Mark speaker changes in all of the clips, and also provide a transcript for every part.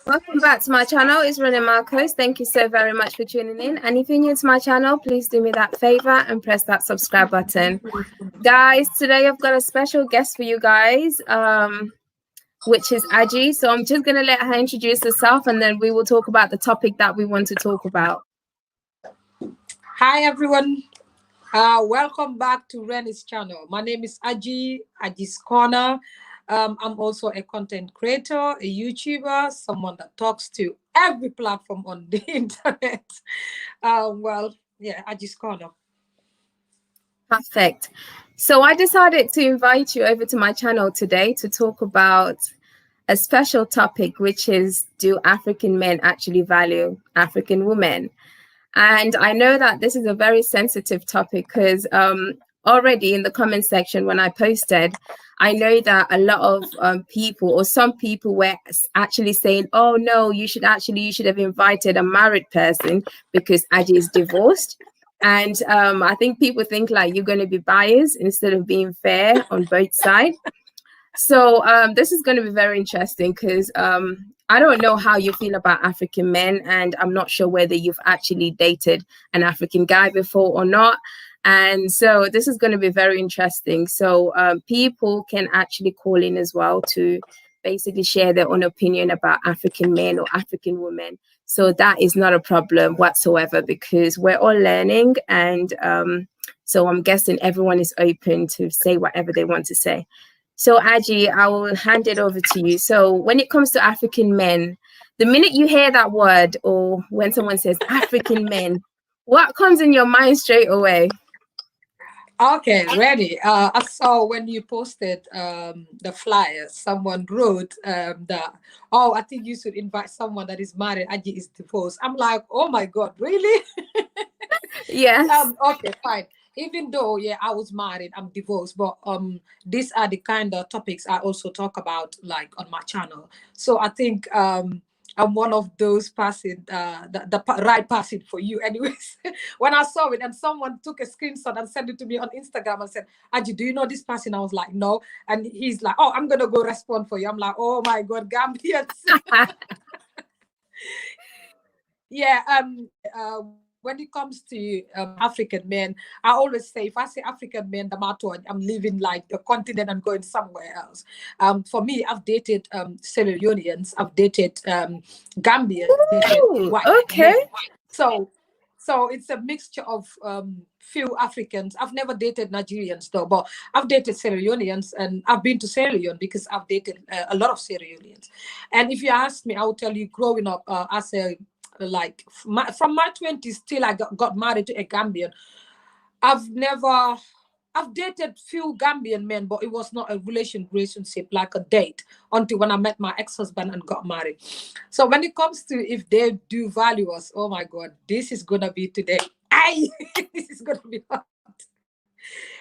Speaker 1: Welcome back to my channel. It's Rene Marcus. Thank you so very much for tuning in. And if you're new to my channel, please do me that favor and press that subscribe button. Guys, today I've got a special guest for you guys, which is Agie. So I'm just going to let her introduce herself and then we will talk about the topic that we want to talk about.
Speaker 2: Hi, everyone. Welcome back to Rene's channel. My name is AgiesCorner. I'm also a content creator, a YouTuber, someone that talks to every platform on the internet. AgiesCorner.
Speaker 1: Perfect. So I decided to invite you over to my channel today to talk about a special topic, which is, do African men actually value African women? And I know that this is a very sensitive topic because already in the comment section when I posted, I know that a lot of people or some people were actually saying, oh no, you should have invited a married person because Agie is divorced. And I think people think like you're going to be biased instead of being fair on both sides. So this is going to be very interesting because I don't know how you feel about African men, and I'm not sure whether you've actually dated an African guy before or not. And so this is going to be very interesting. So people can actually call in as well to basically share their own opinion about African men or African women. So that is not a problem whatsoever because we're all learning. And so I'm guessing everyone is open to say whatever they want to say. So Agie, I will hand it over to you. So when it comes to African men, the minute you hear that word or when someone says African men, what comes in your mind straight away?
Speaker 2: Okay, ready. I saw when you posted the flyer, someone wrote that, oh, I think you should invite someone that is married, Agie is divorced. I'm like, oh my God, really?
Speaker 1: Yes.
Speaker 2: Okay, fine. Even though, yeah, I was married, I'm divorced, but these are the kind of topics I also talk about, like on my channel. So I think I'm one of those person, the right person for you. Anyways, when I saw it and someone took a screenshot and sent it to me on Instagram and said, Agie, do you know this person? I was like, no. And he's like, oh, I'm gonna go respond for you. I'm like, oh my God, Gambians. Yeah. When it comes to African men, I always say, if I say African men, the matter, I'm leaving like the continent and going somewhere else. For me, I've dated Sierra Leoneans, I've dated Gambian.
Speaker 1: Okay.
Speaker 2: So it's a mixture of few Africans. I've never dated Nigerians though, but I've dated Sierra Leoneans and I've been to Sierra Leone because I've dated a lot of Sierra Leoneans. And if you ask me, I will tell you, growing up as a from my 20s till I got married to a Gambian, I've dated few Gambian men, but it was not a relationship like a date until when I met my ex-husband and got married. So when it comes to if they do value us, oh my God, this is gonna be today. This is gonna be hot.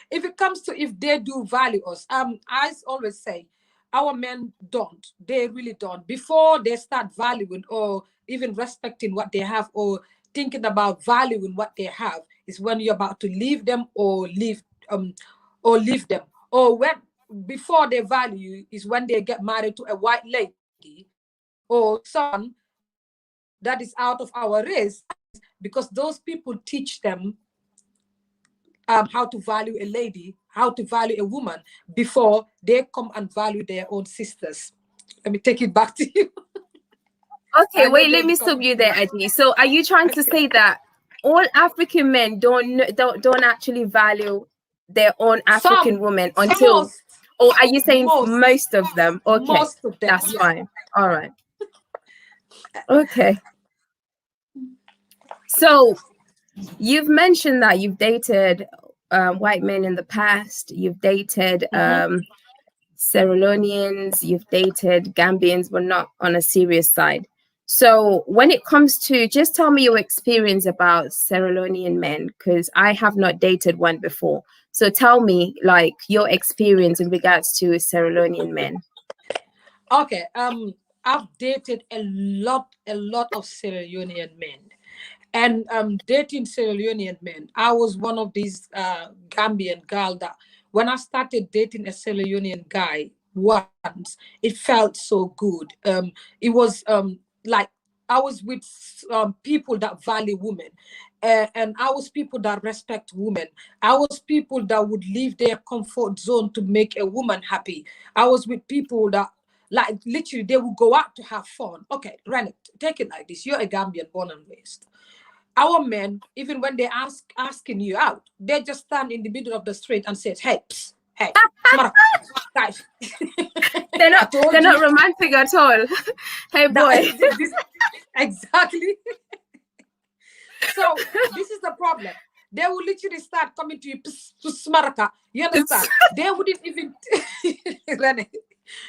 Speaker 2: If it comes to if they do value us, I always say our men don't. They really don't. Before they start valuing or even respecting what they have or thinking about valuing what they have is when you're about to leave them or leave them. Or when before they value is when they get married to a white lady or someone that is out of our race, because those people teach them how to value a lady, how to value a woman before they come and value their own sisters. Let me take it back to you.
Speaker 1: Okay, wait, let me stop you there, Agie. So are you trying to say that all African men don't actually value their own African women until, or are you saying most of them? Okay,
Speaker 2: most of them,
Speaker 1: that's fine. All right. Okay. So you've mentioned that you've dated white men in the past. You've dated Sierra Leoneans. You've dated Gambians, but not on a serious side. So when it comes to, just tell me your experience about Sierra Leonean men, because I have not dated one before. So tell me like your experience in regards to Sierra Leonean men.
Speaker 2: Okay. I've dated a lot of Sierra Leonean men. And dating Sierra Leonean men, I was one of these Gambian girl that when I started dating a Sierra Leonean guy once, it felt so good. It was like I was with people that value women, and I was people that respect women. I was people that would leave their comfort zone to make a woman happy. I was with people that, like, literally they would go out to have fun. Okay, Rene, take it like this. You're a Gambian born and raised. Our men, even when they asking you out, they just stand in the middle of the street and says, "Hey, psst, hey, guys."
Speaker 1: They're not romantic at all. Hey, boy.
Speaker 2: Exactly. So this is the problem. They will literally start coming to you to smaraka. You understand? They wouldn't even Rene,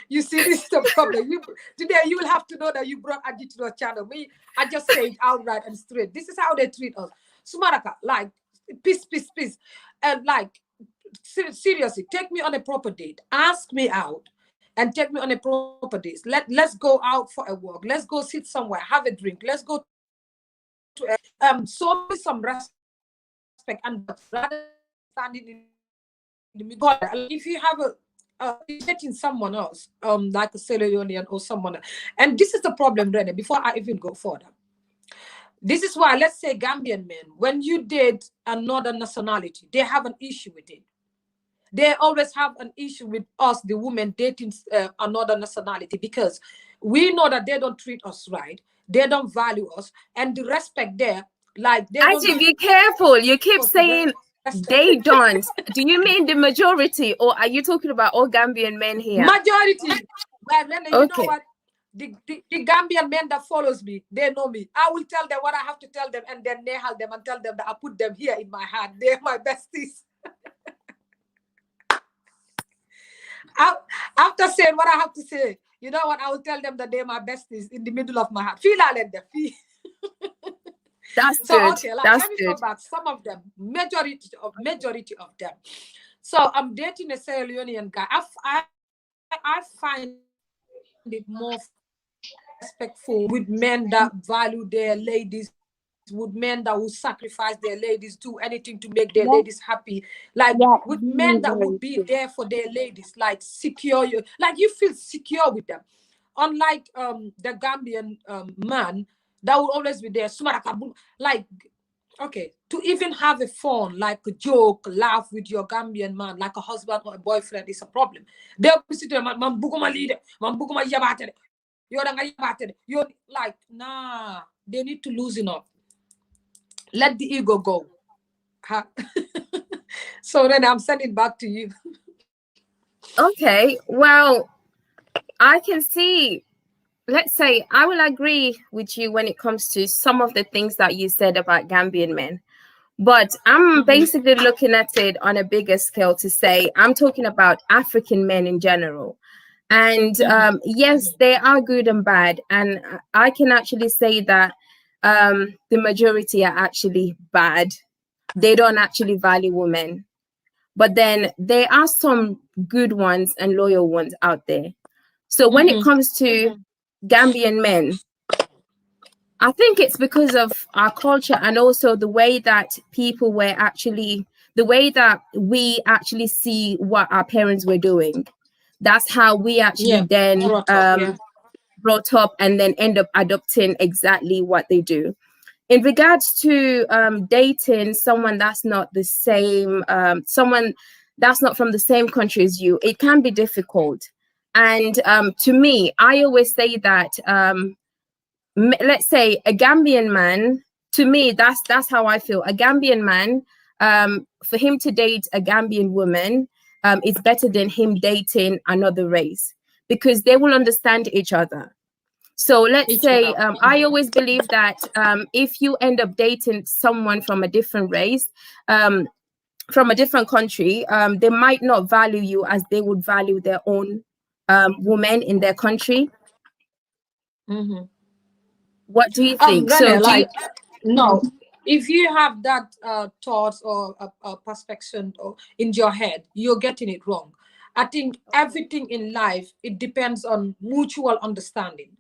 Speaker 2: you see, this is the problem. Today you will have to know that you brought Aji to the channel. I just say it outright and straight. This is how they treat us. Sumaraka, like, peace. And like, seriously, take me on a proper date. Ask me out and take me on a proper date. Let's go out for a walk. Let's go sit somewhere, have a drink. Let's go to show me some respect, and rather standing in the middle. If you have dating someone else, like a Sierra Leonean or someone else. And this is the problem, Rene, before I even go further. This is why, let's say Gambian men, when you date another nationality, they have an issue with it. They always have an issue with us, the women, dating another nationality, because we know that they don't treat us right. They don't value us. And the respect there, like, they don't.
Speaker 1: Actually, be careful. You keep saying they don't. Do you mean the majority, or are you talking about all Gambian men here?
Speaker 2: Majority. Well, then, you know what? The Gambian men that follows me, they know me. I will tell them what I have to tell them, and then nail them and tell them that I put them here in my heart. They're my besties. After saying what I have to say, you know what? I will tell them that they're my besties in the middle of my heart. Feel I let them feel.
Speaker 1: That's
Speaker 2: so,
Speaker 1: good.
Speaker 2: okay, like,
Speaker 1: that's
Speaker 2: let me
Speaker 1: good.
Speaker 2: go back. Some of them, majority of them. So I'm dating a Sierra Leonean guy. I find it more respectful with men that value their ladies, with men that will sacrifice their ladies, do anything to make their ladies happy, like with men that would be there for their ladies, like secure you, like you feel secure with them. Unlike the Gambian man that will always be there, like, okay, to even have a fun, like a joke, laugh with your Gambian man, like a husband or a boyfriend, is a problem. They'll be sitting there, man, buguma leader, man, buguma yabatere. You're like, nah, they need to loosen up. Let the ego go. So then I'm sending back to you.
Speaker 1: Okay, well, I can see, let's say, I will agree with you when it comes to some of the things that you said about Gambian men. But I'm basically looking at it on a bigger scale to say, I'm talking about African men in general. And yes, they are good and bad. And I can actually say that the majority are actually bad. They don't actually value women. But then there are some good ones and loyal ones out there. So when it comes to Gambian men, I think it's because of our culture and also the way that people were actually, the way that we actually see what our parents were doing. That's how we actually brought up and then end up adopting exactly what they do. In regards to dating someone that's not the same, someone that's not from the same country as you, it can be difficult. And to me, I always say that, let's say a Gambian man, to me, that's how I feel. A Gambian man, for him to date a Gambian woman, is better than him dating another race, because they will understand each other. So let's say, I always believe that if you end up dating someone from a different race, from a different country, they might not value you as they would value their own woman in their country. What do you think?
Speaker 2: Rene, so no, if you have that thoughts or perspective in your head, you're getting it wrong. I think everything in life, it depends on mutual understanding.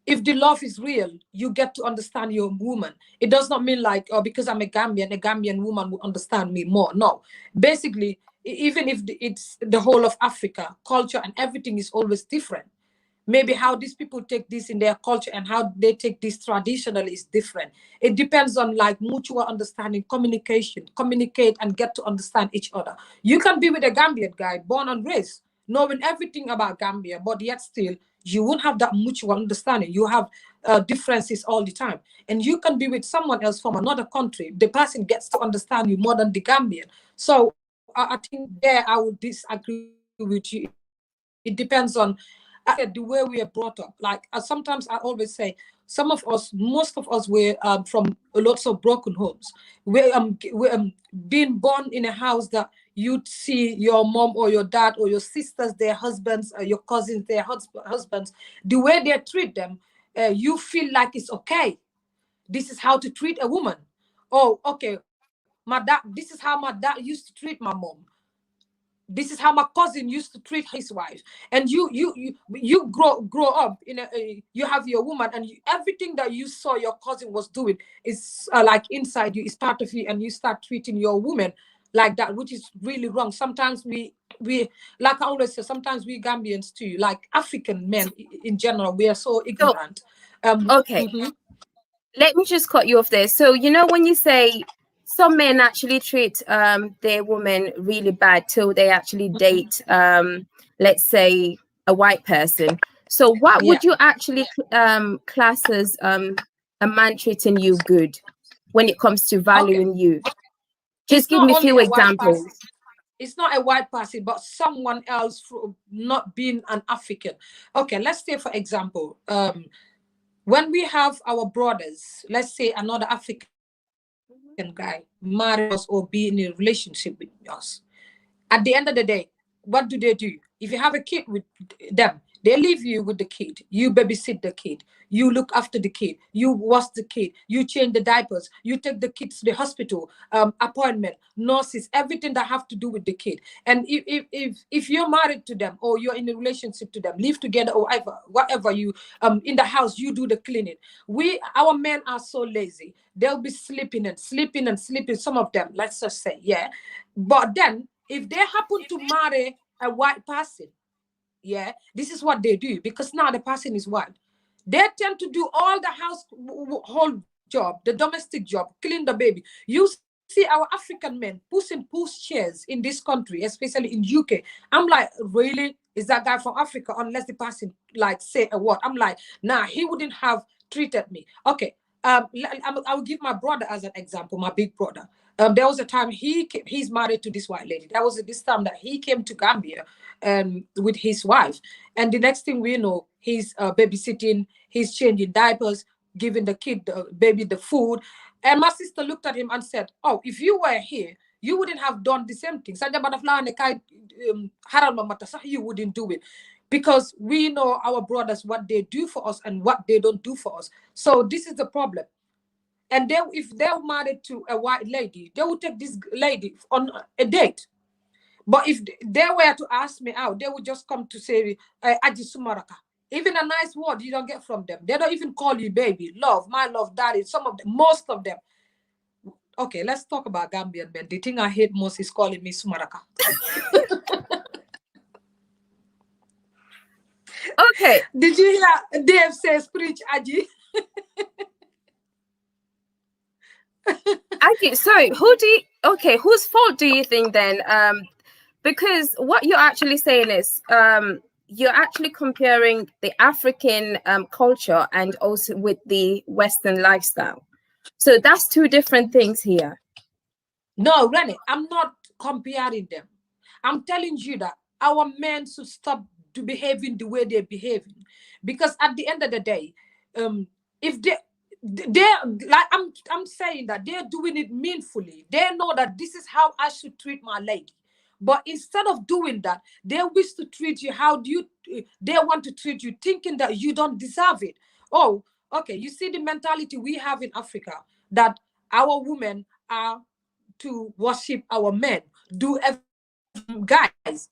Speaker 2: If the love is real, you get to understand your woman. It does not mean like, oh, because I'm a Gambian woman will understand me more. No, basically, even if it's the whole of Africa, culture and everything is always different. maybe how these people take this in their culture and how they take this traditionally is different. It depends on like mutual understanding, communication, communicate and get to understand each other. You can be with a Gambian guy, born and raised, knowing everything about Gambia, but yet still you won't have that mutual understanding. You have differences all the time. And you can be with someone else from another country. The person gets to understand you more than the Gambian. So I think there I would disagree with you. It depends on the way we are brought up. Like sometimes I always say, some of us, most of us, were from lots of broken homes. We're being born in a house that you'd see your mom or your dad or your sisters, their husbands, your cousins, their husbands, the way they treat them, you feel like it's okay. This is how to treat a woman. Oh, okay. My dad, this is how my dad used to treat my mom. This is how my cousin used to treat his wife. And you grow up in you have your woman, and everything that you saw your cousin was doing is like inside you, is part of you, and you start treating your woman like that, which is really wrong. Sometimes we like I always say, sometimes we Gambians too, like African men in general, we are so ignorant.
Speaker 1: Okay. Let me just cut you off there. So, you know, when you say some men actually treat their woman really bad till they actually date, let's say, a white person. So what would you actually class as a man treating you good when it comes to valuing you? Just give me a few examples.
Speaker 2: It's not a white person, but someone else not being an African. Okay, let's say, for example, when we have our brothers, let's say another African guy marry us or be in a relationship with us, at the end of the day, what do? If you have a kid with them, they leave you with the kid. You babysit the kid. You look after the kid. You wash the kid. You change the diapers. You take the kids to the hospital, appointment, nurses, everything that have to do with the kid. And if you're married to them or you're in a relationship to them, live together or whatever you in the house, you do the cleaning. Our men are so lazy. They'll be sleeping. Some of them, let's just say, yeah. But then if they happen to marry a white person, yeah, this is what they do, because now the person is white. They tend to do all the household job, the domestic job, clean the baby. You see our African men push chairs in this country, especially in UK. I'm like, really? Is that guy from Africa? Unless the person like say a word. I'm like, nah, he wouldn't have treated me. Okay, I'll give my brother as an example, my big brother. There was a time he's married to this white lady. That was this time that he came to Gambia with his wife. And the next thing we know, he's babysitting, he's changing diapers, giving the kid, the baby, the food. And my sister looked at him and said, oh, if you were here, you wouldn't have done the same thing. You wouldn't do it. Because we know our brothers, what they do for us and what they don't do for us. So this is the problem. And if they're married to a white lady, they will take this lady on a date. But if they were to ask me out, they would just come to say, Aji. Even a nice word you don't get from them. They don't even call you baby, love, my love, daddy. Some of them, most of them. Okay, let's talk about Gambian men. The thing I hate most is calling me Sumaraka.
Speaker 1: Okay.
Speaker 2: Did you hear Dave says preach, Aji?
Speaker 1: Sorry, whose fault do you think then? Because what you're actually saying is you're actually comparing the African culture and also with the Western lifestyle. So that's two different things here.
Speaker 2: No, Rene, I'm not comparing them. I'm telling you that our men should stop to behaving the way they're behaving. Because at the end of the day, if they're like I'm saying that they're doing it meaningfully. They know that this is how I should treat my lady. But instead of doing that, they wish to treat you they want to treat you thinking that you don't deserve it. Oh, okay. You see the mentality we have in Africa, that our women are to worship our men, do everything, guys.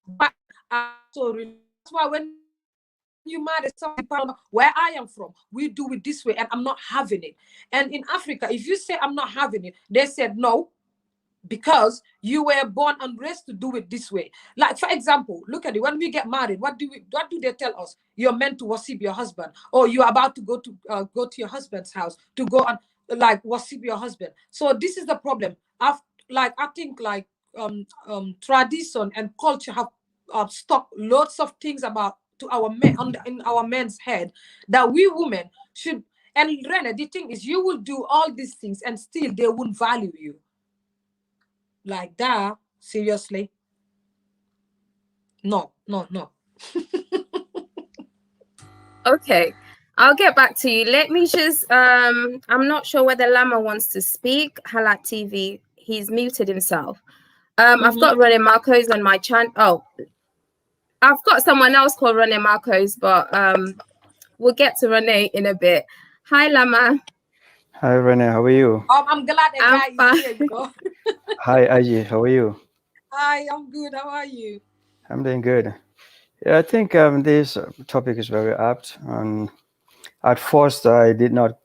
Speaker 2: But so that's why when you marry somebody where I am from, we do it this way, and I'm not having it. And in Africa, if you say I'm not having it, they said no. because you were born and raised to do it this way. Like, for example, look at it. When we get married, what do they tell us? You're meant to worship your husband, or you're about to go to your husband's house to go and like worship your husband. So this is the problem. I think like tradition and culture have stuck lots of things about to our men in our men's head that we women should. And Rene, the thing is, you will do all these things and still they won't value you. Like that, seriously? No.
Speaker 1: Okay, I'll get back to you. Let me just, I'm not sure whether Lama wants to speak. Halat TV, he's muted himself. I've got Rene Marcus on my channel. Oh, I've got someone else called Rene Marcus, but we'll get to Rene in a bit. Hi, Lama.
Speaker 3: Hi, Rene. How are you?
Speaker 2: I'm glad a guy is here, you know.
Speaker 3: Hi, Aji. How are you?
Speaker 2: Hi, I'm good. How are you?
Speaker 3: I'm doing good. Yeah, I think this topic is very apt. At first, I did not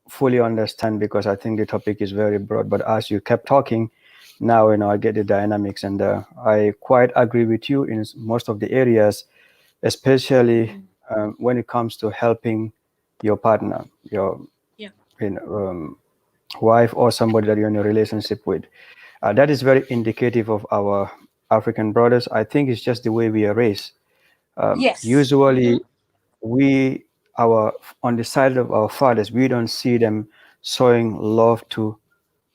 Speaker 3: fully understand because I think the topic is very broad. But as you kept talking, now I get the dynamics, and I quite agree with you in most of the areas, especially when it comes to helping your partner, your wife, or somebody that you're in a relationship with. That is very indicative of our African brothers. I think it's just the way we are raised.
Speaker 2: Yes.
Speaker 3: Usually, on the side of our fathers, we don't see them showing love to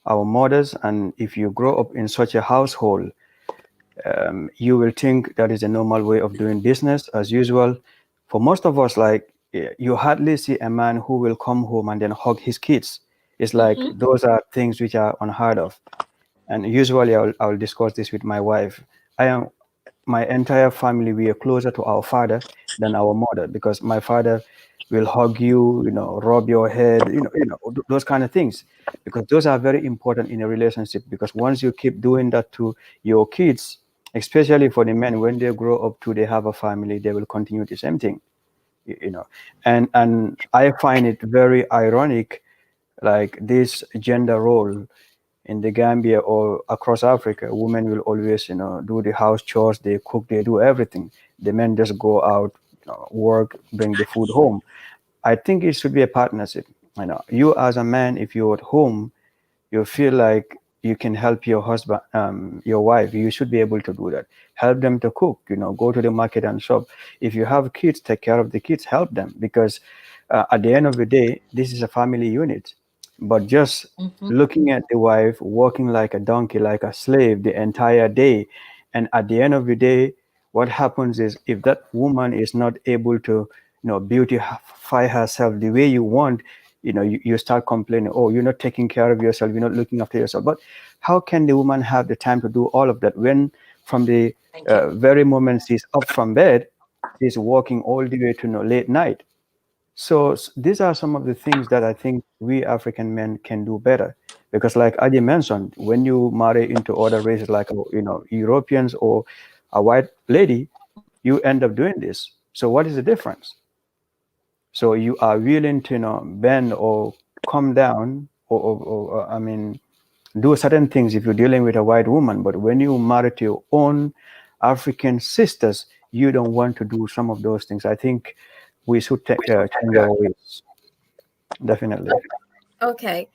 Speaker 3: our mothers. And if you grow up in such a household, you will think that is a normal way of doing business as usual. For most of us, like, you hardly see a man who will come home and then hug his kids. It's like those are things which are unheard of. And usually I'll discuss this with my wife. My entire family, we are closer to our father than our mother, because my father will hug you, rub your head, those kind of things, because those are very important in a relationship. Because once you keep doing that to your kids, especially for the men, when they grow up they have a family, they will continue the same thing, and I find it very ironic, like this gender role in the Gambia or across Africa. Women will always, do the house chores, they cook, they do everything. The men just go out, work, bring the food home. I think it should be a partnership. You as a man, if you're at home, you feel like you can help your husband, your wife, you should be able to do that. Help them to cook, go to the market and shop. If you have kids, take care of the kids, help them, because at the end of the day, this is a family unit. But just looking at the wife working like a donkey, like a slave the entire day, and at the end of the day, what happens is, if that woman is not able to, beautify herself the way you want, you start complaining, oh, you're not taking care of yourself, you're not looking after yourself. But how can the woman have the time to do all of that when from the very moment she's up from bed, she's working all the way to late night? So these are some of the things that I think we African men can do better, because like Adi mentioned, when you marry into other races like Europeans or a white lady, you end up doing this. So what is the difference? So you are willing to bend or come down or I mean do certain things if you're dealing with a white woman, but when you marry to your own African sisters, you don't want to do some of those things. I think we should change our ways. Definitely.
Speaker 1: Okay.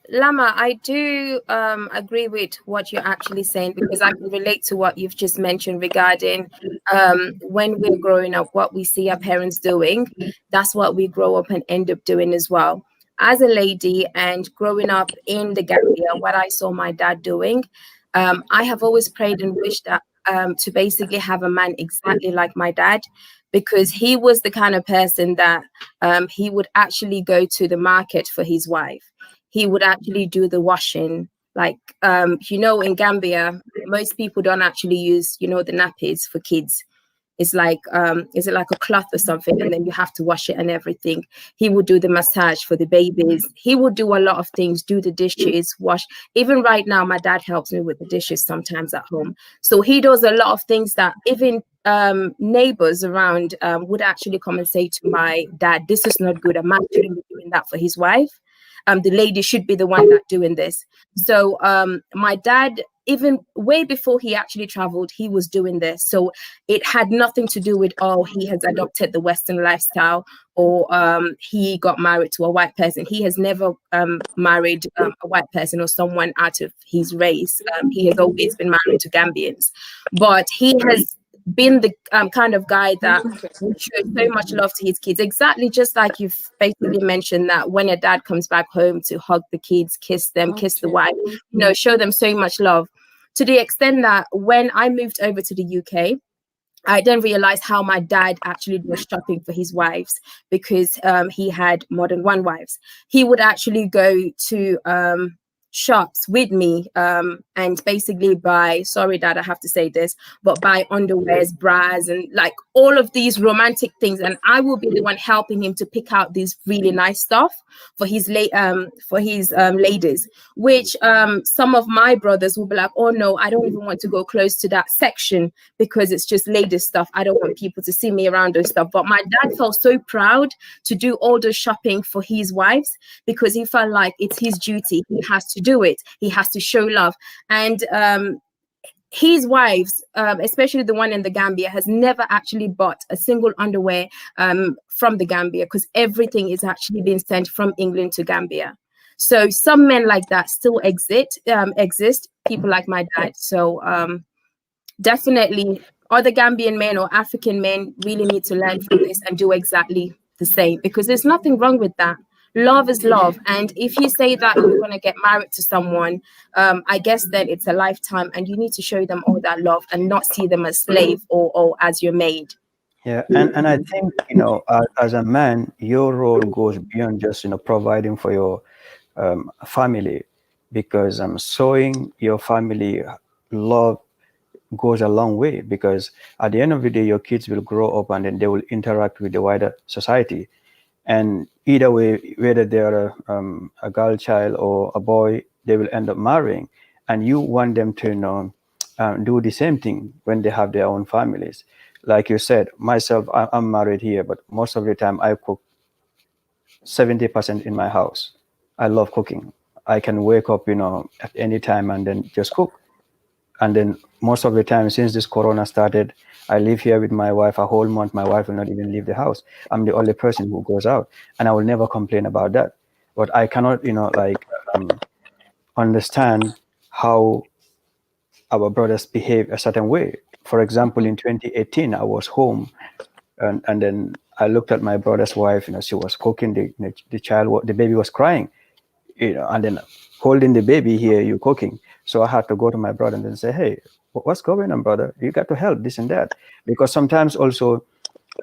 Speaker 1: Lama, I do agree with what you're actually saying, because I can relate to what you've just mentioned regarding when we're growing up, what we see our parents doing, that's what we grow up and end up doing as well. As a lady and growing up in the Gambia, what I saw my dad doing, I have always prayed and wished that to basically have a man exactly like my dad, because he was the kind of person that he would actually go to the market for his wife. He would actually do the washing. Like, in Gambia, most people don't actually use, the nappies for kids. It's like, is it like a cloth or something? And then you have to wash it and everything. He would do the massage for the babies. He would do a lot of things, do the dishes, wash. Even right now, my dad helps me with the dishes sometimes at home. So he does a lot of things that even neighbors around would actually come and say to my dad, this is not good. A man shouldn't be doing that for his wife. the lady should be the one that doing this. So my dad, even way before he actually traveled, he was doing this. So it had nothing to do with, oh, he has adopted the Western lifestyle, or he got married to a white person. He has never married a white person or someone out of his race. He has always been married to Gambians, but he has been the kind of guy that would show so much love to his kids. Exactly, just like you've basically mentioned, that when a dad comes back home to hug the kids, kiss them, kiss the wife, you know, show them so much love. To the extent that when I moved over to the UK, I then realized how my dad actually was shopping for his wives, because he had more than one wives. He would actually go to shops with me and basically buy, sorry dad I have to say this, but buy underwears, bras, and like all of these romantic things, and I will be the one helping him to pick out these really nice stuff for his ladies, which some of my brothers will be like, oh no, I don't even want to go close to that section because it's just ladies stuff. I don't want people to see me around those stuff. But my dad felt so proud to do all the shopping for his wives, because he felt like it's his duty. He has to do it. He has to show love. And his wives, especially the one in the Gambia, has never actually bought a single underwear from the Gambia, because everything is actually being sent from England to Gambia. So some men like that still exist, people like my dad. So definitely other Gambian men or African men really need to learn from this and do exactly the same, because there's nothing wrong with that. Love is love. And if you say that you're going to get married to someone, I guess then it's a lifetime, and you need to show them all that love and not see them as slave or as your maid.
Speaker 3: Yeah, and I think, you know, as a man, your role goes beyond just, you know, providing for your family, because showing your family love goes a long way, because at the end of the day, your kids will grow up and then they will interact with the wider society. And either way, whether they're a girl child or a boy, they will end up marrying. And you want them to, you know, do the same thing when they have their own families. Like you said, myself, I'm married here, but most of the time I cook 70% in my house. I love cooking. I can wake up, you know, at any time and then just cook. And then most of the time, since this corona started, I live here with my wife a whole month. My wife will not even leave the house. I'm the only person who goes out, and I will never complain about that. But I cannot, you know, like understand how our brothers behave a certain way. For example, in 2018, I was home, and then I looked at my brother's wife. You know, she was cooking. The baby was crying, you know, and then holding the baby here, you cooking. So I had to go to my brother and then say, hey, what's going on, brother? You got to help this and that. Because sometimes also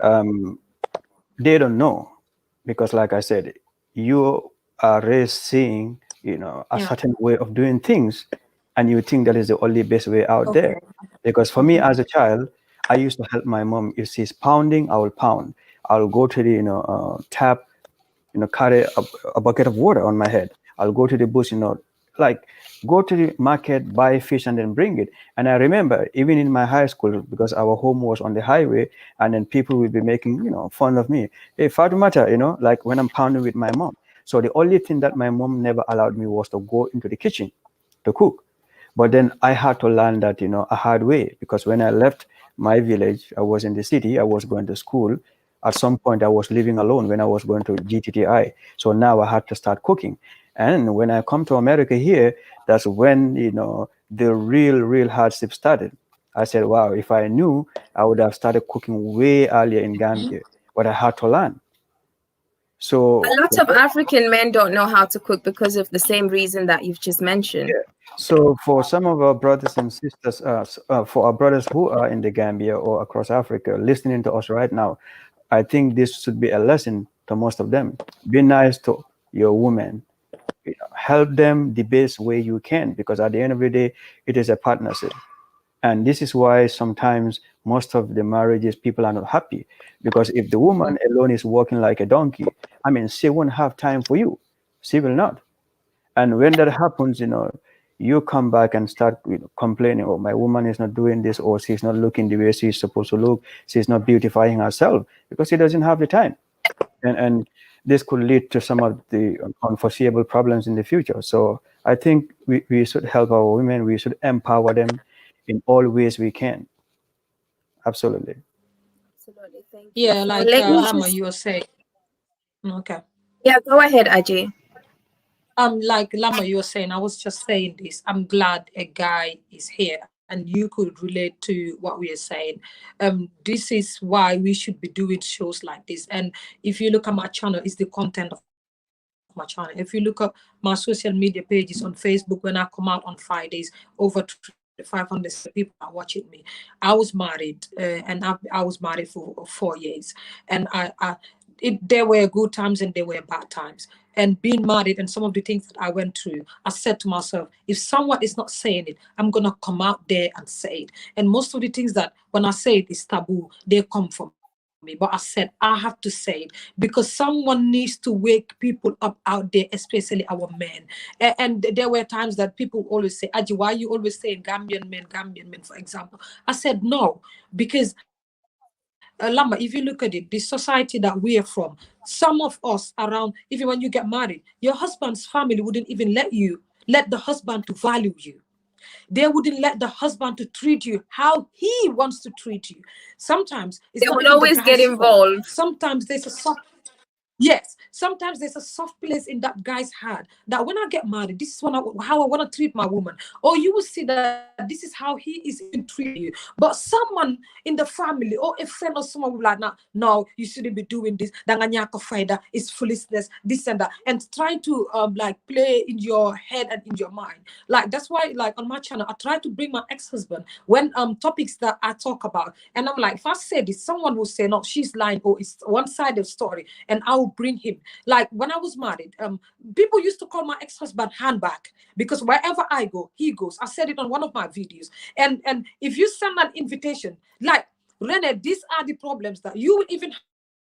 Speaker 3: they don't know. Because like I said, you are raised seeing, you know, a certain way of doing things, and you think that is the only best way out there. Because for me as a child, I used to help my mom. If she's pounding, I will pound. I'll go to the, you know, tap, you know, carry a bucket of water on my head. I'll go to the bush, you know, like go to the market, buy fish, and then bring it. And I remember even in my high school, because our home was on the highway, and then people would be making, you know, fun of me. Hey, Fatumata, you know, like when I'm pounding with my mom. So the only thing that my mom never allowed me was to go into the kitchen to cook. But then I had to learn that, you know, a hard way, because when I left my village, I was in the city, I was going to school. At some point, I was living alone when I was going to GTTI. So now I had to start cooking. And when I come to America here, that's when, you know, the real hardship started. I said, wow, if I knew, I would have started cooking way earlier in Gambia, but I had to learn. So
Speaker 1: a lot of African men don't know how to cook because of the same reason that you've just mentioned.
Speaker 3: Yeah. So for some of our brothers and sisters, for our brothers who are in the Gambia or across Africa listening to us right now, I think this should be a lesson to most of them. Be nice to your women. You know, help them the best way you can, because at the end of the day, it is a partnership. And this is why sometimes most of the marriages, people are not happy, because if the woman alone is working like a donkey, I mean, she won't have time for you. She will not. And when that happens, you know, you come back and start, you know, complaining, oh, my woman is not doing this, or she's not looking the way she's supposed to look. She's not beautifying herself because she doesn't have the time. And this could lead to some of the unforeseeable problems in the future. So I think we should help our women. We should empower them in all ways we can. Absolutely.
Speaker 1: Absolutely. Thank you.
Speaker 2: Yeah,
Speaker 1: So
Speaker 2: like
Speaker 1: let me
Speaker 2: Lama,
Speaker 1: just,
Speaker 2: you were saying. Okay.
Speaker 1: yeah, go ahead, Aji.
Speaker 2: Like Lama, you were saying, I was just saying this. I'm glad a guy is here and you could relate to what we are saying. This is why we should be doing shows like this. And if you look at my channel, it's the content of my channel. If you look at my social media pages on Facebook, when I come out on Fridays, over 500 people are watching me. I was married, and I was married for 4 years, and there were good times and there were bad times. And being married and some of the things that I went through, I said to myself, if someone is not saying it, I'm gonna come out there and say it. And most of the things that when I say it is taboo, they come from me. But I said I have to say it because someone needs to wake people up out there, especially our men. And there were times that people always say, Aji, why are you always saying Gambian men, for example? I said no, because Lama, if you look at it, the society that we are from, some of us around, even when you get married, your husband's family wouldn't even let the husband to value you. They wouldn't let the husband to treat you how he wants to treat you. Sometimes it's
Speaker 1: They
Speaker 2: not
Speaker 1: will
Speaker 2: even the
Speaker 1: always get
Speaker 2: guy's fault.
Speaker 1: involved.
Speaker 2: Sometimes there's a soft Yes, sometimes there's a soft place in that guy's heart that when I get married, this is how I want to treat my woman. Or you will see that this is how he is even treating you. But someone in the family or a friend or someone will be like, no, you shouldn't be doing this. Danganyaka fighter is foolishness, this and that, and trying to like play in your head and in your mind. Like that's why, like on my channel, I try to bring my ex-husband when topics that I talk about, and I'm like, if I say this, someone will say no, she's lying, or it's one-sided story, and I will bring him. Like when I was married, people used to call my ex-husband handbag because wherever I go, he goes. I said it on one of my videos. And if you send an invitation, like Rene, these are the problems that you will even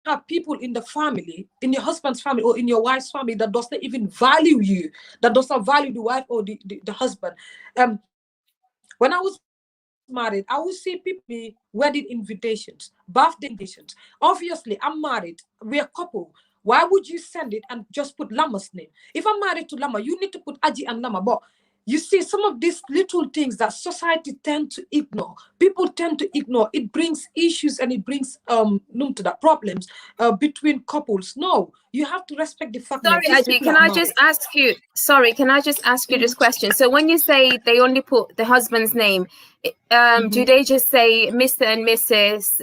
Speaker 2: have people in the family, in your husband's family or in your wife's family that does not even value you, that does not value the wife or the husband. When I was married, I would see people wedding invitations, birthday invitations. Obviously, I'm married, we're a couple. Why would you send it and just put Lama's name? If I'm married to Lama, you need to put Aji and Lama. But you see, some of these little things that society tend to ignore, people tend to ignore. It brings issues and it brings to the problems between couples. No, you have to respect the fact that
Speaker 1: Sorry,
Speaker 2: these
Speaker 1: Aji,
Speaker 2: people
Speaker 1: can
Speaker 2: are
Speaker 1: I
Speaker 2: married.
Speaker 1: just ask you? Sorry, can I just ask you this question? So when you say they only put the husband's name, do they just say Mr. and Mrs.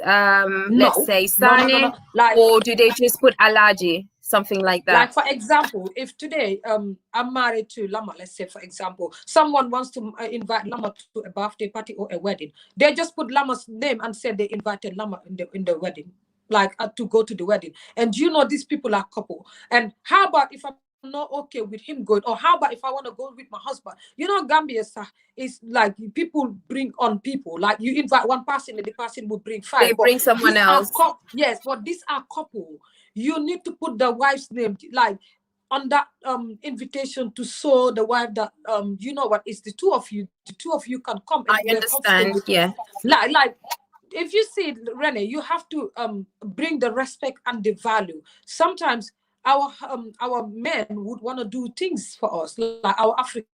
Speaker 1: Let's
Speaker 2: No,
Speaker 1: say
Speaker 2: no.
Speaker 1: Sane,
Speaker 2: Like,
Speaker 1: or do they just put Alaji, something like that?
Speaker 2: like for example, if today I'm married to Lama, let's say for example, someone wants to invite Lama to a birthday party or a wedding, they just put Lama's name and said they invited Lama in the wedding, like to go to the wedding. And you know these people are couple. And how about if I'm not okay with him going, or how about if I want to go with my husband? You know, Gambia is like people bring on people. Like you invite one person and the person will bring
Speaker 1: They
Speaker 2: five. But
Speaker 1: bring someone
Speaker 2: these are
Speaker 1: else.
Speaker 2: yes, but these are couple. You need to put the wife's name like on that invitation to show the wife that you know what, it's the two of you can come and
Speaker 1: I
Speaker 2: we're comfortable
Speaker 1: understand.
Speaker 2: with
Speaker 1: Yeah.
Speaker 2: like if you see Rene, you have to bring the respect and the value. Sometimes our men would want to do things for us, like our African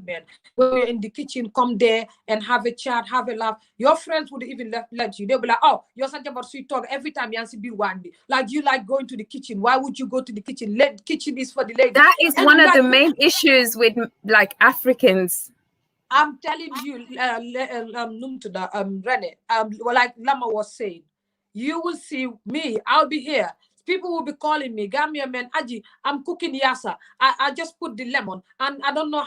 Speaker 2: men. When we're in the kitchen, come there and have a chat, have a laugh. Your friends would even let you. They'll be like, oh, you're such about sweet talk. Every time you see be one day. Like you like going to the kitchen. Why would you go to the kitchen? Kitchen is for the ladies.
Speaker 1: That is
Speaker 2: And
Speaker 1: one of
Speaker 2: like,
Speaker 1: the main issues with like Africans.
Speaker 2: I'm telling you, Rene, well, like Lama was saying, you will see me. I'll be here. People will be calling me, Gambian man, Aji, I'm cooking yassa. I just put the lemon, and I don't know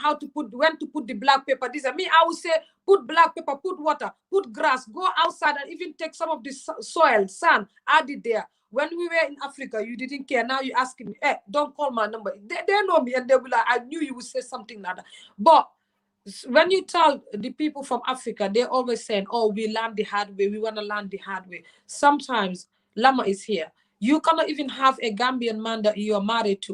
Speaker 2: when to put the black pepper. This and me, I will say, put black pepper, put water, put grass, go outside and even take some of the soil, sand, add it there. When we were in Africa, you didn't care. Now you're asking me, hey, don't call my number. They know me, and they'll be like, I knew you would say something like that. But when you tell the people from Africa, they're always saying, oh, we learn the hard way. We want to learn the hard way. Sometimes Lama is here. You cannot even have a Gambian man that you are married to,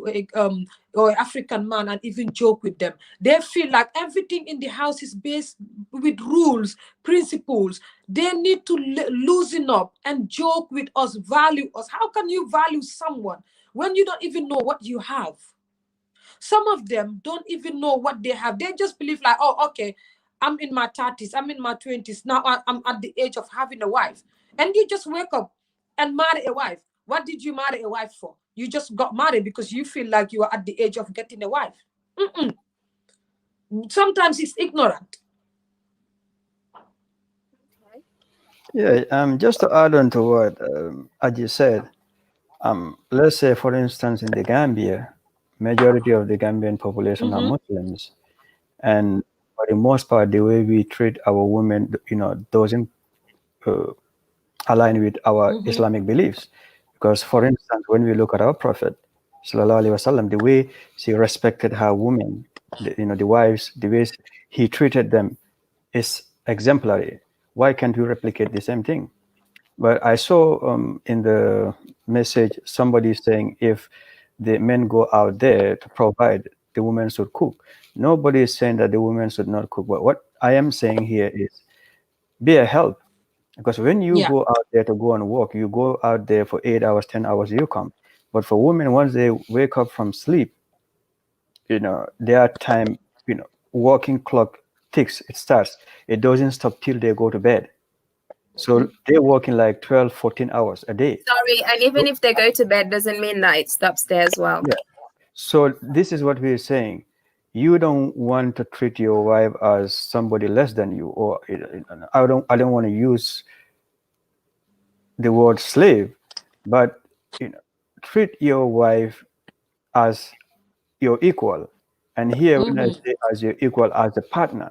Speaker 2: or African man, and even joke with them. They feel like everything in the house is based with rules, principles. They need to loosen up and joke with us, value us. How can you value someone when you don't even know what you have? Some of them don't even know what they have. They just believe like, oh, okay, I'm in my 30s, I'm in my 20s. Now I'm at the age of having a wife. And you just wake up and marry a wife. What did you marry a wife for? You just got married because you feel like you are at the age of getting a wife. Sometimes it's ignorant.
Speaker 3: Yeah, just to add on to what Aji said, let's say, for instance, in the Gambia, majority of the Gambian population are Muslims, and for the most part, the way we treat our women, doesn't uh, align with our Islamic beliefs. Because, for instance, when we look at our Prophet, Sallallahu Alaihi Wasallam, the way she respected her women, the wives, the ways he treated them is exemplary. Why can't we replicate the same thing? But I saw in the message somebody saying if the men go out there to provide, the women should cook. Nobody is saying that the women should not cook. But what I am saying here is be a help. Because when you
Speaker 2: Yeah,
Speaker 3: go out there to go and work, you go out there for 8 hours, 10 hours, you come. But for women, once they wake up from sleep, their time, working clock ticks, it starts. It doesn't stop till they go to bed. So they're working like 12, 14 hours a day.
Speaker 1: Sorry, and even if they go to bed, doesn't mean that it stops there as well.
Speaker 3: Yeah. So this is what we're saying. You don't want to treat your wife as somebody less than you, or I don't want to use the word slave, but treat your wife as your equal. And here, when I say as your equal, as a partner,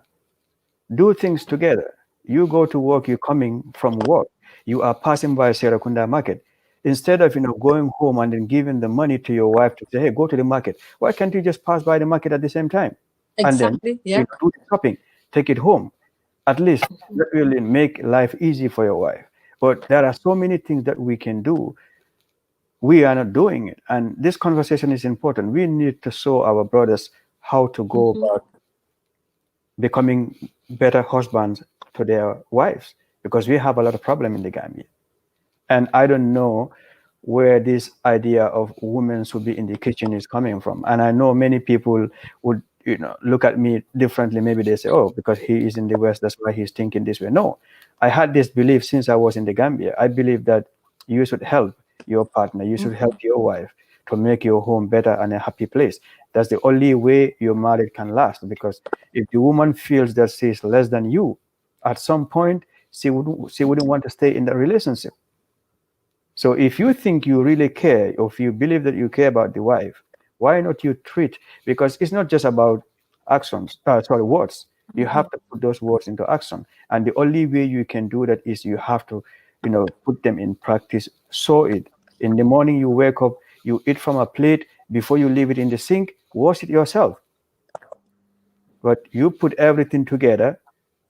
Speaker 3: do things together. You go to work, you're coming from work, you are passing by Serakunda market. Instead of going home and then giving the money to your wife to say, hey, go to the market, why can't you just pass by the market at the same time? And then
Speaker 2: exactly. Yeah.
Speaker 3: do the shopping, take it home. At least that will make life easy for your wife. But there are so many things that we can do. We are not doing it. And this conversation is important. We need to show our brothers how to go about becoming better husbands to their wives, because we have a lot of problem in the Gambia. And I don't know where this idea of women should be in the kitchen is coming from. And I know many people would look at me differently. Maybe they say, oh, because he is in the West, that's why he's thinking this way. No, I had this belief since I was in the Gambia. I believe that you should help your partner, you should help your wife to make your home better and a happy place. That's the only way your marriage can last. Because if the woman feels that she's less than you, at some point she wouldn't want to stay in the relationship. So if you think you really care, or if you believe that you care about the wife, why not you treat? Because it's not just about words. You have to put those words into action. And the only way you can do that is you have to, put them in practice. Sow it. In the morning you wake up, you eat from a plate. Before you leave it in the sink, wash it yourself. But you put everything together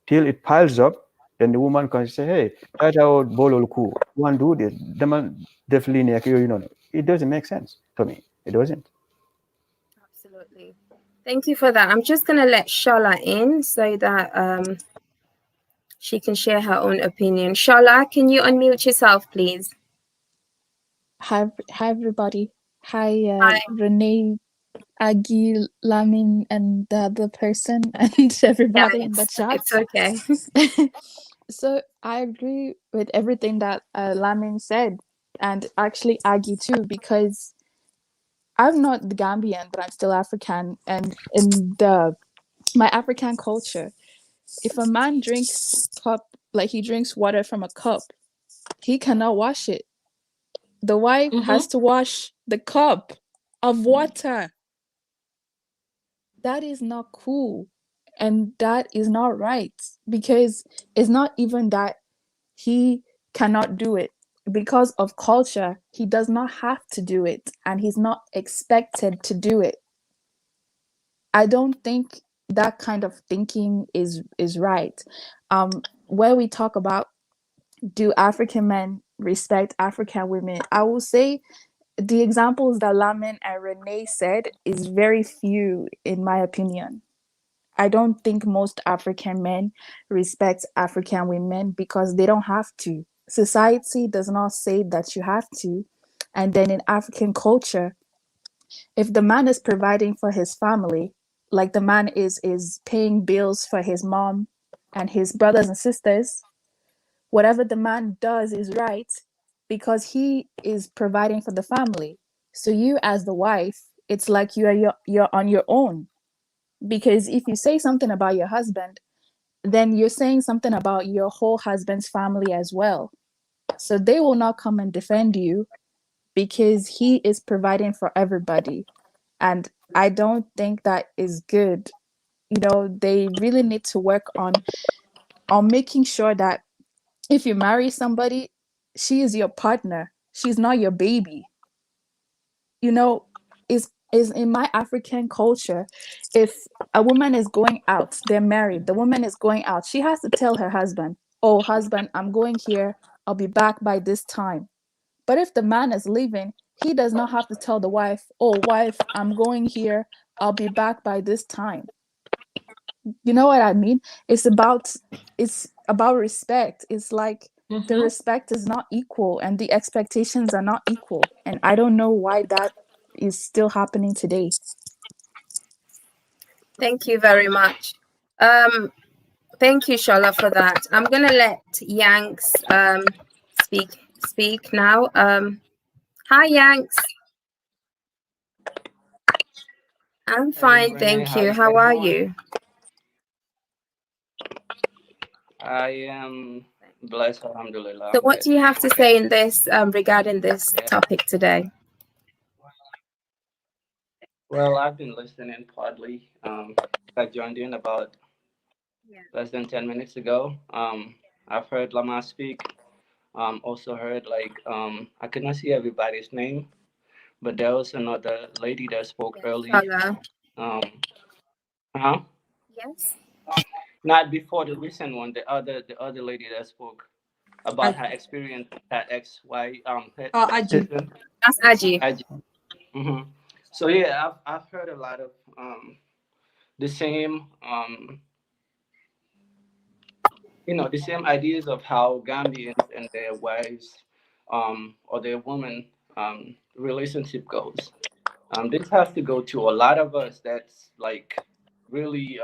Speaker 3: till it piles up, then the woman can say, hey, try out bolol ku. You want to do this. The man definitely, it doesn't make sense to me. It doesn't.
Speaker 1: Absolutely. Thank you for that. I'm just going to let Shola in so that she can share her own opinion. Shola, can you unmute yourself, please?
Speaker 4: Hi everybody. Hi. Rene, Agi, Lamin, and the other person, and everybody in the chat.
Speaker 1: It's okay.
Speaker 4: So I agree with everything that Lamin said, and actually Agi too, because I'm not the Gambian, but I'm still African, and in my African culture, if a man drinks he drinks water from a cup, he cannot wash it. The wife has to wash the cup of water. That is not cool. And that is not right, because it's not even that he cannot do it. Because of culture, he does not have to do it, and he's not expected to do it. I don't think that kind of thinking is right. Where we talk about, do African men respect African women. I will say the examples that Lamin and Rene said is very few, in my opinion. I don't think most African men respect African women because they don't have to. Society does not say that you have to. And then in African culture, if the man is providing for his family, like the man is paying bills for his mom and his brothers and sisters, whatever the man does is right because he is providing for the family. So you as the wife, it's like you're on your own. Because if you say something about your husband, then you're saying something about your whole husband's family as well. So they will not come and defend you because he is providing for everybody. And I don't think that is good. You know, they really need to work on making sure that if you marry somebody, she is your partner. She's not your baby. You know, is in my African culture, if a woman is going out, they're married, the woman is going out, she has to tell her husband, oh husband, I'm going here, I'll be back by this time. But if the man is leaving, he does not have to tell the wife, oh wife, I'm going here, I'll be back by this time. You know what I mean? It's about respect. It's like the respect is not equal and the expectations are not equal. And I don't know why that is still happening today.
Speaker 1: Thank you very much. Thank you, Shola, for that. I'm gonna let Yanks speak now. Hi, Yanks. I'm fine,
Speaker 5: Rene,
Speaker 1: thank you. How are you?
Speaker 5: I am blessed, alhamdulillah.
Speaker 1: So what do you have to say in this regarding this topic today?
Speaker 5: Well, I've been listening partly. I joined in about less than 10 minutes ago. I've heard Lama speak. Also heard I could not see everybody's name, but there was another lady that spoke early.
Speaker 1: Shola. Yes.
Speaker 5: Not before the recent one. The other lady that spoke about her experience with her ex-wife.
Speaker 2: Agie.
Speaker 1: That's Agie.
Speaker 5: Mm-hmm. So yeah, I've heard a lot of the same the same ideas of how Gambians and their wives or their women relationship goes. This has to go to a lot of us that's like really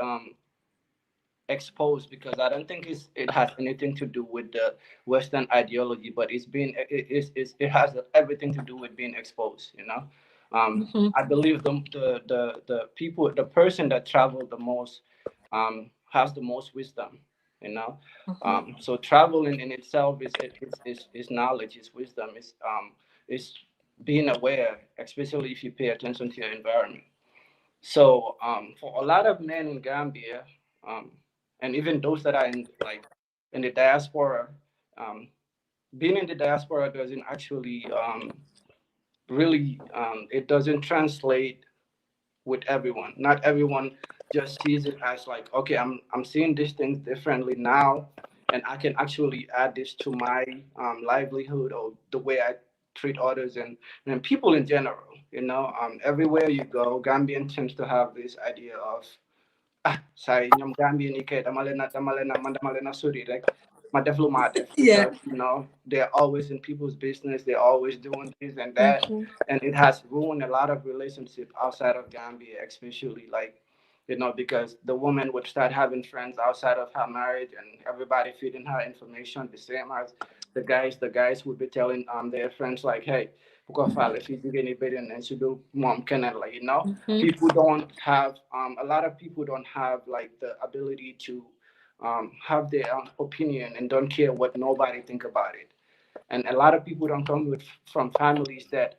Speaker 5: exposed, because I don't think it has anything to do with the Western ideology, but it has everything to do with being exposed. I believe the people, the person that traveled the most has the most wisdom. So traveling in itself is knowledge, is wisdom, is being aware, especially if you pay attention to your environment. So for a lot of men in Gambia, and even those that are in the diaspora, being in the diaspora doesn't actually really it doesn't translate with everyone. Not everyone just sees it as like, okay, I'm seeing these things differently now, and I can actually add this to my livelihood or the way I treat others and people in general. Everywhere you go, Gambian tends to have this idea of say ñoom Gambien yi kay dama leen a sori rek ma def lu ma def, because they're always in people's business, they're always doing this and that, and it has ruined a lot of relationships outside of Gambia, especially because the woman would start having friends outside of her marriage, and everybody feeding her information the same as the guys would be telling their friends like, hey, if you do anybody and she do mom can, people don't have a lot of people don't have like the ability to have their own opinion and don't care what nobody think about it. And a lot of people don't come from families that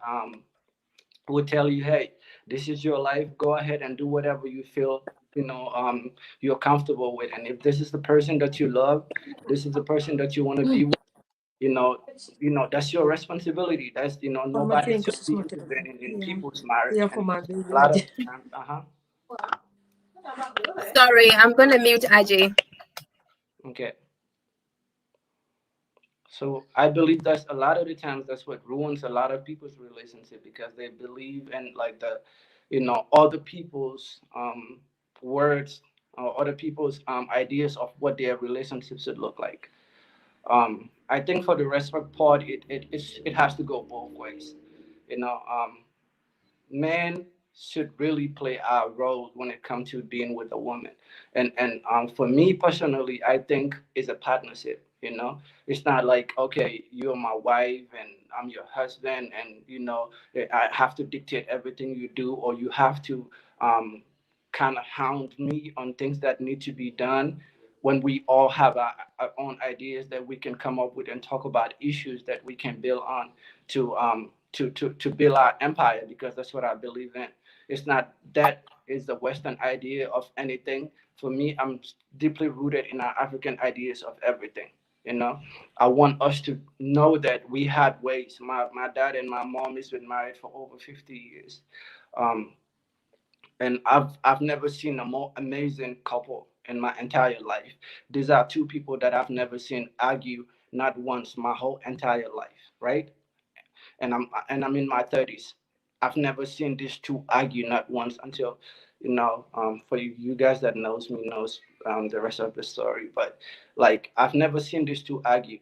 Speaker 5: would tell you, hey, this is your life, go ahead and do whatever you feel you're comfortable with. And if this is the person that you love, this is the person that you want to be with, that's your responsibility. That's nobody should be intervening in people's marriage.
Speaker 2: Yeah,
Speaker 5: And
Speaker 2: for my
Speaker 5: a
Speaker 2: baby.
Speaker 5: lot of times,
Speaker 1: Sorry, I'm gonna mute Agie.
Speaker 5: okay. So I believe that's a lot of the times that's what ruins a lot of people's relationship, because they believe in like the, other people's words, or other people's ideas of what their relationship should look like. I think for the respect part, it has to go both ways. You know, men should really play our role when it comes to being with a woman, and for me personally, I think it's a partnership. It's not like, okay, you're my wife and I'm your husband, and I have to dictate everything you do, or you have to kind of hound me on things that need to be done, when we all have our own ideas that we can come up with and talk about issues that we can build on to build our empire, because that's what I believe in. It's not that is the Western idea of anything. For me, I'm deeply rooted in our African ideas of everything. You know, I want us to know that we had ways. My dad and my mom has been married for over 50 years. Um, and I've never seen a more amazing couple in my entire life. These are two people that I've never seen argue not once my whole entire life, right? And I'm in my 30s. I've never seen these two argue not once until, for you guys that knows me knows the rest of the story. But like, I've never seen these two argue.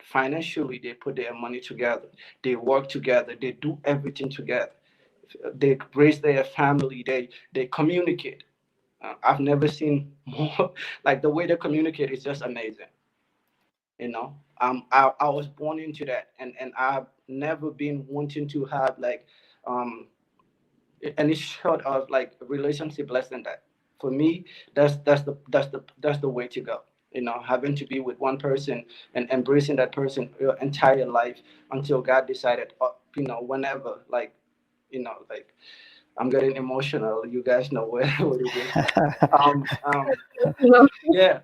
Speaker 5: Financially, they put their money together. They work together. They do everything together. They raise their family. They communicate. I've never seen more. Like, the way they communicate is just amazing. I was born into that, and I've never been wanting to have like um any sort of like relationship less than that. For me, that's the way to go. Having to be with one person and embracing that person your entire life until God decided, whenever, like I'm getting emotional. You guys know what it is. um um yeah.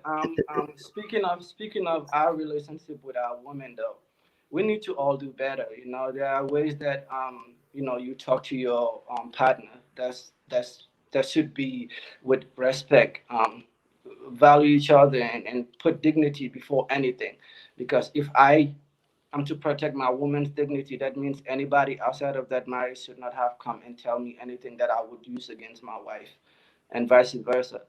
Speaker 5: Speaking of our relationship with our women, though, we need to all do better. There are ways that you talk to your partner. That should be with respect. Value each other, and put dignity before anything. Because if I am to protect my woman's dignity, that means anybody outside of that marriage should not have come and tell me anything that I would use against my wife, and vice versa.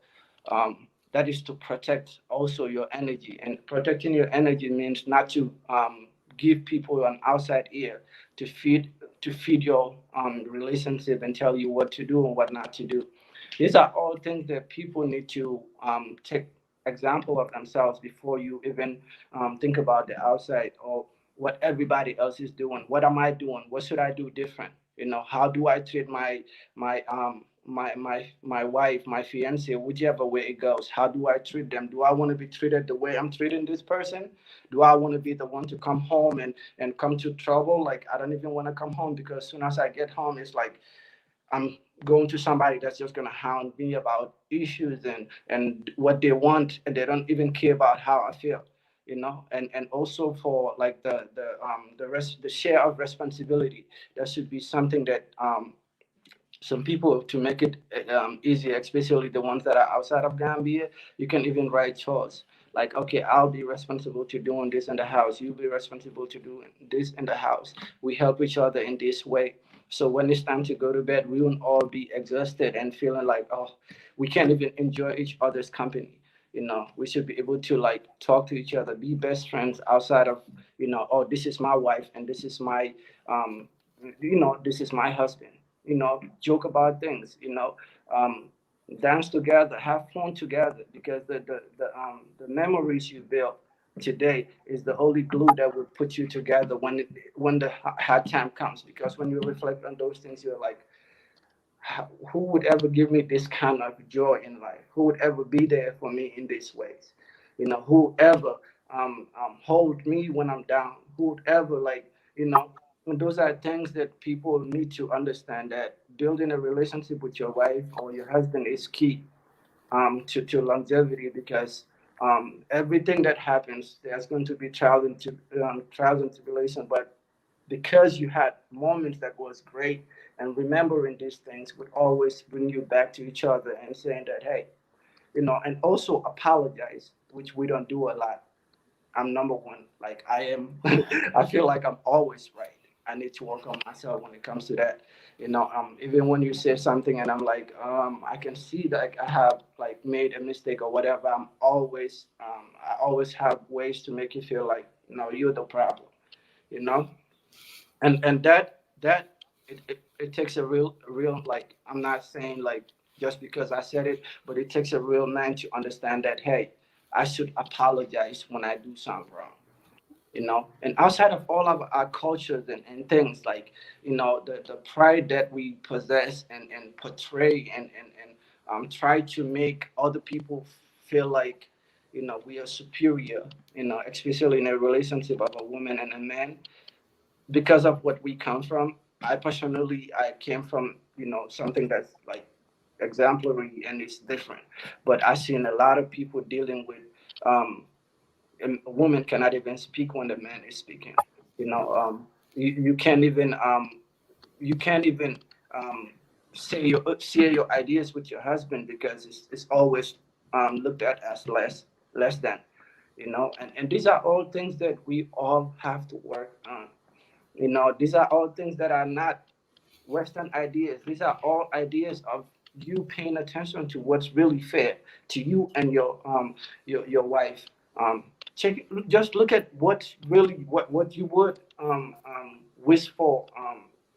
Speaker 5: That is to protect also your energy, and protecting your energy means not to give people an outside ear to feed your relationship and tell you what to do and what not to do. These are all things that people need to take example of themselves before you even think about the outside, or what everybody else is doing. What am I doing? What should I do different? How do I treat my wife, my fiance, whichever way it goes? How do I treat them? Do I want to be treated the way I'm treating this person? Do I want to be the one to come home and come to trouble? Like, I don't even want to come home, because as soon as I get home, it's like I'm going to somebody that's just gonna hound me about issues and what they want, and they don't even care about how I feel. And also for like the share of responsibility, that should be something that some people, to make it easier, especially the ones that are outside of Gambia, you can even write chores. Like, okay, I'll be responsible to doing this in the house. You'll be responsible to doing this in the house. We help each other in this way. So when it's time to go to bed, we won't all be exhausted and feeling like, oh, we can't even enjoy each other's company. We should be able to like talk to each other, be best friends outside of, oh, this is my wife and this is my this is my husband. Joke about things. Um, Dance together, have fun together, because the memories you build today is the only glue that will put you together when the hard time comes. Because when you reflect on those things, you're like, who would ever give me this kind of joy in life? Who would ever be there for me in these ways? Whoever hold me when I'm down? Who would ever, like, and those are things that people need to understand, that building a relationship with your wife or your husband is key to longevity, because everything that happens, there's going to be trials and tribulation, but because you had moments that was great, and remembering these things would always bring you back to each other and saying that, hey, and also apologize, which we don't do a lot. I'm number one. Like I am, I feel like I'm always right. I need to work on myself when it comes to that. Even when you say something and I'm like, I can see that I have like made a mistake or whatever. I always have ways to make you feel like, no, you're the problem. You know, and that it takes a real, like, I'm not saying like just because I said it, but it takes a real man to understand that, hey, I should apologize when I do something wrong. And outside of all of our cultures and things, like, the pride that we possess and portray and try to make other people feel like, we are superior, especially in a relationship of a woman and a man, because of what we come from. I came from, something that's like exemplary and it's different. But I've seen a lot of people dealing with, a woman cannot even speak when the man is speaking. You can't even, um, share your ideas with your husband because it's always, looked at as less than. And these are all things that we all have to work on. These are all things that are not Western ideas. These are all ideas of you paying attention to what's really fair to you and your wife. Check, just look at what's really what you would wish for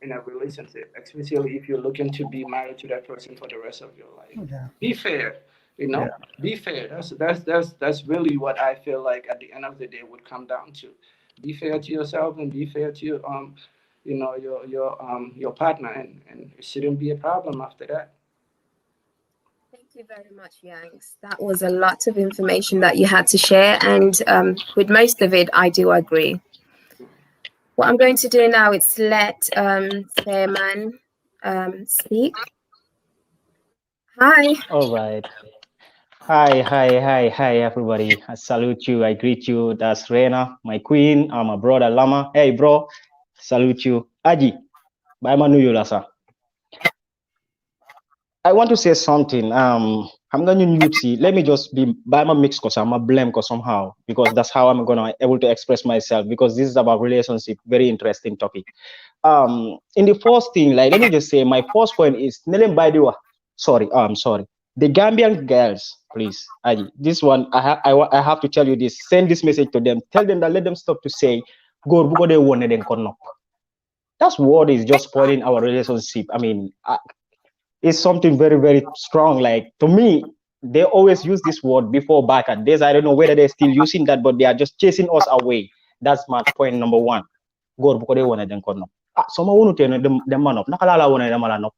Speaker 5: in a relationship, especially if you're looking to be married to that person for the rest of your life.
Speaker 3: Yeah.
Speaker 5: Be fair,
Speaker 3: Yeah.
Speaker 5: be fair. That's really what I feel like at the end of the day would come down to. Be fair to yourself and be fair to your partner, and it shouldn't be a problem after that.
Speaker 1: Thank you very much, Yanks. That was a lot of information that you had to share, and with most of it, I do agree. What I'm going to do now is let Fairman speak. Hi.
Speaker 6: All right. Hi, everybody. I salute you. I greet you. That's Rena, my queen. I'm a brother Lama. Hey, bro. Salute you. Aji. Bye, Manu Yulasa. I want to say something. I'm going to mute you. Let me just be by my mix because I'm a blame because somehow, because that's how I'm going to able to express myself, because this is about relationship. Very interesting topic. In the first thing, like, let me just say, my first point is Nelen Baidiwa. Sorry, I'm sorry. The Gambian girls, please. This one, I have to tell you this. Send this message to them. Tell them that let them stop to say, go buko de wone den konok. That's what is just spoiling our relationship. I mean, it's something very, very strong. Like, to me, they always use this word before back at days. I don't know whether they're still using that, but they are just chasing us away. That's my point number one. Go buko de wone den konok. Some wonu tene dem man up. Nakalala wone dem ala nop.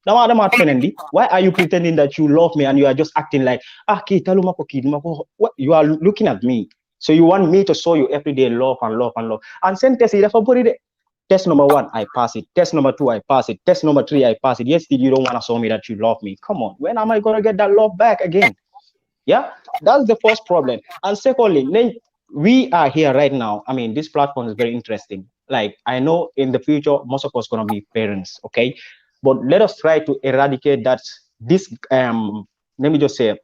Speaker 6: Why are you pretending that you love me and you are just acting like, what? You are looking at me. So you want me to show you every day love and love and love. And send test it. Test number 1, I pass it. Test number 2, I pass it. Test number 3, I pass it. Yes, still you don't want to show me that you love me. Come on. When am I going to get that love back again? Yeah, that's the first problem. And secondly, we are here right now. I mean, this platform is very interesting. Like, I know in the future, most of us going to be parents, okay? But let us try to eradicate that. This, let me just say,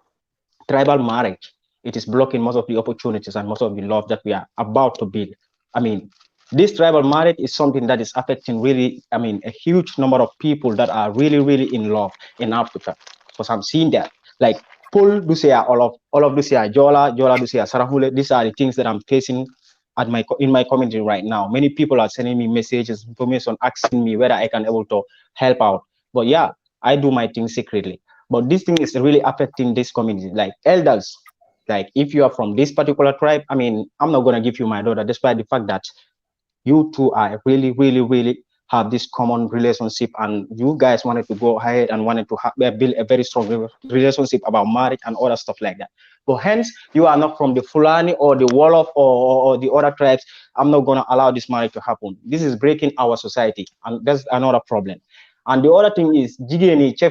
Speaker 6: tribal marriage. It is blocking most of the opportunities and most of the love that we are about to build. I mean, this tribal marriage is something that is affecting really, I mean, a huge number of people that are really, really in love in Africa. Because I'm seeing that. Like, Paul do say all of this here, Jola do say Sarahule. These are the things that I'm facing at in my community right now. Many people are sending me messages, information, asking me whether I can able to help out. But yeah, I do my thing secretly. But this thing is really affecting this community. Like, elders, like, if you are from this particular tribe, I mean, I'm not gonna give you my daughter, despite the fact that you two are really, really, really have this common relationship, and you guys wanted to go ahead and wanted to build a very strong relationship about marriage and other stuff like that. But hence, you are not from the Fulani or the Wolof or the other tribes. I'm not going to allow this marriage to happen. This is breaking our society, and that's another problem. And the other thing is,
Speaker 1: sorry,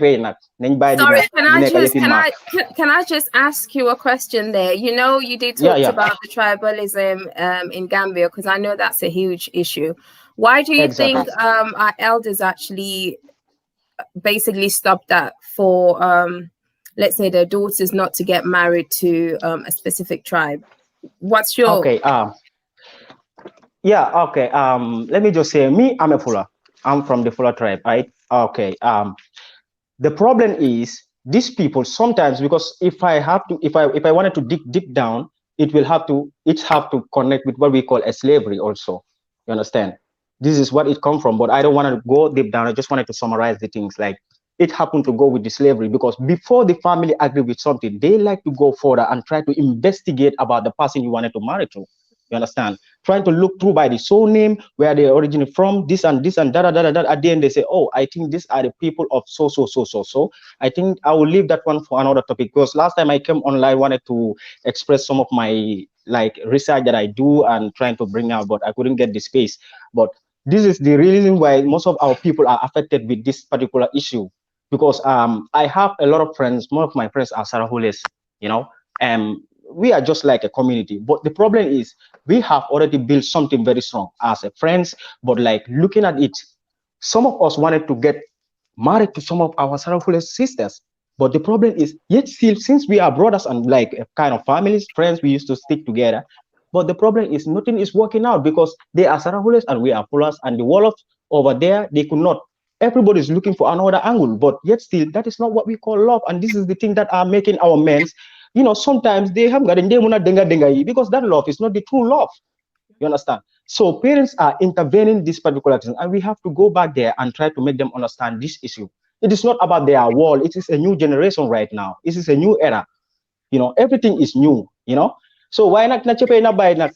Speaker 1: can I just ask you a question there? You know, you did talk about the tribalism in Gambia, because I know that's a huge issue. Why do you think our elders actually basically stopped that for let's say their daughters not to get married to a specific tribe? What's your
Speaker 6: Okay. Yeah. Okay. Let me just say, me, I'm a Fula. I'm from the Fula tribe, right? Okay. The problem is these people sometimes, because if I have to, if I wanted to dig deep down, it's have to connect with what we call a slavery also. You understand? This is what it come from, but I don't want to go deep down. I just wanted to summarize the things. Like, it happened to go with the slavery because before the family agree with something, they like to go further and try to investigate about the person you wanted to marry to. You understand? Trying to look through by the surname, where they originate from, this and da da da da da. At the end, they say, "Oh, I think these are the people of so so so so so." I think I will leave that one for another topic, because last time I came online, wanted to express some of my like research that I do and trying to bring out, but I couldn't get the space. But this is the reason why most of our people are affected with this particular issue, because I have a lot of friends. More of my friends are Sarahules, you know, and we are just like a community. But the problem is we have already built something very strong as a friends. But like looking at it, some of us wanted to get married to some of our Sarahules sisters. But the problem is, yet still, since we are brothers and like a kind of families, friends, we used to stick together. But the problem is nothing is working out because they are Sarahules and we are Fulas, and the Wolof over there, they could not. Everybody's looking for another angle, but yet still, that is not what we call love. And this is the thing that are making our men, you know, sometimes they have got denga because that love is not the true love. You understand? So parents are intervening this particular thing, and we have to go back there and try to make them understand this issue. It is not about their wall. It is a new generation right now. This is a new era. You know, everything is new. You know, so why not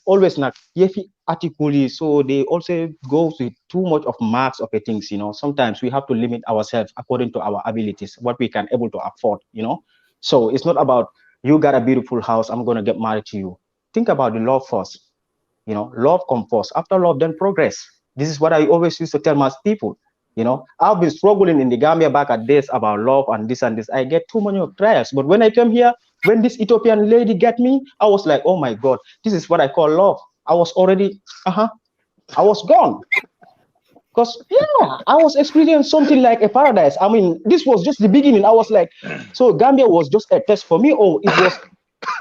Speaker 6: always not yefi article, so they also go with too much of marks of a things. You know, sometimes we have to limit ourselves according to our abilities, what we can able to afford. You know, so it's not about you got a beautiful house, I'm gonna get married to you. Think about the love first. You know, love comes first. After love, then progress. This is what I always used to tell my people. You know, I've been struggling in the Gambia back at this about love and this and this. I get too many of trials. But when I came here, when this Ethiopian lady get me, I was like, oh my God, this is what I call love. I was already, I was gone. Because, yeah, I was experiencing something like a paradise. I mean, this was just the beginning. I was like, so Gambia was just a test for me. Oh, it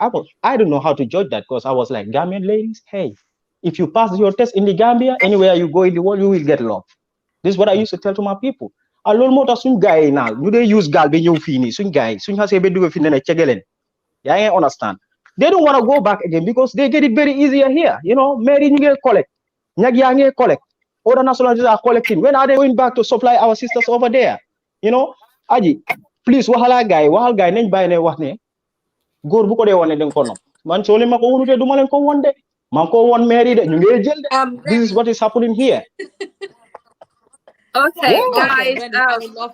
Speaker 6: was, I don't know how to judge that, because I was like, Gambian ladies, hey, if you pass your test in the Gambia, anywhere you go in the world, you will get love. This is what I used to tell to my people. A lot more suñ guy now, you they use gal be ñew fi ni suñ guy suñ xasse be dugg fi ne cegelen. Yeah, I understand. They don't want to go back again because they get it very easier here. You know, Mary ñu ngi collect, ñag yaa ngi collect, other nationalities are collecting. When are they going back to supply our sisters over there? You know, Aji, please waxal guy nañ bay ne wax ne góor bu ko dee wane danga ko nopp man soo leen ma ko wonutee du ma leen ko won de man ko won mairie de ñu ngi jël de. This is what is happening here.
Speaker 1: Okay,
Speaker 6: Yeah.
Speaker 1: guys,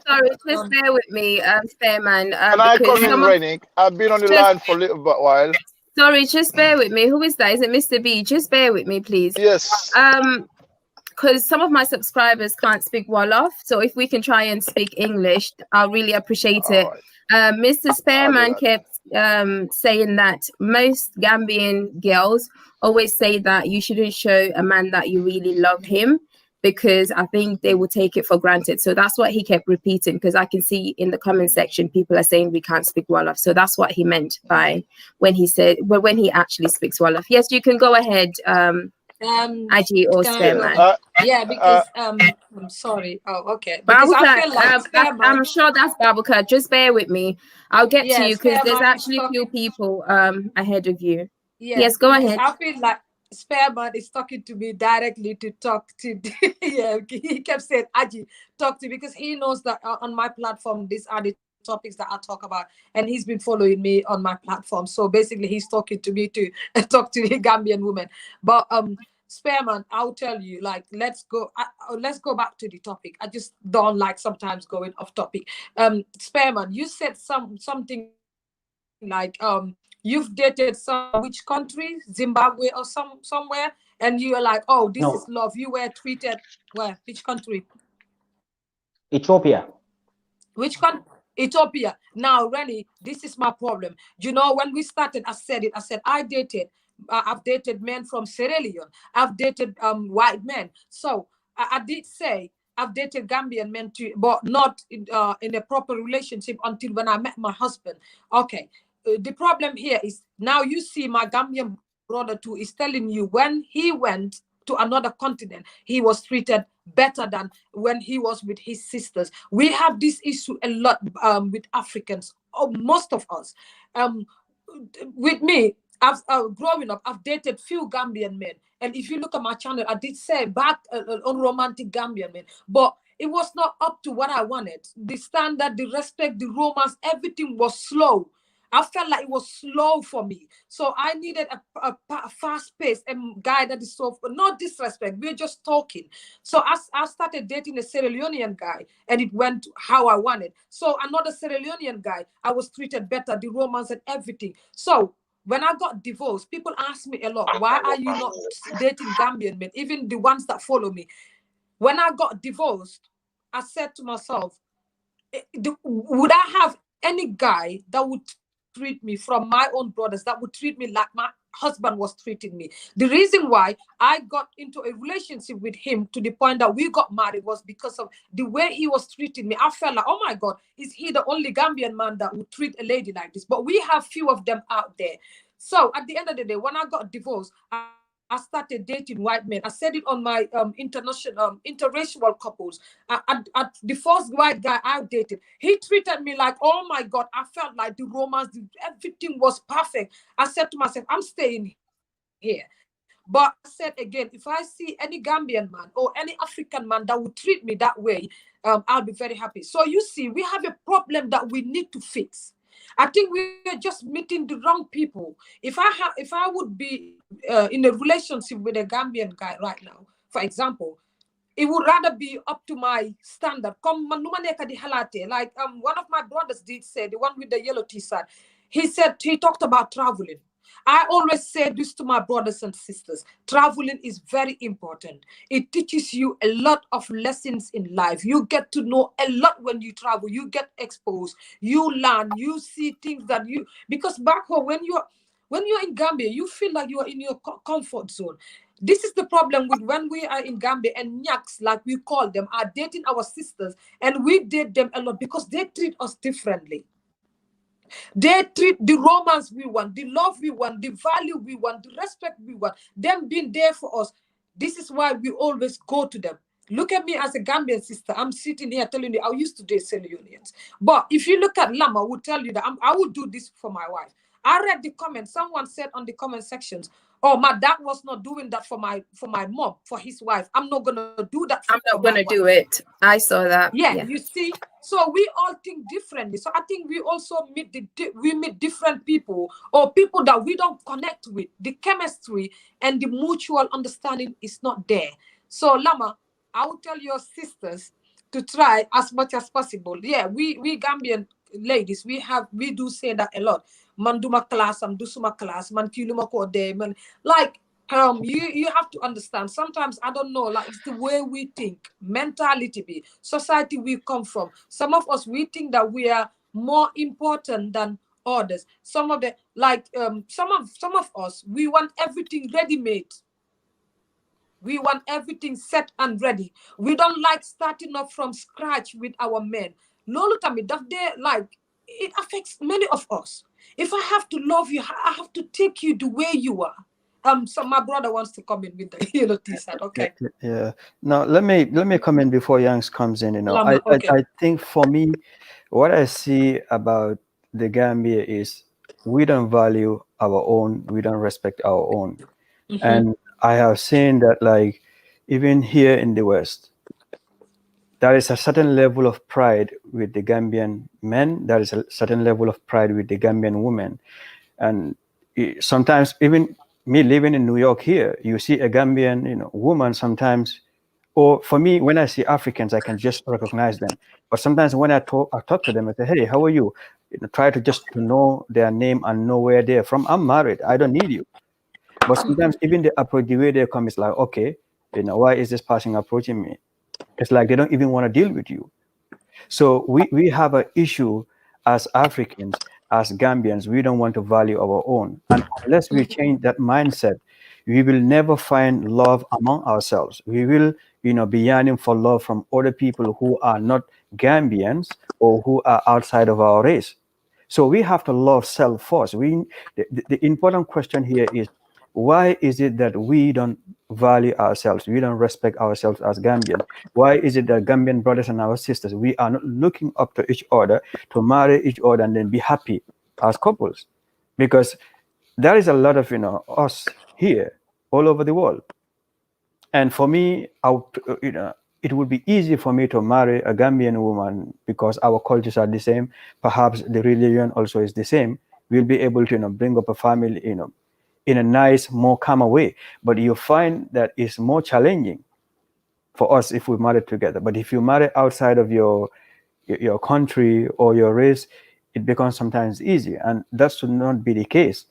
Speaker 1: sorry, just bear with me, Spearman.
Speaker 7: Can I come in, Rene? I've been on the line for a little bit while.
Speaker 1: Sorry, just bear with me. Who is that? Is it Mr. B? Just bear with me, please.
Speaker 7: Yes.
Speaker 1: Because some of my subscribers can't speak Wolof, so if we can try and speak English, I'll really appreciate it. Right. Mr. Spearman kept saying that most Gambian girls always say that you shouldn't show a man that you really love him, because I think they will take it for granted. So that's what he kept repeating, because I can see in the comment section people are saying we can't speak Wolof. So that's what he meant by when he said, well, when he actually speaks Wolof. Yes, you can go ahead, Agie or Spearman.
Speaker 2: Yeah, because I'm sorry. Oh, okay.
Speaker 1: Because
Speaker 2: I feel like
Speaker 1: I'm sure that's Babuka. Just bear with me. I'll get to you because there's actually a few people ahead of you. Yes, go ahead.
Speaker 2: I feel like Spearman is talking to me directly to talk to. Yeah, he kept saying, Aji, talk to me, because he knows that on my platform, these are the topics that I talk about, and he's been following me on my platform. So basically, he's talking to me to talk to the Gambian women. But Spearman, I'll tell you, like, let's go back to the topic. I just don't like sometimes going off topic. Spearman, you said something like you've dated which country, Zimbabwe or somewhere, and you were like, oh, this is love. You were treated where? Which country?
Speaker 6: Ethiopia.
Speaker 2: Which country? Ethiopia. Now, Rene, this is my problem. You know, when we started, I said I've dated men from Sierra Leone. I've dated white men. So I did say I've dated Gambian men too, but not in a proper relationship until when I met my husband. Okay. The problem here is now you see my Gambian brother too is telling you when he went to another continent, he was treated better than when he was with his sisters. We have this issue a lot with Africans, or most of us. With me, I've growing up, I've dated few Gambian men, and if you look at my channel, I did say back unromantic Gambian men, but it was not up to what I wanted. The standard, the respect, the romance, everything was slow. I felt like it was slow for me. So I needed a fast pace and guy that is so, not disrespect, we're just talking. So I started dating a Sierra Leonean guy and it went how I wanted. So another Sierra Leonean guy, I was treated better, the romance and everything. So when I got divorced, people ask me a lot, why are you not dating Gambian men, even the ones that follow me? When I got divorced, I said to myself, would I have any guy that would treat me from my own brothers, that would treat me like my husband was treating me? The reason why I got into a relationship with him to the point that we got married was because of the way he was treating me. I felt like, oh my God, is he the only Gambian man that would treat a lady like this? But we have few of them out there. So at the end of the day, when I got divorced, I started dating white men. I said it on my international interracial couples. The first white guy I dated, he treated me like, oh my God, I felt like the romance, everything was perfect. I said to myself, I'm staying here. But I said again, if I see any Gambian man or any African man that would treat me that way, I'll be very happy. So you see, we have a problem that we need to fix. I think we're just meeting the wrong people. If I would be in a relationship with a Gambian guy right now, for example, it would rather be up to my standard. Like one of my brothers did say, the one with the yellow t-shirt, he talked about traveling. I always say this to my brothers and sisters. Traveling is very important. It teaches you a lot of lessons in life. You get to know a lot when you travel. You get exposed. You learn. You see things that you... Because back home, when you're in Gambia, you feel like you are in your comfort zone. This is the problem with when we are in Gambia and nyaks, like we call them, are dating our sisters. And we date them a lot because they treat us differently. They treat the romance we want, the love we want, the value we want, the respect we want, them being there for us. This is why we always go to them. Look at me as a Gambian sister. I'm sitting here telling you I used to date Sierra Leoneans. But if you look at Lama, I would tell you that I would do this for my wife. I read the comments. Someone said on the comment sections, oh, my dad was not doing that for my mom, for his wife. I'm not going to do that
Speaker 1: I'm not going to do it. I saw that.
Speaker 2: Yeah, you see? So we all think differently. So I think we also meet different people, or people that we don't connect with. The chemistry and the mutual understanding is not there. So Lama, I will tell your sisters to try as much as possible. Yeah, we Gambian ladies, we do say that a lot. Man do my class, do suma class, man kiluma ko de, man. Like you have to understand, sometimes I don't know, like it's the way we think, mentality be, society we come from. Some of us, we think that we are more important than others. Some of the some of us, we want everything ready-made. We want everything set and ready. We don't like starting up from scratch with our men. Lolo tami that they like, it affects many of us. If I have to love you, I have to take you the way you are. So my brother wants to come in with the yellow t-shirt. Okay.
Speaker 3: Yeah. Now let me come in before Yangs comes in.
Speaker 2: Lama, okay.
Speaker 3: I think for me, what I see about the Gambia is we don't value our own, we don't respect our own. And I have seen that, like, even here in the West, there is a certain level of pride with the Gambian men, there is a certain level of pride with the Gambian women. And sometimes, even me living in New York here, you see a Gambian woman sometimes, or for me, when I see Africans, I can just recognize them. But sometimes when I talk to them, I say, hey, how are you? Try to just to know their name and know where they're from. I'm married, I don't need you. But sometimes even the approach, the way they come, is like, okay, why is this person approaching me? It's like they don't even want to deal with you. So we have an issue as Africans, as Gambians. We don't want to value our own. And unless we change that mindset, we will never find love among ourselves. We will, be yearning for love from other people who are not Gambians or who are outside of our race. So we have to love self first. The important question here is, why is it that we don't value ourselves? We don't respect ourselves as Gambian. Why is it that Gambian brothers and our sisters, we are not looking up to each other to marry each other and then be happy as couples? Because there is a lot of us here all over the world. And for me, it would be easy for me to marry a Gambian woman because our cultures are the same. Perhaps the religion also is the same. We'll be able to bring up a family in a nice, more calmer way. But you find that it's more challenging for us if we marry together. But if you marry outside of your country or your race, it becomes sometimes easier, and that should not be the case.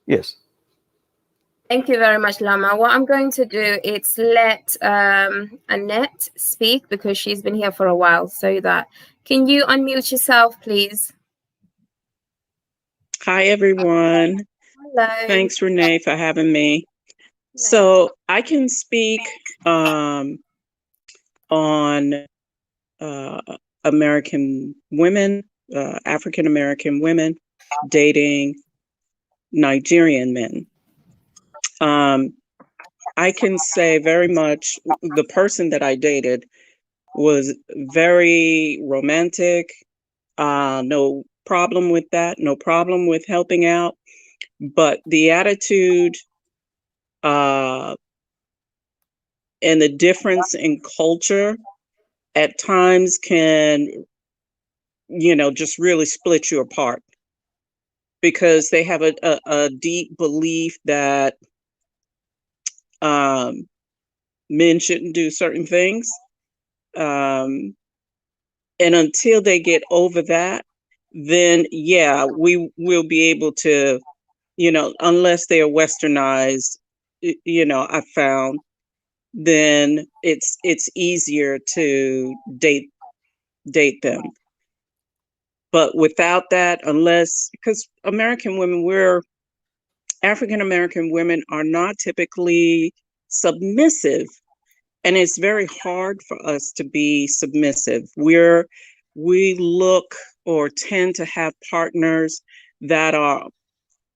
Speaker 3: Yes.
Speaker 1: Thank you very much, Lama. What I'm going to do is let Annette speak because she's been here for a while. So that, can you unmute yourself, please?
Speaker 8: Hi, everyone.
Speaker 1: Hello.
Speaker 8: Thanks, Renee, for having me. So I can speak on American women, African American women dating Nigerian men. I can say very much the person that I dated was very romantic. No problem with that. No problem with helping out. But the attitude and the difference in culture at times can, just really split you apart, because they have a deep belief that men shouldn't do certain things. And until they get over that, then yeah, we will be able to, unless they are westernized, I found, then it's easier to date them. But without that, because American women, African American women are not typically submissive, and it's very hard for us to be submissive. We look or tend to have partners that are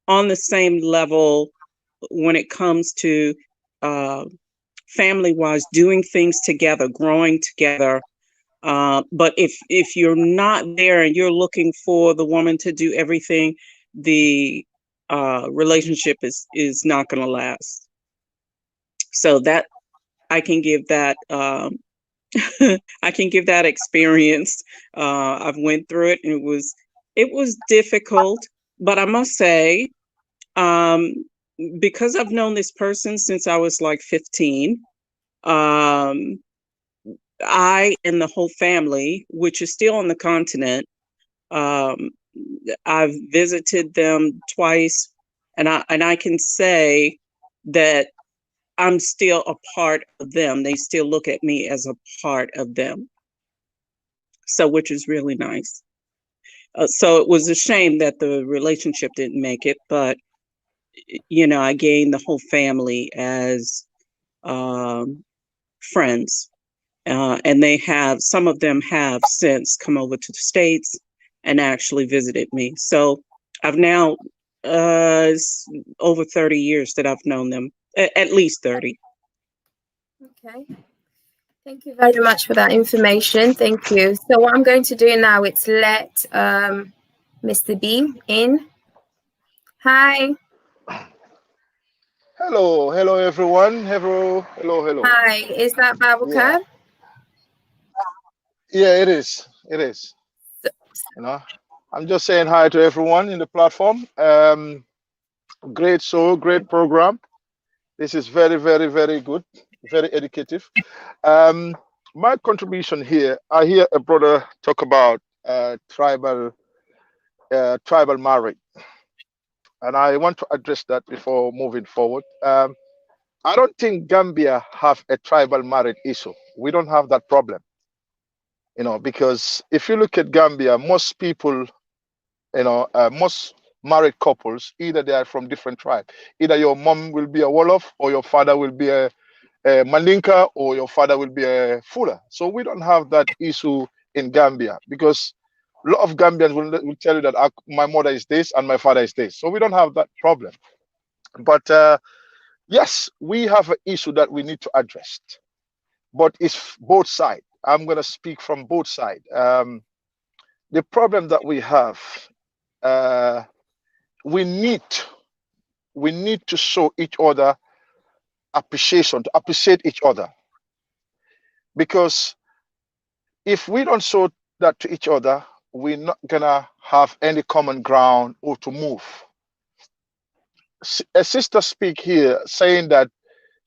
Speaker 8: on the same level when it comes to family-wise, doing things together, growing together. But if you're not there and you're looking for the woman to do everything, the relationship is not going to last. So that I can give that I can give that experience. I've went through it, and it was difficult, but I must say, because I've known this person since I was like 15, I and the whole family, which is still on the continent, I've visited them twice, and I can say that I'm still a part of them. They still look at me as a part of them. So, which is really nice. So it was a shame that the relationship didn't make it, but I gained the whole family as friends. And some of them have since come over to the States and actually visited me. So I've now, over 30 years that I've known them, at least 30.
Speaker 1: Okay. Thank you very much for that information. Thank you. So what I'm going to do now is let Mr. B in. Hi.
Speaker 7: Hello, everyone. Hello.
Speaker 1: Hi, is that Babukar?
Speaker 7: Yeah, it is. I'm just saying hi to everyone in the platform. Great show, great program. This is very, very, very good, very educative. My contribution here, I hear a brother talk about tribal marriage, and I want to address that before moving forward. I don't think Gambia have a tribal marriage issue. We don't have that problem, because if you look at Gambia, most people, most married couples, either they are from different tribes. Either your mom will be a Wolof, or your father will be a Mandinka, or your father will be a Fula. So we don't have that issue in Gambia, because a lot of Gambians will tell you that my mother is this and my father is this. So we don't have that problem. But yes, we have an issue that we need to address, but it's both sides. I'm going to speak from both sides. The problem that we have, uh, we need to show each other appreciation, to appreciate each other, because if we don't show that to each other, we're not gonna have any common ground or to move. A sister speak here saying that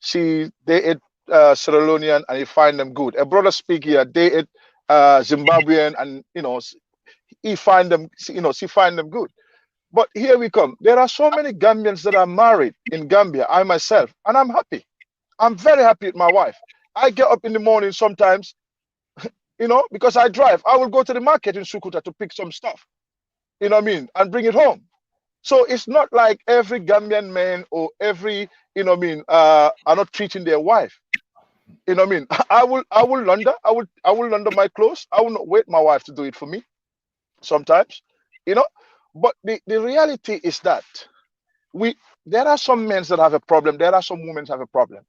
Speaker 7: she dated Sierra Leonean and he find them good. A brother speak here, dated Zimbabwean, and he find them, she find them good. But here we come. There are so many Gambians that are married in Gambia, I myself, and I'm happy. I'm very happy with my wife. I get up in the morning sometimes, because I drive. I will go to the market in Sukuta to pick some stuff, and bring it home. So it's not like every Gambian man or every, are not treating their wife. I will launder my clothes. I will not wait my wife to do it for me sometimes, But the reality is that there are some men that have a problem. There are some women that have a problem.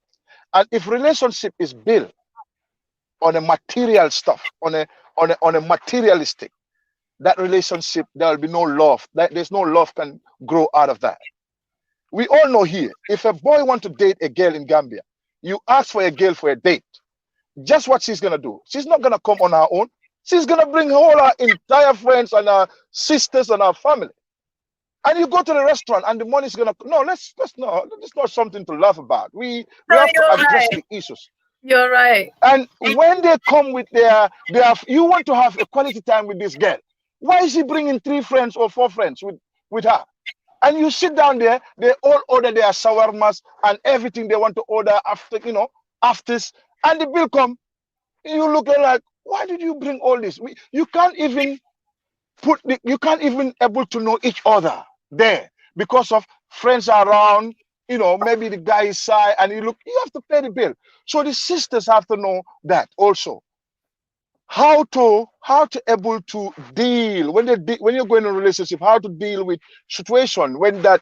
Speaker 7: And if relationship is built on a material stuff, on a materialistic, that relationship, there will be no love. There's no love can grow out of that. We all know here, if a boy want to date a girl in Gambia, you ask for a girl for a date. Just what she's gonna do. She's not gonna come on her own. She's gonna bring all her entire friends and her sisters and her family. And you go to the restaurant and the money's gonna let's not. It's not something to laugh about. We have to address the issues.
Speaker 1: You're right.
Speaker 7: And when they come with you want to have a quality time with this girl. Why is she bringing 3 friends or 4 friends with her? And you sit down there, they all order their shawarmas and everything they want to order afters, and the bill come. You look like, why did you bring all this? You can't even able to know each other there because of friends around. Maybe the guy is shy and you have to pay the bill. So the sisters have to know that also. How to able to deal when you're going in a relationship, how to deal with situation when that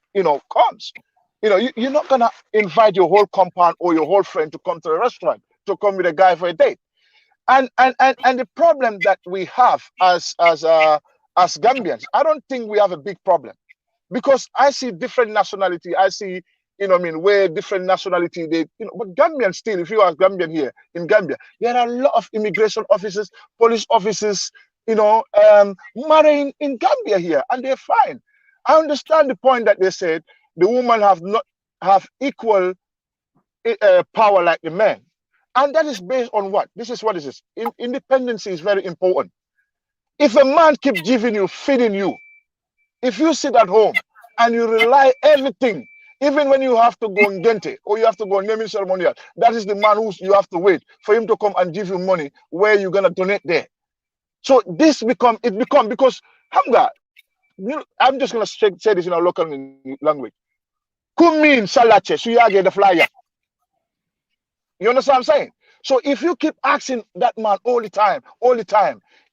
Speaker 7: comes. You're not gonna invite your whole compound or your whole friend to come to a restaurant to come with a guy for a date. And the problem that we have as Gambians, I don't think we have a big problem, because I see different nationality. I see where different nationality but Gambian still, if you are Gambian here in Gambia, there are a lot of immigration officers, police officers, marrying in Gambia here, and they're fine. I understand the point that they said the women have equal power like the men, and that is based on what? This is what it is. Independence is very important. If a man keeps giving you, feeding you, if you sit at home and you rely everything. Even when you have to go in Gente or you have to go naming ceremonial, that is the man who you have to wait for him to come and give you money where you're gonna donate there. So this become because Hamga, I'm just gonna say this in our local language. Kumin salache suyage the flyer. You understand what I'm saying? So if you keep asking that man all the time,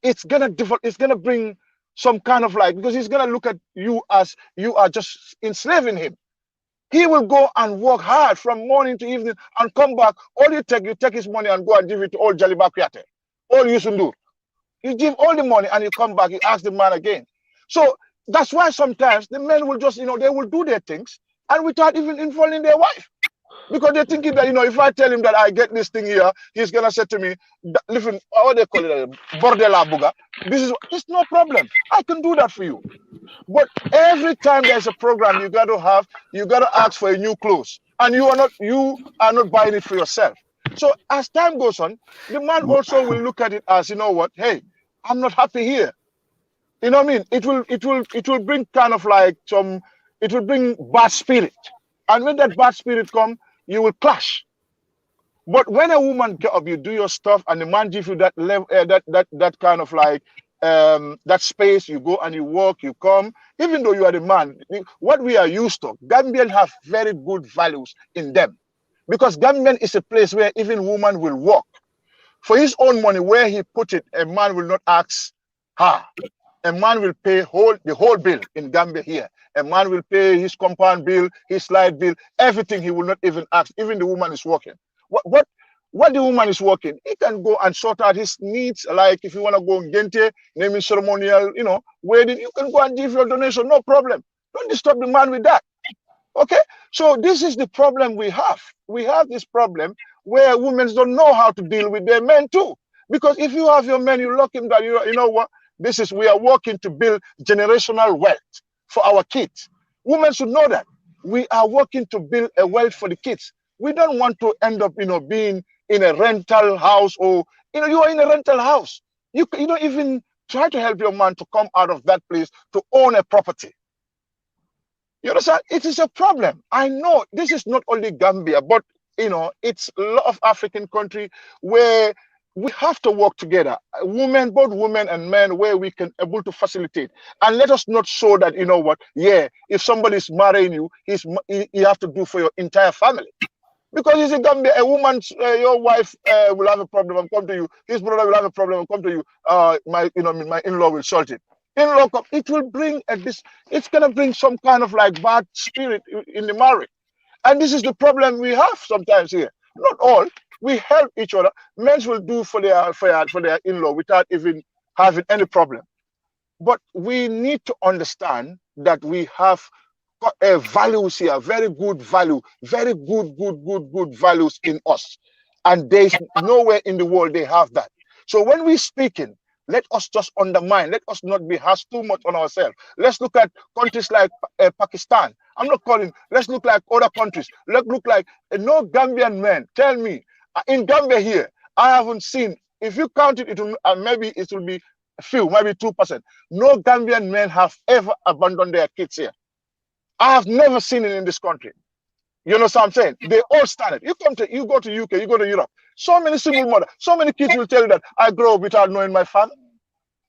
Speaker 7: it's gonna bring some kind of because he's gonna look at you as you are just enslaving him. He will go and work hard from morning to evening and come back. All you take his money and go and give it to all Jaliba Kuyate. All you should do. You give all the money and you come back, you ask the man again. So that's why sometimes the men will just, they will do their things and without even involving their wife. Because they're thinking that, if I tell him that I get this thing here, he's going to say to me, listen, what they call it, bordela buga. It's no problem. I can do that for you. But every time there's a program you got to ask for a new clothes, and you are not buying it for yourself. So as time goes on, the man also will look at it as, hey, I'm not happy here. You know what I mean? It will bring kind of it will bring bad spirit, and when that bad spirit come, you will clash. But when a woman get up, you do your stuff, and the man gives you that level, that kind of that space, you go and you walk, you come, even though you are the man. What we are used to, Gambian have very good values in them, because Gambian is a place where even woman will work for his own money. Where he put it, a man will not ask her. A man will pay the whole bill in Gambia here. A man will pay his compound bill, his light bill, everything. He will not even ask. Even the woman is working. What the woman is working, he can go and sort out his needs. Like if you want to go gente, naming ceremonial, wedding, you can go and give your donation, no problem. Don't disturb the man with that. Okay, so this is the problem we have. We have this problem where women don't know how to deal with their men too. Because if you have your men, you lock him down. You know what? We are working to build generational wealth for our kids. Women should know that we are working to build a wealth for the kids. We don't want to end up, being in a rental house, or you are in a rental house. You don't even try to help your man to come out of that place to own a property. You understand? It is a problem. I know this is not only Gambia, but it's a lot of African countries where we have to work together, both women and men, where we can able to facilitate. And let us not show that, if somebody is marrying you, you have to do for your entire family. Because in Gambia, a woman, your wife will have a problem and come to you. His brother will have a problem and come to you. My in-law will sort it. In-law, it will bring it's gonna bring some kind of like bad spirit in the marriage. And this is the problem we have sometimes here. Not all. We help each other. Men will do for their in-law without even having any problem. But we need to understand that we have values here, very good value, very good values in us. And there's nowhere in the world they have that. So when we're speaking, let us just undermine. Let us not be harsh too much on ourselves. Let's look at countries like Pakistan. I'm not calling. Let's look like other countries. Let's look like no Gambian men. Tell me, in Gambia here, I haven't seen. If you count it, maybe it will be a few, maybe 2%. No Gambian men have ever abandoned their kids here. I have never seen it in this country. You know what I'm saying? They all stand it. You go to UK, you go to Europe. So many single mothers, so many kids will tell you that I grow up without knowing my father.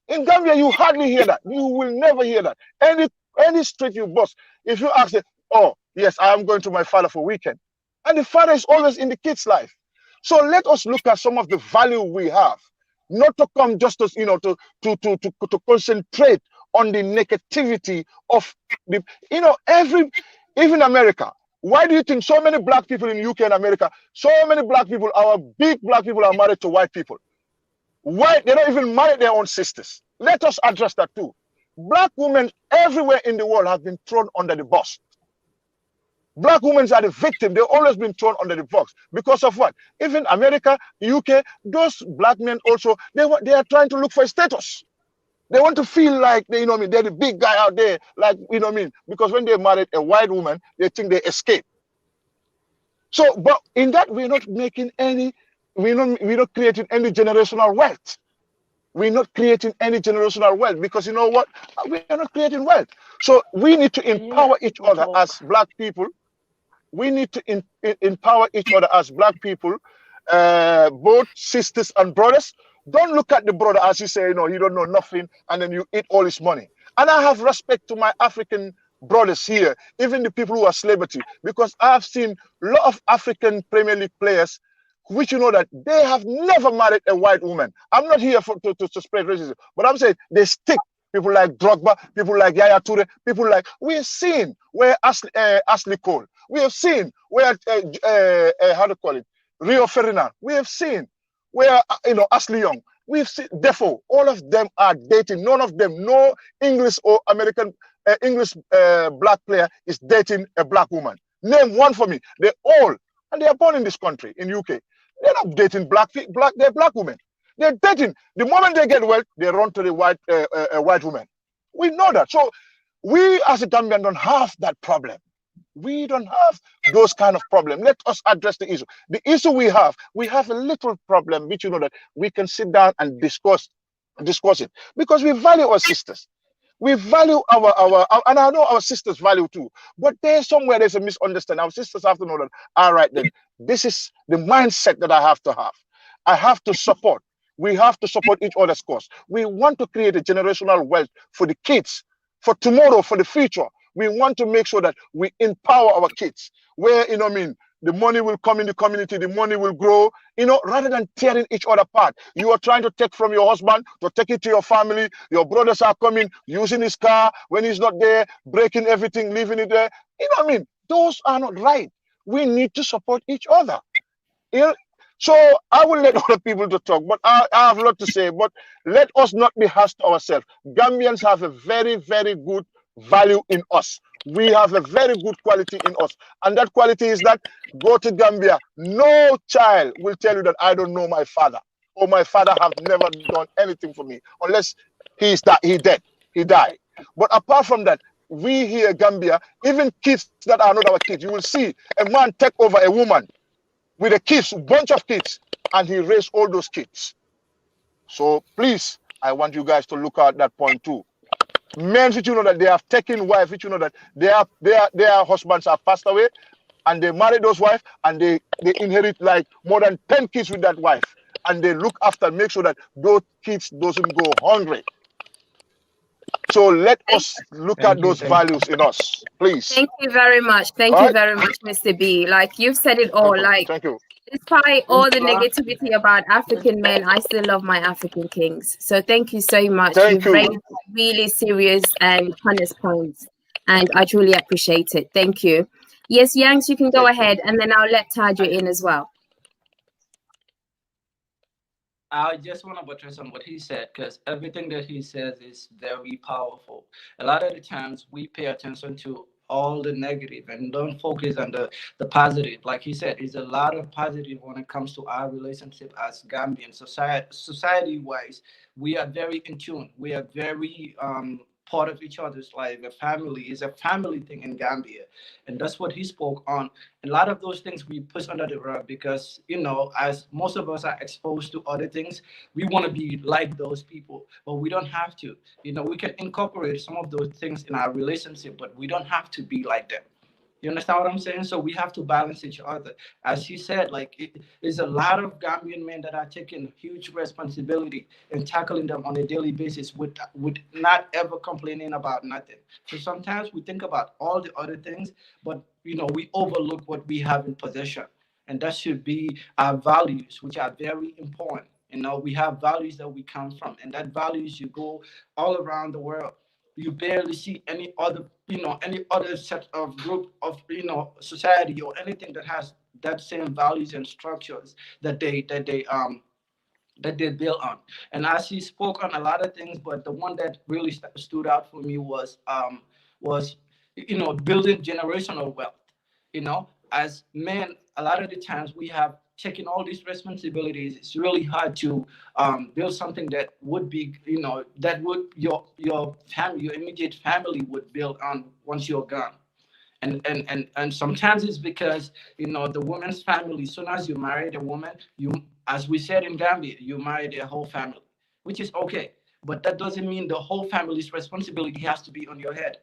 Speaker 7: In Gambia, you hardly hear that. You will never hear that. Any street you bust, if you ask it, oh yes, I am going to my father for weekend, and the father is always in the kid's life. So let us look at some of the value we have, not to come just as to concentrate on the negativity of the even America. Why do you think so many black people in UK and America, so many black people, our big black people are married to white people? Why they don't even marry their own sisters? Let us address that too. Black women everywhere in the world have been thrown under the bus. Black women are the victim. They've always been thrown under the bus because of what? Even America, UK, those black men also, they are trying to look for a status. They want to feel like they're the big guy out there, like because when they married a white woman, they think they escape. So, but in that we're not making we're not creating any generational wealth. We're not creating any generational wealth because you know what? We are not creating wealth. So we need to empower each other as black people. We need to empower each other as black people, both sisters and brothers. Don't look at the brother as you say, he don't know nothing, and then you eat all his money. And I have respect to my African brothers here, even the people who are celebrity, because I have seen a lot of African Premier League players, which that they have never married a white woman. I'm not here to spread racism, but I'm saying they stick. People like Drogba, people like Yaya Toure, people like, we have seen where Ashley Cole, we have seen where, how to call it, Rio Ferdinand, we have seen where, Ashley Young, we've seen Defoe, all of them are dating. None of them, no English or American, English black player is dating a black woman. Name one for me. They all, and they are born in this country, in UK. They're not dating they're black women. They're dating. The moment they get wealth, they run to the white woman. We know that. So we as a Gambian don't have that problem. We don't have those kind of problems. Let us address the issue. The issue we have a little problem, which that we can sit down and discuss it, because we value our sisters. We value our and I know our sisters value too. But there's a misunderstanding. Our sisters have to know that, all right, then this is the mindset that I have to have. I have to support. We have to support each other's cause. We want to create a generational wealth for the kids, for tomorrow, for the future. We want to make sure that we empower our kids, where the money will come in the community, the money will grow, rather than tearing each other apart. You are trying to take from your husband to take it to your family. Your brothers are coming, using his car when he's not there, breaking everything, leaving it there. You know what I mean? Those are not right. We need to support each other. So I will let other people to talk, but I have a lot to say. But let us not be harsh to ourselves. Gambians have a very, very good value in us. We have a very good quality in us. And that quality is that go to Gambia. No child will tell you that I don't know my father, or my father have never done anything for me, unless he dead, he died. But apart from that, we here in Gambia, even kids that are not our kids, you will see a man take over a woman with a kids, bunch of kids, and he raised all those kids. So please, I want you guys to look at that point too. Men, which you know that they have taken wives, which you know that their husbands have passed away, and they marry those wives, and they inherit like more than 10 kids with that wife, and they look after, make sure that those kids doesn't go hungry. So let us look at those values in us, please.
Speaker 1: Thank you very much. Thank you very much, Mr. B. Like, you've said it all.
Speaker 7: Thank you.
Speaker 1: Despite all the negativity about African men, I still love my African kings. So thank you so much. You've raised really serious and honest points, and I truly appreciate it. Thank you. Yes, Yanks, you can go ahead, and then I'll let Taja in as well.
Speaker 5: I just want to buttress on what he said, because everything that he says is very powerful. A lot of the times we pay attention to all the negative and don't focus on the positive. Like he said, there's a lot of positive when it comes to our relationship as Gambian society-wise. We are very in tune. We are very part of each other's life. A family is a family thing in Gambia, and that's what he spoke on. A lot of those things we push under the rug because, as most of us are exposed to other things, we want to be like those people, but we don't have to. We can incorporate some of those things in our relationship, but we don't have to be like them. You understand what I'm saying? So we have to balance each other. As he said, there's a lot of Gambian men that are taking huge responsibility and tackling them on a daily basis with not ever complaining about nothing. So sometimes we think about all the other things, but we overlook what we have in possession. And that should be our values, which are very important. We have values that we come from, and that values you go all around the world. You barely see any other set of group of society or anything that has that same values and structures that they build on. And as he spoke on a lot of things, but the one that really stood out for me was building generational wealth. As men, a lot of the times we have taken all these responsibilities. It's really hard to build something that would be, that would your family, your immediate family would build on once you're gone. And sometimes it's because the woman's family. As soon as you marry a woman, as we said in Gambia, you marry their whole family, which is okay. But that doesn't mean the whole family's responsibility has to be on your head.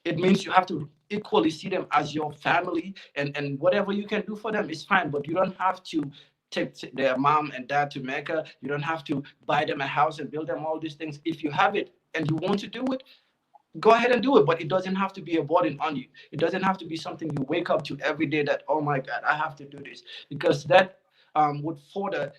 Speaker 5: It means you have to equally see them as your family, and whatever you can do for them is fine, but you don't have to take their mom and dad to Mecca. You don't have to buy them a house and build them all these things. If you have it and you want to do it, go ahead and do it, but it doesn't have to be a burden on you. It doesn't have to be something you wake up to every day that, oh my God, I have to do this, because that would further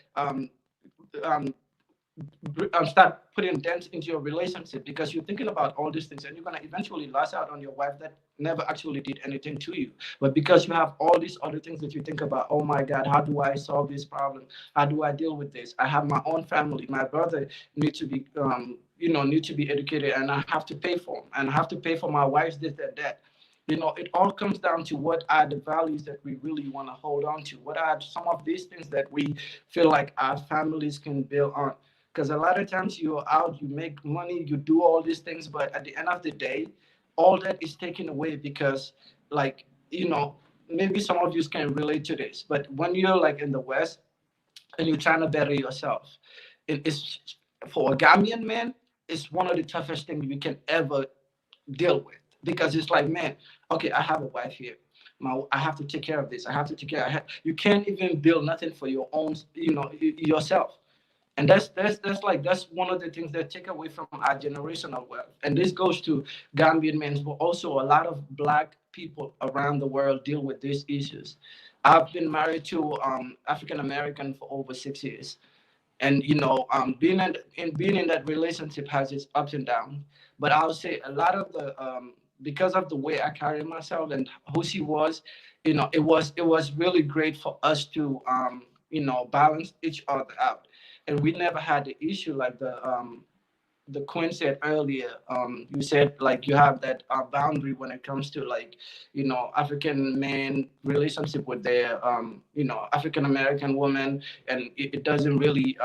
Speaker 5: start putting dents into your relationship, because you're thinking about all these things and you're going to eventually lash out on your wife that never actually did anything to you. But because you have all these other things that you think about, oh my God, how do I solve this problem? How do I deal with this? I have my own family. My brother needs to be, need to be educated, and I have to pay for him, and I have to pay for my wife's this, that. It all comes down to what are the values that we really want to hold on to. What are some of these things that we feel like our families can build on? Because a lot of times you're out, you make money, you do all these things, but at the end of the day, all that is taken away because, maybe some of you can relate to this, but when you're in the West and you're trying to better yourself, it's for a Gambian man, it's one of the toughest things you can ever deal with, because it's like, man, okay, I have a wife here. I have to take care of this. I have to take care of you can't even build nothing for your own, yourself. And that's one of the things that take away from our generational wealth. And this goes to Gambian men, but also a lot of Black people around the world deal with these issues. I've been married to African American for over 6 years, and being in that relationship has its ups and downs. But I'll say a lot of the because of the way I carry myself and who she was, it was really great for us to balance each other out, and we never had the issue like the Queen said earlier. You said like you have that boundary when it comes to like African men relationship with their African American woman, and it doesn't really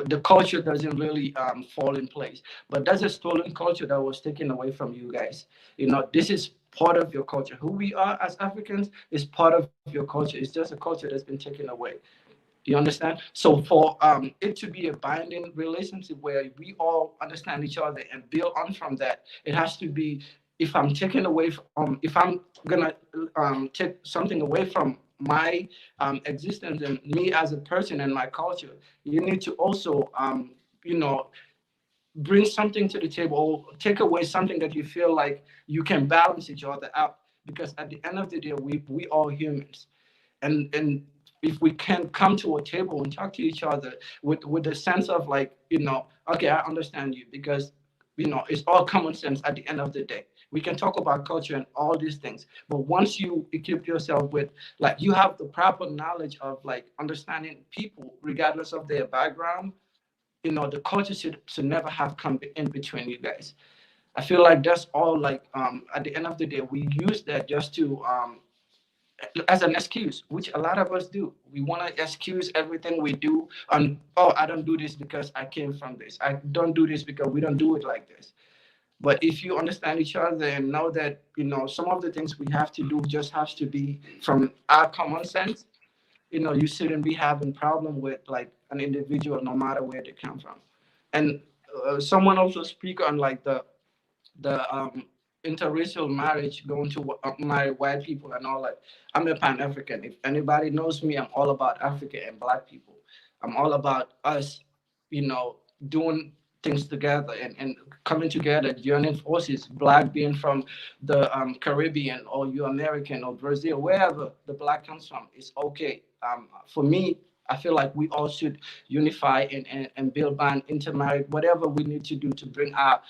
Speaker 5: the culture doesn't really fall in place. But that's a stolen culture that was taken away from you guys. This is part of your culture. Who we are as Africans is part of your culture. It's just a culture that's been taken away. You understand? So for it to be a binding relationship where we all understand each other and build on from that, it has to be. If I'm taking away from, if I'm gonna take something away from my existence and me as a person and my culture, you need to also you know bring something to the table or take away something that you feel like you can balance each other out. Because at the end of the day, we all humans, and if we can come to a table and talk to each other with the sense of like okay, I understand you, because it's all common sense. At the end of the day, we can talk about culture and all these things, but once you equip yourself with like you have the proper knowledge of like understanding people regardless of their background, the culture should never have come in between you guys. I feel like that's all like at the end of the day we use that just to as an excuse, which a lot of us do. We want to excuse everything we do on, oh, I don't do this because I came from this. I don't do this because we don't do it like this. But if you understand each other and know that, some of the things we have to do just has to be from our common sense, you shouldn't be having problem with like an individual, no matter where they come from. And someone also speak on like the interracial marriage, going to marry white people and all that. I'm a Pan-African. If anybody knows me, I'm all about Africa and Black people. I'm all about us, doing things together and coming together, joining forces. Black being from the Caribbean, or you American or Brazil, wherever the Black comes from, it's okay. For me, I feel like we all should unify and build band, intermarry, whatever we need to do to bring our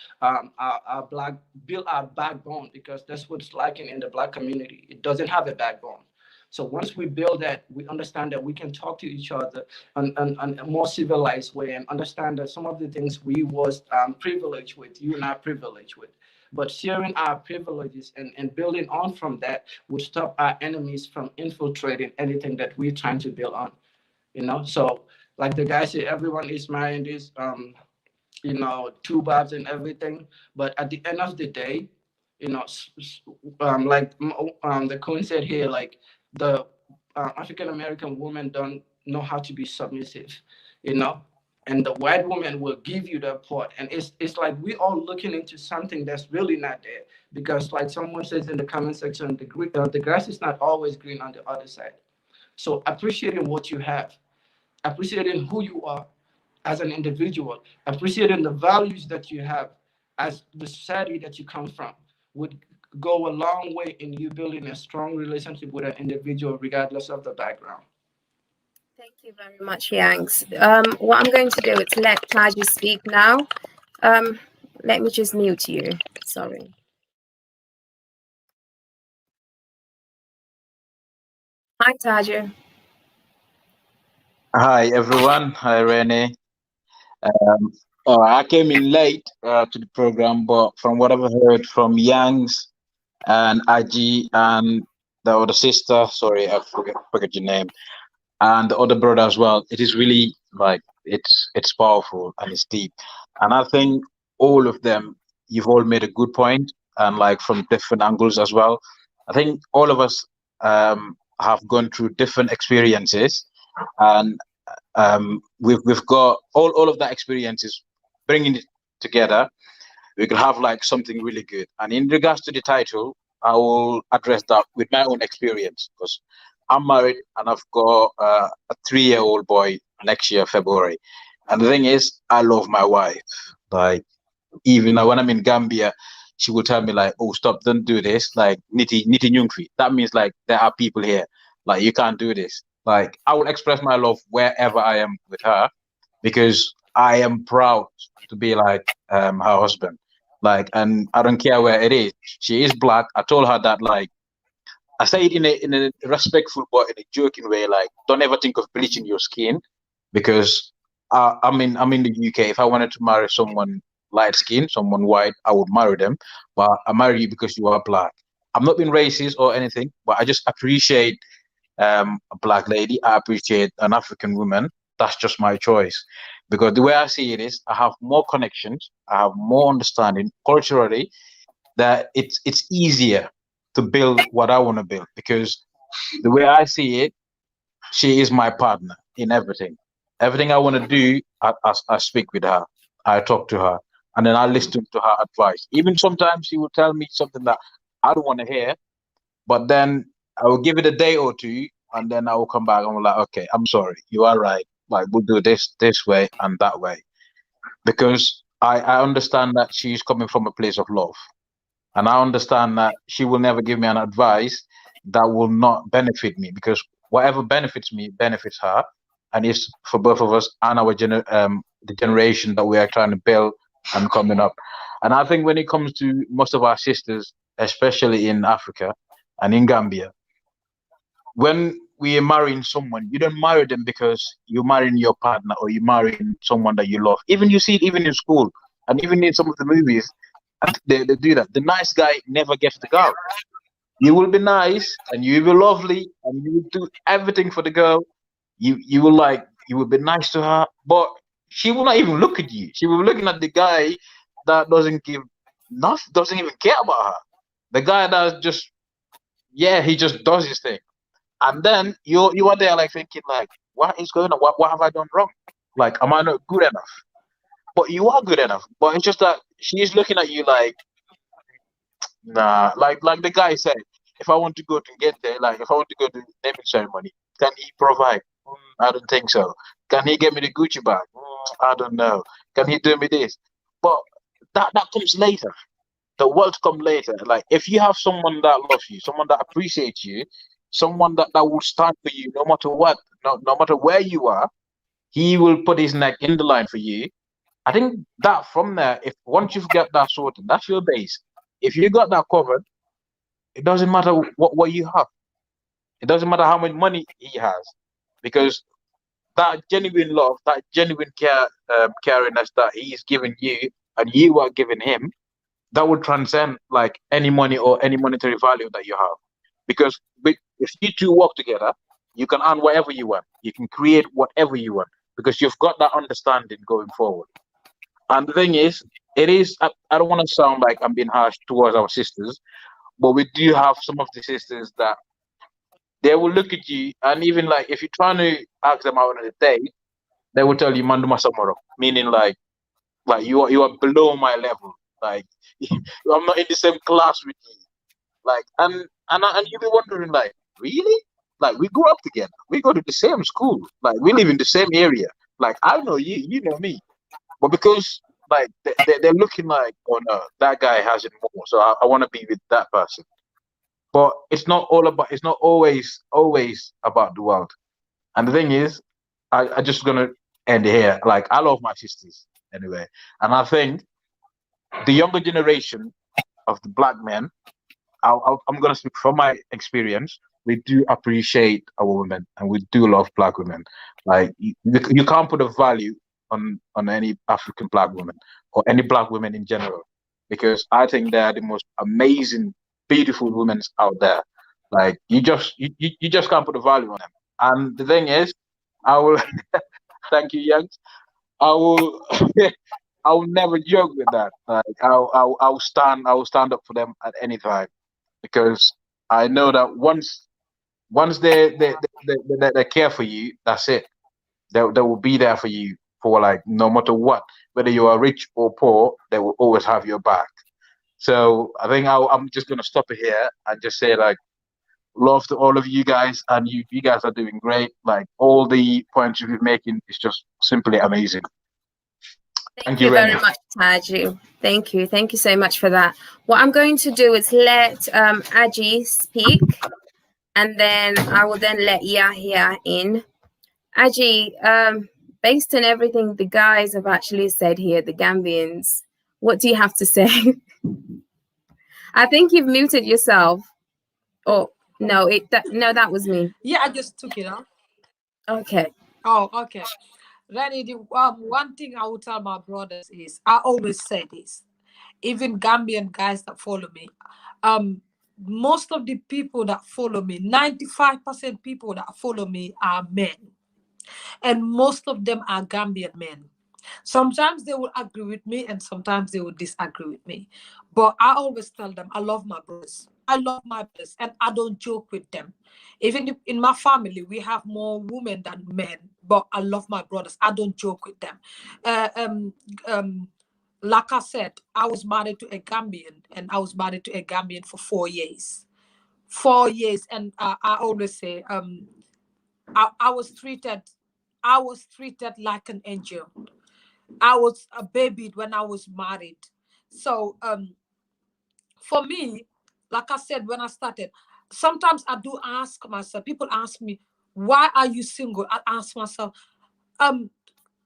Speaker 5: Black, build our backbone, because that's what's lacking in the Black community. It doesn't have a backbone. So once we build that, we understand that we can talk to each other on a more civilized way, and understand that some of the things we was privileged with, you and I privileged with. But sharing our privileges and building on from that would stop our enemies from infiltrating anything that we're trying to build on. So like the guy said, everyone is marrying this two babs and everything, but at the end of the day, like the Queen said here, like the African American woman don't know how to be submissive, and the white woman will give you that part, and it's like we all looking into something that's really not there, because like someone says in the comment section, the grass is not always green on the other side. So appreciating what you have, appreciating who you are as an individual, appreciating the values that you have as the society that you come from would go a long way in you building a strong relationship with an individual regardless of the background.
Speaker 1: Thank you very much, Yanks. What I'm going to do is let Taji speak now. Let me just mute you. Sorry. Hi, Taji.
Speaker 9: Hi, everyone. Hi, Rene. I came in late to the program, but from what I've heard from Yangs and Aji and the other sister, sorry, I forget your name, and the other brother as well, it is really like it's powerful and it's deep. And I think all of them, you've all made a good point, and like from different angles as well. I think all of us have gone through different experiences, and we've got all of that experiences, bringing it together, we could have like something really good. And in regards to the title, I will address that with my own experience, because I'm married and I've got a 3-year-old boy next year, February. And the thing is, I love my wife. Like, even when I'm in Gambia, she will tell me like, oh, stop, don't do this. Like niti nyungfi. That means like there are people here. Like you can't do this. Like I will express my love wherever I am with her because I am proud to be like her husband. Like, and I don't care where it is. She is black. I told her that like I say it in a respectful but in a joking way. Like, don't ever think of bleaching your skin because I'm in the UK. If I wanted to marry someone light skin, someone white, I would marry them. But I marry you because you are black. I'm not being racist or anything, but I just appreciate a black lady. I appreciate an African woman. That's just my choice. Because the way I see it is I have more connections, I have more understanding culturally that it's easier to build what I want to build because the way I see it, she is my partner in everything. Everything I want to do, I speak with her, I talk to her, and then I listen to her advice. Even sometimes she will tell me something that I don't want to hear, but then I will give it a day or two, and then I will come back and I'm like, okay, I'm sorry, you are right. Like we'll do this way and that way, because I understand that she's coming from a place of love, and I understand that she will never give me an advice that will not benefit me, because whatever benefits me benefits her, and it's for both of us and our the generation that we are trying to build and coming up. And I think when it comes to most of our sisters, especially in Africa and in Gambia, when we are marrying someone, you don't marry them because you're marrying your partner or you're marrying someone that you love. Even you see it even in school and even in some of the movies, they do that. The nice guy never gets the girl. You will be nice and you will be lovely and you will do everything for the girl. You will be nice to her, but she will not even look at you. She will be looking at the guy that doesn't even care about her. The guy that just, he just does his thing. And then you are there like thinking like, what is going on? What have I done wrong? Like, am I not good enough? But you are good enough. But it's just that she's looking at you like, nah. Like the guy said, if I want to go to get there, like if I want to go to the naming ceremony, can he provide? I don't think so. Can he get me the Gucci bag? I don't know. Can he do me this? But that comes later. The world come later. Like if you have someone that loves you, someone that appreciates you, someone that will stand for you no matter what, no matter where you are, he will put his neck in the line for you. I think that from there, if once you've got that sorted, that's your base. If you got that covered, it doesn't matter what you have. It doesn't matter how much money he has, because that genuine love, that genuine caringness that he's giving you and you are giving him, that would transcend like any money or any monetary value that you have. Because if you two work together, you can earn whatever you want. You can create whatever you want because you've got that understanding going forward. And the thing is, I don't want to sound like I'm being harsh towards our sisters, but we do have some of the sisters that they will look at you, and even like if you're trying to ask them out on a date, they will tell you "Manduma Samoro," meaning like you are below my level. Like I'm not in the same class with you. Like and you'll be wondering like, really? Like we grew up together. We go to the same school. Like we live in the same area. Like I know you, you know me. But because like they're looking like, oh no, that guy has it more, so I want to be with that person. But it's not always about the world. And the thing is, I just gonna end here. Like I love my sisters anyway, and I think the younger generation of the black men, I'm gonna speak from my experience. We do appreciate our women, and we do love black women. Like you can't put a value on any African black woman or any black women in general, because I think they are the most amazing, beautiful women out there. Like you just can't put a value on them. And the thing is, I will thank you, Youngs. I will I will never joke with that. Like I'll stand up for them at any time, because I know that once they care for you, that's it. They will be there for you for like no matter what, whether you are rich or poor, they will always have your back. So I think I'm just gonna stop it here and just say like, love to all of you guys, and you guys are doing great. Like all the points you've been making is just simply amazing.
Speaker 1: Thank you very
Speaker 9: Rene.
Speaker 1: much, Taji. Thank you. Thank you so much for that. What I'm going to do is let Aji speak, and then I will then let Yahya in. Aji, based on everything the guys have actually said here, the Gambians, what do you have to say? I think you've muted yourself. Oh, no, that was me.
Speaker 2: Yeah, I just took it out.
Speaker 1: Okay.
Speaker 2: Oh, okay. Rene, the one thing I would tell my brothers is I always say this. Even Gambian guys that follow me, most of the people that follow me, 95% people that follow me are men, and most of them are Gambian men. Sometimes they will agree with me and sometimes they will disagree with me. But I always tell them I love my brothers. I love my brothers and I don't joke with them. Even if in my family, we have more women than men, but I love my brothers. I don't joke with them. Uh, um, like I said, I was married to a Gambian and I was married to a Gambian for 4 years. 4 years. And I always say, I was treated like an angel. I was a baby when I was married. So for me, like I said, when I started, sometimes I do ask myself, people ask me, why are you single? I ask myself,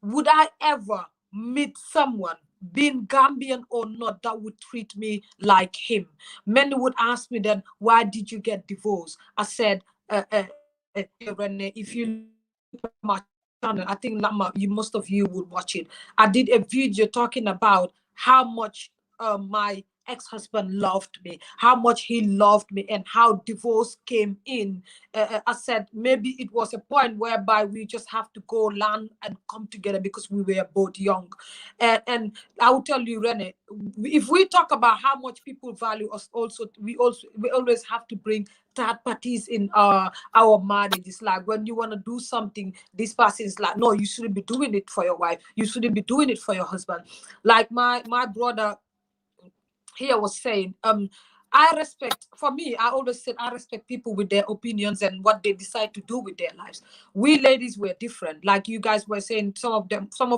Speaker 2: would I ever meet someone, being Gambian or not, that would treat me like him? Many would ask me then, why did you get divorced? I said, Rene, if you look at my channel, I think most of you would watch it. I did a video talking about how much my ex-husband loved me, how much he loved me, and how divorce came in. I said maybe it was a point whereby we just have to go learn and come together because we were both young. And I will tell you, Rene, if we talk about how much people value us, we always have to bring third parties in our marriages. Like when you want to do something, this person is like, no, you shouldn't be doing it for your wife, you shouldn't be doing it for your husband. Like my brother here was saying, I respect, for me, I always said I respect people with their opinions and what they decide to do with their lives. We ladies were different. Like you guys were saying, some of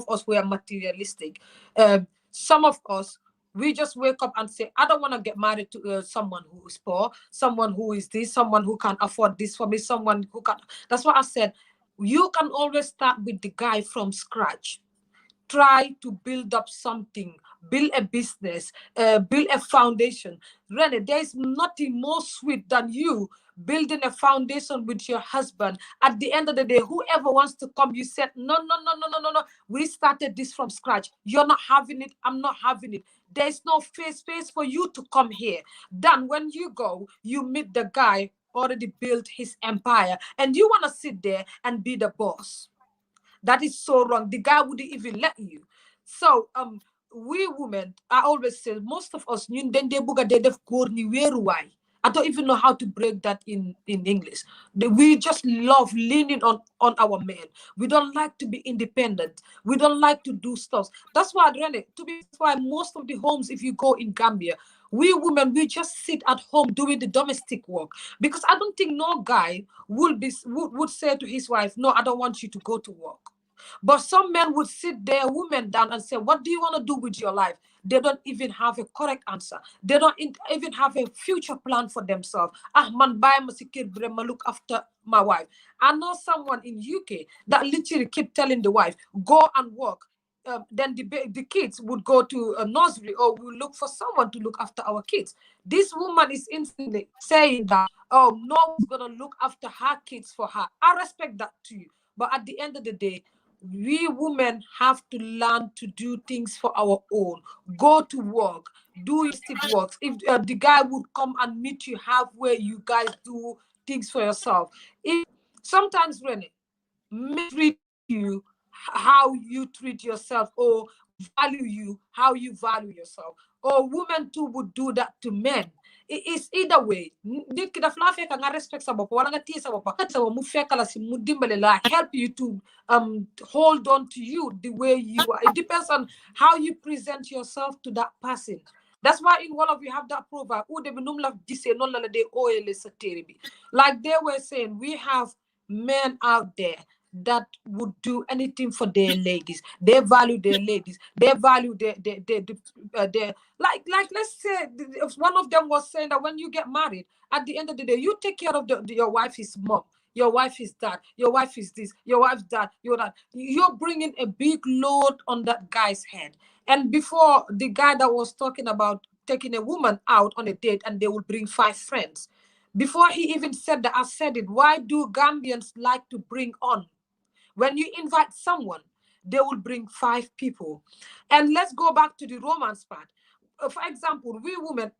Speaker 2: us were materialistic. Some of us, we just wake up and say, I don't want to get married to someone who is poor, someone who is this, someone who can afford this for me, someone who can. That's why I said, you can always start with the guy from scratch. Try to build up something, build a business, build a foundation. Rene, there's nothing more sweet than you building a foundation with your husband. At the end of the day, whoever wants to come, you said, no. We started this from scratch. You're not having it. I'm not having it. There's no space for you to come here. Then when you go, you meet the guy already built his empire, and you want to sit there and be the boss. That is so wrong. The guy wouldn't even let you. So we women, I always say, most of us, I don't even know how to break that in English. We just love leaning on our men. We don't like to be independent. We don't like to do stuff. That's why, Rene, that's why most of the homes, if you go in Gambia, we women, we just sit at home doing the domestic work. Because I don't think no guy would say to his wife, no, I don't want you to go to work. But some men would sit their women down and say, what do you want to do with your life? They don't even have a correct answer. They don't even have a future plan for themselves. Man, buy my security, look after my wife. I know someone in UK that literally keep telling the wife, go and work. Then the kids would go to a nursery, or we'll look for someone to look after our kids. This woman is instantly saying that, oh, no one's going to look after her kids for her. I respect that too. But at the end of the day, we women have to learn to do things for our own. Go to work, do your stick works. If the guy would come and meet you halfway, you guys do things for yourself. If sometimes, Rene, men treat you how you treat yourself, or value you how you value yourself, or women too would do that to men. It is either way. Nit ki daf la fekk nga respect sa bop wala nga tie sa bop sa mu fekk la si mu dimbale la, help you to hold on to you the way you are. It depends on how you present yourself to that person. That's why in Wolof you have that proverb, like they were saying, we have men out there that would do anything for their ladies. They value their ladies. They value their like let's say if one of them was saying that when you get married, at the end of the day, you take care of your wife's mom. Your wife is that. Your wife is this. Your wife's that. You're that. You're bringing a big load on that guy's head. And before, the guy that was talking about taking a woman out on a date and they will bring 5 friends. Before he even said that, I said it. Why do Gambians like to bring on? When you invite someone, they will bring 5 people. And let's go back to the romance part. For example, we women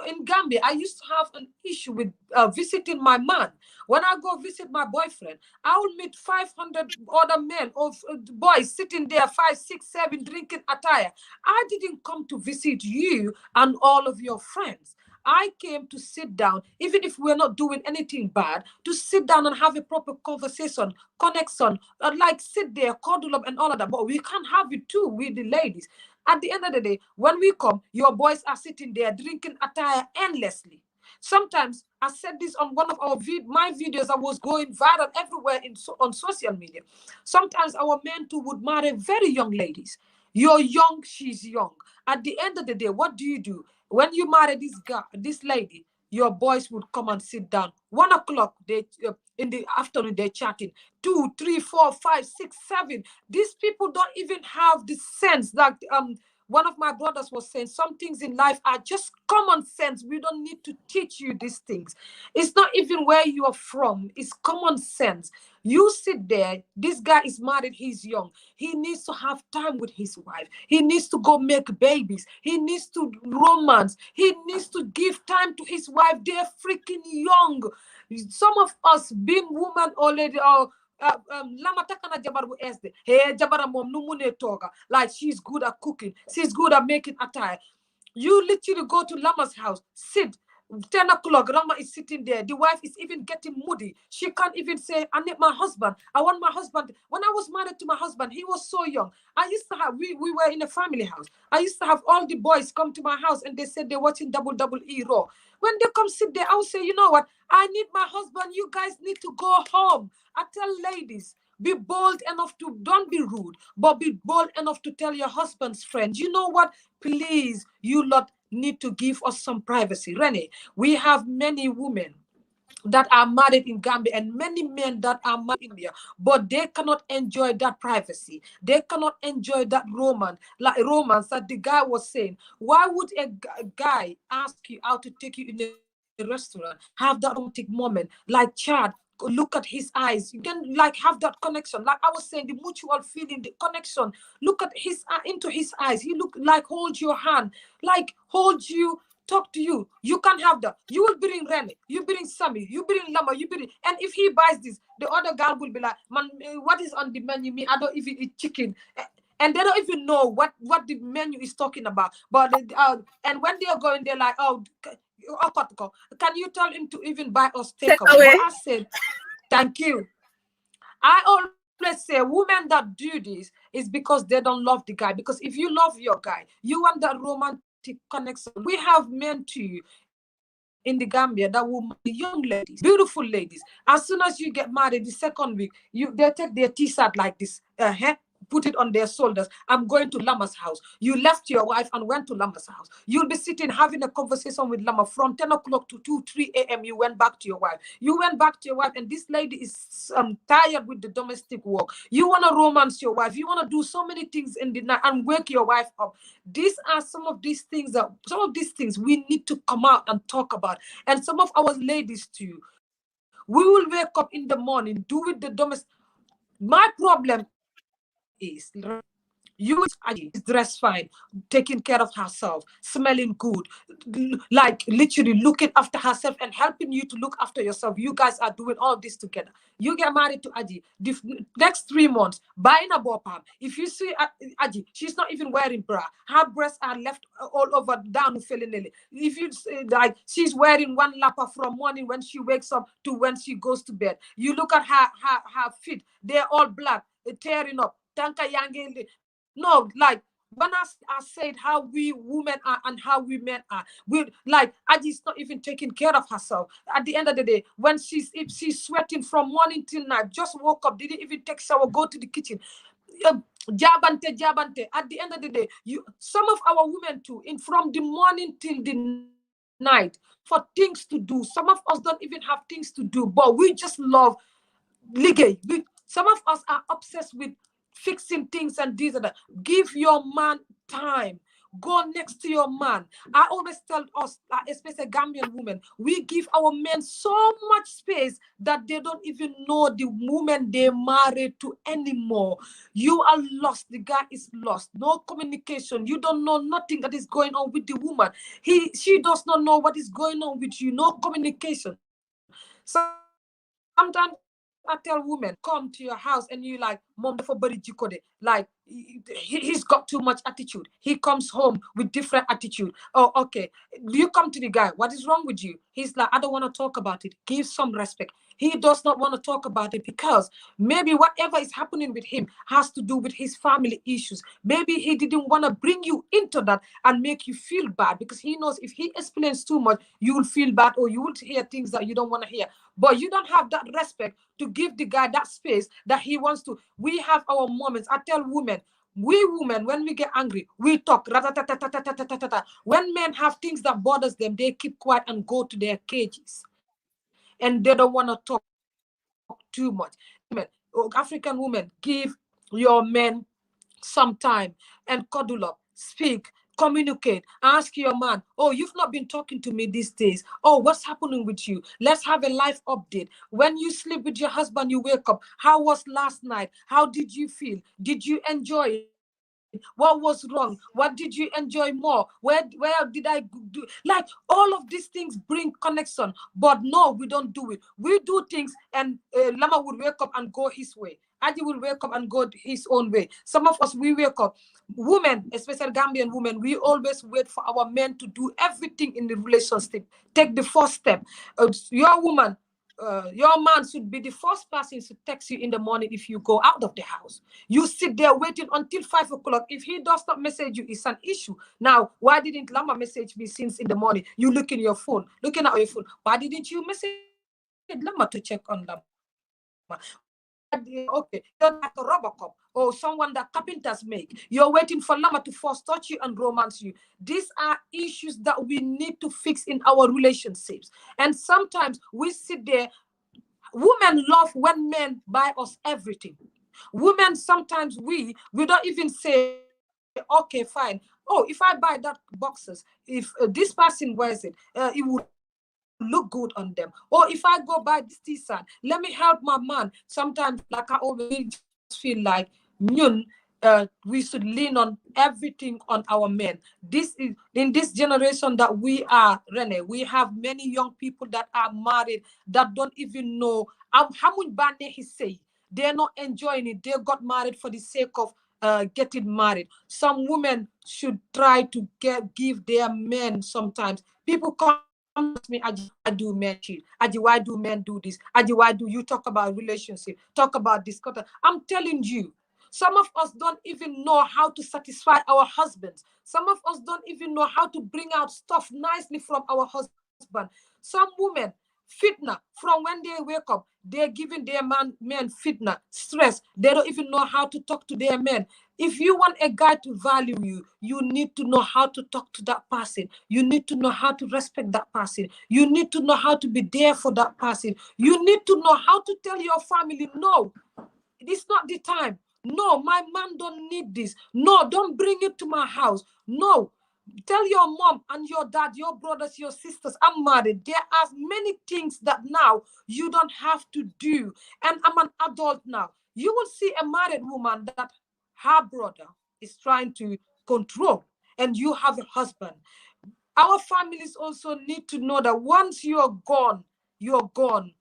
Speaker 2: in Gambia, I used to have an issue with visiting my man. When I go visit my boyfriend, I will meet 500 other men or boys sitting there, 5, 6, 7, drinking attire. I didn't come to visit you and all of your friends. I came to sit down, even if we're not doing anything bad, to sit down and have a proper conversation, connection, like sit there, cuddle up and all of that. But we can't have it too with the ladies. At the end of the day, when we come, your boys are sitting there drinking attire endlessly. Sometimes, I said this on one of my videos that was going viral everywhere on social media. Sometimes our men too would marry very young ladies. You're young, she's young. At the end of the day, what do? When you marry this lady, your boys would come and sit down. 1 o'clock, in the afternoon, they're chatting. 2, 3, 4, 5, 6, 7. These people don't even have the sense that one of my brothers was saying, some things in life are just common sense. We don't need to teach you these things. It's not even where you are from. It's common sense. You sit there, this guy is married, he's young. He needs to have time with his wife. He needs to go make babies. He needs to romance. He needs to give time to his wife. They're freaking young. Some of us being women already are lama takana jabar bu esde hey jabara mom nu mune toga, like she's good at cooking, she's good at making attire. You literally go to Lama's house, sit 10 o'clock, Rama is sitting there. The wife is even getting moody. She can't even say, I need my husband. I want my husband. When I was married to my husband, he was so young. I used to have, we were in a family house. I used to have all the boys come to my house and they said they're watching WWE Raw. When they come sit there, I will say, you know what? I need my husband. You guys need to go home. I tell ladies, be bold enough to, don't be rude, but be bold enough to tell your husband's friends, you know what? Please, you lot need to give us some privacy. Rene, we have many women that are married in Gambia and many men that are married in India, but they cannot enjoy that privacy. They cannot enjoy that romance that the guy was saying. Why would a guy ask you out to take you in a restaurant, have that romantic moment, like Chad, look at his eyes, you can like have that connection, like I was saying, the mutual feeling, the connection, look at his into his eyes, he look like hold your hand, like hold you, talk to you. You can't have that. You will bring Rene, you bring Sammy, you bring Lama, you bring, and if he buys this, the other girl will be like, man, what is on the menu? Me, I don't even eat chicken. And they don't even know what the menu is talking about. But and when they are going, they're like, oh, can you tell him to even buy us takeaway? But I said, thank you. I always say women that do this is because they don't love the guy. Because if you love your guy, you want that romantic connection. We have men too in the Gambia that will marry young ladies, beautiful ladies. As soon as you get married, the second week, they take their t-shirt like this, put it on their shoulders. I'm going to Lama's house. You left your wife and went to Lama's house. You'll be sitting having a conversation with Lama from 10 o'clock to 2, 3 a.m. You went back to your wife. You went back to your wife, and this lady is tired with the domestic work. You want to romance your wife. You want to do so many things in the night and wake your wife up. These are some of these things we need to come out and talk about. And some of our ladies too, we will wake up in the morning, do with the domestic. My problem is you is dressed fine, taking care of herself, smelling good, like literally looking after herself and helping you to look after yourself. You guys are doing all this together. You get married to Aji. The next 3 months, buying a bopam. If you see Aji, she's not even wearing bra. Her breasts are left all over down. If you like, she's wearing one lapper from morning when she wakes up to when she goes to bed. You look at her feet; they're all black, tearing up. Tanka yangi. No, like When I said how we women are and how we men are, we like Aji's not even taking care of herself. At the end of the day, when if she's sweating from morning till night, just woke up, didn't even take shower, go to the kitchen. Jabante, jabante. At the end of the day, some of our women too, from the morning till the night for things to do. Some of us don't even have things to do, but we just love ligay. Some of us are obsessed with fixing things and this and that. Give your man time. Go next to your man. I always tell us, especially Gambian women, we give our men so much space that they don't even know the woman they're married to anymore. You are lost. The guy is lost. No communication. You don't know nothing that is going on with the woman. She does not know what is going on with you. No communication. Sometimes I tell women, come to your house and you like, Mom, for body jikode. Like, he's got too much attitude. He comes home with different attitude. Oh, okay. You come to the guy. What is wrong with you? He's like, I don't want to talk about it. Give some respect. He does not want to talk about it because maybe whatever is happening with him has to do with his family issues. Maybe he didn't want to bring you into that and make you feel bad because he knows if he explains too much, you will feel bad or you will hear things that you don't want to hear. But you don't have that respect to give the guy that space that he wants to. We have our moments. I tell women, we women, when we get angry, we talk. When men have things that bothers them, they keep quiet and go to their cages. And they don't want to talk too much. African women, give your men some time and cuddle up, speak, communicate, ask your man, oh, you've not been talking to me these days. Oh, what's happening with you? Let's have a life update. When you sleep with your husband, you wake up. How was last night? How did you feel? Did you enjoy it? What was wrong? What did you enjoy more? Where did I do? Like, all of these things bring connection, but no, we don't do it. We do things and Lama would wake up and go his way. Adi will wake up and go his own way. Some of us, we wake up. Women, especially Gambian women, we always wait for our men to do everything in the relationship. Take the first step. Your woman, your man should be the first person to text you in the morning if you go out of the house. You sit there waiting until 5 o'clock. If he does not message you, it's an issue. Now, why didn't Lama message me since in the morning? You look in your phone, looking at your phone. Why didn't you message Lama to check on Lama? Okay, you're like a rubber cup or someone that carpenters make. You're waiting for Lama to first touch you and romance you. These are issues that we need to fix in our relationships. And sometimes we sit there. Women love when men buy us everything. Women, sometimes we don't even say, okay, fine. Oh, if I buy that boxes, if this person wears it, it would look good on them. Or if I go buy this t-shirt, let me help my man. Sometimes, like I always just feel like, we should lean on everything on our men. This is in this generation that we are, Rene. We have many young people that are married that don't even know how much bane he say. They're not enjoying it. They got married for the sake of getting married. Some women should try to give their men sometimes. People come to me, Aji, why do men cheat? Aji, why do men do this? Aji, why do you talk about relationship? Talk about this. I'm telling you, some of us don't even know how to satisfy our husbands. Some of us don't even know how to bring out stuff nicely from our husband. Some women, fitna, from when they wake up, they're giving their men fitna, stress. They don't even know how to talk to their men. If you want a guy to value you, you need to know how to talk to that person. You need to know how to respect that person. You need to know how to be there for that person. You need to know how to tell your family, no, it's not the time. No, my man don't need this. No, don't bring it to my house. No, tell your mom and your dad, your brothers, your sisters, I'm married. There are many things that now you don't have to do. And I'm an adult now. You will see a married woman that her brother is trying to control, and you have a husband. Our families also need to know that once you're gone, you're gone.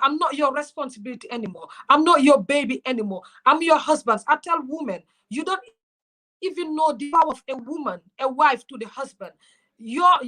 Speaker 2: I'm not your responsibility anymore. I'm not your baby anymore. I'm your husband. I tell women, you don't even know the power of a woman, a wife to the husband. You're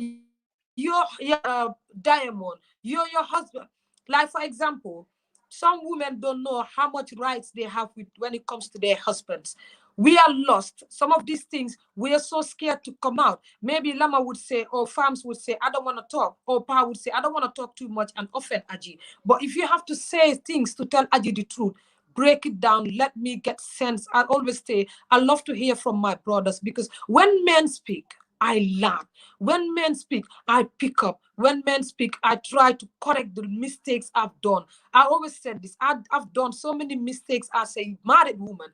Speaker 2: diamond. You're your husband. Like, for example, some women don't know how much rights they have when it comes to their husbands. We are lost. Some of these things, we are so scared to come out. Maybe Lama would say, or Farms would say, I don't want to talk. Or Pa would say, I don't want to talk too much and offend Aji. But if you have to say things to tell Aji the truth, break it down. Let me get sense. I always say, I love to hear from my brothers, because when men speak, I learn. When men speak, I pick up. When men speak, I try to correct the mistakes I've done. I always said this. I've done so many mistakes as a married woman.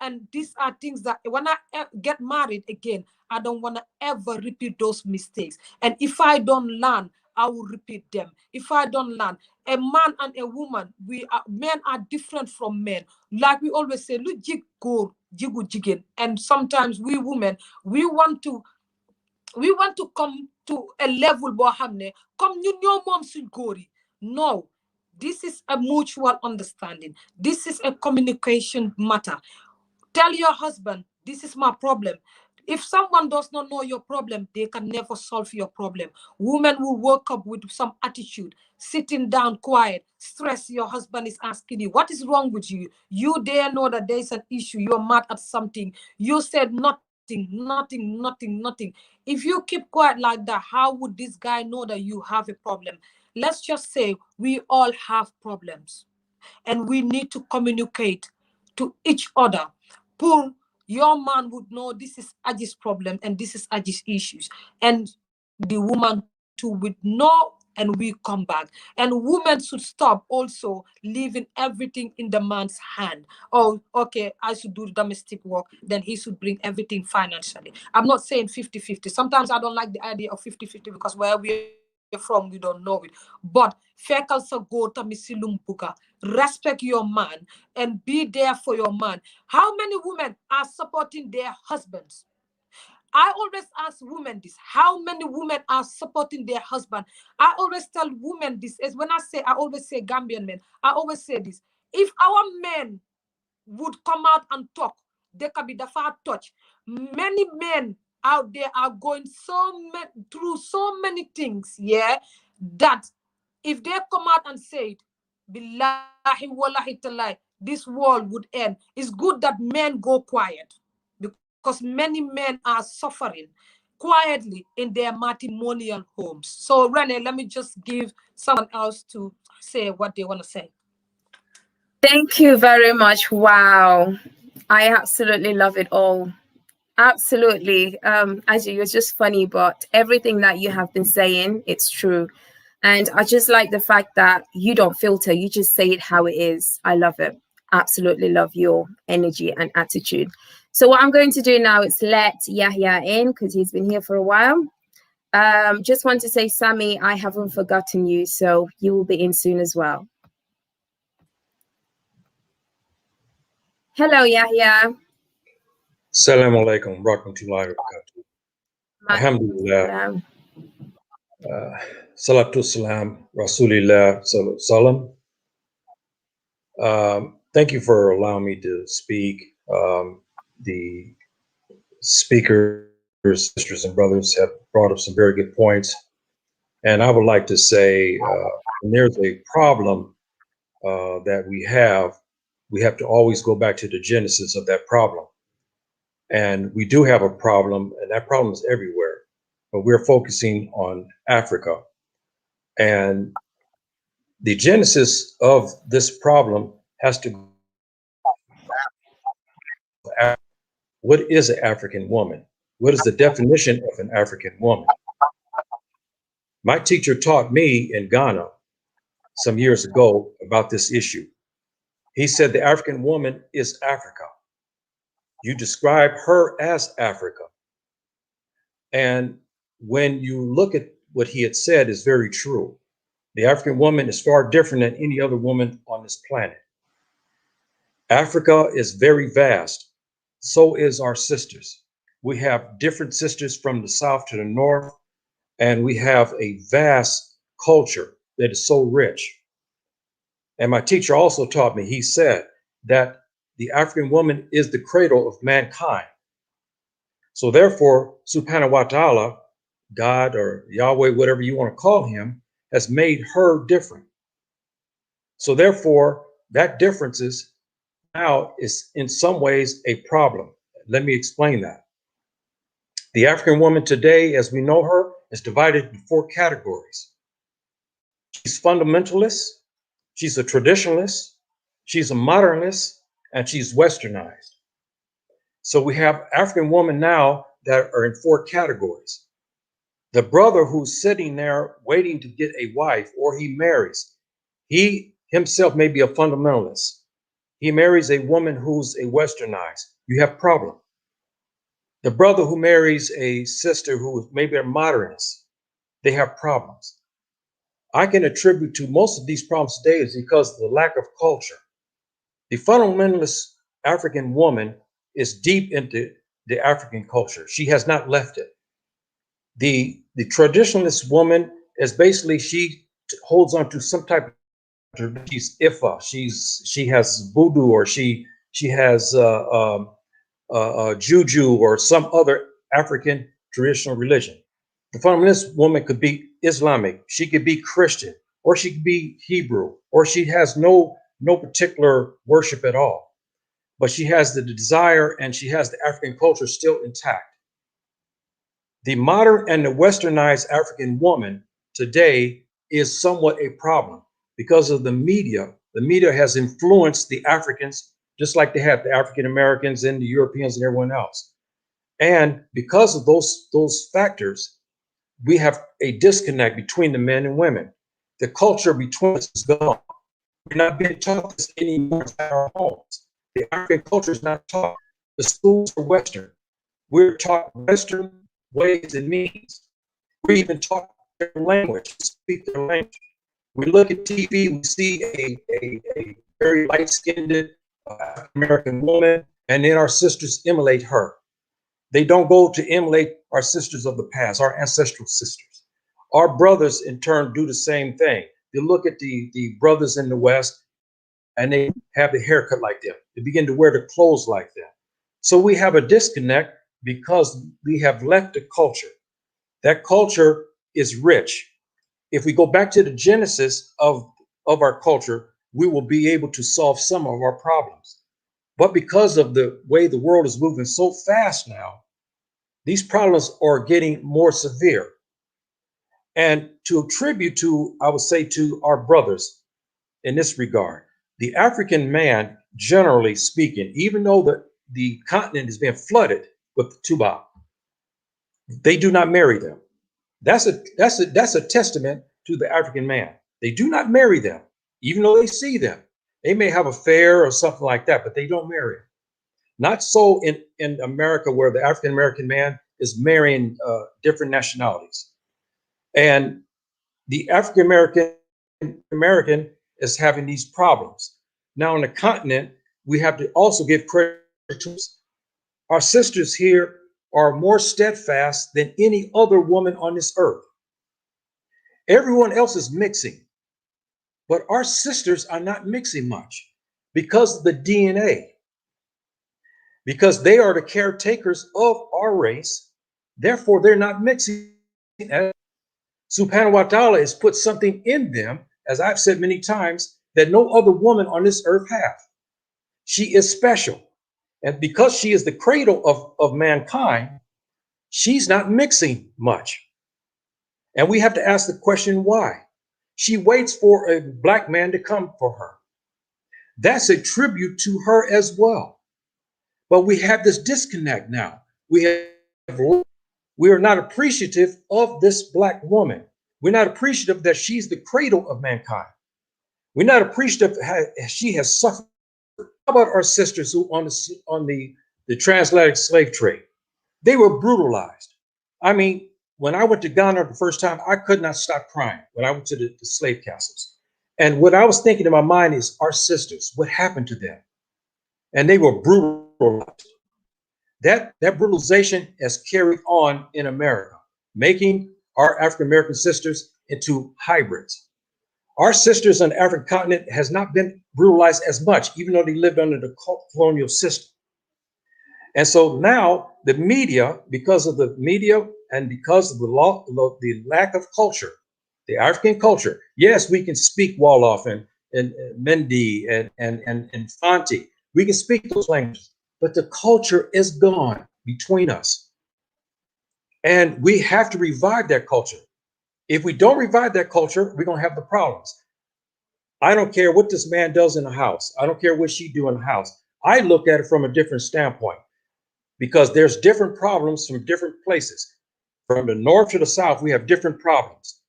Speaker 2: And these are things that when I get married again, I don't want to ever repeat those mistakes. And if I don't learn, I will repeat them. If I don't learn, a man and a woman, men are different from men. Like we always say, look, jig go, jigu jigen. And sometimes we women, we want to come to a level bo xamne comme ñun ñoo mom suñ góor yi. No, this is a mutual understanding. This is a communication matter. Tell your husband, this is my problem. If someone does not know your problem, they can never solve your problem. Women will wake up with some attitude, sitting down quiet, stress. Your husband is asking you, what is wrong with you? You dare know that there's an issue. You're mad at something. You said nothing. If you keep quiet like that, how would this guy know that you have a problem? Let's just say we all have problems, and we need to communicate to each other. Your man would know this is Aji's problem and this is Aji's issues, and the woman too would know, and we come back. And women should stop also leaving everything in the man's hand. Oh, okay, I should do the domestic work, then he should bring everything financially. I'm not saying 50-50. Sometimes I don't like the idea of 50-50 because where we're from, we don't know it. But fekal sa go tamisilum buka. Respect your man and be there for your man. How many women are supporting their husbands? I always ask women this. How many women are supporting their husband? I always tell women this. Is when I always say Gambian men. I always say this. If our men would come out and talk, they can be the far touch. Many men out there are going through so many things, yeah, that if they come out and say it, billahi wallahi talai, this world would end. It's good that men go quiet, because many men are suffering quietly in their matrimonial homes. So Rene, let me just give someone else to say what they want to say.
Speaker 1: Thank you very much. Wow. I absolutely love it all. Absolutely. Aji, you're just funny, but everything that you have been saying, it's true. And I just like the fact that you don't filter, you just say it how it is. I love it. Absolutely love your energy and attitude. So what I'm going to do now is let Yahya in because he's been here for a while. Just want to say, Sammy, I haven't forgotten you, so you will be in soon as well. Hello, Yahya.
Speaker 10: Assalamu alaikum, rahmatullahi wa barakatuh. Alhamdulillah. Salatu salam, Rasulillah salam. Thank you for allowing me to speak. The speakers, sisters and brothers have brought up some very good points. And I would like to say, when there's a problem that we have to always go back to the genesis of that problem. And we do have a problem, and that problem is everywhere, but we're focusing on Africa. And the genesis of this problem has to go. What is an African woman? What is the definition of an African woman? My teacher taught me in Ghana some years ago about this issue. He said the African woman is Africa. You describe her as Africa. And when you look at what he had said is very true. The African woman is far different than any other woman on this planet. Africa is very vast. So is our sisters. We have different sisters from the south to the north, and we have a vast culture that is so rich. And my teacher also taught me, he said that the African woman is the cradle of mankind. So therefore, Subhanahu wa ta'ala, God or Yahweh, whatever you want to call him, has made her different. So therefore, that differences now is in some ways a problem. Let me explain that. The African woman today, as we know her, is divided into 4 categories. She's fundamentalist, she's a traditionalist, she's a modernist, and she's westernized. So we have African women now that are in 4 categories. The brother who's sitting there waiting to get a wife, or he marries, he himself may be a fundamentalist. He marries a woman who's a westernized. You have problem. The brother who marries a sister who is maybe a modernist, they have problems. I can attribute to most of these problems today is because of the lack of culture. The fundamentalist African woman is deep into the African culture. She has not left it. The traditionalist woman is basically, she holds on to some type of, she's Ifa, she has voodoo, or she has juju or some other African traditional religion. The fundamentalist woman could be Islamic, she could be Christian, or she could be Hebrew, or she has no particular worship at all. But she has the desire and she has the African culture still intact. The modern and the westernized African woman today is somewhat a problem because of the media. The media has influenced the Africans just like they have the African Americans and the Europeans and everyone else. And because of those factors, we have a disconnect between the men and women. The culture between us is gone. We're not being taught this anymore at our homes. The African culture is not taught. The schools are Western. We're taught Western ways and means. We're even taught their language, to speak their language. We look at TV, we see a very light-skinned African-American woman, and then our sisters emulate her. They don't go to emulate our sisters of the past, our ancestral sisters. Our brothers, in turn, do the same thing. They look at the brothers in the West, and they have the haircut like them. They begin to wear the clothes like them. So we have a disconnect because we have left the culture. That culture is rich. If we go back to the genesis of our culture, we will be able to solve some of our problems. But because of the way the world is moving so fast now, these problems are getting more severe. And to attribute to, I would say, to our brothers in this regard, the African man, generally speaking, even though the continent is being flooded with tuba, they do not marry them. That's a testament to the African man. They do not marry them, even though they see them. They may have an affair or something like that, but they don't marry them. Not so in America, where the African American man is marrying different nationalities. And the African American is having these problems. Now on the continent, we have to also give credit to us. Our sisters here are more steadfast than any other woman on this earth. Everyone else is mixing, but our sisters are not mixing much because of the DNA. Because they are the caretakers of our race, therefore they're not mixing. Subhanahu wa ta'ala has put something in them, as I've said many times, that no other woman on this earth have. She is special. And because she is the cradle of mankind, she's not mixing much. And we have to ask the question, why? She waits for a black man to come for her. That's a tribute to her as well. But we have this disconnect now. We are not appreciative of this black woman. We're not appreciative that she's the cradle of mankind. We're not appreciative how she has suffered. How about our sisters who on the transatlantic slave trade? They were brutalized. I mean, when I went to Ghana the first time, I could not stop crying when I went to the slave castles. And what I was thinking in my mind is our sisters, what happened to them? And they were brutalized. That brutalization has carried on in America, making our African-American sisters into hybrids. Our sisters on the African continent has not been brutalized as much, even though they lived under the colonial system. And so now the media, because of the media and because of the lack of culture, the African culture, yes, we can speak Wolof and Mendi and Fanti, We can speak those languages, but the culture is gone between us. And we have to revive that culture. If we don't revive that culture, we're going to have the problems. I don't care what this man does in the house. I don't care what she do in the house. I look at it from a different standpoint because there's different problems from different places. From the north to the south, we have different problems.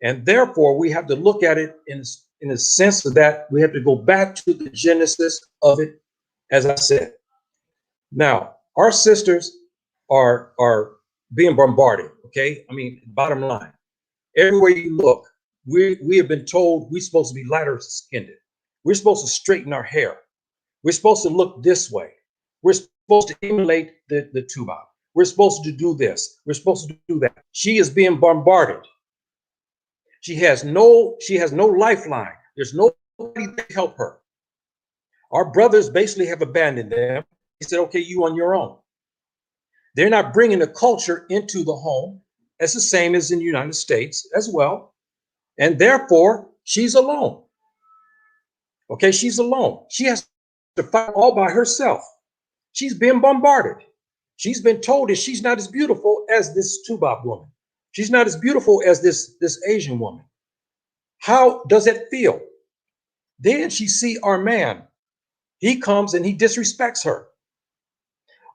Speaker 10: And therefore, we have to look at it in a sense of that we have to go back to the genesis of it, as I said. Now, our sisters are being bombarded, okay? I mean, bottom line, everywhere you look, we have been told we're supposed to be lighter skinned. We're supposed to straighten our hair. We're supposed to look this way. We're supposed to emulate the tuba. We're supposed to do this. We're supposed to do that. She is being bombarded. She has no lifeline. There's nobody to help her. Our brothers basically have abandoned them. He said, okay, you on your own. They're not bringing the culture into the home. That's the same as in the United States as well. And therefore, she's alone. Okay, she's alone. She has to fight all by herself. She's been bombarded. She's been told that she's not as beautiful as this Tubab woman. She's not as beautiful as this Asian woman. How does it feel? Then she see our man. He comes and he disrespects her.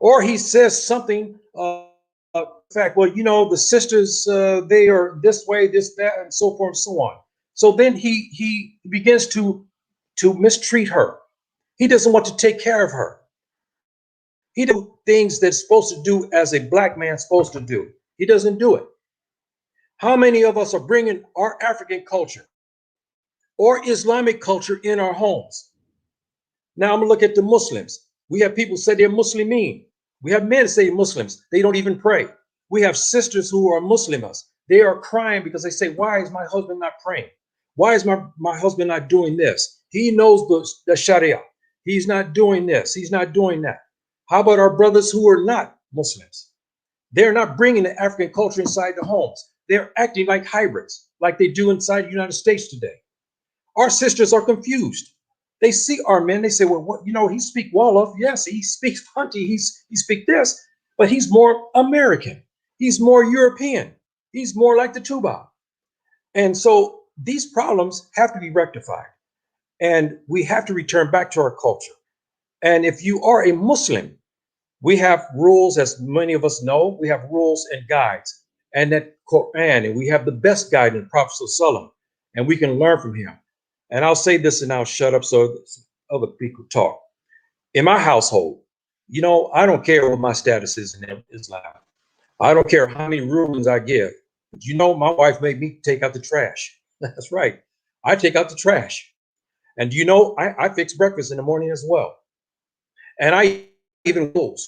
Speaker 10: Or he says something, in fact, well, you know, the sisters, they are this way, this, that, and so forth and so on. So then he begins to mistreat her. He doesn't want to take care of her. He does things that's supposed to do as a black man's supposed to do. He doesn't do it. How many of us are bringing our African culture or Islamic culture in our homes? Now I'm gonna look at the Muslims. We have people say they're Muslimin. We have men say Muslims. They don't even pray. We have sisters who are Muslimas. They are crying because they say, why is my husband not praying? Why is my husband not doing this? He knows the Sharia. He's not doing this. He's not doing that. How about our brothers who are not Muslims? They're not bringing the African culture inside the homes. They're acting like hybrids, like they do inside the United States today. Our sisters are confused. They see our men, they say, well, what, you know, he speaks Wolof. Yes, he speaks Hunty, he speaks this, but he's more American. He's more European. He's more like the Tuba. And so these problems have to be rectified. And we have to return back to our culture. And if you are a Muslim, we have rules, as many of us know, we have rules and guides. And that Quran, and we have the best guide in Prophet ﷺ, and we can learn from him. And I'll say this and I'll shut up so other people talk. In my household, you know, I don't care what my status is in Islam. I don't care how many rulings I give. But you know, my wife made me take out the trash. That's right. I take out the trash. And you know, I fix breakfast in the morning as well. And I even will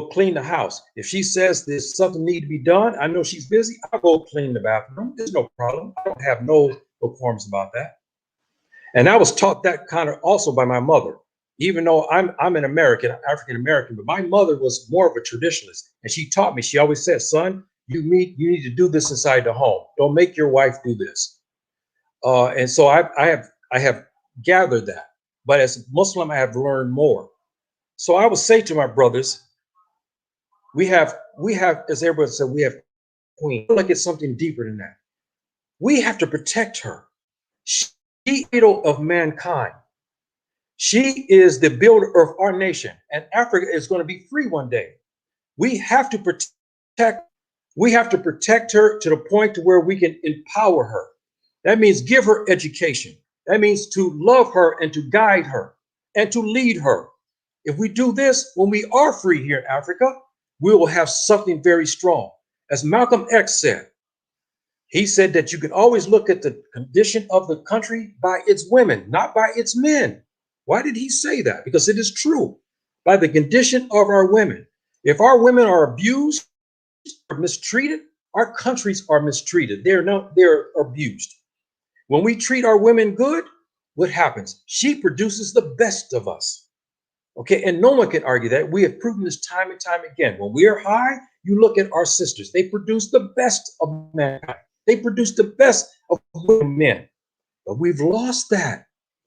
Speaker 10: clean the house. If she says there's something need to be done, I know she's busy, I'll go clean the bathroom. There's no problem. I don't have no qualms about that. And I was taught that kind of also by my mother. Even though I'm an American, African American, but my mother was more of a traditionalist. And she taught me, she always said, son, you need to do this inside the home. Don't make your wife do this. And so I have gathered that. But as a Muslim, I have learned more. So I would say to my brothers, we have, as everybody said, we have queen. I look at something deeper than that. We have to protect her. She is the idol of mankind. She is the builder of our nation, and Africa is going to be free one day. We have to protect her to the point to where we can empower her. That means give her education. That means to love her and to guide her and to lead her. If we do this, when we are free here in Africa, we will have something very strong. As Malcolm X said, he said that you can always look at the condition of the country by its women, not by its men. Why did he say that? Because it is true. By the condition of our women. If our women are abused or mistreated, our countries are mistreated. They're abused. When we treat our women good, what happens? She produces the best of us. Okay, and no one can argue that. We have proven this time and time again. When we are high, you look at our sisters. They produce the best of mankind. They produce the best of men. But we've lost that.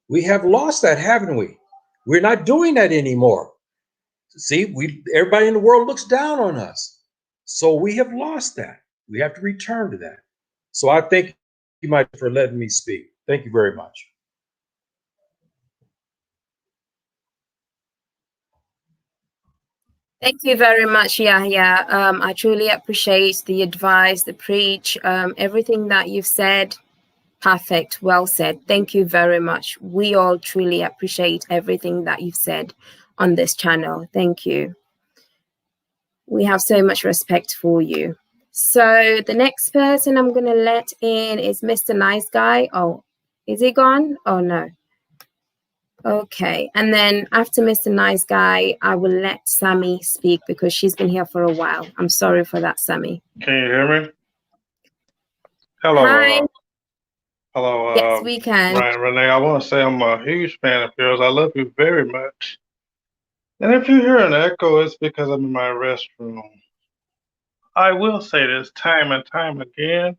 Speaker 10: We have lost that, haven't we? We're not doing that anymore. See, everybody in the world looks down on us. So we have lost that. We have to return to that. So I thank you much for letting me speak. Thank you very much.
Speaker 1: Thank you very much. Yeah. I truly appreciate the advice, the preach, everything that you've said. Perfect. Well said. Thank you very much. We all truly appreciate everything that you've said on this channel. Thank you. We have so much respect for you. So the next person I'm going to let in is Mr. Nice Guy. Oh, is he gone? Oh, no. Okay. And then after Mr. Nice Guy, I will let Sammy speak because she's been here for a while. I'm sorry for that, Sammy.
Speaker 11: Can you hear me? Hello.
Speaker 1: Hi.
Speaker 11: Hello.
Speaker 1: Yes, we can.
Speaker 11: Renee, I want to say I'm a huge fan of yours. I love you very much. And if you hear an echo, it's because I'm in my restroom. I will say this time and time again,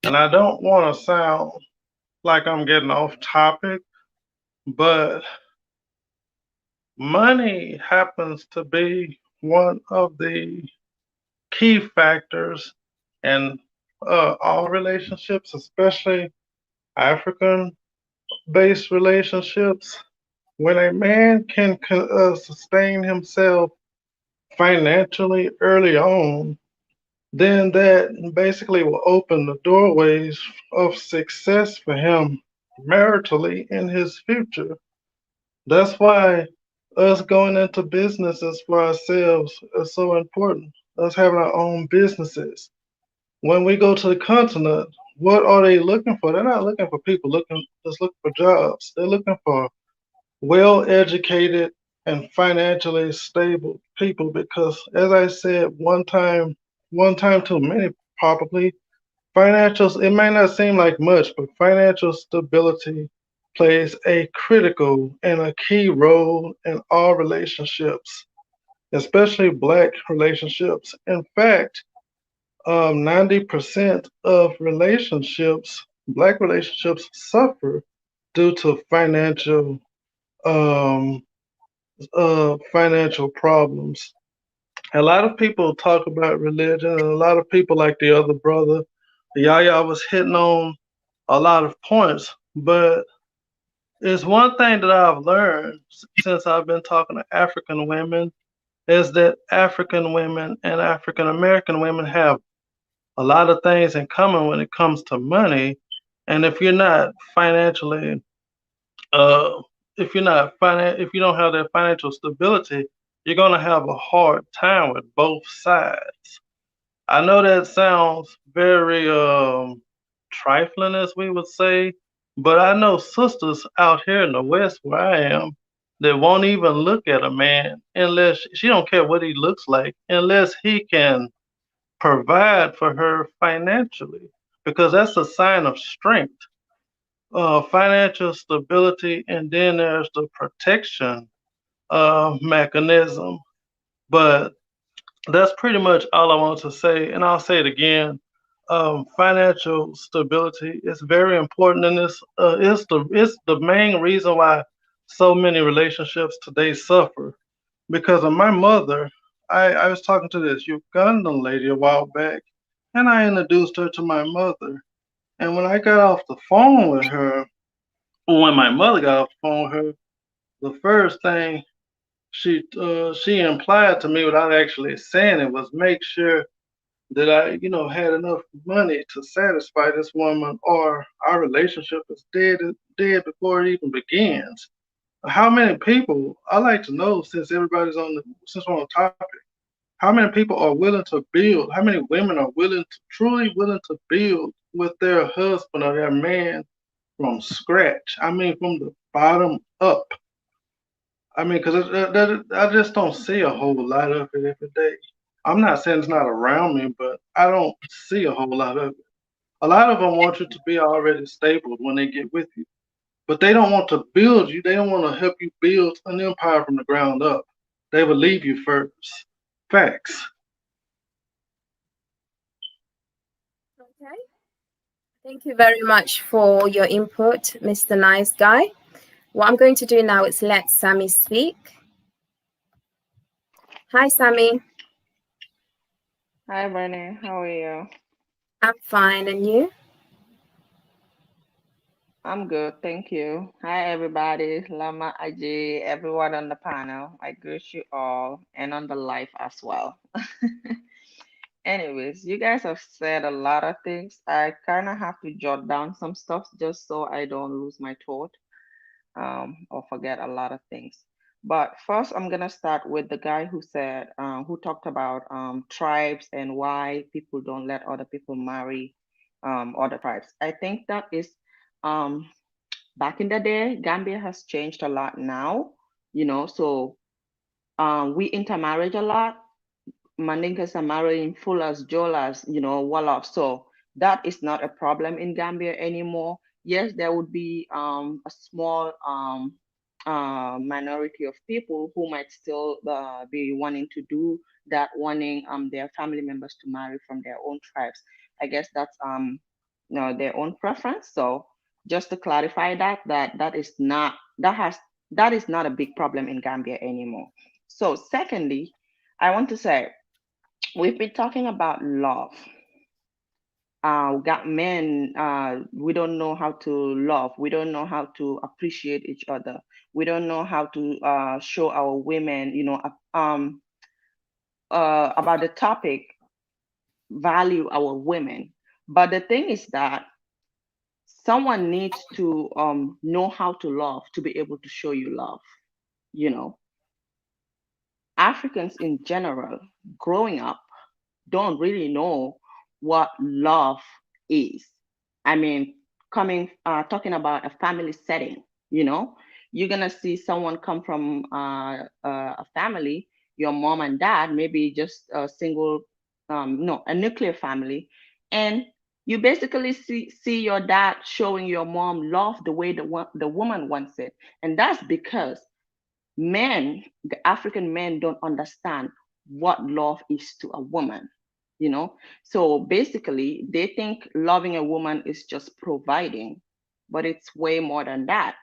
Speaker 11: and I don't want to sound like I'm getting off topic, but money happens to be one of the key factors in all relationships, especially African-based relationships. When a man can sustain himself financially early on, then that basically will open the doorways of success for him maritally in his future. That's why us going into businesses for ourselves is so important. Us having our own businesses. When we go to the continent, what are they looking for? They're not looking for people just looking for jobs. They're looking for well-educated and financially stable people because, as I said one time too many probably, financials, it may not seem like much, but financial stability plays a critical and a key role in all relationships, especially Black relationships. In fact, 90% of relationships, Black relationships, suffer due to financial problems. A lot of people talk about religion, and a lot of people, like the other brother, Yaya, was hitting on a lot of points, but it's one thing that I've learned since I've been talking to African women is that African women and African American women have a lot of things in common when it comes to money. And if you're not financially if you don't have that financial stability, you're gonna have a hard time with both sides. I know that sounds very trifling, as we would say, but I know sisters out here in the West where I am that won't even look at a man unless she don't care what he looks like, unless he can provide for her financially, because that's a sign of strength. Financial stability, and then there's the protection mechanism. But that's pretty much all I want to say, and I'll say it again. Financial stability is very important in this. It's the main reason why so many relationships today suffer. Because of my mother, I was talking to this Ugandan lady a while back, and I introduced her to my mother. And when I got off the phone with her, when my mother got off the phone with her, the first thing she implied to me without actually saying it was make sure that I, had enough money to satisfy this woman, or our relationship is dead before it even begins. How many people, I like to know, since we're on the topic, how many people are willing to build, how many women are truly willing to build with their husband or their man from scratch? I mean, from the bottom up. I mean, because I just don't see a whole lot of it every day. I'm not saying it's not around me, but I don't see a whole lot of it. A lot of them want you to be already stable when they get with you, but they don't want to build you. They don't want to help you build an empire from the ground up. They will leave you first. Facts.
Speaker 1: Okay. Thank you very much for your input, Mr. Nice Guy. What I'm going to do now is let Sammy speak. Hi, Sammy.
Speaker 12: Hi, Rene. How are you?
Speaker 1: I'm fine, and you?
Speaker 12: I'm good, thank you. Hi, everybody. Lama, Ajay, everyone on the panel. I greet you all, and on the live as well. Anyways, you guys have said a lot of things. I kind of have to jot down some stuff just so I don't lose my thought or forget a lot of things. But first, I'm gonna start with the guy who said, who talked about tribes and why people don't let other people marry other tribes. I think that is back in the day, Gambia has changed a lot now, you know, so we intermarriage a lot. Mandinkas are marrying Fullers, Jolas, you know, Wolof. So that is not a problem in Gambia anymore. Yes, there would be a small minority of people who might still be wanting to do that, wanting their family members to marry from their own tribes. I guess that's you know, their own preference. So just to clarify that that is not a big problem in Gambia anymore. So secondly, I want to say we've been talking about love. We got men, we don't know how to love. We don't know how to appreciate each other. We don't know how to show our women, you know, about the topic, value our women. But the thing is that someone needs to know how to love to be able to show you love, you know. Africans in general, growing up, don't really know what love is. I mean, talking about a family setting, you know, you're gonna see someone come from a family, your mom and dad, maybe just a single, no, a nuclear family, and you basically see your dad showing your mom love the way the woman wants it, and that's because the African men don't understand what love is to a woman, you know? So basically, they think loving a woman is just providing, but it's way more than that.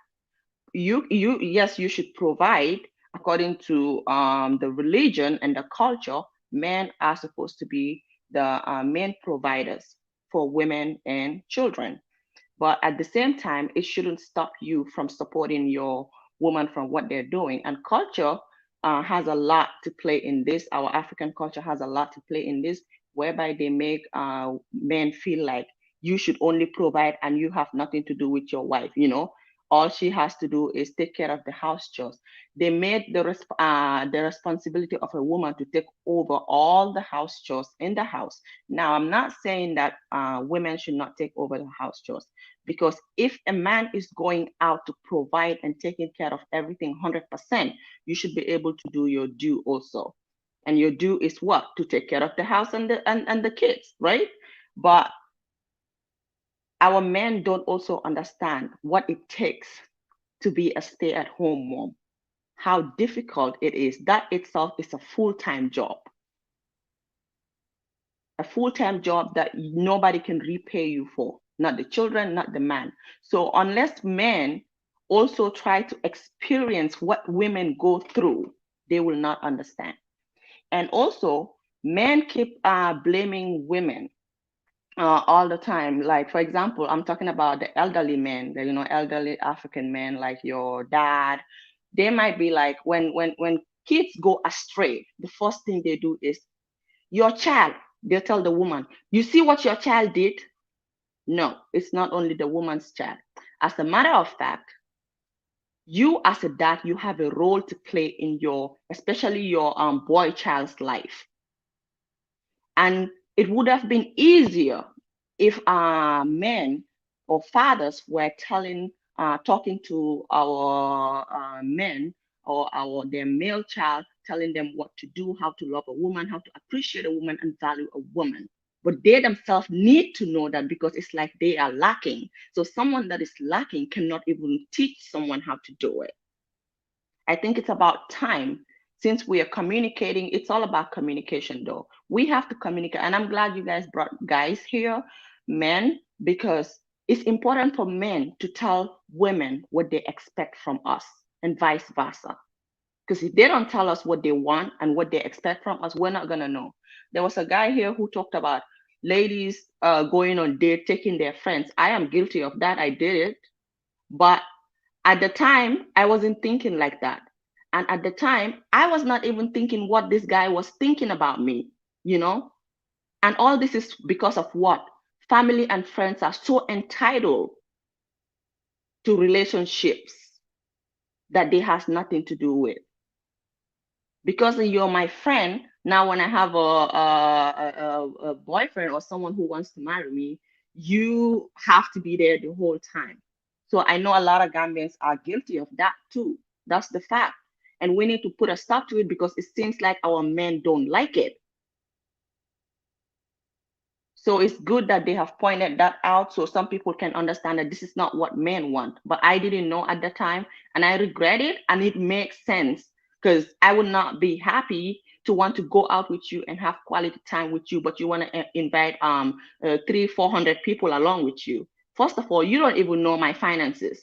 Speaker 12: Yes, you should provide according to the religion and the culture. Men are supposed to be the main providers for women and children. But at the same time, it shouldn't stop you from supporting your woman from what they're doing. And culture has a lot to play in this. Our African culture has a lot to play in this, whereby they make men feel like you should only provide and you have nothing to do with your wife, you know. All she has to do is take care of the house chores. They made the responsibility of a woman to take over all the house chores in the house. Now, I'm not saying that women should not take over the house chores, because if a man is going out to provide and taking care of everything 100%, you should be able to do your due also. And your due is what? To take care of the house and the kids, right? But our men don't also understand what it takes to be a stay-at-home mom, how difficult it is. That itself is a full-time job. A full-time job that nobody can repay you for, not the children, not the man. So unless men also try to experience what women go through, they will not understand. And also, men keep blaming women all the time. Like, for example, I'm talking about the elderly men, you know, elderly African men like your dad. They might be like, when kids go astray, the first thing they do is, your child, they'll tell the woman, you see what your child did? No, it's not only the woman's child. As a matter of fact, you as a dad, you have a role to play in especially your boy child's life. And it would have been easier if men or fathers were talking to our men or their male child, telling them what to do, how to love a woman, how to appreciate a woman and value a woman. But they themselves need to know that, because it's like they are lacking. So someone that is lacking cannot even teach someone how to do it. I think it's about time. Since we are communicating, it's all about communication though. We have to communicate. And I'm glad you guys brought guys here, men, because it's important for men to tell women what they expect from us and vice versa. Because if they don't tell us what they want and what they expect from us, we're not going to know. There was a guy here who talked about ladies going on date, taking their friends. I am guilty of that. I did it. But at the time, I wasn't thinking like that. And at the time, I was not even thinking what this guy was thinking about me, you know? And all this is because of what? Family and friends are so entitled to relationships that they has nothing to do with. Because you're my friend, now when I have a boyfriend or someone who wants to marry me, you have to be there the whole time. So I know a lot of Gambians are guilty of that too. That's the fact. And we need to put a stop to it because it seems like our men don't like it. So it's good that they have pointed that out so some people can understand that this is not what men want. But I didn't know at the time and I regret it, and it makes sense because I would not be happy to want to go out with you and have quality time with you, but you want to invite 300-400 people along with you. First of all, you don't even know my finances.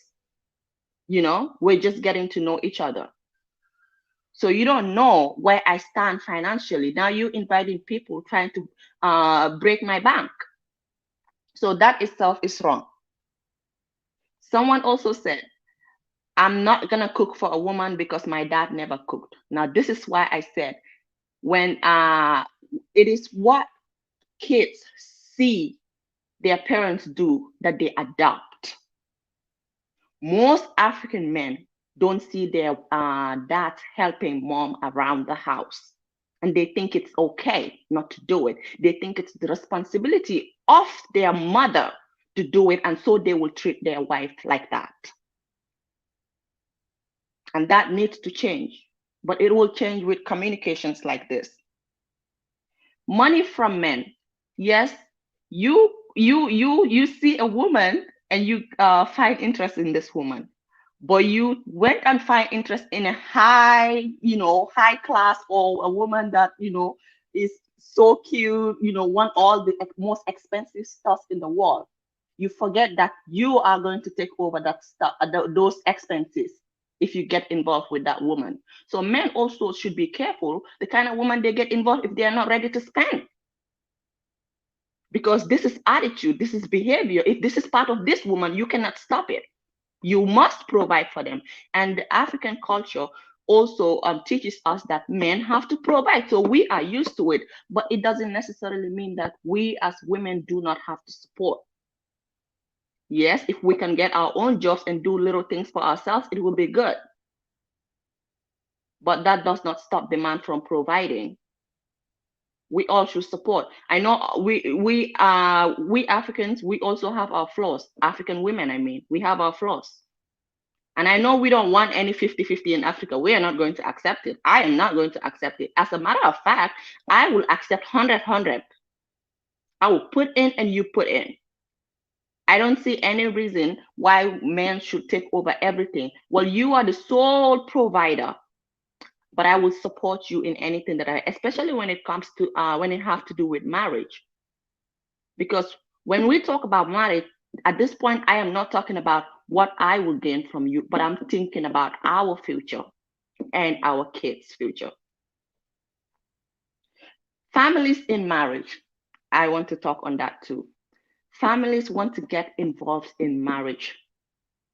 Speaker 12: You know, we're just getting to know each other. So you don't know where I stand financially. Now you're inviting people trying to break my bank. So that itself is wrong. Someone also said, I'm not going to cook for a woman because my dad never cooked. Now, this is why I said, when it is what kids see their parents do that they adopt. Most African men don't see their dads helping mom around the house. And they think it's okay not to do it. They think it's the responsibility of their mother to do it. And so they will treat their wife like that. And that needs to change. But it will change with communications like this. Money from men. Yes, you see a woman and you find interest in this woman. But you went and find interest in a high class or a woman that, is so cute, want all the most expensive stuff in the world. You forget that you are going to take over that stuff, those expenses if you get involved with that woman. So men also should be careful the kind of woman they get involved if they are not ready to spend. Because this is attitude, this is behavior. If this is part of this woman, you cannot stop it. You must provide for them. And the African culture also teaches us that men have to provide. So we are used to it, but it doesn't necessarily mean that we as women do not have to support. Yes, if we can get our own jobs and do little things for ourselves, it will be good. But that does not stop the man from providing. We all should support. I know we Africans, we also have our flaws. African women, I mean, we have our flaws. And I know we don't want any 50-50 in Africa. We are not going to accept it. I am not going to accept it. As a matter of fact, I will accept 100-100. I will put in and you put in. I don't see any reason why men should take over everything. Well, you are the sole provider. But I will support you in anything that especially when it comes to when it has to do with marriage. Because when we talk about marriage, at this point, I am not talking about what I will gain from you, but I'm thinking about our future and our kids' future. Families in marriage, I want to talk on that too. Families want to get involved in marriage.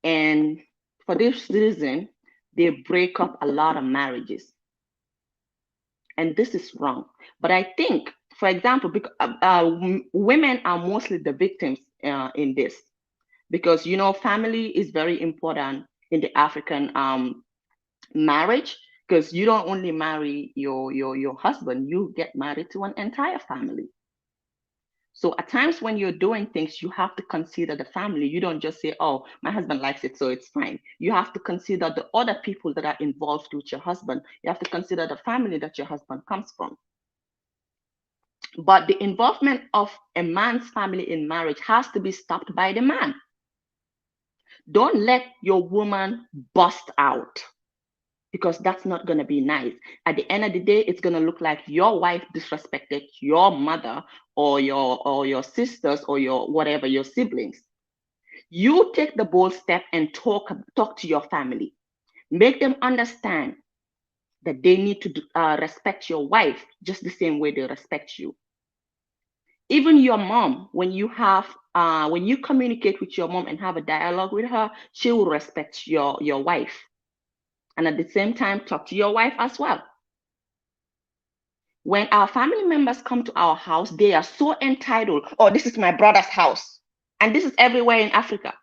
Speaker 12: And for this reason, they break up a lot of marriages. And this is wrong. But I think, for example, because, women are mostly the victims in this. Because, family is very important in the African marriage. Because you don't only marry your husband, you get married to an entire family. So at times when you're doing things, you have to consider the family. You don't just say, oh, my husband likes it, so it's fine. You have to consider the other people that are involved with your husband. You have to consider the family that your husband comes from. But the involvement of a man's family in marriage has to be stopped by the man. Don't let your woman bust out, because that's not going to be nice. At the end of the day, it's going to look like your wife disrespected your mother or your sisters or your whatever, your siblings. You take the bold step and talk to your family. Make them understand that they need to respect your wife just the same way they respect you. Even your mom, when you communicate with your mom and have a dialogue with her, she will respect your wife. And at the same time, talk to your wife as well. When our family members come to our house, they are so entitled. Oh, this is my brother's house. And this is everywhere in Africa.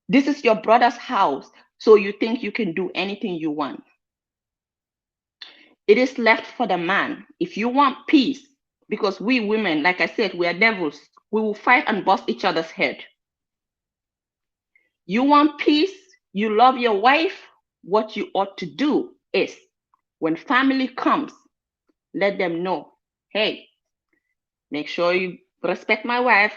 Speaker 12: This is your brother's house, so you think you can do anything you want. It is left for the man. If you want peace, because we women, like I said, we are devils. We will fight and bust each other's head. You want peace, you love your wife, what you ought to do is, when family comes, let them know, hey, make sure you respect my wife,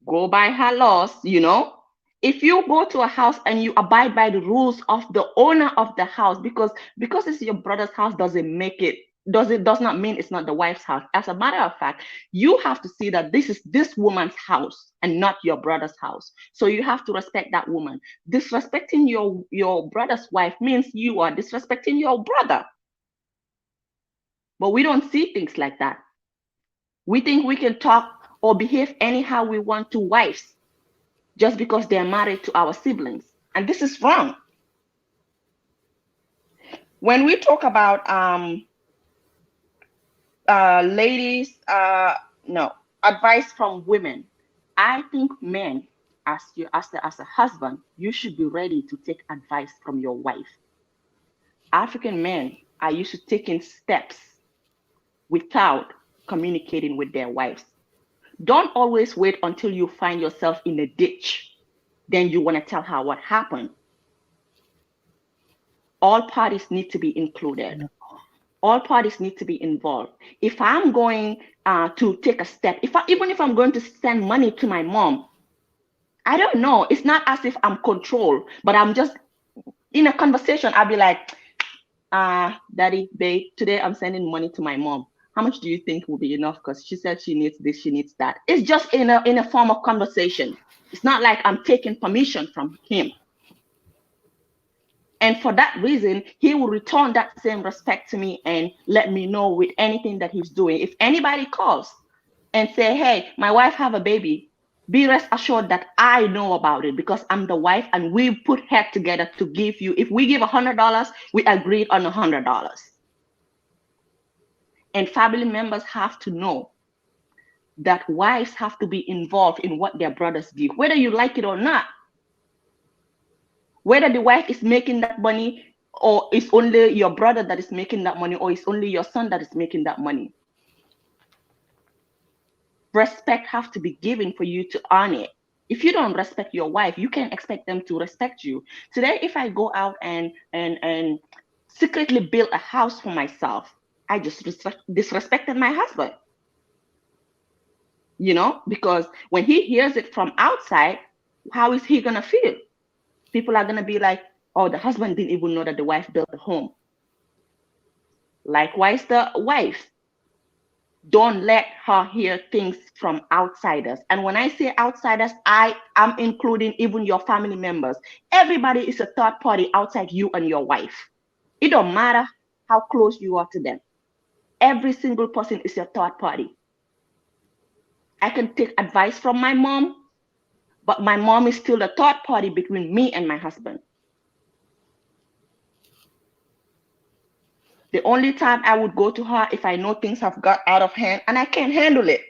Speaker 12: go by her laws, you know. If you go to a house and you abide by the rules of the owner of the house, because it's your brother's house does not mean it's not the wife's house. As a matter of fact, you have to see that this is this woman's house and not your brother's house. So you have to respect that woman. Disrespecting your brother's wife means you are disrespecting your brother. But we don't see things like that. We think we can talk or behave anyhow we want to wives just because they're married to our siblings. And this is wrong. When we talk about ladies, advice from women, I think men, as a husband, you should be ready to take advice from your wife. African men are used to taking steps without communicating with their wives. Don't always wait until you find yourself in a ditch. Then you want to tell her what happened. All parties need to be included. All parties need to be involved. If I'm going to take a step, even if I'm going to send money to my mom, I don't know. It's not as if I'm controlled, but I'm just in a conversation. I'll be like, Daddy, babe, today I'm sending money to my mom. How much do you think will be enough? Because she said she needs this, she needs that. It's just in a form of conversation. It's not like I'm taking permission from him. And for that reason, he will return that same respect to me and let me know with anything that he's doing. If anybody calls and say, hey, my wife have a baby, be rest assured that I know about it because I'm the wife and we put head together to give you. If we give $100, we agreed on $100. And family members have to know that wives have to be involved in what their brothers do, whether you like it or not. Whether the wife is making that money or it's only your brother that is making that money or it's only your son that is making that money. Respect has to be given for you to earn it. If you don't respect your wife, you can't expect them to respect you. Today, if I go out and secretly build a house for myself, I just disrespected my husband. You know, because when he hears it from outside, how is he gonna feel? People are gonna be like, oh, the husband didn't even know that the wife built a home. Likewise, the wife. Don't let her hear things from outsiders. And when I say outsiders, I am including even your family members. Everybody is a third party outside you and your wife. It don't matter how close you are to them. Every single person is a third party. I can take advice from my mom, but my mom is still the third party between me and my husband. The only time I would go to her if I know things have got out of hand and I can't handle it.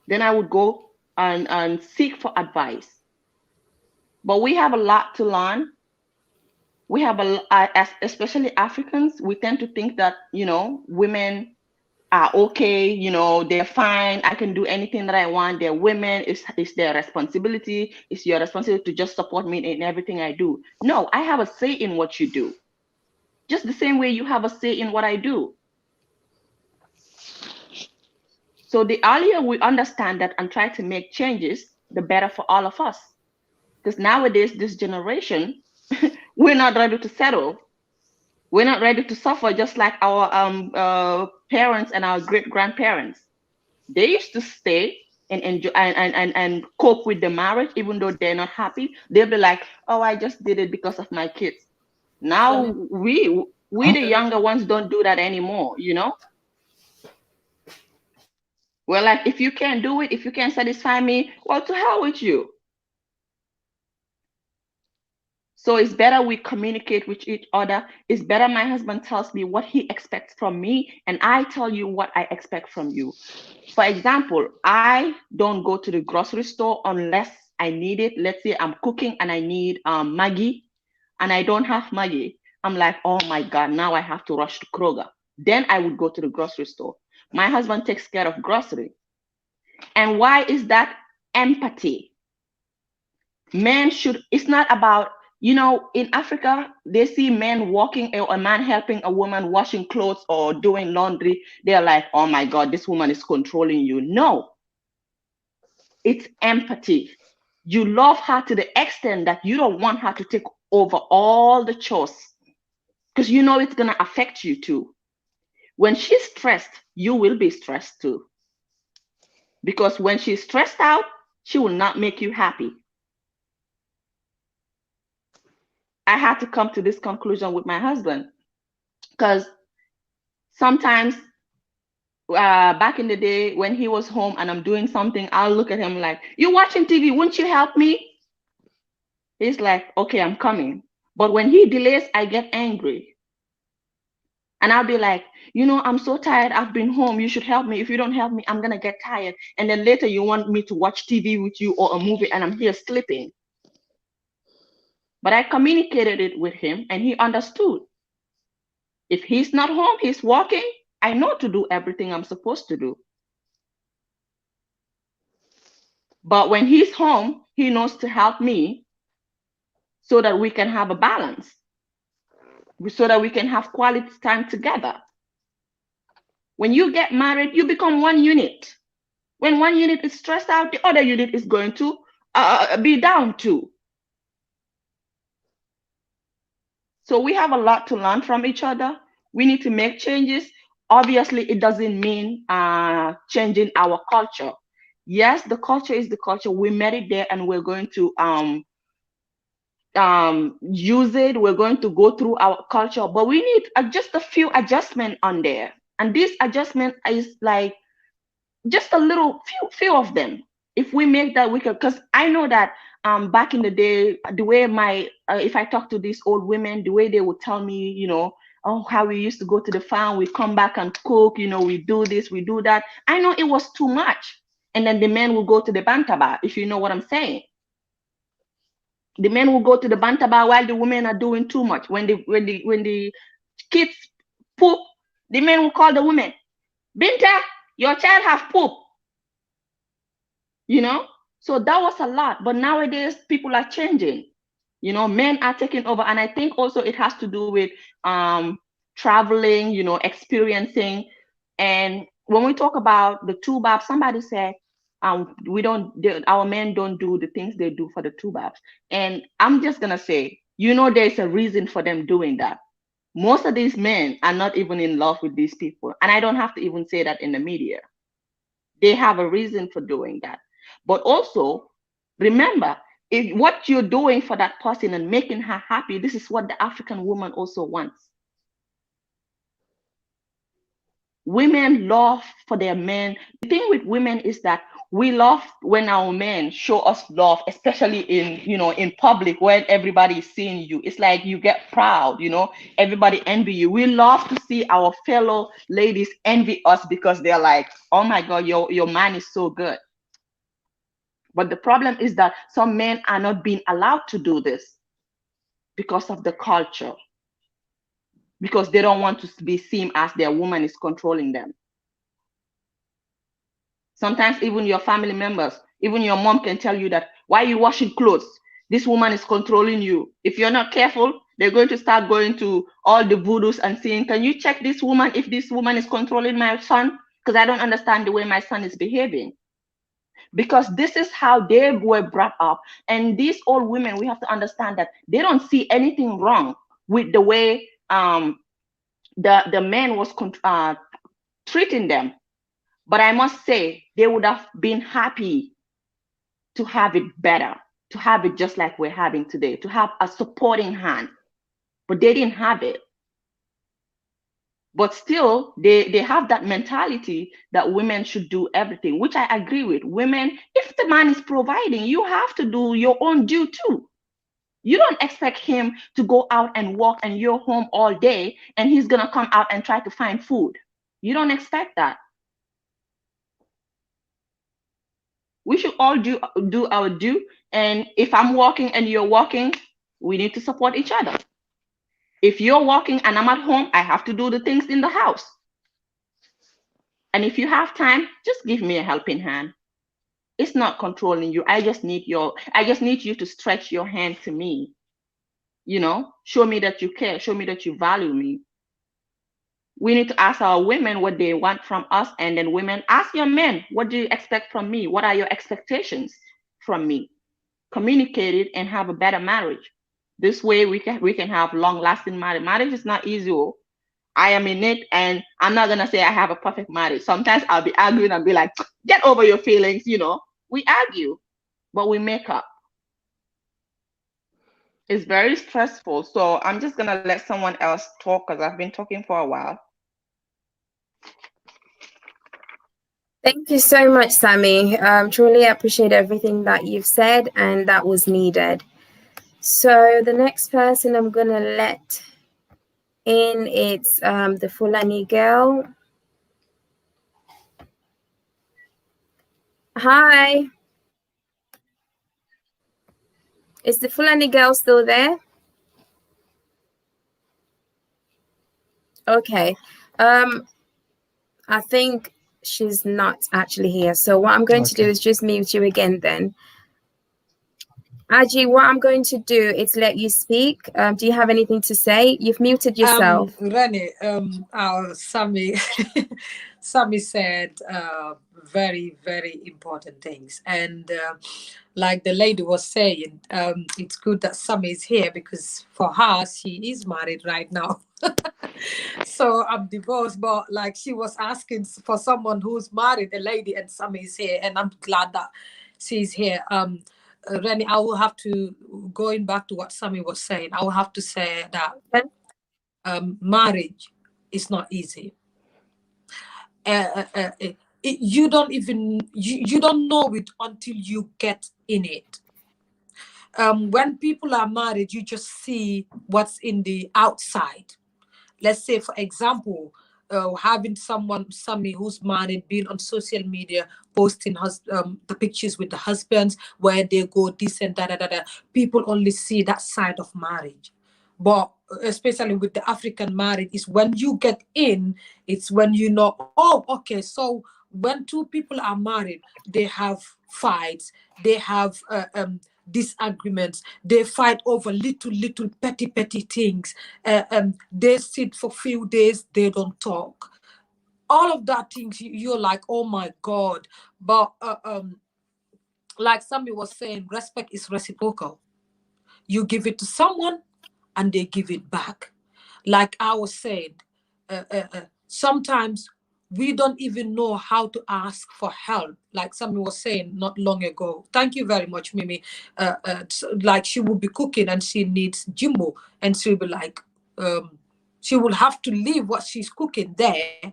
Speaker 12: Then I would go and seek for advice. But we have a lot to learn. We have especially Africans, we tend to think that, you know, women are okay, you know, they're fine. I can do anything that I want. They're women. It's their responsibility. It's your responsibility to just support me in everything I do. No, I have a say in what you do. Just the same way you have a say in what I do. So the earlier we understand that and try to make changes, the better for all of us. Because nowadays, this generation, we're not ready to settle. We're not ready to suffer just like our parents and our great-grandparents. They used to stay and enjoy and cope with the marriage, even though they're not happy. They'll be like, oh, I just did it because of my kids. Now we the younger ones don't do that anymore, you know. We're like, if you can't do it, if you can't satisfy me, well, to hell with you. So it's better we communicate with each other. It's better my husband tells me what he expects from me, and I tell you what I expect from you. For example, I don't go to the grocery store unless I need it. Let's say I'm cooking and I need Maggi, and I don't have Maggi. I'm like, oh my God, now I have to rush to Kroger. Then I would go to the grocery store. My husband takes care of grocery. And why is that? Empathy. Men should, it's not about, you know, in Africa, they see men walking, a man helping a woman washing clothes or doing laundry. They're like, oh my God, this woman is controlling you. No, it's empathy. You love her to the extent that you don't want her to take over all the chores because you know it's going to affect you too. When she's stressed, you will be stressed too. Because when she's stressed out, she will not make you happy. I had to come to this conclusion with my husband because sometimes back in the day when he was home and I'm doing something, I'll look at him like, you're watching TV, wouldn't you help me? He's like, okay, I'm coming. But when he delays, I get angry. And I'll be like, you know, I'm so tired. I've been home. You should help me. If you don't help me, I'm going to get tired. And then later you want me to watch TV with you or a movie and I'm here sleeping. But I communicated it with him and he understood. If he's not home, he's working, I know to do everything I'm supposed to do. But when he's home, he knows to help me so that we can have a balance, so that we can have quality time together. When you get married, you become one unit. When one unit is stressed out, the other unit is going to be down too. So we have a lot to learn from each other. We need to make changes. Obviously, it doesn't mean changing our culture. Yes, the culture is the culture. We met it there and we're going to use it. We're going to go through our culture, but we need just a few adjustments on there. And this adjustment is like just a little few of them. If we make that, we can, because I know that back in the day, the way if I talk to these old women, the way they would tell me, you know, oh, how we used to go to the farm, we come back and cook, you know, we do this, we do that. I know it was too much. And then the men will go to the bantaba, if you know what I'm saying. The men will go to the bantaba while the women are doing too much. When the kids poop, the men will call the women, Binta, your child have poop. You know, so that was a lot. But nowadays, people are changing. You know, men are taking over. And I think also it has to do with traveling, you know, experiencing. And when we talk about the tubab, somebody said, our men don't do the things they do for the tubabs. And I'm just going to say, you know, there's a reason for them doing that. Most of these men are not even in love with these people. And I don't have to even say that in the media. They have a reason for doing that. But also, remember, if what you're doing for that person and making her happy, this is what the African woman also wants. Women love for their men. The thing with women is that we love when our men show us love, especially in, you know, in public when everybody is seeing you. It's like you get proud, you know, everybody envy you. We love to see our fellow ladies envy us because they're like, oh my God, your man is so good. But the problem is that some men are not being allowed to do this because of the culture, because they don't want to be seen as their woman is controlling them. Sometimes even your family members, even your mom can tell you that, why are you washing clothes? This woman is controlling you. If you're not careful, they're going to start going to all the voodoos and saying, can you check this woman if this woman is controlling my son? Because I don't understand the way my son is behaving. Because this is how they were brought up. And these old women, we have to understand that they don't see anything wrong with the way the man was treating them. But I must say, they would have been happy to have it better, to have it just like we're having today, to have a supporting hand. But they didn't have it. But still, they have that mentality that women should do everything, which I agree with. Women, if the man is providing, you have to do your own due too. You don't expect him to go out and walk and you're home all day and he's going to come out and try to find food. You don't expect that. We should all do our due. And if I'm walking and you're walking, we need to support each other. If you're walking and I'm at home, I have to do the things in the house. And if you have time, just give me a helping hand. It's not controlling you. I just need you to stretch your hand to me. You know, show me that you care, show me that you value me. We need to ask our women what they want from us, and then women ask your men, what do you expect from me? What are your expectations from me? Communicate it and have a better marriage. This way we can have long-lasting marriage. Marriage is not easy. I am in it, and I'm not gonna say I have a perfect marriage. Sometimes I'll be arguing and be like, get over your feelings, you know. We argue, but we make up. It's very stressful. So I'm just gonna let someone else talk because I've been talking for a while.
Speaker 1: Thank you so much, Sammy. Truly appreciate everything that you've said, and that was needed. So the next person I'm gonna let in, it's the Fulani girl. Hi. Is the Fulani girl still there? Okay. I think she's not actually here. So what I'm going to do is just mute you again then. Aji, what I'm going to do is let you speak. Do you have anything to say? You've muted yourself.
Speaker 2: Rene, Sammy, Sammy said very, very important things. And like the lady was saying, it's good that Sammy is here because for her, she is married right now. So I'm divorced, but like she was asking for someone who's married, a lady, and Sammy is here. And I'm glad that she's here. Rene, I will have to, going back to what Sammy was saying, I will have to say that marriage is not easy. You don't even, you don't know it until you get in it. When people are married, you just see what's in the outside. Let's say, for example, having Sammy who's married, being on social media, posting the pictures with the husbands, where they go this and that. People only see that side of marriage. But especially with the African marriage, is when you get in, it's when you know, oh, okay, so when two people are married, they have fights, they have disagreements, they fight over little petty things, they sit for few days, they don't talk. All of that things, you're like, oh my God. But like somebody was saying, respect is reciprocal. You give it to someone and they give it back. Like I was saying, sometimes we don't even know how to ask for help. Like somebody was saying not long ago. Thank you very much, Mimi. Like she will be cooking and she needs Jimbo, and she'll be like, she will have to leave what she's cooking there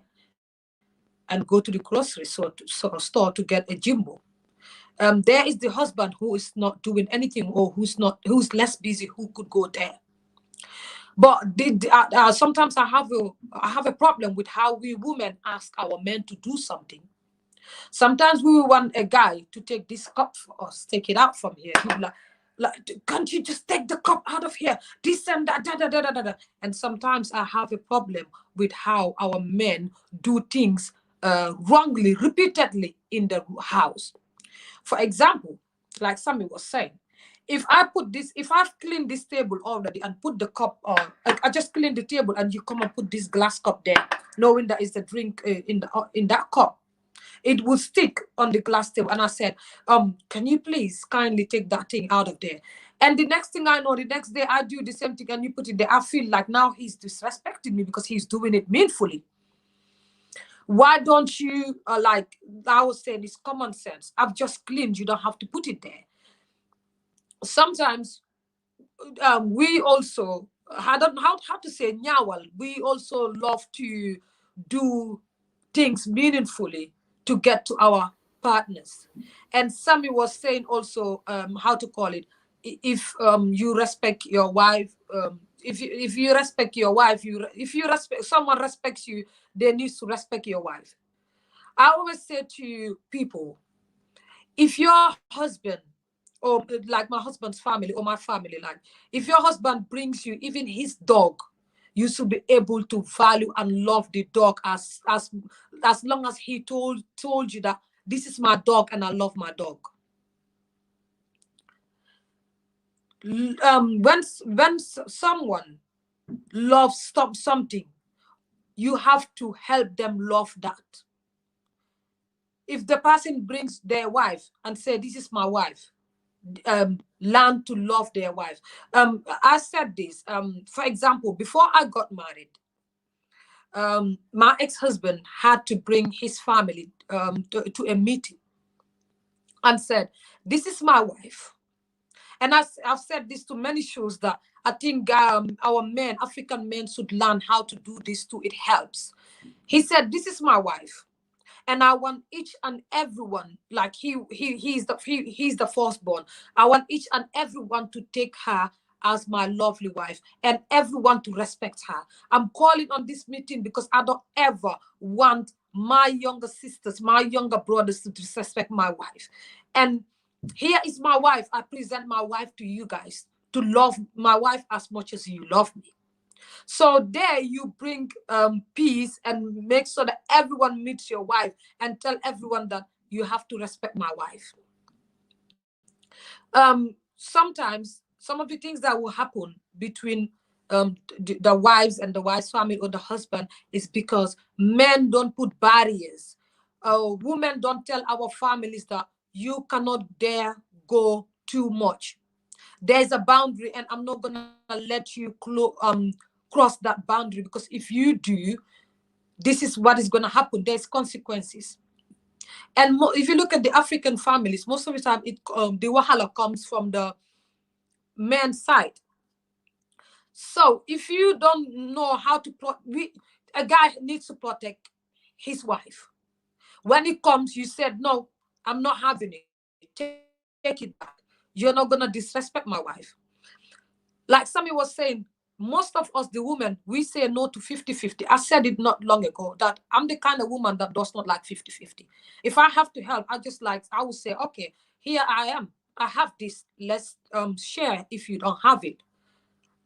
Speaker 2: and go to the grocery store to get a Jimbo. There is the husband who is not doing anything, or who's less busy, who could go there. But sometimes I have a problem with how we women ask our men to do something. Sometimes we want a guy to take this cup for us, take it out from here. Like, can't you just take the cup out of here? This and that, And sometimes I have a problem with how our men do things wrongly, repeatedly in the house. For example, like Sammy was saying, if I've cleaned this table already and put the cup on, I just cleaned the table and you come and put this glass cup there, knowing that it's a drink in that cup, it will stick on the glass table. And I said, can you please kindly take that thing out of there? And the next thing I know, the next day I do the same thing and you put it there. I feel like now he's disrespecting me because he's doing it meanfully. Why don't you, like I was saying, it's common sense. I've just cleaned, you don't have to put it there. Sometimes we also, I don't know how to say nyawal, we also love to do things meaningfully to get to our partners. And Sammy was saying also, how to call it, if you respect your wife, if you respect your wife, if you respect someone respects you, they need to respect your wife. I always say to people, if your husband, or like my husband's family or my family, like if your husband brings you even his dog, you should be able to value and love the dog as long as he told you that this is my dog and I love my dog. When someone loves something, you have to help them love that. If the person brings their wife and say, this is my wife, learn to love their wife. I said this, for example, before I got married, my ex-husband had to bring his family to a meeting and said, this is my wife. And I've said this to many shows that I think our men, African men, should learn how to do this too. It helps. He said, this is my wife. And I want each and everyone, like he's the firstborn. I want each and everyone to take her as my lovely wife and everyone to respect her. I'm calling on this meeting because I don't ever want my younger sisters, my younger brothers to disrespect my wife. And here is my wife. I present my wife to you guys to love my wife as much as you love me. So there you bring peace and make sure that everyone meets your wife and tell everyone that you have to respect my wife. Sometimes some of the things that will happen between the wives and the wife's family or the husband is because men don't put barriers. Women don't tell our families that you cannot dare go too much. There's a boundary and I'm not gonna let you cross that boundary, because if you do, this is what is going to happen. There's consequences. And if you look at the African families, most of the time the wahala comes from the man's side. So if you don't know how to a guy needs to protect his wife. When it comes, you said, no, I'm not having it, take it back, you're not going to disrespect my wife. Like Sammy was saying, most of us, the women, we say no to 50-50. I said it not long ago that I'm the kind of woman that does not like 50-50. If I have to help, I would say, okay, here I am. I have this. Let's share if you don't have it.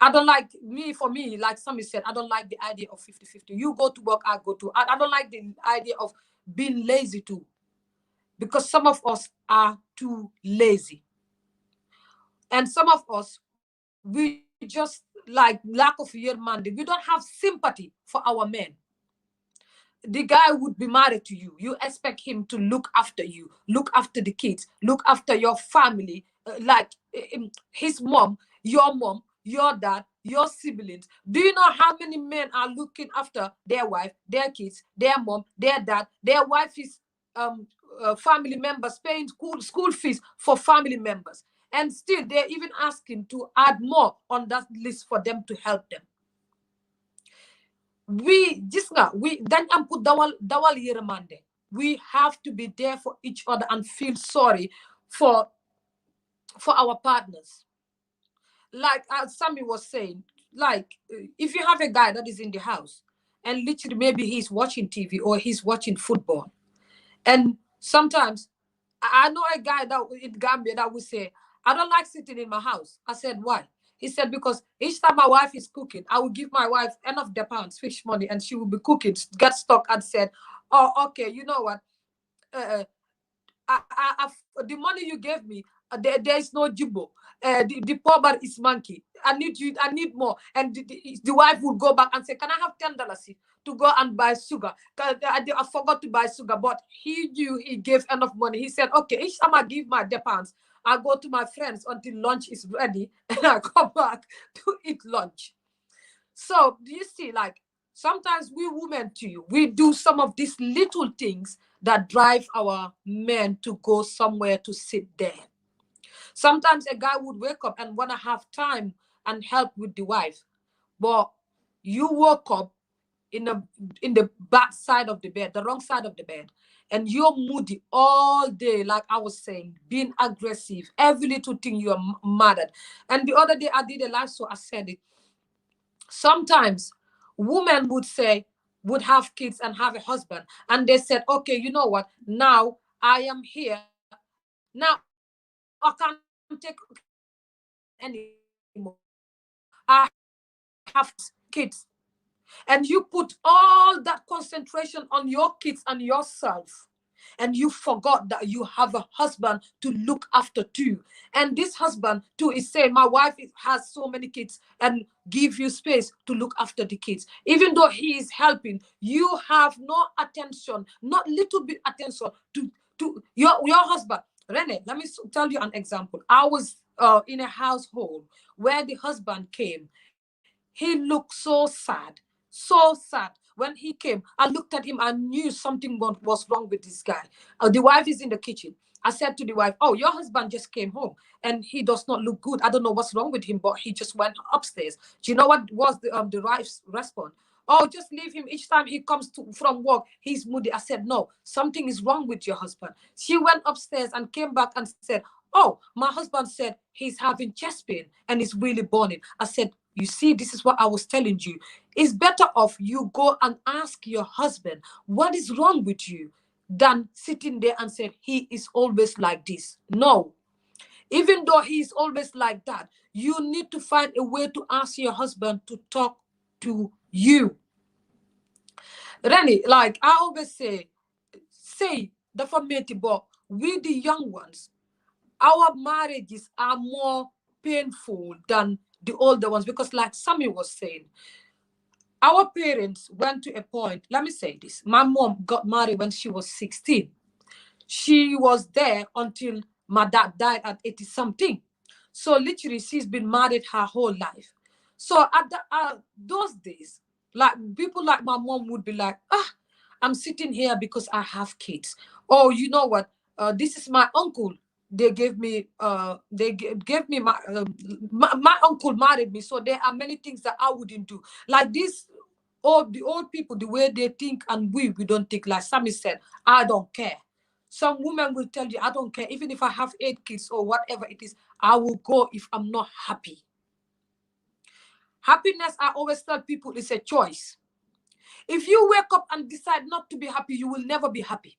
Speaker 2: I don't like, for me, like Sammy said, I don't like the idea of 50-50. You go to work, I go to. I don't like the idea of being lazy too, because some of us are too lazy. And some of us, we just like lack of mandate. We don't have sympathy for our men. The guy would be married to you. You expect him to look after you, look after the kids, look after your family, like his mom, your dad, your siblings. Do you know how many men are looking after their wife, their kids, their mom, their dad, their wife is family members, paying school fees for family members? And still, they're even asking to add more on that list for them to help them. We have to be there for each other and feel sorry for our partners. Like as Sammy was saying, like if you have a guy that is in the house and literally maybe he's watching TV or he's watching football, and sometimes I know a guy that in Gambia that would say, I don't like sitting in my house. I said, why? He said, because each time my wife is cooking, I will give my wife enough £1 fish money and she will be cooking, get stuck, and said, oh, okay, you know what? The money you gave me, there is no jumbo. The poor is monkey. I need more. And the wife would go back and say, can I have $10 to go and buy sugar? I forgot to buy sugar, but he knew he gave enough money. He said, okay, each time I give my £1, I go to my friends until lunch is ready and I come back to eat lunch. So do you see, like, sometimes we women too, we do some of these little things that drive our men to go somewhere to sit there. Sometimes a guy would wake up and want to have time and help with the wife, but you woke up in the back side of the bed, the wrong side of the bed, and you're moody all day, like I was saying, being aggressive, every little thing you're mad at. And the other day I did a live, so I said it. Sometimes women would have kids and have a husband, and they said, okay, you know what, now I am here, now I can't take anymore, I have kids. And you put all that concentration on your kids and yourself, and you forgot that you have a husband to look after too. And this husband too is saying, my wife has so many kids, and give you space to look after the kids. Even though he is helping, you have no attention, not little bit attention to your husband. Rene, let me tell you an example. I was in a household where the husband came. He looked so sad, so sad. When he came, I looked at him. I knew something was wrong with this guy. The wife is in the kitchen. I said to the wife, oh, your husband just came home and he does not look good. I don't know what's wrong with him, but he just went upstairs. Do you know what was the wife's response? Oh, just leave him. Each time he comes from work, he's moody. I said, no, something is wrong with your husband. She went upstairs and came back and said, oh, my husband said he's having chest pain and it's really burning. I said, you see, this is what I was telling you. It's better off you go and ask your husband what is wrong with you than sitting there and say he is always like this. No. Even though he is always like that, you need to find a way to ask your husband to talk to you. Rene, like I always say the family, but we the young ones, our marriages are more painful than the older ones, because like Sammy was saying, our parents went to a point. Let me say this. My mom got married when she was 16. She was there until my dad died at 80 something. So literally she's been married her whole life. So at those days, like people like my mom would be like, I'm sitting here because I have kids. Oh, you know what? This is my uncle. They gave me my uncle married me, so there are many things that I wouldn't do. Like this, the old people, the way they think, and we don't think. Like Sammy said, I don't care. Some women will tell you, I don't care. Even if I have 8 kids or whatever it is, I will go if I'm not happy. Happiness, I always tell people, is a choice. If you wake up and decide not to be happy, you will never be happy.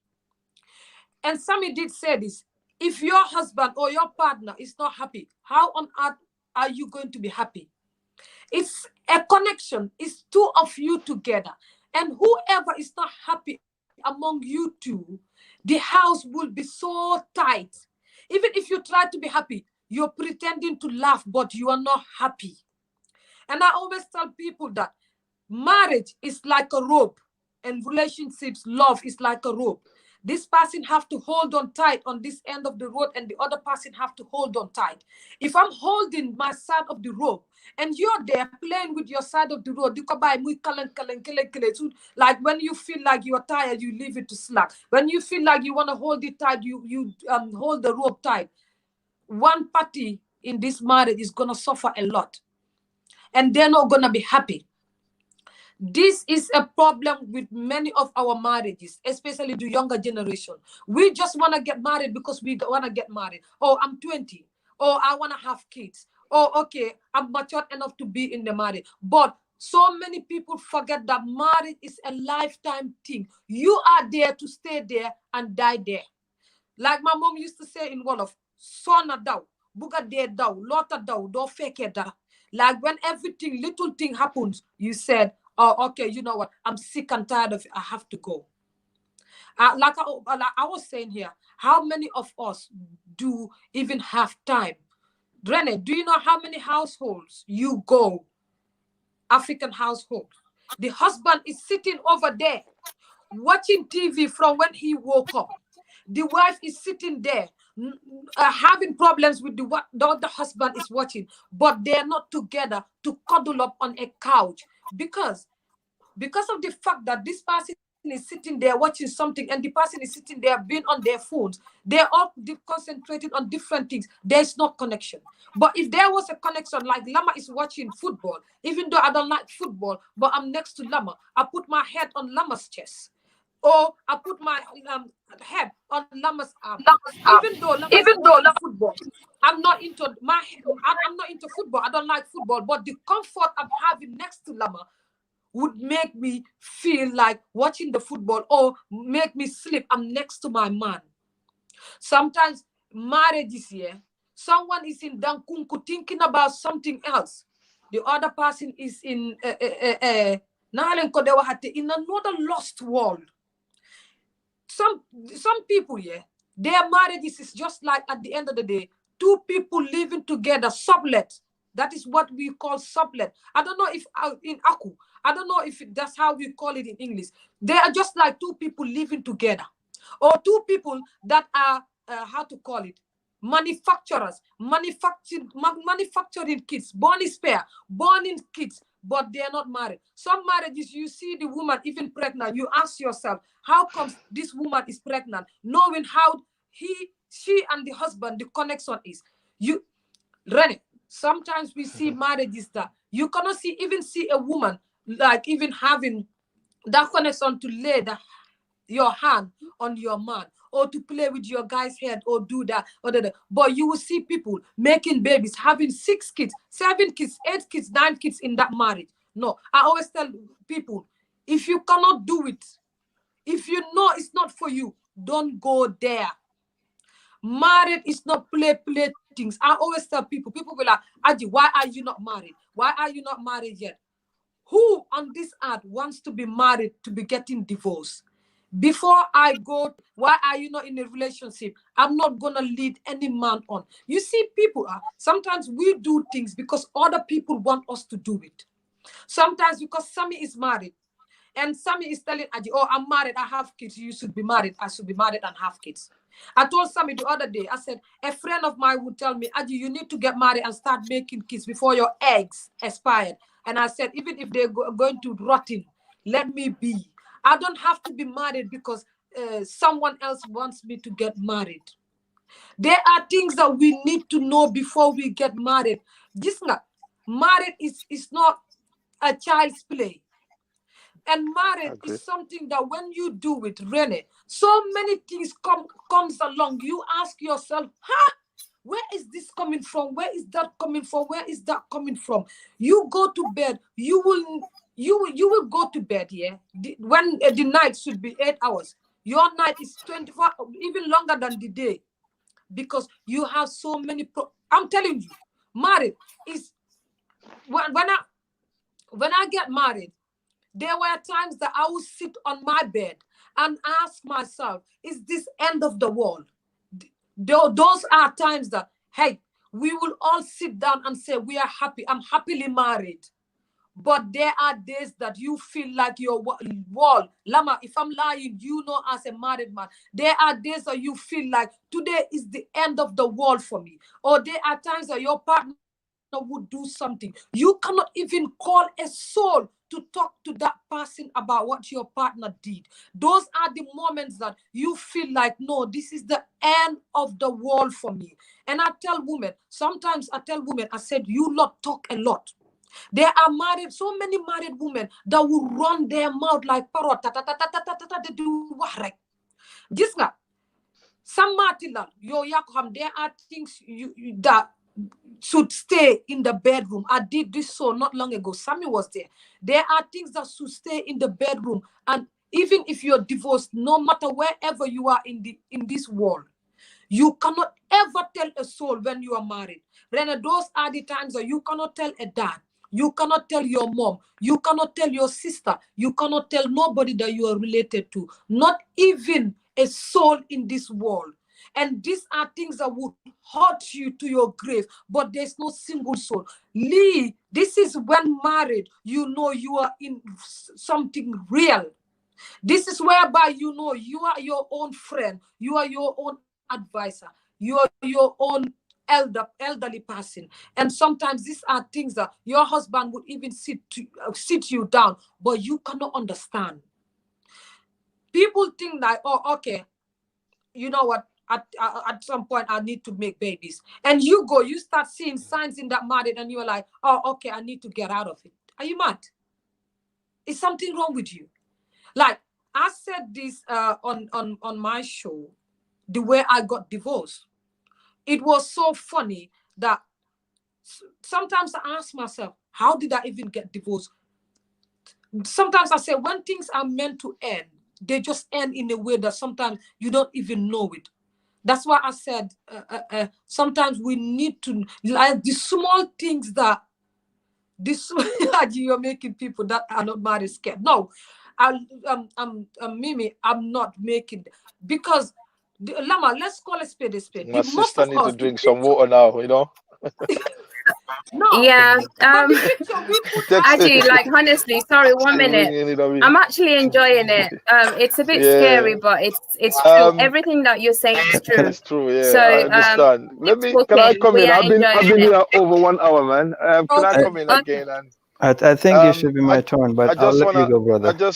Speaker 2: And Sammy did say this. If your husband or your partner is not happy, how on earth are you going to be happy? It's a connection. It's two of you together. And whoever is not happy among you two, the house will be so tight. Even if you try to be happy, you're pretending to laugh, but you are not happy. And I always tell people that marriage is like a rope, and relationships, love is like a rope. This person have to hold on tight on this end of the rope, and the other person have to hold on tight. If I'm holding my side of the rope and you're there playing with your side of the rope, like when you feel like you're tired, you leave it to slack. When you feel like you want to hold it tight, you hold the rope tight. One party in this marriage is going to suffer a lot, and they're not going to be happy. This is a problem with many of our marriages, especially the younger generation. We just want to get married because we want to get married. Oh, I'm 20. Oh, I want to have kids. Oh, okay, I'm mature enough to be in the marriage. But so many people forget that marriage is a lifetime thing. You are there to stay there and die there. Like my mom used to say in Wolof, sona daw, buga de daw, lota daw, do feke da. Like when everything, little thing happens, you said, oh, okay, you know what? I'm sick and tired of it. I have to go. Like I was saying here, how many of us do even have time? Rene, do you know how many households you go? African household. The husband is sitting over there watching TV from when he woke up. The wife is sitting there having problems with the other husband is watching, but they're not together to cuddle up on a couch. Because because of the fact that this person is sitting there watching something and the person is sitting there being on their phones, they're all concentrated on different things. There's no connection. But if there was a connection, like Lama is watching football, even though I don't like football, but I'm next to Lama, I put my head on Lama's chest, or I put my head on Lama's arm. Even though Lama is watching football, I'm not into football. I don't like football, but the comfort I'm having next to Lama would make me feel like watching the football or make me sleep. I'm next to my man. Sometimes marriages here, someone is in Dankunku thinking about something else. The other person is in another lost world. Some people here, their marriages is just like, at the end of the day, two people living together, sublet. That is what we call sublet. I don't know if in Aku, I don't know if that's how we call it in English. They are just like two people living together, or two people that are how to call it, manufacturers, manufacturing kids, born in kids, but they are not married. Some marriages, you see the woman even pregnant, you ask yourself, how comes this woman is pregnant, knowing how she and the husband, the connection is. You, Rene, sometimes we see marriages that you cannot even see a woman like even having that connection to lay your hand on your man, or to play with your guy's head, or do that, or that. But you will see people making babies, having 6 kids, 7 kids, 8 kids, 9 kids in that marriage. No, I always tell people, if you cannot do it, if you know it's not for you, don't go there. Married is not play things. I always tell people will like, Aji, why are you not married? Why are you not married yet? Who on this earth wants to be married to be getting divorced? Before I go, why are you not in a relationship? I'm not going to lead any man on. You see, people sometimes we do things because other people want us to do it. Sometimes because Sammy is married, and Sammy is telling Aji, oh, I'm married, I have kids, you should be married, I should be married and have kids. I told Sammy the other day, I said, a friend of mine would tell me, Aji, you need to get married and start making kids before your eggs expired. And I said, even if they're going to rotten, let me be. I don't have to be married because someone else wants me to get married. There are things that we need to know before we get married. Married is not a child's play. And marriage is something that when you do it, Rene, so many things comes along. You ask yourself, where is this coming from? Where is that coming from? Where is that coming from? You go to bed, you will go to bed, yeah? When the night should be 8 hours. Your night is 24, even longer than the day. Because you have so many, I'm telling you, married is, when I get married, there were times that I would sit on my bed and ask myself, is this end of the world? Those are times that, hey, we will all sit down and say, we are happy. I'm happily married. But there are days that you feel like your wall. Lama, if I'm lying, you know, as a married man, there are days that you feel like today is the end of the world for me. Or there are times that your partner would do something. You cannot even call a soul to talk to that person about what your partner did. Those are the moments that you feel like, no, this is the end of the world for me. And I tell women, sometimes I tell women, I said, you lot talk a lot. There are so many married women that will run their mouth like parrot. They do what, right? Just nga, some martilal, there are things that should stay in the bedroom. I did this so not long ago. Sammy was there. There are things that should stay in the bedroom. And even if you're divorced, no matter wherever you are in this world, you cannot ever tell a soul when you are married. Rene, those are the times that you cannot tell a dad. You cannot tell your mom. You cannot tell your sister. You cannot tell nobody that you are related to. Not even a soul in this world. And these are things that would hurt you to your grave, but there's no single soul. Leigh, this is when married, you know you are in something real. This is whereby you know you are your own friend. You are your own advisor. You are your own elderly person. And sometimes these are things that your husband would even sit you down, but you cannot understand. People think that, oh, okay, you know what, at some point I need to make babies. And you start seeing signs in that marriage, and you're like, oh, okay, I need to get out of it. Are you mad? Is something wrong with you? Like I said this on my show, the way I got divorced. It was so funny that sometimes I ask myself, how did I even get divorced? Sometimes I say, when things are meant to end, they just end in a way that sometimes you don't even know it. That's why I said sometimes we need to, like, the small things that you're making people that are not married scared. No, Mimi, I'm not making, because Lama, let's call a spade a spade.
Speaker 7: My
Speaker 2: Most
Speaker 7: sister
Speaker 2: of
Speaker 7: need to
Speaker 2: us,
Speaker 7: drink some water now, you know.
Speaker 2: no,
Speaker 1: Yeah.
Speaker 2: but the picture we put out,
Speaker 1: Actually, like, honestly, sorry, 1 minute. I'm actually enjoying it. It's a bit scary, but it's true. Everything that you're saying is true.
Speaker 7: It's true, yeah.
Speaker 1: So
Speaker 7: I understand.
Speaker 1: can I
Speaker 7: come
Speaker 1: we
Speaker 7: in?
Speaker 1: are
Speaker 7: I've been
Speaker 1: enjoying it.
Speaker 7: here over 1 hour, man. Can I come in again? And
Speaker 3: I think it should be my turn, but I'll let you go, brother.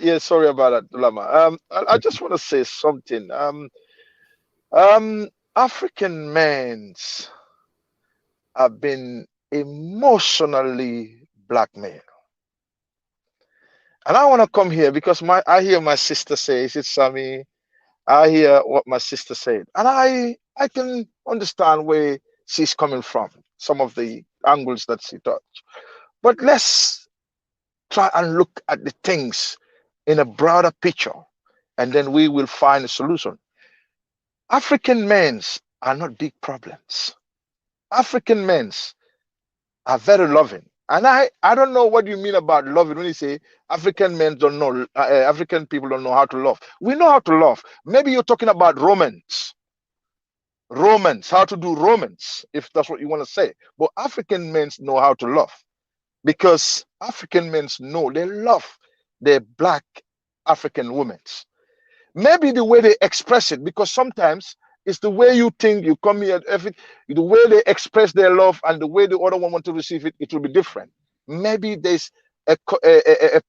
Speaker 7: Yeah, sorry about that, Lama. I just want to say something. African men have been emotionally blackmailed. And I want to come here because I hear my sister say, is it Sammy? I hear what my sister said. And I can understand where she's coming from, some of the angles that she touched. But let's try and look at the things in a broader picture, and then we will find a solution. African men are not big problems. African men are very loving. And I don't know what you mean about loving when you say African men don't know, African people don't know how to love. We know how to love. Maybe you're talking about romance. Romance, how to do romance, if that's what you want to say. But African men know how to love, because African men know they love their black African women. Maybe the way they express it, because sometimes it's the way you think, you come here, the way they express their love and the way the other one want to receive it, it will be different. Maybe there's a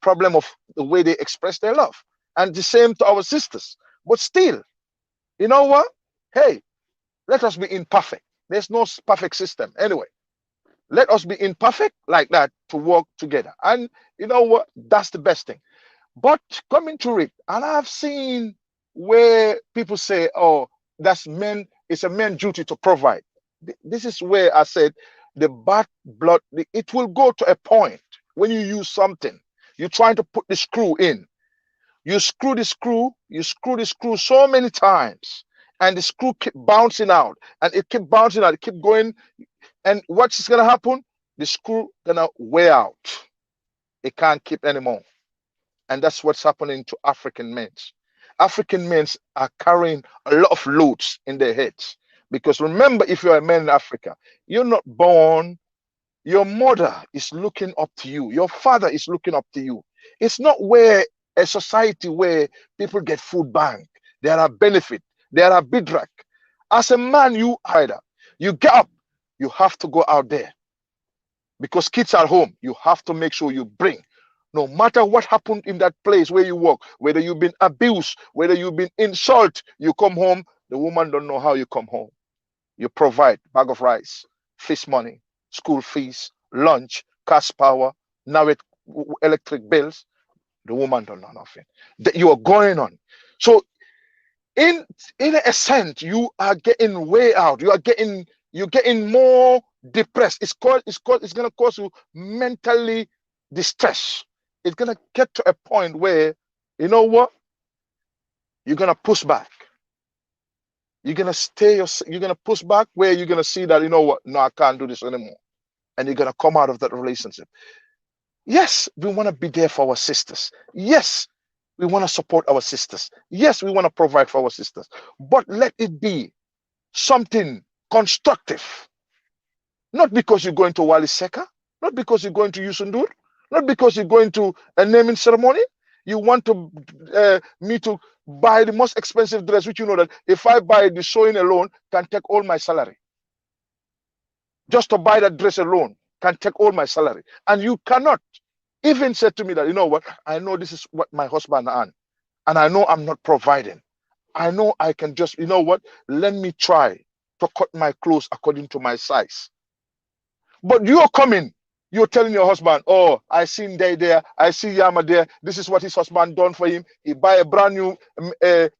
Speaker 7: problem of the way they express their love. And the same to our sisters. But still, you know what? Hey, let us be imperfect. There's no perfect system. Anyway, let us be imperfect like that to work together. And you know what? That's the best thing. But coming to it, and I've seen where people say, oh, that's men, it's a man's duty to provide. This is where I said the bad blood, it will go to a point when you use something, you're trying to put the screw in. You screw the screw so many times, and the screw keep bouncing out, and it keep bouncing out, it keep going. And what's gonna happen? The screw gonna wear out. It can't keep anymore. And that's what's happening to African men. African men are carrying a lot of loads in their heads. Because remember, if you're a man in Africa, you're not born, your mother is looking up to you, your father is looking up to you. It's not where a society where people get food bank, there are benefit, there are bidrak. As a man, you get up, you have to go out there. Because kids are home, you have to make sure you bring. No matter what happened in that place where you work, whether you've been abused, whether you've been insulted, you come home, the woman don't know how you come home. You provide bag of rice, fish money, school fees, lunch, cash power, now electric bills. The woman don't know nothing. You are going on. So in a sense, you are getting way out. You're getting more depressed. It's gonna cause you mentally distress. It's gonna get to a point where, you know what? You're gonna push back. You're gonna push back where you're gonna see that, you know what? No, I can't do this anymore. And you're gonna come out of that relationship. Yes, we want to be there for our sisters. Yes, we want to support our sisters. Yes, we want to provide for our sisters. But let it be something constructive. Not because you're going to Wali Seka, not because you're going to Yusundur, not because you're going to a naming ceremony. You want to me to buy the most expensive dress, which you know that if I buy the sewing alone can take all my salary. just to buy that dress alone can take all my salary. And you cannot even say to me that, you know what, I know this is what my husband earns, and I know I'm not providing. I know I can just, you know what, let me try to cut my clothes according to my size. But you're coming, you're telling your husband, oh, I seen Day there, I see Yama there, this is what his husband done for him. He buy a brand new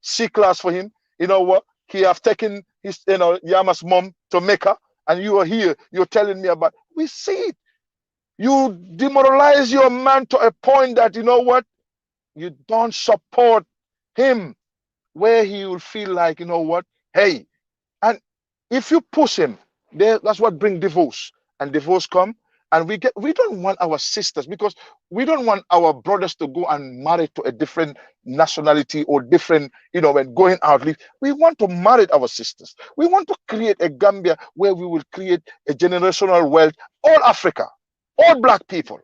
Speaker 7: C-class for him. You know what, he have taken his, you know, Yama's mom to Mecca, and you are here, you're telling me about, we see it. You demoralize your man to a point that, you know what, you don't support him, where he will feel like, you know what, hey, and if you push him, there, that's what bring divorce. And divorce come, and we don't want our sisters, because we don't want our brothers to go and marry to a different nationality or different, you know, when going out. We want to marry our sisters. We want to create a Gambia where we will create a generational wealth, all Africa, all black people.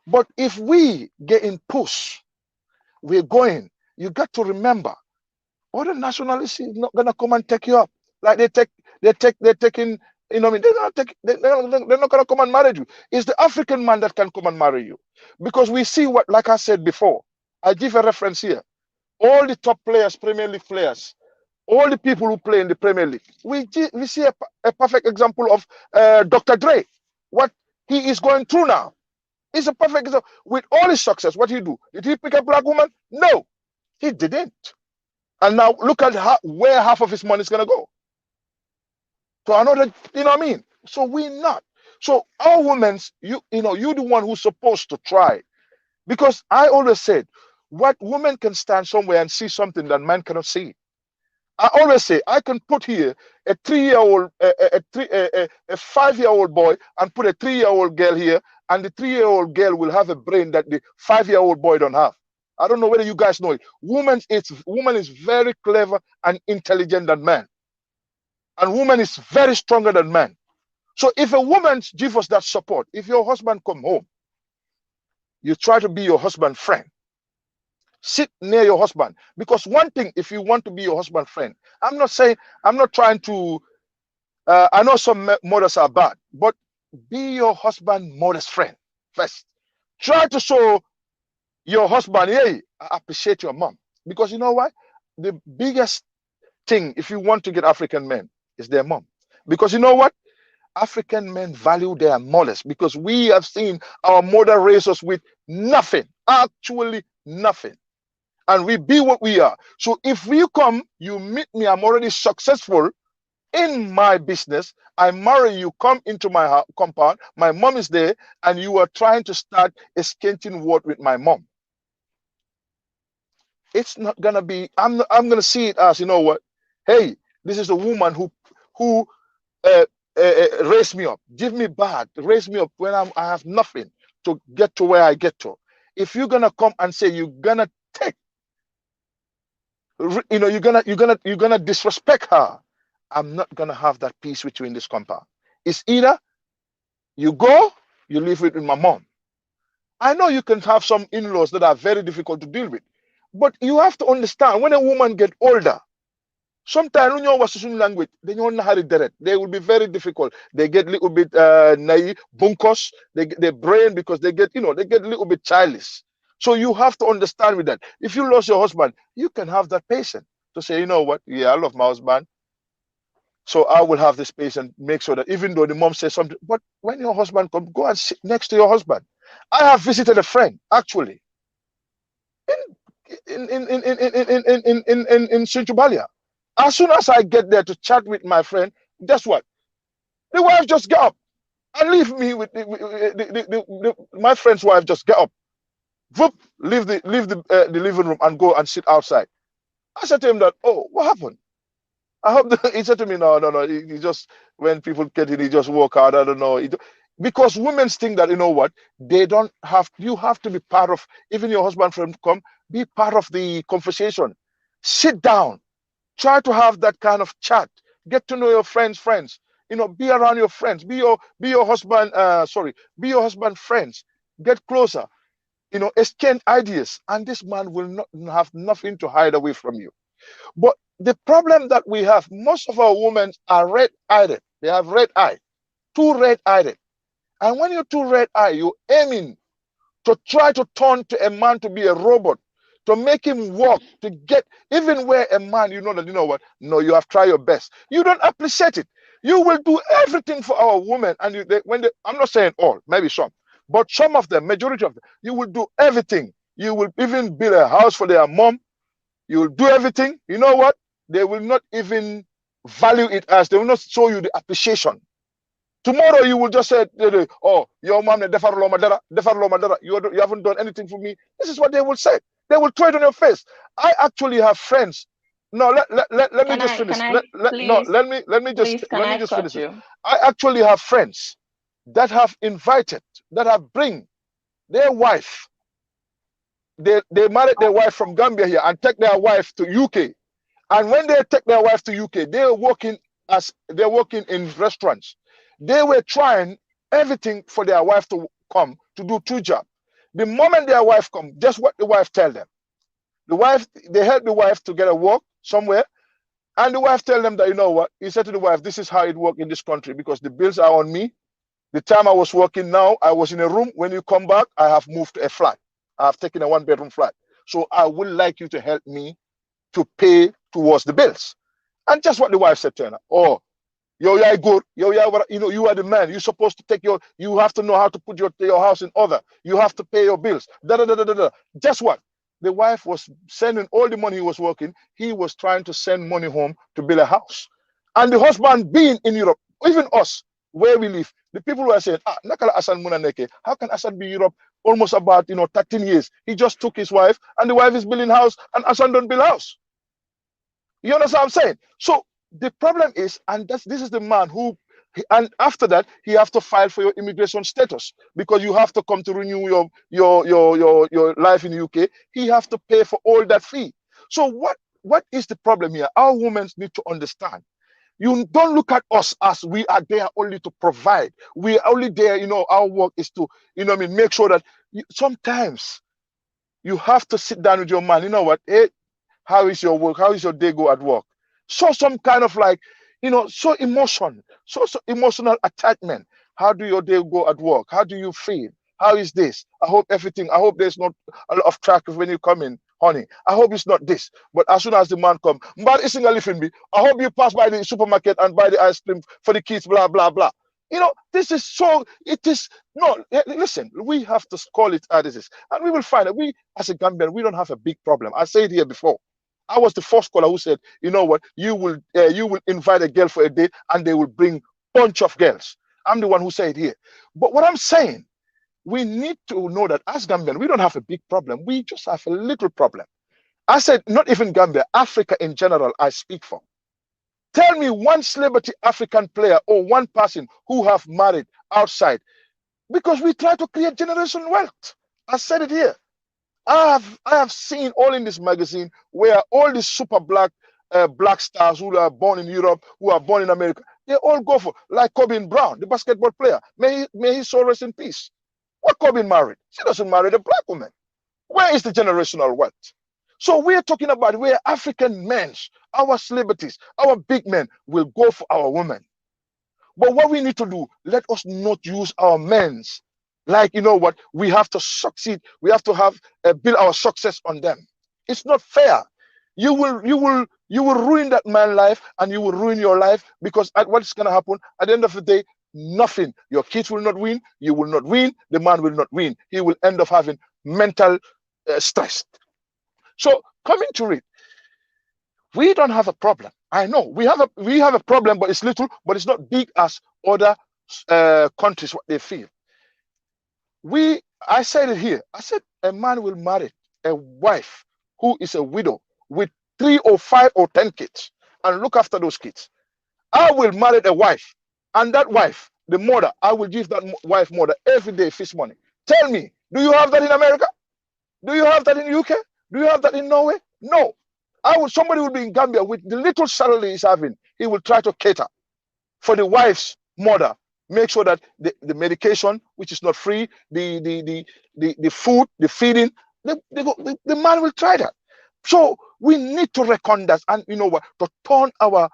Speaker 7: But if we get in push, we're going, you got to remember, other nationalities is not gonna come and take you up. Like they're taking, you know, I mean, they're not gonna come and marry you. It's the African man that can come and marry you. Because we see what, like I said before, I give a reference here. All the top players, Premier League players, all the people who play in the Premier League, we see a perfect example of Dr. Dre, what he is going through now. It's a perfect example. With all his success, what he do? Did he pick a black woman? No, he didn't. And now look at where half of his money is gonna go. To another, you know what I mean? So we're not. So our women's, you know, you're the one who's supposed to try. Because I always said, what women can stand somewhere and see something that man cannot see. I always say, I can put here a 3-year-old, a 5-year-old boy, and put a 3-year-old girl here, and the 3-year-old girl will have a brain that the 5-year-old boy don't have. I don't know whether you guys know it. Woman is very clever and intelligent than man. And woman is very stronger than man. So if a woman gives us that support, if your husband come home, you try to be your husband's friend. Sit near your husband. Because one thing, if you want to be your husband's friend, I'm not trying to, I know some mothers are bad, but be your husband's mother's friend first. Try to show your husband, hey, I appreciate your mom. Because you know what? The biggest thing, if you want to get African men, is their mom. Because you know what? African men value their mothers, because we have seen our mother raise us with nothing, actually nothing. And we be what we are. So if you come, you meet me, I'm already successful in my business, I marry you, come into my compound, my mom is there, and you are trying to start a skanking word with my mom. It's not gonna be, I'm gonna see it as, you know what, hey, this is a woman who raised me up, give me back, raise me up when I have nothing to get to where I get to. If you're gonna come and say you're gonna take, you know, you're gonna disrespect her, I'm not gonna have that peace with you in this compound. It's either you go, you live with my mom. I know you can have some in-laws that are very difficult to deal with, but you have to understand, when a woman get older, sometimes when you was language, they don't know how to do it. They will be very difficult. They get a little bit naive, bunkers. They brain, because they get, you know, they get a little bit childish. So you have to understand with that. If you lost your husband, you can have that patience to say, you know what, yeah, I love my husband, so I will have this patience, make sure that even though the mom says something, but when your husband comes, go and sit next to your husband. I have visited a friend actually in Sinchubalia. As soon as I get there to chat with my friend, guess what? The wife just get up and leave me with my friend's wife. Just get up, whoop, leave the living room and go and sit outside. I said to him that, oh, what happened? I hope that, he said to me, no. He just, when people get in, he just walk out. I don't know. Because women think that, you know what, they don't have, you have to be part of, even your husband friend come, be part of the conversation. Sit down. Try to have that kind of chat. Get to know your friends. You know, be around your friends. Be your husband. Be your husband friends. Get closer. You know, exchange ideas, and this man will not have nothing to hide away from you. But the problem that we have, most of our women are red-eyed. They have red eye. too red-eyed. And when you're too red-eyed, you're aiming to try to turn to a man to be a robot, to make him work, to get, even where a man, you know that, you know what, no, you have tried your best. You don't appreciate it. You will do everything for our women. And I'm not saying all, maybe some, but some of them, majority of them, you will do everything. You will even build a house for their mom. You will do everything. You know what? They will not even value it as, they will not show you the appreciation. Tomorrow you will just say, oh, your mom, you haven't done anything for me. This is what they will say. They will throw it on your face. I actually have friends. No, let me just finish. Let me just finish this. I actually have friends that have invited, that have bring their wife. They married their wife from Gambia here and take their wife to UK. And when they take their wife to UK, they're working in restaurants. They were trying everything for their wife to come to do 2 jobs. The moment their wife come, just what the wife tell them. They help the wife to get a work somewhere, and the wife tell them that, you know what, he said to the wife, this is how it works in this country, because the bills are on me. The time I was working now, I was in a room. When you come back, I have moved to a flat. I have taken a 1-bedroom flat. So I would like you to help me to pay towards the bills. And just what the wife said to her, oh, you are good. You are the man. You're supposed to you have to know how to put your house in order. You have to pay your bills. Just what? The wife was sending all the money he was working. He was trying to send money home to build a house. And the husband being in Europe, even us, where we live, the people were saying, Nakala Asan Munaneke, how can Asan be in Europe almost about 13 years? He just took his wife, and the wife is building house, and Asan don't build house. You understand what I'm saying? So the problem is, and this is the man who, and after that, he have to file for your immigration status, because you have to come to renew your life in the UK. He have to pay for all that fee. So what is the problem here? Our women need to understand. You don't look at us as we are there only to provide. We are only there, our work is to, make sure that sometimes you have to sit down with your man. You know what? Hey, how is your work? How is your day go at work? So some kind of so emotional attachment. How do your day go at work? How do you feel? How is this? I hope there's not a lot of traffic when you come in, honey. I hope it's not this. But as soon as the man comes, I hope you pass by the supermarket and buy the ice cream for the kids, blah, blah, blah. This is listen, we have to call it as it is. And we will find that we, as a Gambian, we don't have a big problem. I said here before, I was the first caller who said, you know what, you will invite a girl for a date and they will bring bunch of girls. I'm the one who said here. But what I'm saying, we need to know that as Gambian, we don't have a big problem. We just have a little problem. I said, not even Gambia, Africa in general, I speak for. Tell me one celebrity African player or one person who have married outside, because we try to create generational wealth. I said it here. I have seen all in this magazine where all these super black stars who are born in Europe, who are born in America, they all go for, like Kobe Brown, the basketball player. May his soul rest in peace. What Kobe married? She doesn't marry a black woman. Where is the generational wealth? So we're talking about where African men, our celebrities, our big men will go for our women. But what we need to do, let us not use our men's like, we have to succeed. We have to have build our success on them. It's not fair. You will ruin that man's life, and you will ruin your life, because what's going to happen at the end of the day? Nothing. Your kids will not win. You will not win. The man will not win. He will end up having mental stress. So coming to it, we don't have a problem. I know we have a problem, but it's little, but it's not big as other countries what they feel. I said it here. I said a man will marry a wife who is a widow with 3 or 5 or 10 kids and look after those kids. I will marry a wife, and that wife, the mother, I will give that wife mother every day fish money. Tell me, do you have that in America? Do you have that in UK? Do you have that in Norway? No. Somebody will be in Gambia with the little salary he's having. He will try to cater for the wife's mother. Make sure that the medication, which is not free, the food, the feeding, the man will try that. So we need to reckon that, and to turn our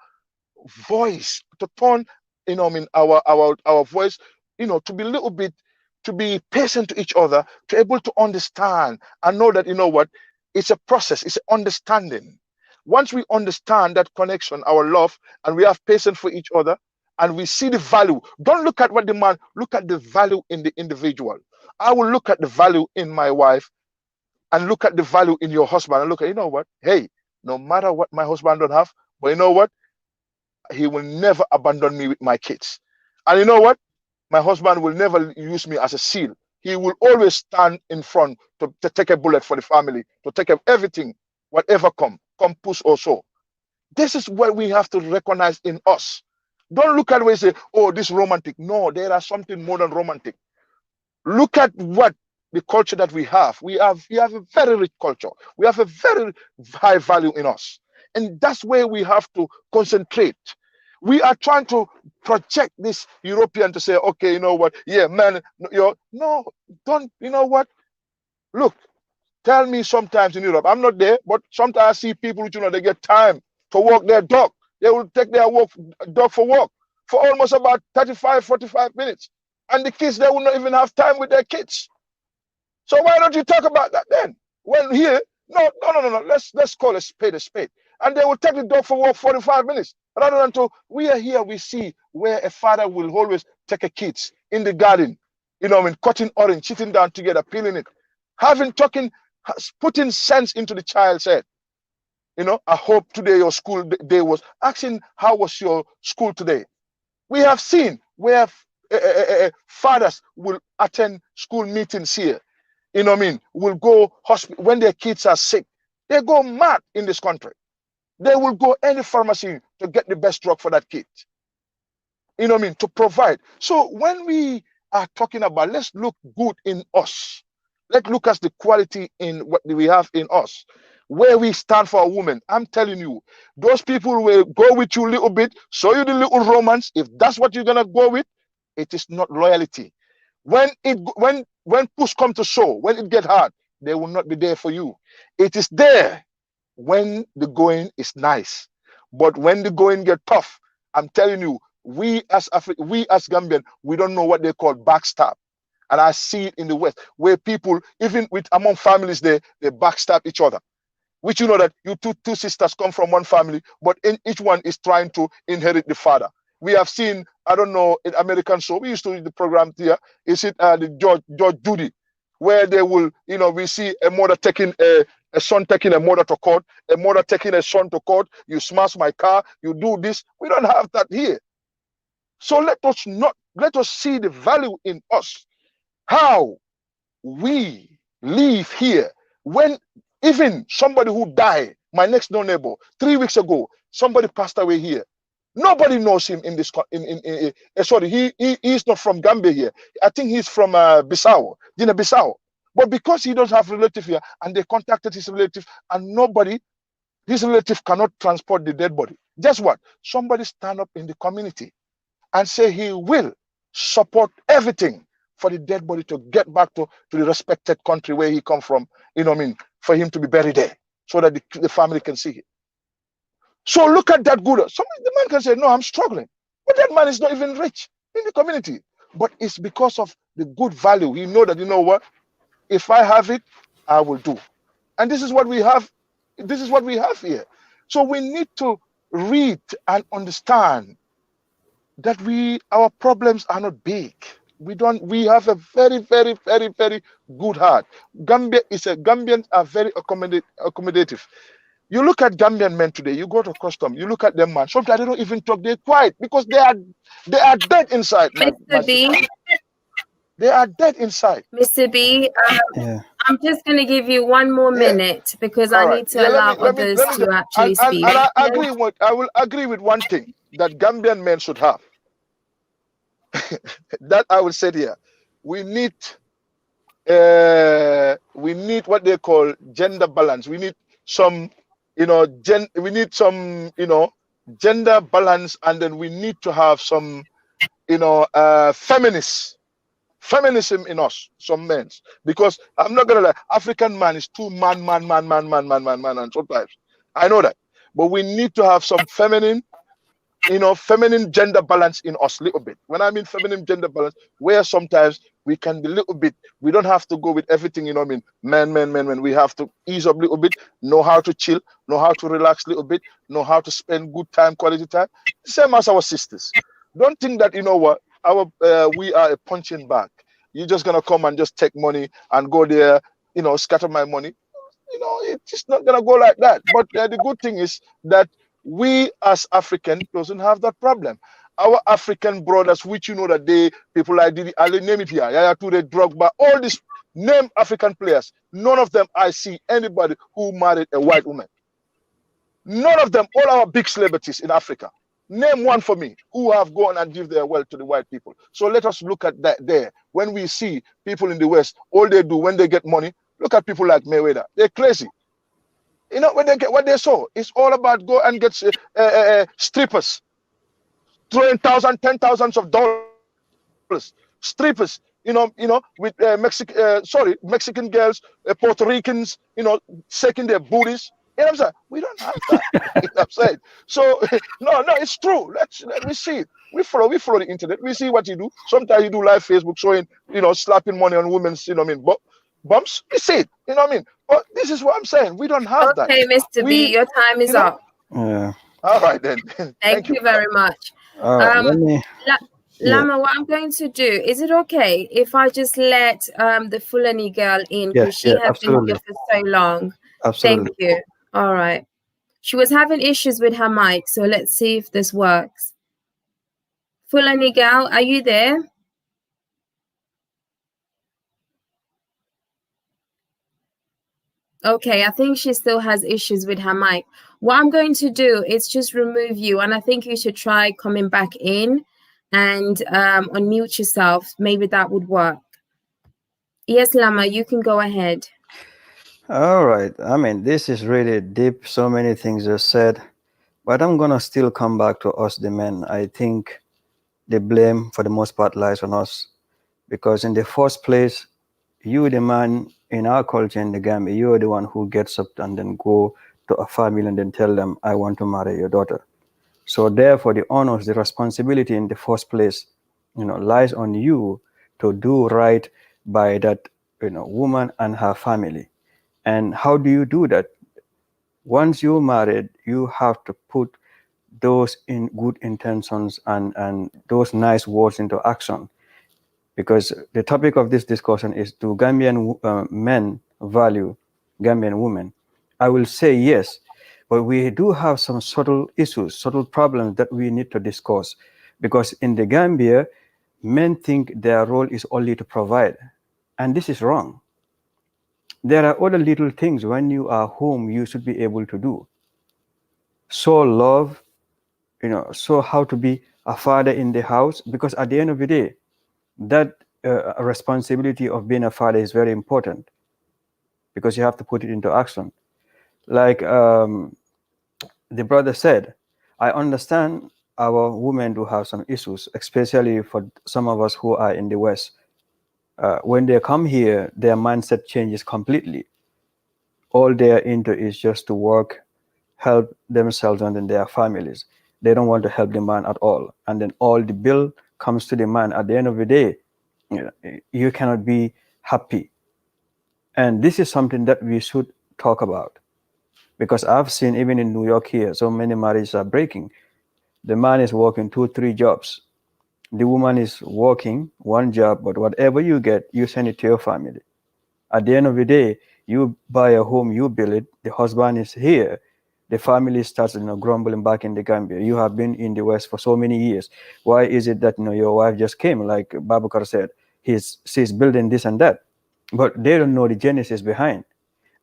Speaker 7: voice, to turn you know, I mean, our voice, you know, to be a little bit, to be patient to each other, to able to understand and know that, you know what, it's a process, it's understanding. Once we understand that connection, our love, and we have patience for each other, and we see the value, don't look at what the man, look at the value in the individual. I will look at the value in my wife and look at the value in your husband and look at, you know what, hey, no matter what my husband don't have, but you know what, he will never abandon me with my kids. And you know what, my husband will never use me as a seal. He will always stand in front to take a bullet for the family, to take everything, whatever come push or so. This is what we have to recognize in us. Don't look at where you say, oh, this romantic. No, there are something more than romantic. Look at what the culture that we have. We have a very rich culture. We have a very high value in us. And that's where we have to concentrate. We are trying to project this European to say, okay, you know what? Yeah, man, no, don't, you know what? Look, tell me sometimes in Europe, I'm not there, but sometimes I see people, you know, they get time to walk their dog. They will take their dog for walk for almost about 35, 45 minutes. And the kids, they will not even have time with their kids. So why don't you talk about that then? When here, no. Let's call a spade a spade. And they will take the dog for walk 45 minutes. Rather than to, we are here, we see where a father will always take a kids in the garden, you know, I mean, cutting orange, sitting down together, peeling it, putting sense into the child's head. You know, I hope today your school day was asking, how was your school today? We have seen where fathers will attend school meetings here. You know what I mean? Will go hospital when their kids are sick. They go mad in this country. They will go any pharmacy to get the best drug for that kid. You know what I mean? To provide. So when we are talking about, let's look good in us. Let's look at the quality in what we have in us. Where we stand for a woman. I'm telling you, those people will go with you a little bit, show you the little romance. If that's what you're gonna go with, it is not loyalty. When push come to shove, when it get hard, they will not be there for you. It is there when the going is nice, but when the going get tough, I'm telling you, we as Gambian, we don't know what they call backstab. And I see it in the West, where people, even among families, they backstab each other. Which you know that you two sisters come from one family, but each one is trying to inherit the father. We have seen, I don't know, in American show, we used to read the program here, is it the George Judy, where they will, you know, we see a mother taking a son taking a mother to court, a mother taking a son to court, you smash my car, you do this. We don't have that here. So let us see the value in us, how we live here. When even somebody who died, my next door neighbor, 3 weeks ago, somebody passed away here. Nobody knows him in this. Sorry, he is not from Gambia here. I think he's from Bissau, Guinea-Bissau. But because he doesn't have relative here, and they contacted his relative, and his relative cannot transport the dead body. Guess what? Somebody stand up in the community and say he will support everything for the dead body to get back to the respected country where he come from, you know what I mean, for him to be buried there, so that the family can see it. So look at that good. The man can say, no, I'm struggling. But that man is not even rich in the community. But it's because of the good value. He know that, you know what, if I have it, I will do. And this is what we have. This is what we have here. So we need to read and understand that our problems are not big. We have a very, very, very, very good heart. Gambians are very accommodative. You look at Gambian men today, you go to custom, you look at them, man. Sometimes they don't even talk, they're quiet because they are dead inside, man.
Speaker 1: Mr. B.
Speaker 7: They are dead inside.
Speaker 1: Mr. B, I'm just going to give you one more minute because I need to allow others to actually speak.
Speaker 7: And I will agree with one thing that Gambian men should have. That I will say here. We need what they call gender balance. We need some, gender balance, and then we need to have some, feminism in us, some men. Because I'm not gonna lie, African man is too man, and sometimes I know that. But we need to have some feminine feminine gender balance in us a little bit. When I mean feminine gender balance, where sometimes we can be a little bit, we don't have to go with everything, men. We have to ease up a little bit, know how to chill, know how to relax a little bit, know how to spend good time, quality time. Same as our sisters. Don't think that, we are a punching bag. You're just going to come and just take money and go there, scatter my money. It's just not going to go like that. But the good thing is that we as African doesn't have that problem. Our African brothers, which that people like I'll name it here, Yaya Toure, Drogba, all these name African players, none of them I see anybody who married a white woman. None of them, all our big celebrities in Africa. Name one for me who have gone and give their wealth to the white people. So let us look at that there. When we see people in the West, all they do when they get money, look at people like Mayweather. They're crazy. When they get what they saw, it's all about go and get strippers, throwing $10,000s of dollars, strippers, with Mexican girls, Puerto Ricans, shaking their booties. You know what I'm saying? We don't have that. You know what I'm saying? So no, it's true. Let me see it. We follow the internet. We see what you do. Sometimes you do live Facebook showing, slapping money on women's, bumps. We see it. You know what I mean? But this is what I'm saying. We don't have that.
Speaker 1: Okay, Mr. B, your time is up.
Speaker 3: Yeah.
Speaker 7: All right then.
Speaker 1: Thank you very much. Lama, what I'm going to do, is it okay if I just let the Fulani girl in, because she has been here for so long?
Speaker 3: Absolutely.
Speaker 1: Thank you. All right. She was having issues with her mic, so let's see if this works. Fulani girl, are you there? Okay, I think she still has issues with her mic. What I'm going to do is just remove you, and I think you should try coming back in and unmute yourself. Maybe that would work. Yes, Lama, you can go ahead.
Speaker 3: All right. I mean, this is really deep. So many things are said, but I'm going to still come back to us, the men. I think the blame for the most part lies on us, because in the first place, you, the man in our culture in the Gambia, you are the one who gets up and then go to a family and then tell them, I want to marry your daughter. So therefore, the honors, the responsibility in the first place, lies on you to do right by that, woman and her family. And how do you do that? Once you're married, you have to put those in good intentions and those nice words into action. Because the topic of this discussion is, do Gambian men value Gambian women? I will say yes, but we do have some subtle issues, subtle problems that we need to discuss. Because in the Gambia, men think their role is only to provide, and this is wrong. There are other little things when you are home you should be able to do. Show love, show how to be a father in the house, because at the end of the day, that responsibility of being a father is very important, because you have to put it into action. Like the brother said, I understand our women do have some issues, especially for some of us who are in the West. When they come here, their mindset changes completely. All they're into is just to work, help themselves and then their families. They don't want to help the man at all. And then all the bill comes to the man. At the end of the day, you cannot be happy. And this is something that we should talk about, because I've seen even in New York here, so many marriages are breaking. The man is working 2-3 jobs. The woman is working one job, but whatever you get, you send it to your family. At the end of the day, you buy a home, you build it, the husband is here, the family starts grumbling back in the Gambia. You have been in the West for so many years. Why is it that your wife just came, like Babakar said, she's building this and that, but they don't know the genesis behind.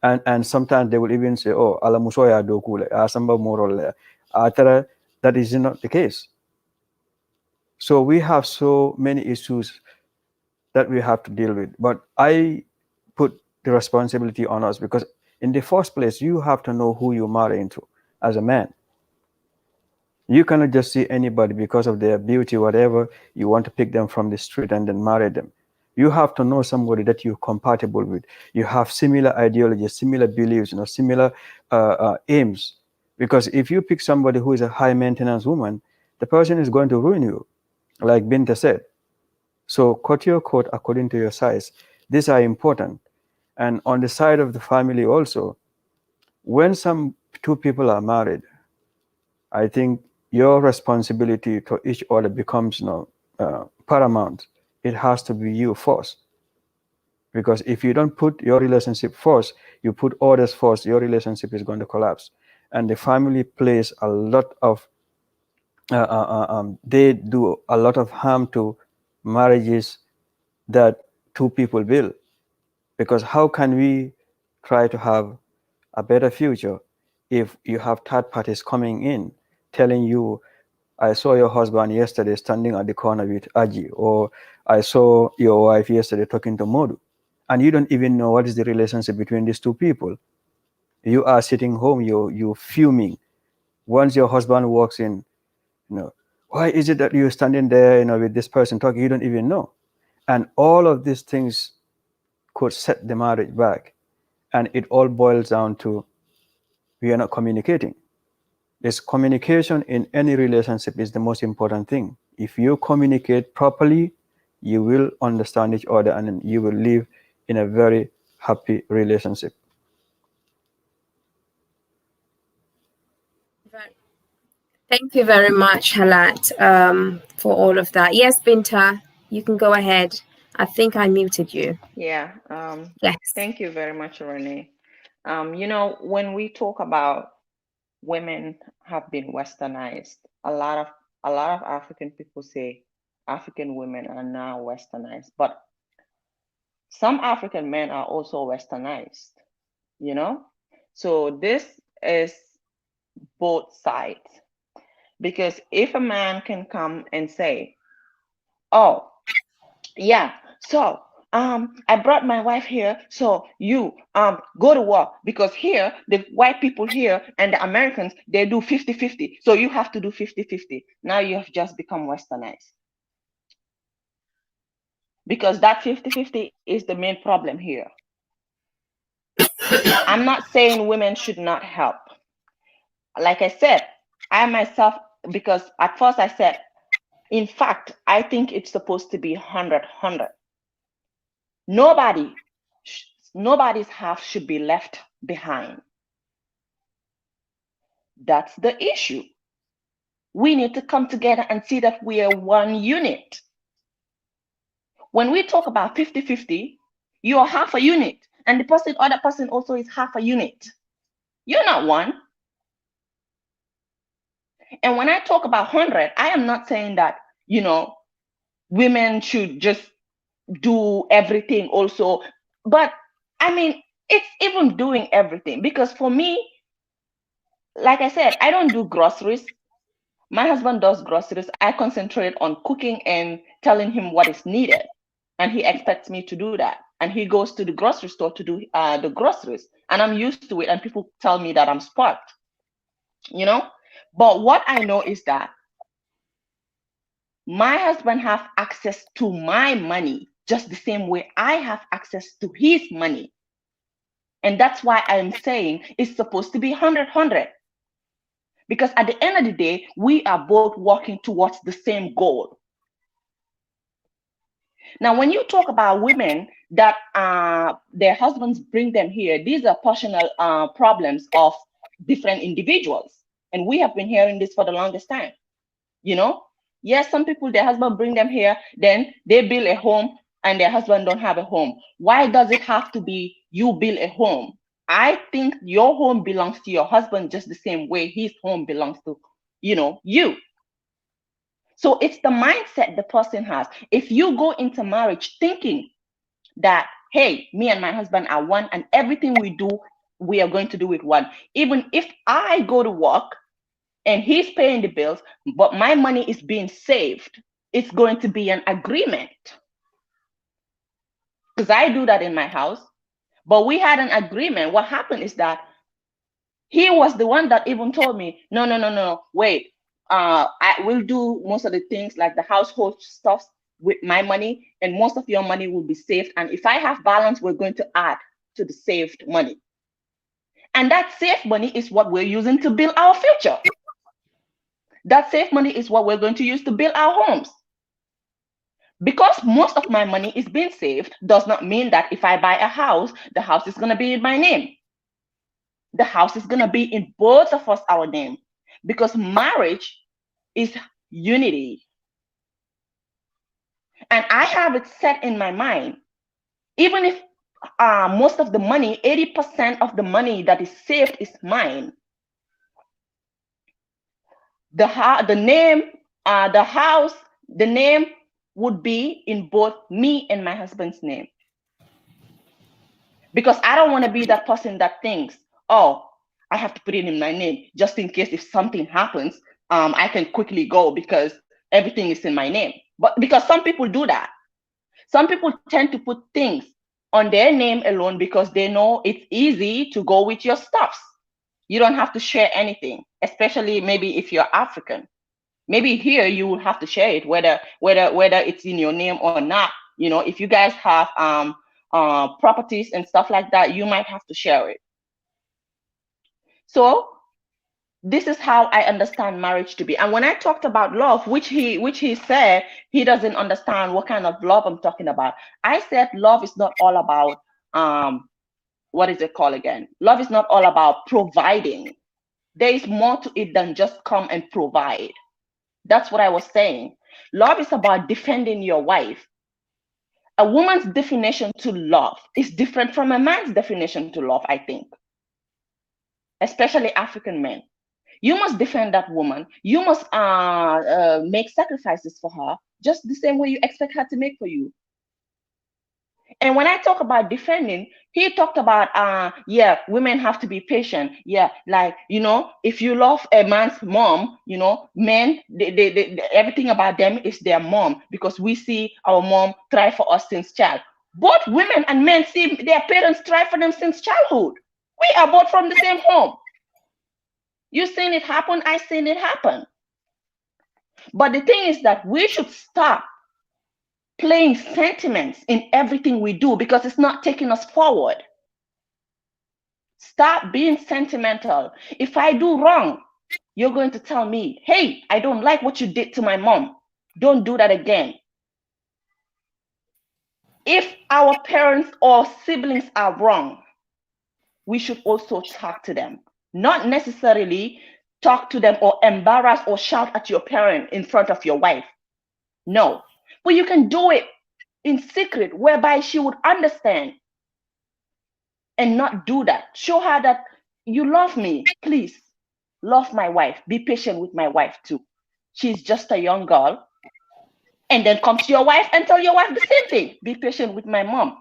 Speaker 3: And sometimes they will even say, oh, ala musoya do kule, asamba morole. That is not the case. So we have so many issues that we have to deal with. But I put the responsibility on us, because in the first place, you have to know who you marry into as a man. You cannot just see anybody because of their beauty, whatever. You want to pick them from the street and then marry them. You have to know somebody that you're compatible with. You have similar ideologies, similar beliefs, similar aims. Because if you pick somebody who is a high maintenance woman, the person is going to ruin you, like Binta said. So cut your coat according to your size. These are important. And on the side of the family also, when two people are married, I think your responsibility to each other becomes paramount. It has to be you first. Because if you don't put your relationship first, you put others first, your relationship is going to collapse. And the family plays a lot of, they do a lot of harm to marriages that two people build. Because how can we try to have a better future if you have third parties coming in telling you, I saw your husband yesterday standing at the corner with Aji, or I saw your wife yesterday talking to Modu, and you don't even know what is the relationship between these two people. You are sitting home, you fuming. Once your husband walks in, why is it that you're standing there, with this person talking? You don't even know. And all of these things could set the marriage back. And it all boils down to we are not communicating. This communication in any relationship is the most important thing. If you communicate properly, you will understand each other and you will live in a very happy relationship.
Speaker 1: Thank you very much, Halat, for all of that. Yes, Binta, you can go ahead. I think I muted you.
Speaker 12: Yeah.
Speaker 1: Yes.
Speaker 12: Thank you very much, Rene. When we talk about women have been westernized, a lot of African people say African women are now westernized, but some African men are also westernized, So this is both sides. Because if a man can come and say, oh, yeah, so I brought my wife here, so you go to war, because here the white people here and the Americans, they do 50-50, so you have to do 50-50. Now you have just become westernized, because that 50-50 is the main problem here. I'm not saying women should not help. Like I said, I myself, because at first I said, in fact, I think it's supposed to be 100-100. Nobody's half should be left behind. That's the issue. We need to come together and see that we are one unit. When we talk about 50-50, you are half a unit, and the other person also is half a unit. You're not one. And when I talk about 100, I am not saying that, women should just do everything also. But I mean, it's even doing everything, because for me, like I said, I don't do groceries. My husband does groceries. I concentrate on cooking and telling him what is needed. And he expects me to do that. And he goes to the grocery store to do the groceries. And I'm used to it. And people tell me that I'm smart, But what I know is that my husband has access to my money just the same way I have access to his money. And that's why I'm saying it's supposed to be 100-100. Because at the end of the day, we are both working towards the same goal. Now, when you talk about women that their husbands bring them here, these are personal problems of different individuals. And we have been hearing this for the longest time. Yes, some people, their husband bring them here, then they build a home and their husband don't have a home. Why does it have to be you build a home? I think your home belongs to your husband just the same way his home belongs to, you. So it's the mindset the person has. If you go into marriage thinking that, hey, me and my husband are one and everything we do, we are going to do with one. Even if I go to work and he's paying the bills, but my money is being saved, it's going to be an agreement. Because I do that in my house. But we had an agreement. What happened is that he was the one that even told me, no, wait. I will do most of the things like the household stuff with my money, and most of your money will be saved. And if I have balance, we're going to add to the saved money. And that saved money is what we're using to build our future. That saved money is what we're going to use to build our homes. Because most of my money is being saved does not mean that if I buy a house, the house is going to be in my name. The house is going to be in both of us, our name. Because marriage is unity. And I have it set in my mind, even if most of the money, 80% of the money that is saved is mine, the house, the name would be in both me and my husband's name. Because I don't want to be that person that thinks, oh, I have to put it in my name just in case if something happens, I can quickly go because everything is in my name. But because some people do that. Some people tend to put things on their name alone because they know it's easy to go with your stuffs. You don't have to share anything, especially maybe if you're African. Maybe here you will have to share it, whether it's in your name or not. You know, if you guys have properties and stuff like that, you might have to share it. So this is how I understand marriage to be. And when I talked about love, which he said he doesn't understand what kind of love I'm talking about, I said love is not all about what is it called again? Love is not all about providing. There is more to it than just come and provide. That's what I was saying. Love is about defending your wife. A woman's definition to love is different from a man's definition to love, I think. Especially African men. You must defend that woman. You must make sacrifices for her, just the same way you expect her to make for you. And when I talk about defending, he talked about, yeah, women have to be patient. Yeah, like, you know, if you love a man's mom, you know, men, they everything about them is their mom, because we see our mom try for us since child. Both women and men see their parents try for them since childhood. We are both from the same home. You seen it happen, I seen it happen. But the thing is that we should stop playing sentiments in everything we do, because it's not taking us forward. Stop being sentimental. If I do wrong, you're going to tell me, hey, I don't like what you did to my mom. Don't do that again. If our parents or siblings are wrong, we should also talk to them. Not necessarily talk to them or embarrass or shout at your parent in front of your wife. No. But you can do it in secret, whereby she would understand and not do that. Show her that you love me. Please love my wife. Be patient with my wife too. She's just a young girl. And then come to your wife and tell your wife the same thing. Be patient with my mom.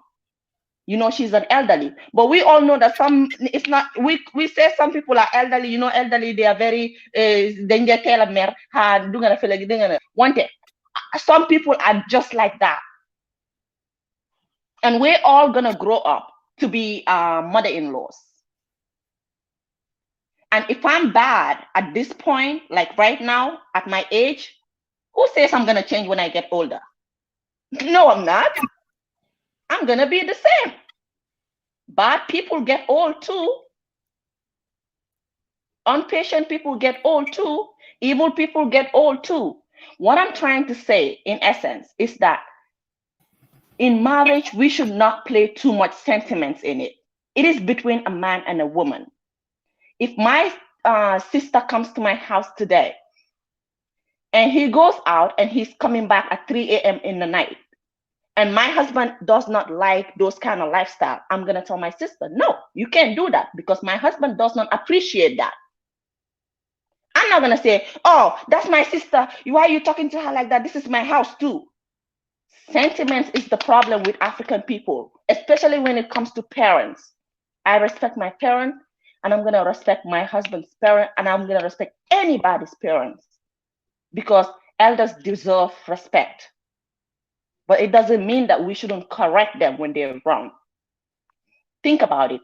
Speaker 12: You know, she's an elderly. But we all know that it's not, we say some people are elderly, you know, elderly, they are very, some people are just like that. And we're all gonna grow up to be mother-in-laws. And if I'm bad at this point, like right now, at my age, who says I'm gonna change when I get older? No, I'm not. I'm gonna be the same. Bad people get old too. Impatient people get old too. Evil people get old too. What I'm trying to say, in essence, is that in marriage, we should not play too much sentiments in it. It is between a man and a woman. If my sister comes to my house today and he goes out and he's coming back at 3 a.m. in the night, and my husband does not like those kind of lifestyle, I'm going to tell my sister, no, you can't do that, because my husband does not appreciate that. I'm not going to say, oh, that's my sister. Why are you talking to her like that? This is my house too. Sentiments is the problem with African people, especially when it comes to parents. I respect my parents, and I'm going to respect my husband's parent, and I'm going to respect anybody's parents, because elders deserve respect. But it doesn't mean that we shouldn't correct them when they're wrong. Think about it.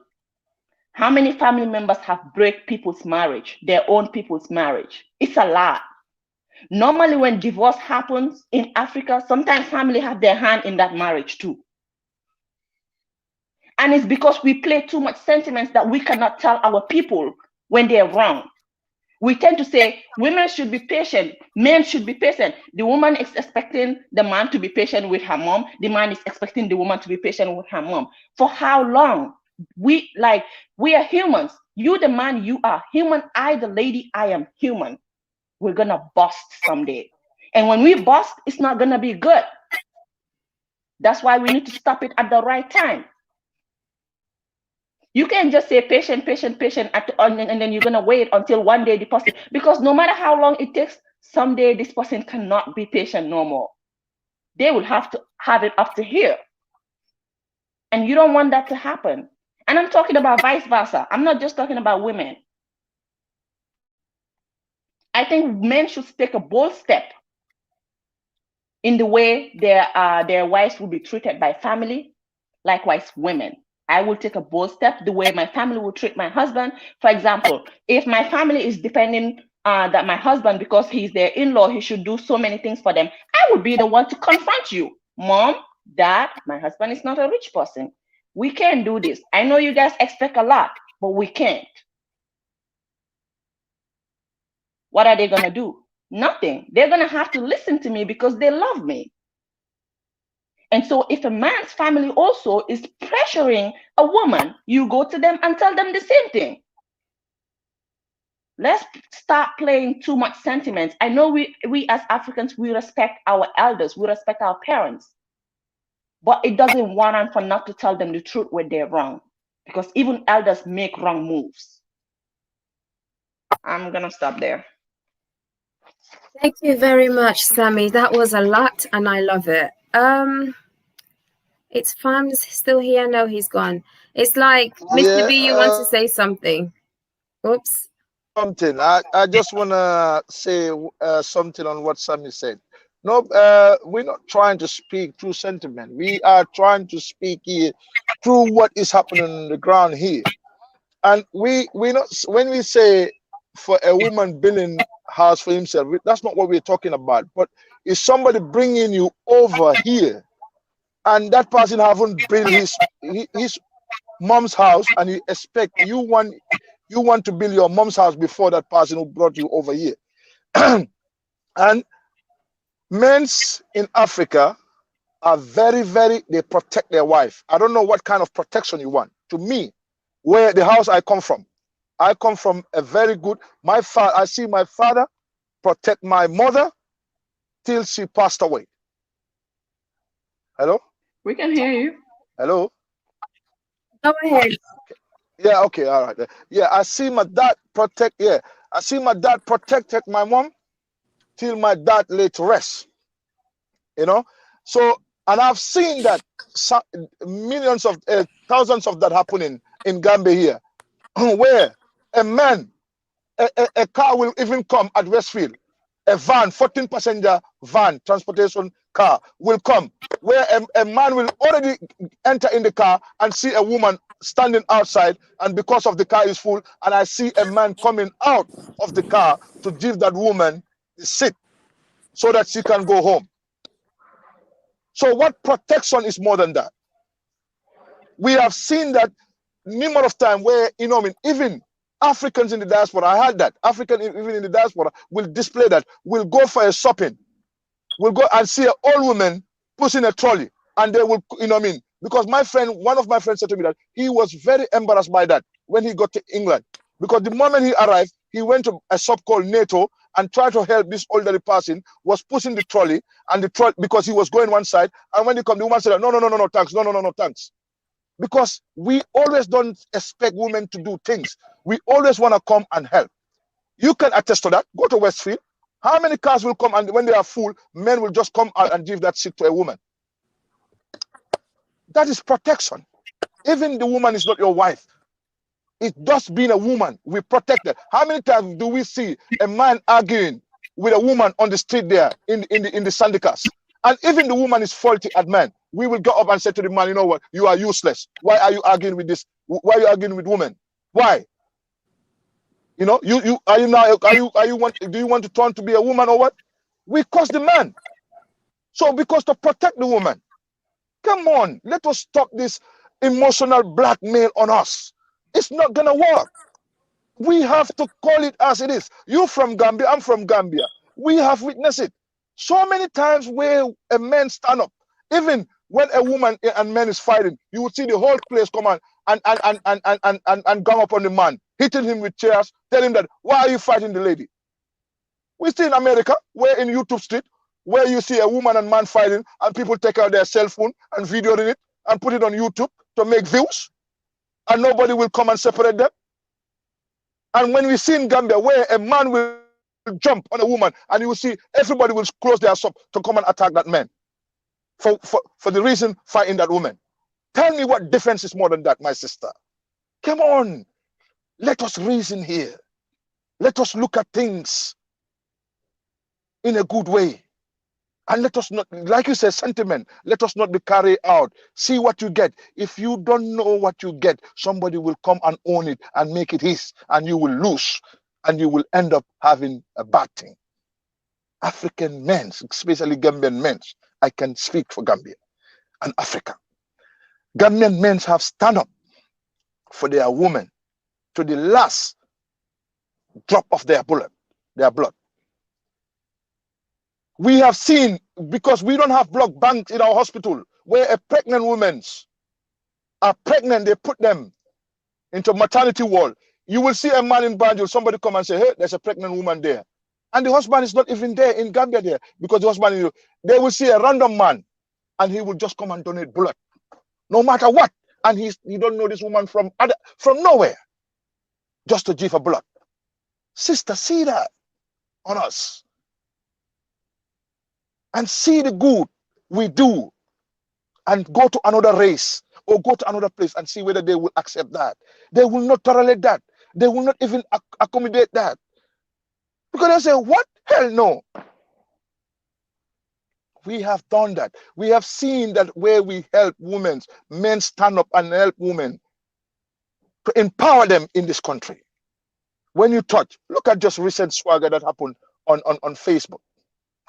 Speaker 12: How many family members have break people's marriage, their own people's marriage? It's a lot. Normally when divorce happens in Africa, sometimes family have their hand in that marriage too. And it's because we play too much sentiments that we cannot tell our people when they're wrong. We tend to say women should be patient, men should be patient. The woman is expecting the man to be patient with her mom. The man is expecting the woman to be patient with her mom. For how long? We are humans. You the man, you are human. I the lady, I am human. We're gonna bust someday. And when we bust, it's not gonna be good. That's why we need to stop it at the right time. You can't just say patient, patient, patient, and then you're gonna wait until one day the person, because no matter how long it takes, someday this person cannot be patient no more. They will have to have it up to here. And you don't want that to happen. And I'm talking about vice versa. I'm not just talking about women. I think men should take a bold step in the way their wives will be treated by family. Likewise, women. I will take a bold step the way my family will treat my husband. For example, if my family is depending that my husband, because he's their in-law, he should do so many things for them, I would be the one to confront you. Mom, Dad, my husband is not a rich person. We can't do this. I know you guys expect a lot, but we can't. What are they going to do? Nothing. They're going to have to listen to me because they love me. And so if a man's family also is pressuring a woman, you go to them and tell them the same thing. Let's start playing too much sentiments. I know we as Africans, we respect our elders, we respect our parents, but it doesn't warrant for not to tell them the truth when they're wrong, because even elders make wrong moves. I'm gonna stop there.
Speaker 1: Thank you very much, Sammy. That was a lot and I love it. It's Fam's still here. No, he's gone. It's like, Mr. B, you want to say something? Oops.
Speaker 7: Something. I just want to say something on what Sammy said. No, we're not trying to speak through sentiment. We are trying to speak here through what is happening on the ground here. And we not, when we say for a woman building house for himself, that's not what we're talking about. But is somebody bringing you over here, and that person haven't built his mom's house, and you expect you want to build your mom's house before that person who brought you over here. And men's in Africa are very, they protect their wife. I don't know what kind of protection you want. To me, where the house I come from a very good, I see my father protect my mother till she passed away. Hello?
Speaker 12: We can hear you.
Speaker 7: Hello?
Speaker 1: Go ahead.
Speaker 7: Yeah, okay, all right. Yeah, I see my dad protected my mom till my dad lay to rest. You know? So, and I've seen that millions of thousands of that happening in Gambia here, where a man, a car will even come at Westfield, a van, 14 passenger van, transportation car will come, where a man will already enter in the car and see a woman standing outside, and because of the car is full, and I see a man coming out of the car to give that woman the seat so that she can go home. So what protection is more than that? We have seen that numerous of times where, you know, I mean, even Africans in the diaspora, I had that, African even in the diaspora will display that, will go for a shopping, will go and see an old woman pushing a trolley, and they will, you know what I mean, because one of my friends said to me that he was very embarrassed by that when he got to England, because the moment he arrived, he went to a shop called NATO and tried to help this elderly person, was pushing the trolley, and the trolley, because he was going one side, and when he come, the woman said, no, thanks, no, thanks. Because we always don't expect women to do things. We always want to come and help. You can attest to that. Go to Westfield. How many cars will come, and when they are full, men will just come out and give that seat to a woman? That is protection. Even the woman is not your wife. It's just being a woman. We protect her. How many times do we see a man arguing with a woman on the street there in the syndicates? And even the woman is faulty at man. We will go up and say to the man, you know what, you are useless. Why are you arguing with this? Why are you arguing with women? Why? You know, do you want to turn to be a woman or what? We cost the man. So because to protect the woman, come on, let us stop this emotional blackmail on us. It's not gonna work. We have to call it as it is. You from Gambia, I'm from Gambia. We have witnessed it so many times where a man stand up. Even when a woman and man is fighting, you will see the whole place come on and gang up on the man, hitting him with chairs, telling him that, why are you fighting the lady? We see in America, where in YouTube Street, where you see a woman and man fighting, and people take out their cell phone and video it and put it on YouTube to make views, and nobody will come and separate them. And when we see in Gambia, where a man will jump on a woman, and you will see everybody will close their shop to come and attack that man for the reason fighting that woman. Tell me what difference is more than that, my sister. Come on, let us reason here. Let us look at things in a good way. And let us not, like you said, sentiment, let us not be carried out. See what you get. If you don't know what you get, somebody will come and own it and make it his, and you will lose, and you will end up having a bad thing. African men, especially Gambian men, I can speak for Gambia and Africa. Gambian men have stand up for their women to the last drop of their blood. We have seen, because we don't have blood banks in our hospital, where a pregnant women are pregnant, they put them into maternity ward. You will see a man in Banjul, somebody come and say, hey, there's a pregnant woman there. And the husband is not even there in Gambia there, because the husband, they will see a random man, and he will just come and donate blood, no matter what. And you don't know this woman from nowhere, just to give her blood. Sister, see that on us. And see the good we do, and go to another race or go to another place and see whether they will accept that. They will not tolerate that. They will not even accommodate that. Because they say, what? Hell no. We have done that. We have seen that where we help women, men stand up and help women to empower them in this country. When you touch, look at just recent swagger that happened on Facebook.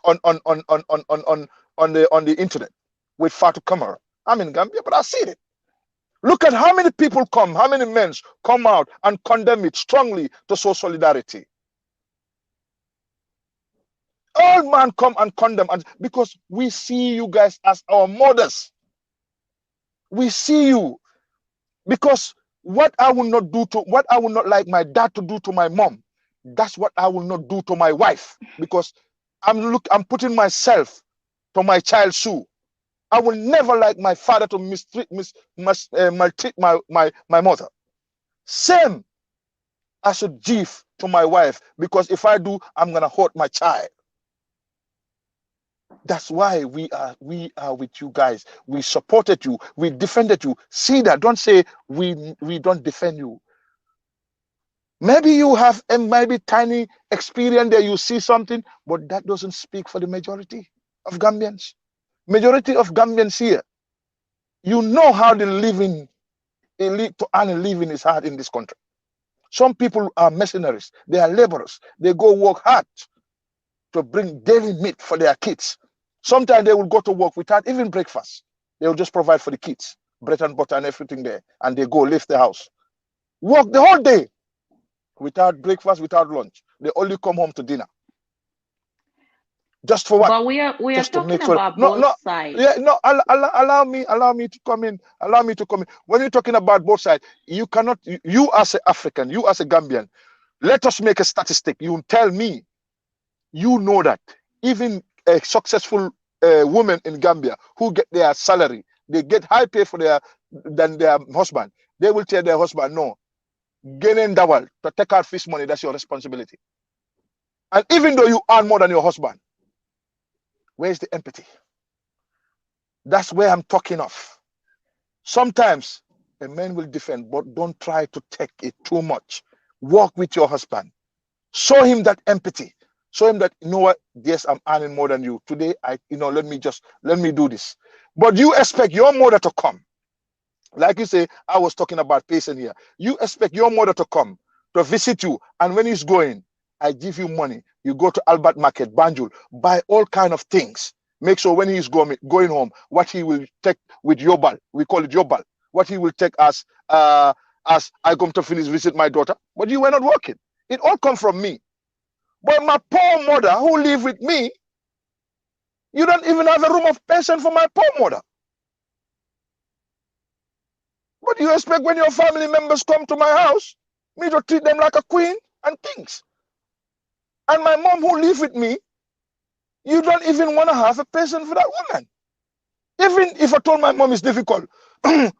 Speaker 7: On the internet with Fatou Camara. I'm in Gambia, but I see it. Look at how many people come, how many men come out and condemn it strongly to show solidarity. All men come and condemn, and because we see you guys as our mothers. We see you, because what I will not like my dad to do to my mom, that's what I will not do to my wife, because I'm putting myself to my child's shoe. I will never like my father to maltreat my mother. Same, I should give to my wife, because if I do, I'm gonna hurt my child. That's why we are with you guys. We supported you. We defended you. See that. Don't say we don't defend you. Maybe you have a maybe tiny experience there, you see something, but that doesn't speak for the majority of Gambians. Majority of Gambians here, you know how the living, to earn a living is hard in this country. Some people are mercenaries, they are laborers, they go work hard to bring daily meat for their kids. Sometimes they will go to work without even breakfast. They will just provide for the kids, bread and butter and everything there, and they go leave the house. Work the whole day, without breakfast, without lunch. They only come home to dinner. Just for what?
Speaker 12: But we are
Speaker 7: just
Speaker 12: talking about both sides.
Speaker 7: Yeah, no. Allow me to come in. Allow me to come in. When you're talking about both sides, you cannot. You as an African, you as a Gambian, let us make a statistic. You tell me. You know that even a successful woman in Gambia who get their salary, they get high pay than their husband. They will tell their husband, no. Gaining double to take out fish money, that's your responsibility. And even though you earn more than your husband, where's the empathy? That's where I'm talking of. Sometimes a man will defend, but don't try to take it too much. Work with your husband. Show him that empathy. Show him that, you know what, yes, I'm earning more than you. Today, let me do this. But you expect your mother to come. Like you say, I was talking about patient here. You expect your mother to come to visit you, and when he's going, I give you money. You go to Albert Market, Banjul, buy all kind of things. Make sure when he's going home, what he will take with Yobal, we call it Yobal, what he will take as as I come to finish visit my daughter, but you were not working. It all come from me. But my poor mother who live with me, you don't even have a room of pension for my poor mother. But you expect when your family members come to my house, me to treat them like a queen and things. And my mom who live with me, you don't even want to have a pension for that woman. Even if I told my mom it's difficult,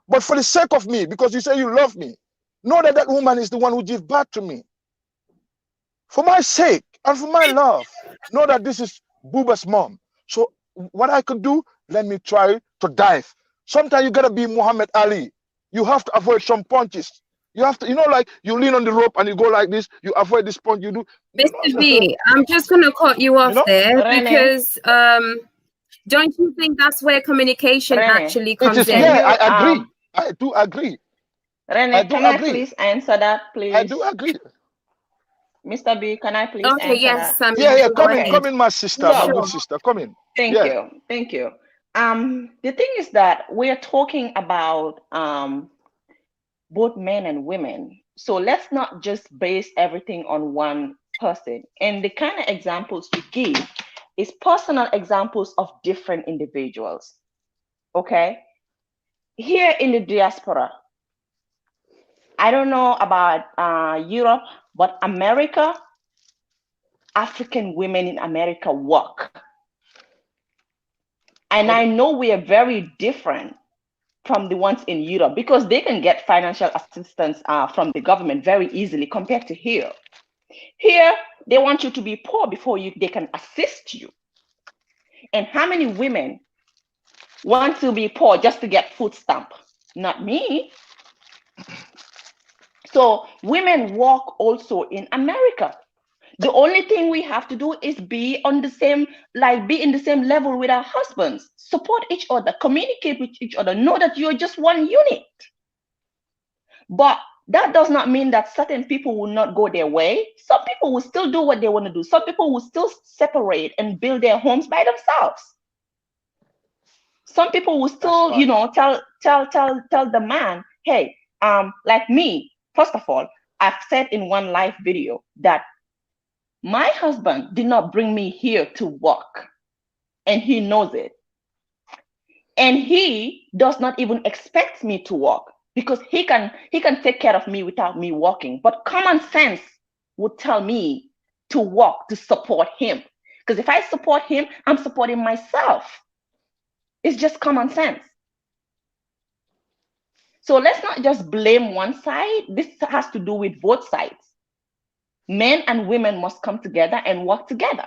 Speaker 7: but for the sake of me, because you say you love me, know that that woman is the one who gave birth to me. For my sake and for my love, know that this is Booba's mom. So what I could do, let me try to dive. Sometimes you gotta be Muhammad Ali. You have to avoid some punches. You have to, like you lean on the rope and you go like this, you avoid this punch, you do.
Speaker 1: Mr. B, I'm just gonna cut you off there
Speaker 12: Rene,
Speaker 1: because don't you think that's where communication
Speaker 12: Rene,
Speaker 1: actually
Speaker 7: It
Speaker 1: comes
Speaker 7: is,
Speaker 1: in?
Speaker 7: yeah, I agree. I do agree.
Speaker 12: Rene, can I please answer that, please?
Speaker 7: I do agree.
Speaker 12: Mr. B, can I please
Speaker 1: Okay,
Speaker 12: answer
Speaker 1: yes,
Speaker 12: that?
Speaker 7: Yeah,
Speaker 1: go
Speaker 7: come
Speaker 1: ahead.
Speaker 7: in, my sister, my good sister, come in.
Speaker 12: Thank you. The thing is that we're talking about both men and women. So let's not just base everything on one person. And the kind of examples we give is personal examples of different individuals. Okay? Here in the diaspora, I don't know about Europe, but America, African women in America work. And I know we are very different from the ones in Europe because they can get financial assistance from the government very easily compared to here. Here, they want you to be poor before they can assist you. And how many women want to be poor just to get food stamp? Not me. So women work also in America. The only thing we have to do is be in the same level with our husbands, support each other, communicate with each other, know that you're just one unit. But that does not mean that certain people will not go their way. Some people will still do what they want to do. Some people will still separate and build their homes by themselves. Some people will still, tell the man, hey, like me, first of all, I've said in one live video that my husband did not bring me here to work, and he knows it. And he does not even expect me to work because he can take care of me without me working. But common sense would tell me to work to support him. Because if I support him, I'm supporting myself. It's just common sense. So let's not just blame one side. This has to do with both sides. Men and women must come together and work together.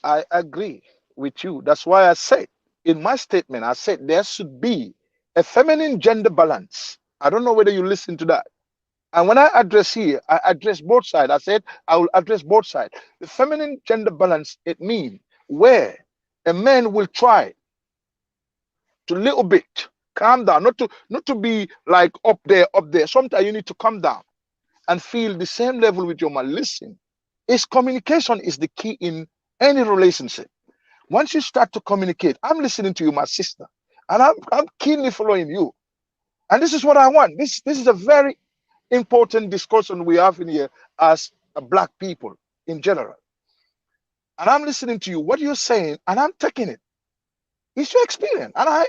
Speaker 7: I agree with you. That's why I said in my statement, I said there should be a feminine gender balance. I don't know whether you listen to that. And when I address here, I address both sides. I said I will address both sides. The feminine gender balance, it means where a man will try to little bit calm down, not to be like up there. Sometimes you need to calm down and feel the same level with your man. Listen, communication is the key in any relationship. Once you start to communicate, I'm listening to you, my sister, and I'm keenly following you. And this is what I want. This is a very important discussion we have in here as a Black people in general. And I'm listening to you, what you're saying, and I'm taking it. It's your experience. And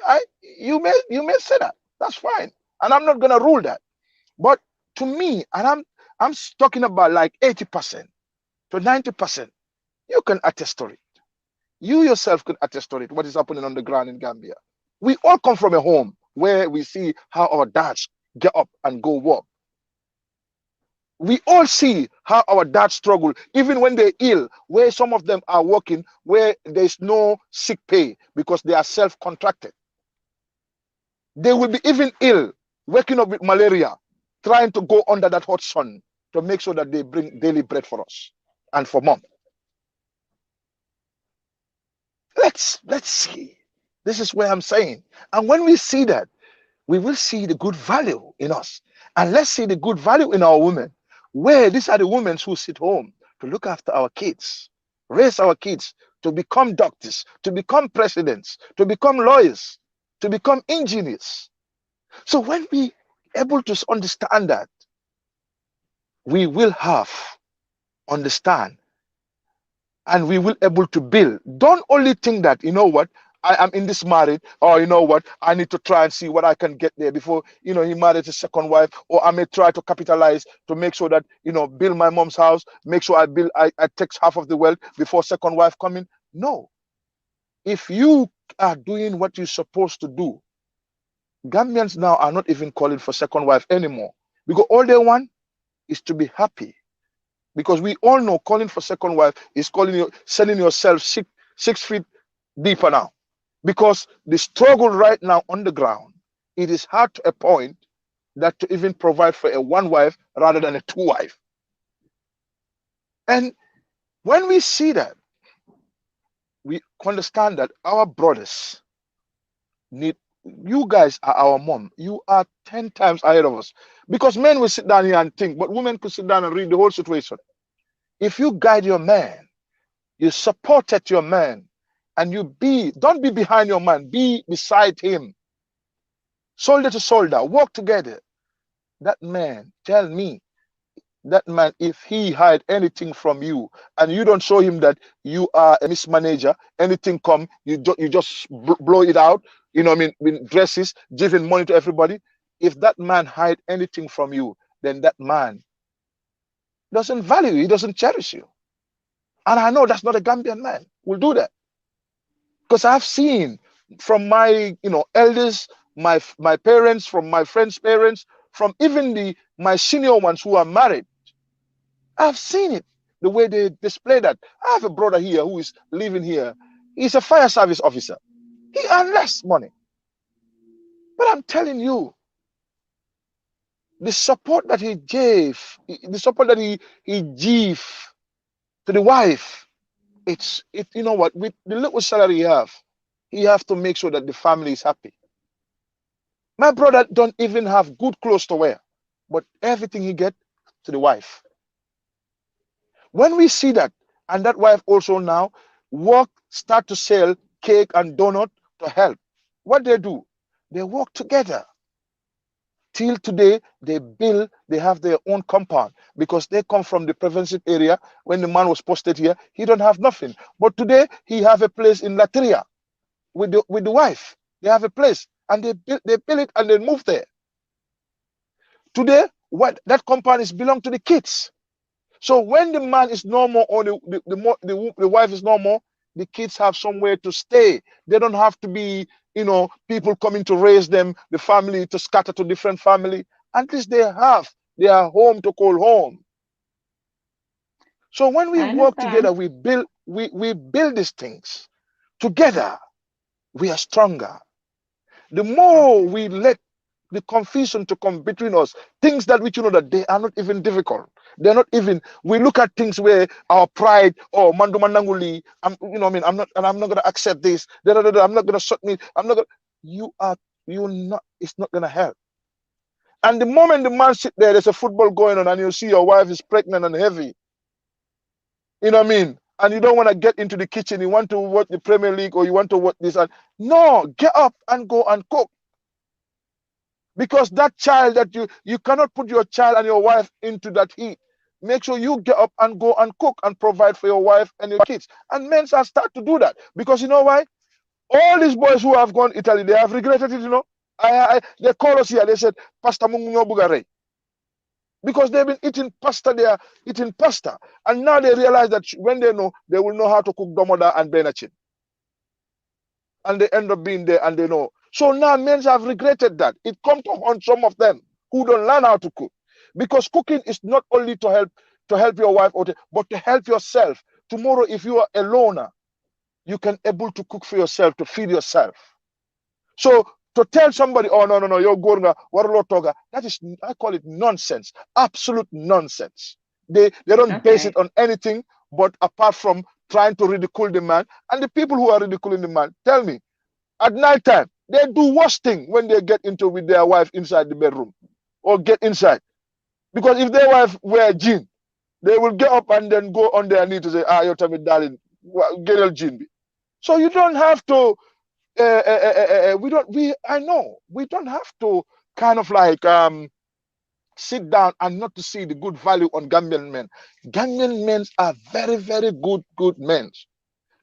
Speaker 7: you may say that. That's fine. And I'm not gonna rule that. But to me, and I'm talking about like 80% to 90%, you can attest to it. You yourself can attest to it, what is happening on the ground in Gambia. We all come from a home where we see how our dads get up and go work. We all see how our dads struggle, even when they're ill, where some of them are working, where there's no sick pay because they are self-contracted. They will be even ill, waking up with malaria, trying to go under that hot sun to make sure that they bring daily bread for us and for mom. Let's see. This is where I'm saying. And when we see that, we will see the good value in us. And let's see the good value in our women, where these are the women who sit home to look after our kids, raise our kids to become doctors, to become presidents, to become lawyers, to become engineers. So when we able to understand that, we will understand, and we will able to build. Don't only think that, you know what, I am in this marriage, or you know what, I need to try and see what I can get there before, you know, he married his second wife, or I may try to capitalize to make sure that, you know, build my mom's house, make sure I take half of the wealth before second wife coming. No. If you are doing what you're supposed to do, Gambians now are not even calling for second wife anymore, because all they want is to be happy. Because we all know calling for second wife is selling yourself 6 feet deeper now. Because the struggle right now on the ground, it is hard to a point that to even provide for a one wife rather than a two wife. And when we see that, we understand that our brothers need, you guys are our mom. You are 10 times ahead of us. Because men will sit down here and think, but women could sit down and read the whole situation. If you guide your man, you supported your man, and don't be behind your man, be beside him. Shoulder to shoulder, work together. That man, tell me, that man, if he hide anything from you and you don't show him that you are a mismanager, anything come, you just blow it out, you know what I mean, with dresses, giving money to everybody. If that man hide anything from you, then that man doesn't value you, he doesn't cherish you. And I know that's not a Gambian man will do that. Because I've seen from my, you know, elders, my parents, from my friends' parents, from even my senior ones who are married, I've seen it, the way they display that. I have a brother here who is living here. He's a fire service officer. He earns less money. But I'm telling you, the support that he gave, the support that he gave to the wife, you know what, with the little salary he have to make sure that the family is happy. My brother don't even have good clothes to wear, but everything he get to the wife. When we see that, and that wife also now start to sell cake and donut to help, what they do, they work together. Till today, they have their own compound, because they come from the preventive area. When the man was posted here, he don't have nothing. But today, he have a place in Latria with the wife. They have a place, and they build it and they move there. Today, that compound is belong to the kids. So when the man is no more, or the wife is no more, the kids have somewhere to stay. They don't have to be, you know, people coming to raise them, the family to scatter to different family. At least they have their home to call home. So when we work together, we build these things together. We are stronger. The more we let the confusion to come between us, things that we know that they are not even difficult. They're not even. We look at things where our pride, oh, Mandu Mandanguli, you know what I mean, I'm not gonna accept this. I'm not gonna shut me. I'm not gonna. It's not gonna help. And the moment the man sit there's a football going on, and you see your wife is pregnant and heavy. You know what I mean? And you don't want to get into the kitchen. You want to watch the Premier League, or you want to watch this. And no, get up and go and cook. Because that child that you cannot put your child and your wife into that heat. Make sure you get up and go and cook and provide for your wife and your kids. And men shall start to do that. Because you know why? All these boys who have gone to Italy, they have regretted it, you know. They call us here, they said, Pasta Mungunyo Bugare. Because they've been eating pasta, they are eating pasta. And now they realize that when they know, they will know how to cook domoda and benachin. And they end up being there and they know. So now men have regretted that. It comes on some of them who don't learn how to cook. Because cooking is not only to help your wife, but to help yourself. Tomorrow, if you are a loner, you can able to cook for yourself, to feed yourself. So to tell somebody, oh, no, you're going to, that is, I call it nonsense, absolute nonsense. They don't base it on anything, but apart from trying to ridicule the man. And the people who are ridiculing the man, tell me, at night time, they do worst thing when they get into with their wife inside the bedroom or get inside. Because if their wife wear jean, they will get up and then go on their knee to say, you're telling me, darling, get a jean. So you don't have to, I know, we don't have to kind of like sit down and not to see the good value on Gambian men. Gambian men are very, very good men.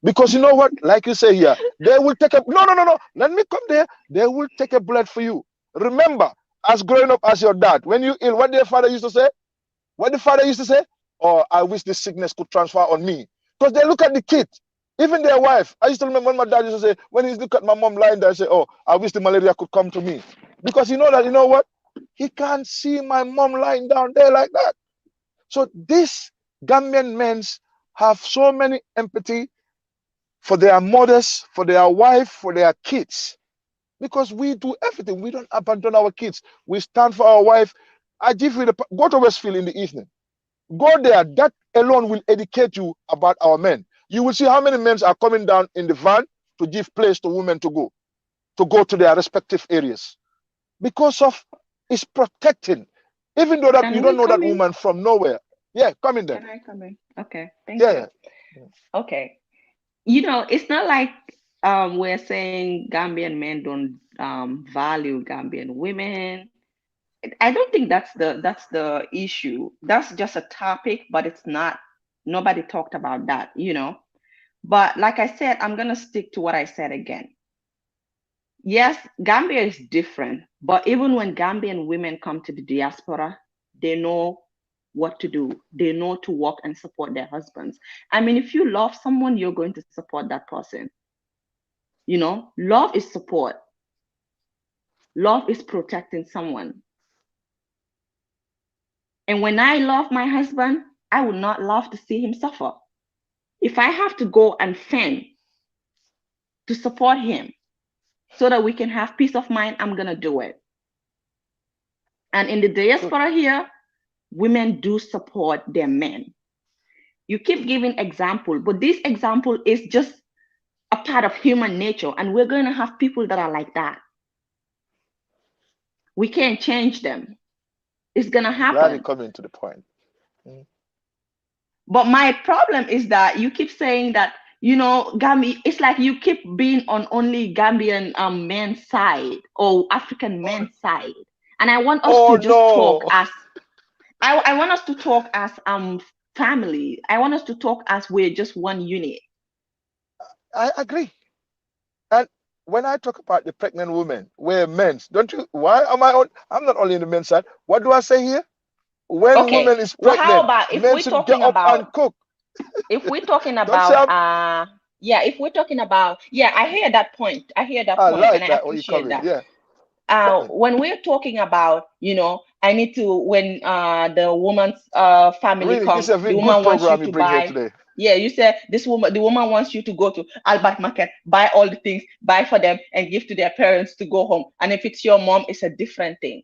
Speaker 7: Because you know what? Like you say here, they will take a no. Let me come there. They will take a bullet for you. Remember, as growing up as your dad, when you ill, what their father used to say? What the father used to say? Oh, I wish this sickness could transfer on me. Because they look at the kid, even their wife. I used to remember when my dad used to say, when he look at my mom lying there, I say, oh, I wish the malaria could come to me. Because you know that, you know what? He can't see my mom lying down there like that. So these Gambian men have so many empathy for their mothers, for their wife, for their kids. Because we do everything. We don't abandon our kids. We stand for our wife. I give you go to Westfield in the evening. Go there. That alone will educate you about our men. You will see how many men are coming down in the van to give place to women to go to their respective areas. Because of it's protecting. Even though that you don't know that woman from nowhere. Yeah, come in there.
Speaker 12: Can I come in? Okay, thank you. Okay. You know, it's not like we're saying Gambian men don't value Gambian women. I don't think that's the issue. That's just a topic, but it's not. Nobody talked about that, you know. But like I said, I'm gonna stick to what I said again. Yes, Gambia is different, but even when Gambian women come to the diaspora, they know what to do. They know to work and support their husbands. I mean, if you love someone, you're going to support that person. You know, love is support. Love is protecting someone. And when I love my husband, I would not love to see him suffer. If I have to go and fend to support him so that we can have peace of mind, I'm going to do it. And in the diaspora here, women do support their men. You keep giving example, but this example is just a part of human nature, and we're going to have people that are like that. We can't change them. It's going to happen.
Speaker 7: Glad you're coming to the point.
Speaker 12: But my problem is that you keep saying that, you know, Gambia, it's like you keep being on only Gambian men's side or African men's side. And I want us to just talk as I want us to talk as family. I want us to talk as we're just one unit.
Speaker 7: I agree. And when I talk about the pregnant women, we're men. Don't you? Why am I on? I'm not only in the men's side. What do I say here? When women is pregnant,
Speaker 12: well, how about if
Speaker 7: men
Speaker 12: we're
Speaker 7: should
Speaker 12: talking
Speaker 7: get up
Speaker 12: about
Speaker 7: and cook.
Speaker 12: If we're talking about if we're talking about I hear that point. I hear that point, and I appreciate that.
Speaker 7: Yeah.
Speaker 12: When we're talking about, you know, I need to when the woman's family
Speaker 7: really,
Speaker 12: comes,
Speaker 7: the
Speaker 12: woman
Speaker 7: woman wants you
Speaker 12: to
Speaker 7: bring
Speaker 12: buy.
Speaker 7: Here today.
Speaker 12: Yeah, you said the woman wants you to go to Albert Market, buy all the things, buy for them, and give to their parents to go home. And if it's your mom, it's a different thing.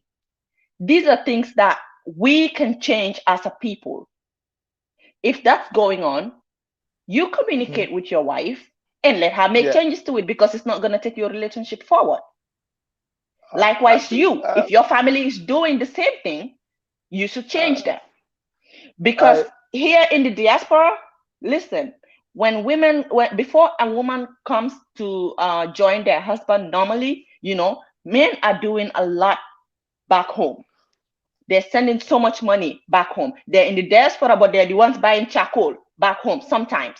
Speaker 12: These are things that we can change as a people. If that's going on, you communicate with your wife and let her make changes to it, because it's not going to take your relationship forward. Likewise, if your family is doing the same thing, you should change them. Because here in the diaspora, listen, before a woman comes to join their husband, normally, you know, men are doing a lot back home. They're sending so much money back home. They're in the diaspora, but they're the ones buying charcoal back home sometimes.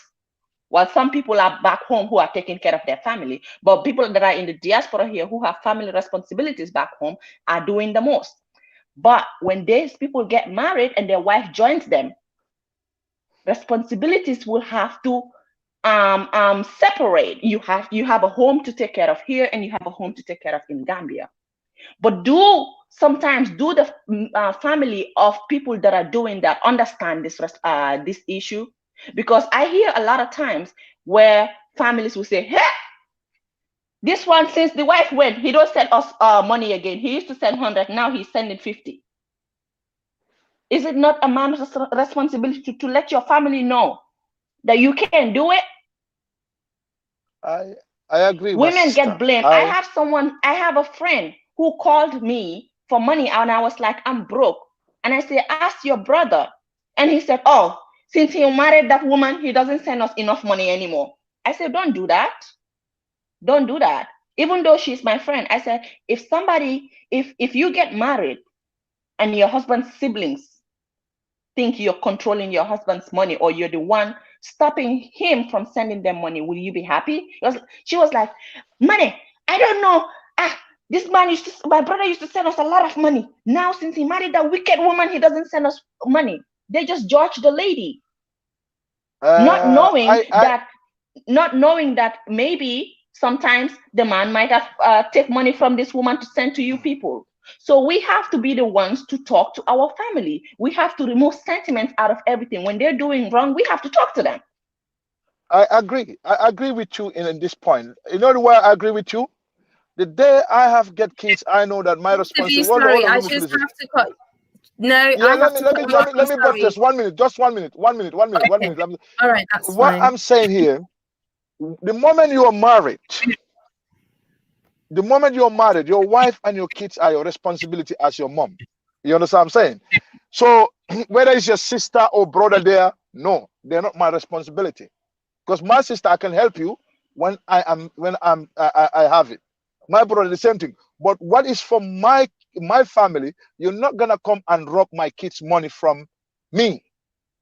Speaker 12: While some people are back home who are taking care of their family, but people that are in the diaspora here who have family responsibilities back home are doing the most. But when these people get married and their wife joins them, responsibilities will have to separate. You have a home to take care of here, and you have a home to take care of in Gambia. But sometimes the family of people that are doing that understand this issue? Because I hear a lot of times where families will say, hey, this one, since the wife went, he don't send us money again. He used to send 100, now he's sending 50. Is it not a man's responsibility to let your family know that you can do it?
Speaker 7: I agree.
Speaker 12: Women get blamed. I have a friend who called me for money, and I was like, I'm broke. And I said, ask your brother. And he said, oh, since he married that woman, he doesn't send us enough money anymore. I said, don't do that. Don't do that. Even though she's my friend, I said, if you get married and your husband's siblings think you're controlling your husband's money, or you're the one stopping him from sending them money, will you be happy? She was like, money, I don't know. This man my brother used to send us a lot of money. Now, since he married that wicked woman, he doesn't send us money. They just judge the lady, not knowing that maybe sometimes the man might have take money from this woman to send to you people. So we have to be the ones to talk to our family. We have to remove sentiments out of everything. When they're doing wrong, we have to talk to them.
Speaker 7: I agree. I agree with you in this point. You know why I agree with you? The day I have get kids, I know that my responsibility.
Speaker 1: Sorry, I just have to cut. No,
Speaker 7: yeah,
Speaker 1: I have to cut you off.
Speaker 7: let me buttress 1 minute, just 1 minute, 1 minute, 1 minute, 1 minute.
Speaker 1: All right, that's
Speaker 7: what
Speaker 1: fine.
Speaker 7: I'm saying here, the moment you are married, your wife and your kids are your responsibility as your mom. You understand what I'm saying? So whether it's your sister or brother there, no, they're not my responsibility. Because my sister, I can help you when I have it. My brother, the same thing. But what is for my family, you're not gonna come and rob my kids' money from me.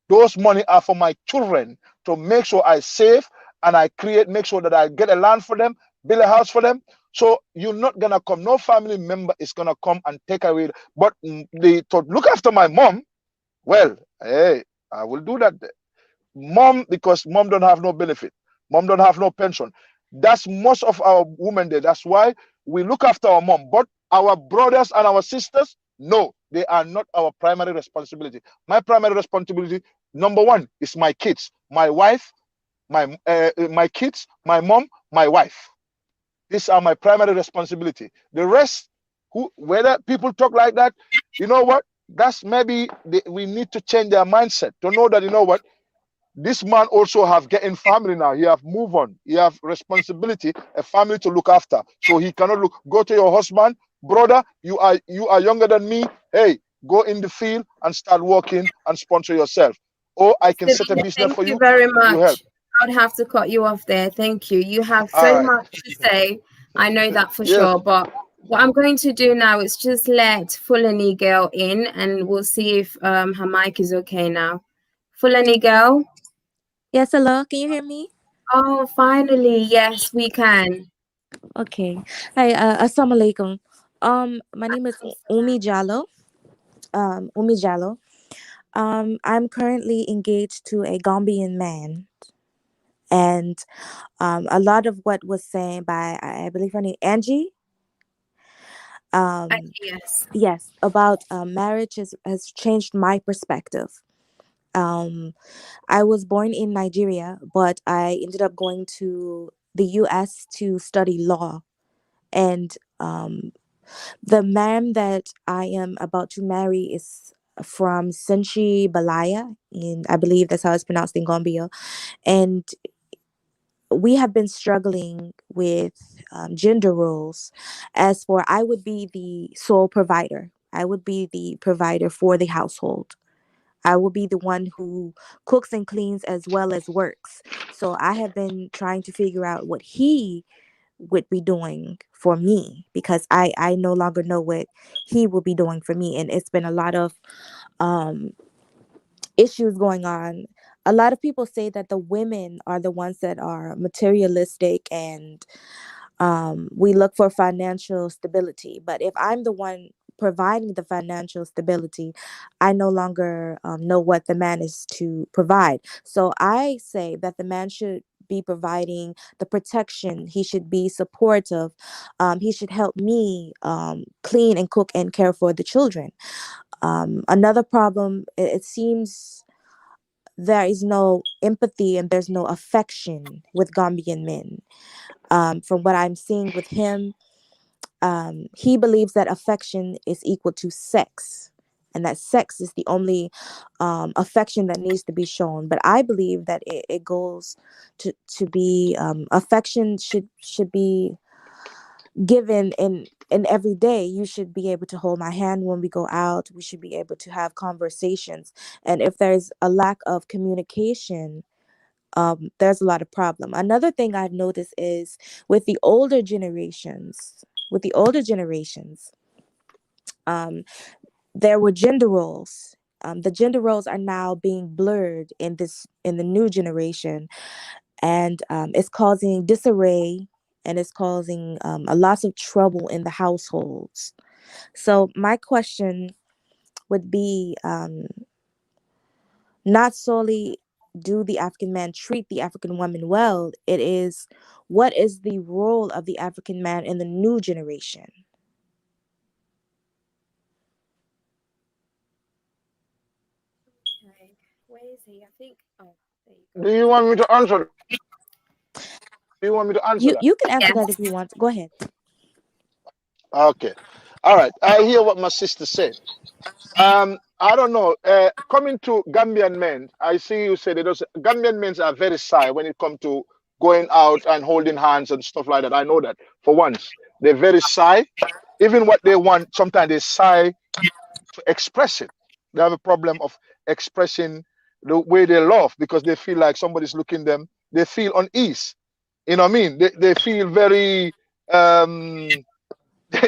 Speaker 7: Those money are for my children to make sure I save and I make sure that I get a land for them, build a house for them. So you're not gonna come. No family member is gonna come and take away. But to look after my mom, well, hey, I will do that. Mom, because mom don't have no benefit, mom don't have no pension. That's most of our women there. That's why we look after our mom. But our brothers and our sisters, no, they are not our primary responsibility. My primary responsibility, number one, is my kids, my wife, my kids, my mom, my wife. These are my primary responsibility. The rest, whether people talk like that, you know what? That's maybe we need to change their mindset to know that, you know what, this man also have getting family now. He have move on. He have responsibility, a family to look after. So he cannot go to your husband, brother. You are younger than me. Hey, go in the field and start working and sponsor yourself. Or I can set a business for you.
Speaker 1: Thank you very much.
Speaker 7: You help.
Speaker 1: I'd have to cut you off there. Thank you. You have so much to say. I know that for sure. But what I'm going to do now is just let Fulani girl in, and we'll see if her mic is okay now. Fulani girl.
Speaker 13: Yes, hello. Can you hear me?
Speaker 1: Oh, finally. Yes, we can.
Speaker 13: Okay. Hi, assalamu alaikum. My name is Umi Jallo. I'm currently engaged to a Gambian man. And a lot of what was said by, I believe her name, Angie.
Speaker 1: Yes.
Speaker 13: Yes, about marriage has changed my perspective. I was born in Nigeria, but I ended up going to the US to study law. And the man that I am about to marry is from Senchi Balaya, and I believe that's how it's pronounced in Gambia. And we have been struggling with gender roles. As for, I would be the sole provider. I would be the provider for the household. I will be the one who cooks and cleans as well as works. So I have been trying to figure out what he would be doing for me, because I no longer know what he will be doing for me. And it's been a lot of issues going on. A lot of people say that the women are the ones that are materialistic, and we look for financial stability. But if I'm the one providing the financial stability, I no longer know what the man is to provide. So I say that the man should be providing the protection. He should be supportive. He should help me clean and cook and care for the children. Another problem, it seems there is no empathy and there's no affection with Gambian men. From what I'm seeing with him, he believes that affection is equal to sex, and that sex is the only affection that needs to be shown. But I believe that it goes to be affection should be given in every day. You should be able to hold my hand when we go out. We should be able to have conversations. And if there's a lack of communication, there's a lot of problem. Another thing I've noticed is with the older generations, there were gender roles. The gender roles are now being blurred in the new generation, and it's causing disarray, and it's causing a lot of trouble in the households. So my question would be, not solely do the African man treat the African woman well, it is, what is the role of the African man in the new generation?
Speaker 1: Okay. Where is he? I think. Oh, there you go.
Speaker 7: Do you want me to answer? Do you want me to answer that?
Speaker 13: You can answer that
Speaker 1: Yes.
Speaker 13: if you want. Go ahead.
Speaker 7: Okay. All right. I hear what my sister said. I don't know. Coming to Gambian men, I see you said Gambian men are very shy when it comes to going out and holding hands and stuff like that. I know that for once. They're very shy. Even what they want, sometimes they're shy to express it. They have a problem of expressing the way they love because they feel like somebody's looking them. They feel unease. You know what I mean? They feel very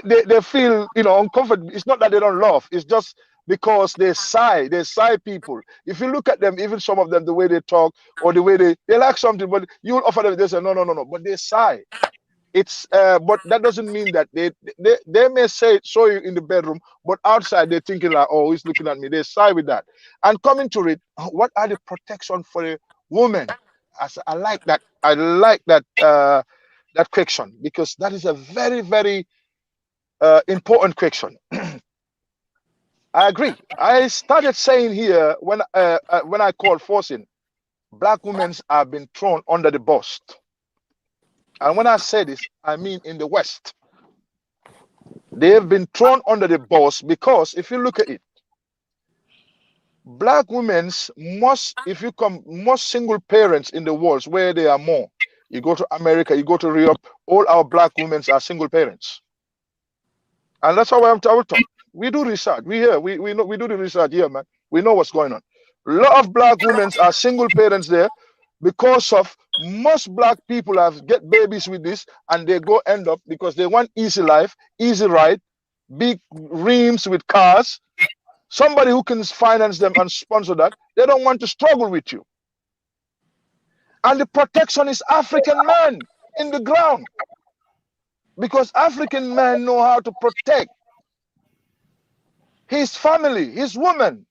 Speaker 7: they feel uncomfortable. It's not that they don't love, it's just because they're shy people. If you look at them, even some of them, the way they talk or the way they like something, but you will offer them, they say no, but they're shy. It's but that doesn't mean that they may show you in the bedroom, but outside they're thinking like, oh, he's looking at me. They're shy with that. And coming to it, what are the protection for a woman? I like that that question, because that is a very, very important question. I agree. I started saying here when I called forcing, black women have been thrown under the bus. And when I say this, I mean in the West. They have been thrown under the bus because if you look at it, black women's most single parents in the world, where they are more. You go to America, you go to Europe, all our black women are single parents. And that's how I'm talk. We do research. We do the research here, man. We know what's going on. A lot of black women are single parents there because of most black people have get babies with this, and they go end up because they want easy life, easy ride, big rims with cars, somebody who can finance them and sponsor that. They don't want to struggle with you. And the protection is African man in the ground, because African men know how to protect his family, his woman.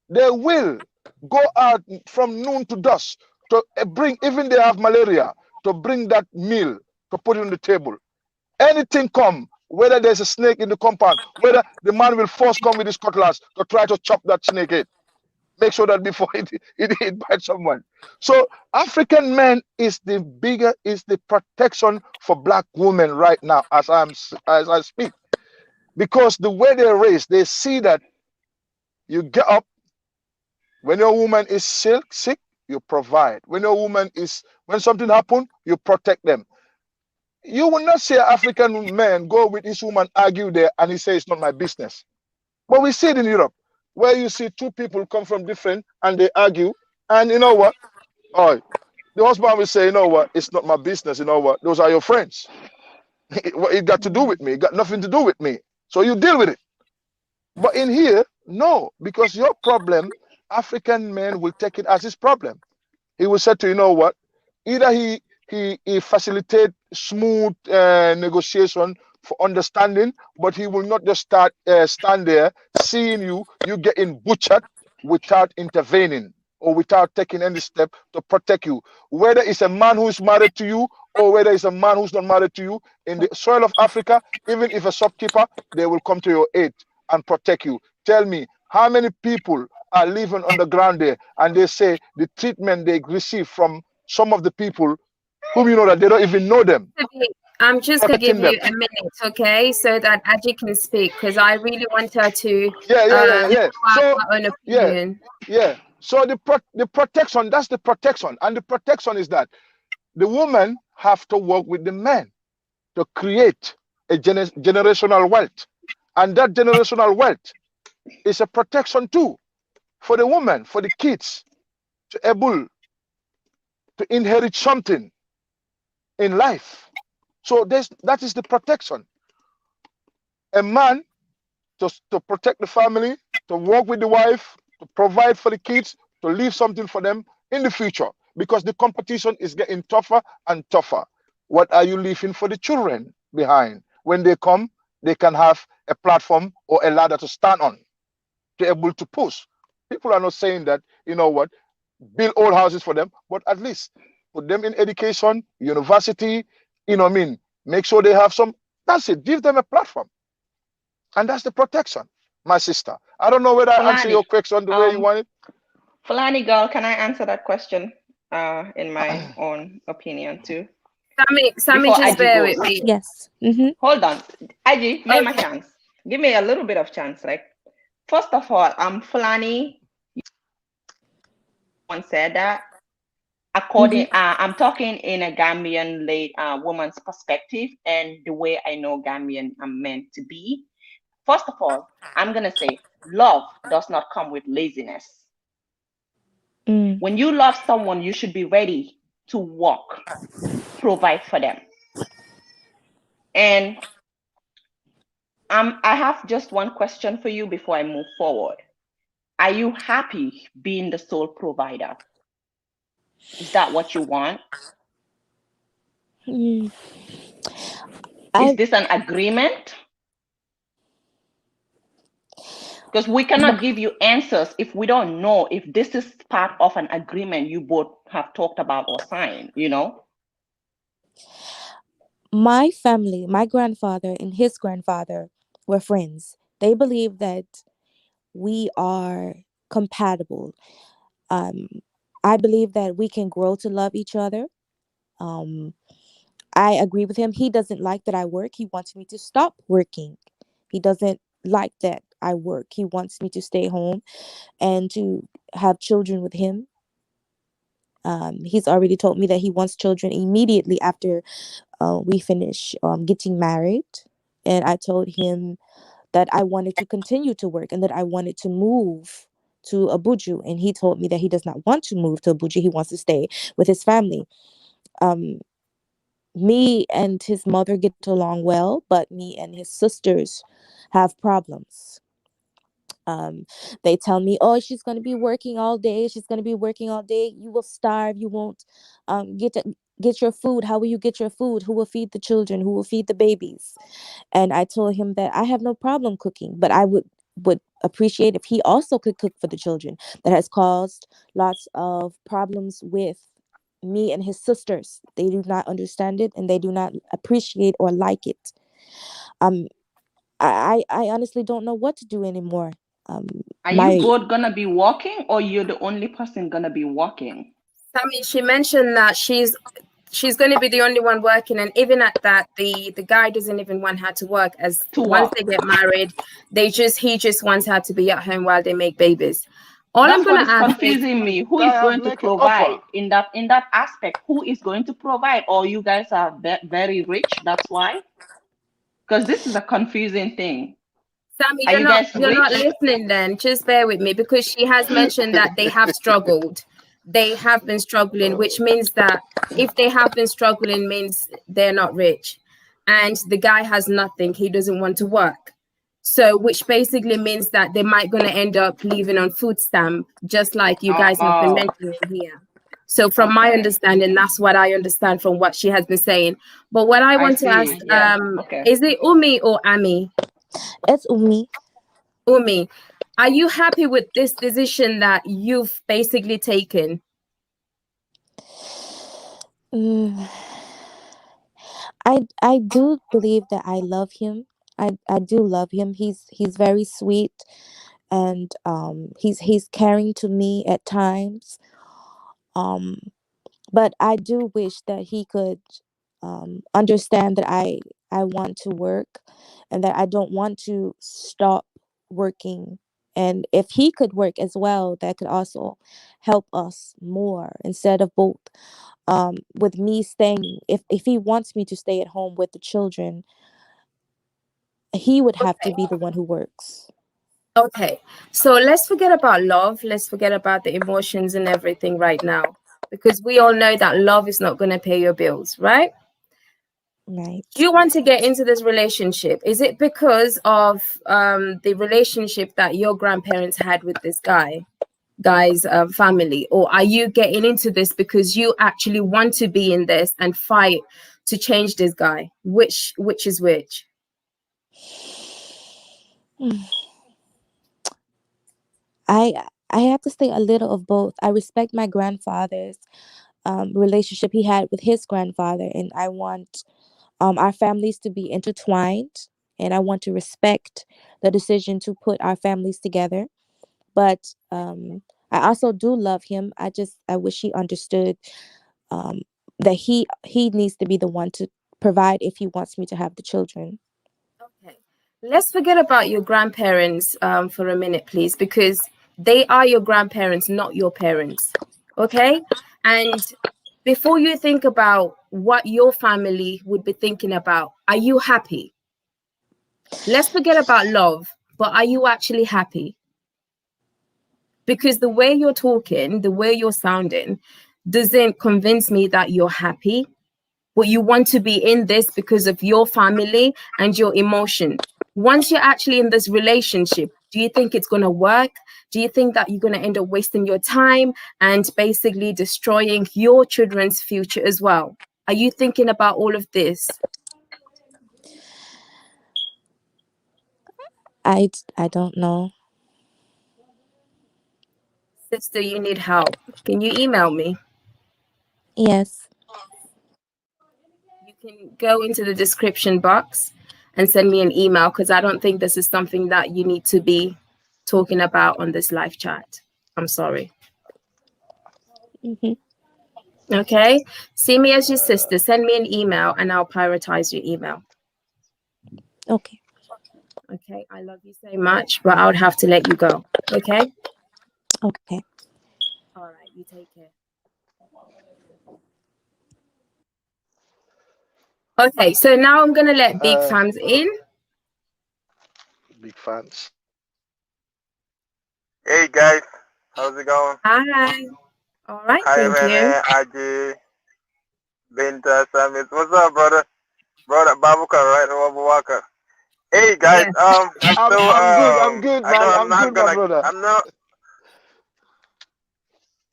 Speaker 7: They will go out from noon to dusk to bring, even they have malaria, to bring that meal, to put it on the table. Anything come, whether there's a snake in the compound, whether the man will force come with his cutlass to try to chop that snake head. Make sure that before it bites someone. So African men is the protection for black women right now as I speak. Because the way they're raised, they see that you get up, when your woman is sick, you provide. When something happens, you protect them. You will not see an African man go with his woman, argue there, and he says it's not my business. But we see it in Europe, where you see two people come from different and they argue, and you know what? Oh, the husband will say, you know what? It's not my business. You know what? Those are your friends. It got to do with me. It got nothing to do with me. So you deal with it. But in here, no, because your problem, African man will take it as his problem. He will say to you know what? Either he facilitate smooth negotiation for understanding, but he will not just stand there seeing you getting butchered without intervening or without taking any step to protect you. Whether it's a man who is married to you or whether it's a man who's not married to you, in the soil of Africa, even if a shopkeeper, they will come to your aid and protect you. Tell me, how many people are living on the ground there, and they say the treatment they receive from some of the people whom you know that they don't even know them.
Speaker 1: I'm just going to give you a minute, okay, so that Aji can speak, because I really want her to
Speaker 7: yeah. So
Speaker 1: her own opinion.
Speaker 7: Yeah. So the protection, that's the protection. And the protection is that the woman have to work with the man to create a generational wealth. And that generational wealth is a protection too for the woman, for the kids, to able to inherit something in life. So that is the protection. A man to protect the family, to work with the wife, to provide for the kids, to leave something for them in the future, because the competition is getting tougher and tougher. What are you leaving for the children behind? When they come, they can have a platform or a ladder to stand on, to be able to push. People are not saying that, you know what, build old houses for them, but at least put them in education, university, you know what I mean? Make sure they have some, that's it, give them a platform. And that's the protection, my sister. I don't know whether I answer your question the way you want it.
Speaker 12: Fulani girl, can I answer that question in my own opinion too?
Speaker 1: Sammy, just bear with me.
Speaker 13: Yes.
Speaker 12: Hold on. Aji, give me a chance. Give me a little bit of chance. Like, first of all, Fulani. One said that. According, I'm talking in a Gambian woman's perspective and the way I know Gambian are meant to be. First of all, I'm gonna say love does not come with laziness. When you love someone, you should be ready to work, provide for them. And I have just one question for you before I move forward. Are you happy being the sole provider? Is that what you want? Is this an agreement? Because we cannot give you answers if we don't know if this is part of an agreement you both have talked about or signed, you know?
Speaker 13: My family, my grandfather and his grandfather were friends. They believe that we are compatible. I believe that we can grow to love each other. I agree with him. He doesn't like that I work. He wants me to stop working. He doesn't like that I work. He wants me to stay home and to have children with him. He's already told me that he wants children immediately after we finish getting married. And I told him that I wanted to continue to work and that I wanted to move to Abuja. And he told me that he does not want to move to Abuja. He wants to stay with his family. Me and his mother get along well, but me and his sisters have problems. They tell me, oh, she's going to be working all day. She's going to be working all day. You will starve. You won't get your food. How will you get your food? Who will feed the children? Who will feed the babies? And I told him that I have no problem cooking, but I would appreciate if he also could cook for the children. That has caused lots of problems with me and his sisters. They do not understand it and they do not appreciate or like it. I honestly don't know what to do anymore.
Speaker 12: Are you both gonna be walking, or you're the only person gonna be walking?
Speaker 1: Sammy, she mentioned that she's going to be the only one working, and even at that, the guy doesn't even want her to work. Once they get married, he just wants her to be at home while they make babies.
Speaker 12: That's what is confusing me. Who is going to provide in that aspect? Who is going to provide? Or you guys are very rich, that's why? Because this is a confusing thing.
Speaker 1: Sammy, you're not listening then. Just bear with me, because she has mentioned that they have struggled. They have been struggling, which means that if they have been struggling means they're not rich. And the guy has nothing. He doesn't want to work. So which basically means that they might going to end up living on food stamp, just like you guys have been mentioning here. So from my understanding, that's what I understand from what she has been saying. But what I want to ask, is it Umi or Ami?
Speaker 13: It's Umi.
Speaker 1: Umi, are you happy with this decision that you've basically taken?
Speaker 13: I do believe that I love him. I do love him. He's very sweet, and he's caring to me at times. But I do wish that he could understand that I want to work and that I don't want to stop working. And if he could work as well, that could also help us more instead of both. With me staying, if he wants me to stay at home with the children, he would have to be the one who works.
Speaker 1: Okay, so let's forget about love. Let's forget about the emotions and everything right now. because we all know that love is not going to pay your bills, right?
Speaker 13: Right.
Speaker 1: Do you want to get into this relationship? Is it because of the relationship that your grandparents had with this guy's family, or are you getting into this because you actually want to be in this and fight to change this guy? Which is which?
Speaker 13: I have to say a little of both. I respect my grandfather's relationship he had with his grandfather, and I want our families to be intertwined, and I want to respect the decision to put our families together. But I also do love him. I wish he understood that he needs to be the one to provide if he wants me to have the children.
Speaker 1: Okay, let's forget about your grandparents for a minute, please, because they are your grandparents, not your parents. Okay, and before you think about what your family would be thinking about, are you happy? Let's forget about love, but are you actually happy? Because the way you're talking, the way you're sounding, doesn't convince me that you're happy, but you want to be in this because of your family and your emotion. Once you're actually in this relationship, do you think it's going to work? Do you think that you're going to end up wasting your time and basically destroying your children's future as well? Are you thinking about all of this?
Speaker 13: I don't know.
Speaker 1: Sister, you need help. Can you email me?
Speaker 13: Yes.
Speaker 1: You can go into the description box and send me an email, because I don't think this is something that you need to be talking about on this live chat. I'm sorry. Okay, see me as your sister. Send me an email and I'll prioritize your email.
Speaker 13: Okay.
Speaker 1: Okay, I love you so much, but I would have to let you go. Okay.
Speaker 13: Okay.
Speaker 1: All right, you take care. Okay, so now I'm gonna let big fans in.
Speaker 7: Big fans.
Speaker 14: Hey guys, how's it going?
Speaker 1: Hi. All right,
Speaker 14: Hi
Speaker 1: thank
Speaker 14: Rene,
Speaker 1: you.
Speaker 14: Aji, Binta, Samit. What's up, brother? Brother Babuka, right? Wabawaka. Hey guys,
Speaker 1: Yes.
Speaker 7: I'm good,
Speaker 14: I know
Speaker 7: man.
Speaker 14: I'm
Speaker 7: I'm
Speaker 14: not
Speaker 7: good, my
Speaker 14: gonna,
Speaker 7: brother.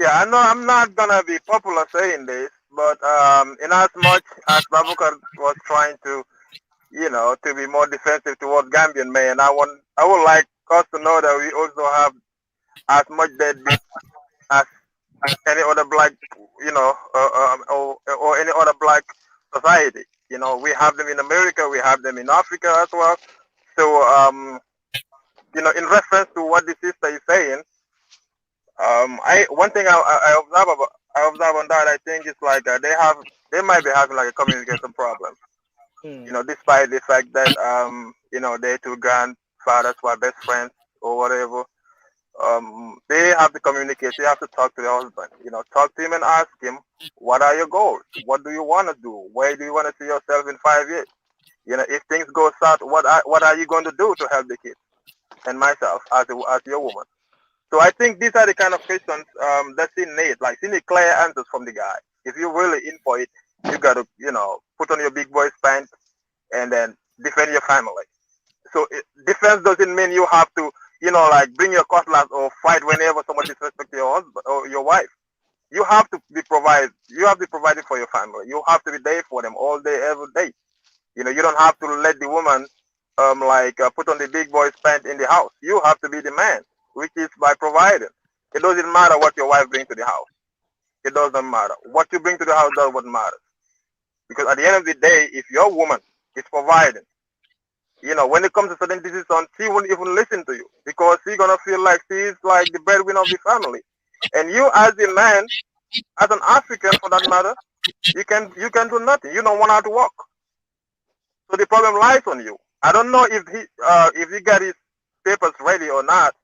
Speaker 14: I know I'm not gonna be popular saying this, but in as much as Babuka was trying to, to be more defensive towards Gambian men, I would like us to know that we also have as much deadbeat as any other black, or any other black society. We have them in America, we have them in Africa as well. So, in reference to what the sister is saying, one thing I observe on that, I think it's like they might be having like a communication problem. Despite the fact that their two grandfathers were best friends or whatever. They have to communicate. They have to talk to their husband. Talk to him and ask him, what are your goals? What do you want to do? Where do you want to see yourself in 5 years? If things go south, what are you going to do to help the kids and myself as your woman? So I think these are the kind of questions that she needs. Like, she needs clear answers from the guy. If you're really in for it, you got to, put on your big boy's pants and then defend your family. So defense doesn't mean you have to, bring your cutlass or fight whenever someone disrespects your husband or your wife. You have to be provided. You have to be provided for your family. You have to be there for them all day, every day. You don't have to let the woman, put on the big boy's pants in the house. You have to be the man, which is by providing. It doesn't matter what your wife brings to the house. It doesn't matter. What you bring to the house does what matters. Because at the end of the day, if your woman is providing, when it comes to certain decisions, she won't even listen to you because she's gonna feel like she's like the breadwinner of the family. And you, as a man, as an African for that matter, you can do nothing. You don't want her to work. So the problem lies on you. I don't know if he got his papers ready or not,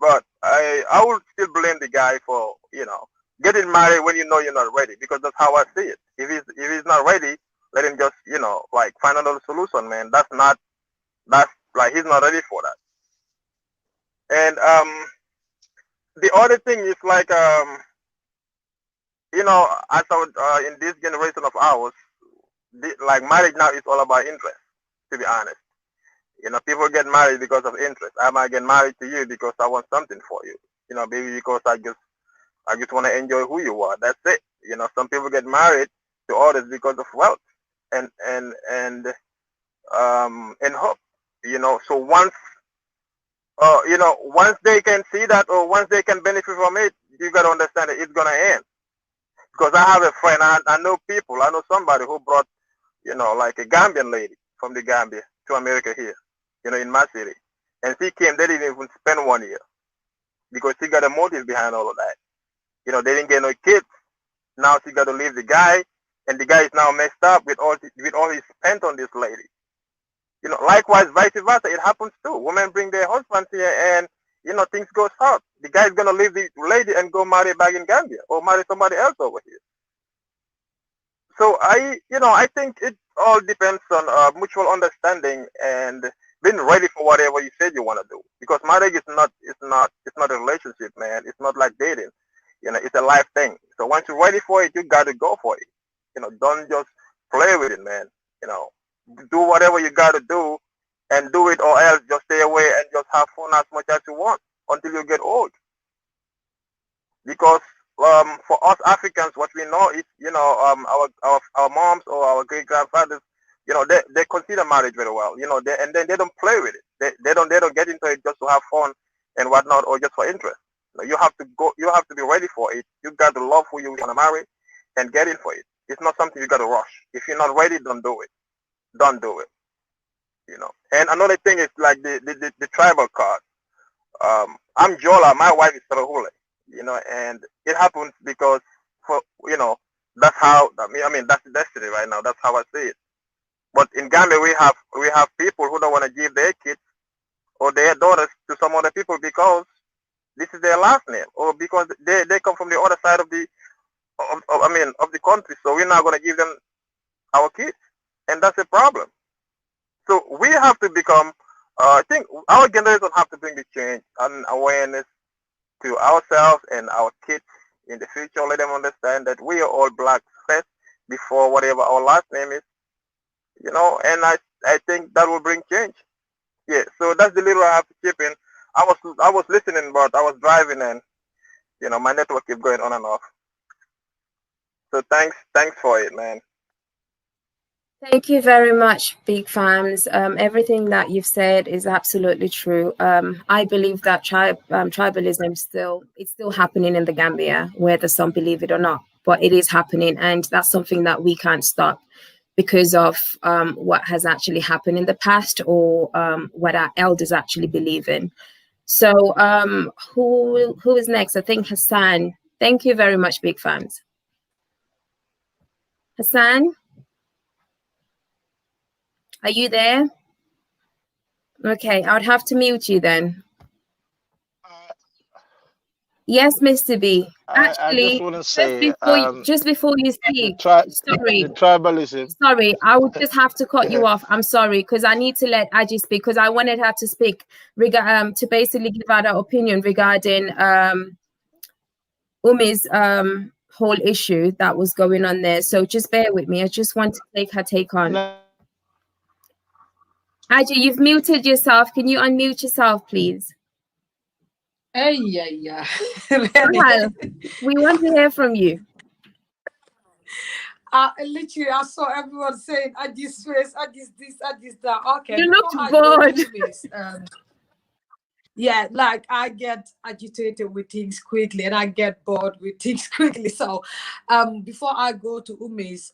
Speaker 14: but I would still blame the guy for getting married when you know you're not ready, because that's how I see it. If he's not ready, let him just find another solution, man. That's like he's not ready for that. And the other thing is like know, as in this generation of ours, like marriage now is all about interest. To be honest, you know, people get married because of interest. I might get married to you because I want something for you. You know, maybe because I just want to enjoy who you are. That's it. You know, some people get married to others because of wealth and hope. You know, so once you know, once they can see that or once they can benefit from it, you got to understand that it's gonna end. Because I have a friend, I know people, I know somebody who brought, you know, like a Gambian lady from the Gambia to America here, you know, in my city. And she came, they didn't even spend 1 year because she got a motive behind all of that. You know, they didn't get no kids. Now she got to leave the guy, and the guy is now messed up with all he spent on this lady. You know, likewise, vice versa, it happens too. Women bring their husbands here, and you know, things go south. The guy's gonna leave the lady and go marry back in Gambia or marry somebody else over here. So I think it all depends on mutual understanding and being ready for whatever you said you want to do. Because marriage is not a relationship, man. It's not like dating. You know, it's a life thing. So once you're ready for it, you got to go for it. You know, don't just play with it, man. You know, do whatever you got to do and do it, or else just stay away and just have fun as much as you want until you get old. Because for us Africans, what we know is, you know, our moms or our great grandfathers, you know, they consider marriage very well. You know, and then they don't play with it. They don't get into it just to have fun and whatnot or just for interest. You have to go. You have to be ready for it. You got to love who you want to marry and get in for it. It's not something you got to rush. If you're not ready, don't do it. Don't do it. You know. And another thing is like the tribal card. I'm Jola. My wife is Sarahule. You know, and it happens because you know, that's how. I mean, that's the destiny right now. That's how I see it. But in Gambia, we have people who don't want to give their kids or their daughters to some other people because this is their last name, or because they come from the other side of the country. So we're not going to give them our kids, and that's a problem. So we have to become. I think our generation have to bring the change and awareness to ourselves and our kids in the future. Let them understand that we are all black first before whatever our last name is. You know, and I think that will bring change. Yeah. So that's the little I have to chip in. I was listening, but I was driving, and you know, my network kept going on and off. So thanks for it, man.
Speaker 1: Thank you very much, Big Fams. Everything that you've said is absolutely true. I believe that tribalism it's still happening in the Gambia, whether some believe it or not, but it is happening, and that's something that we can't stop because of what has actually happened in the past or what our elders actually believe in. So who is next? I think Hassan. Thank you very much, Big Fams. Hassan? Are you there? Okay, I would have to mute you then. Yes, Mr. B. Actually,
Speaker 7: I just want to say,
Speaker 1: just before you speak,
Speaker 7: the tribalism.
Speaker 1: Sorry, I would just have to cut you off. I'm sorry, because I need to let Agie speak, because I wanted her to speak to basically give out her opinion regarding Umi's whole issue that was going on there. So just bear with me. I just want to take her take on. Agie, you've muted yourself. Can you unmute yourself, please?
Speaker 2: Yeah.
Speaker 1: Well, we want to hear from you.
Speaker 2: Literally, I saw everyone saying, Agie's face, Agie's this, Agie's that. Okay.
Speaker 1: You looked bored.
Speaker 2: Yeah, like I get agitated with things quickly and I get bored with things quickly. So before I go to Umi's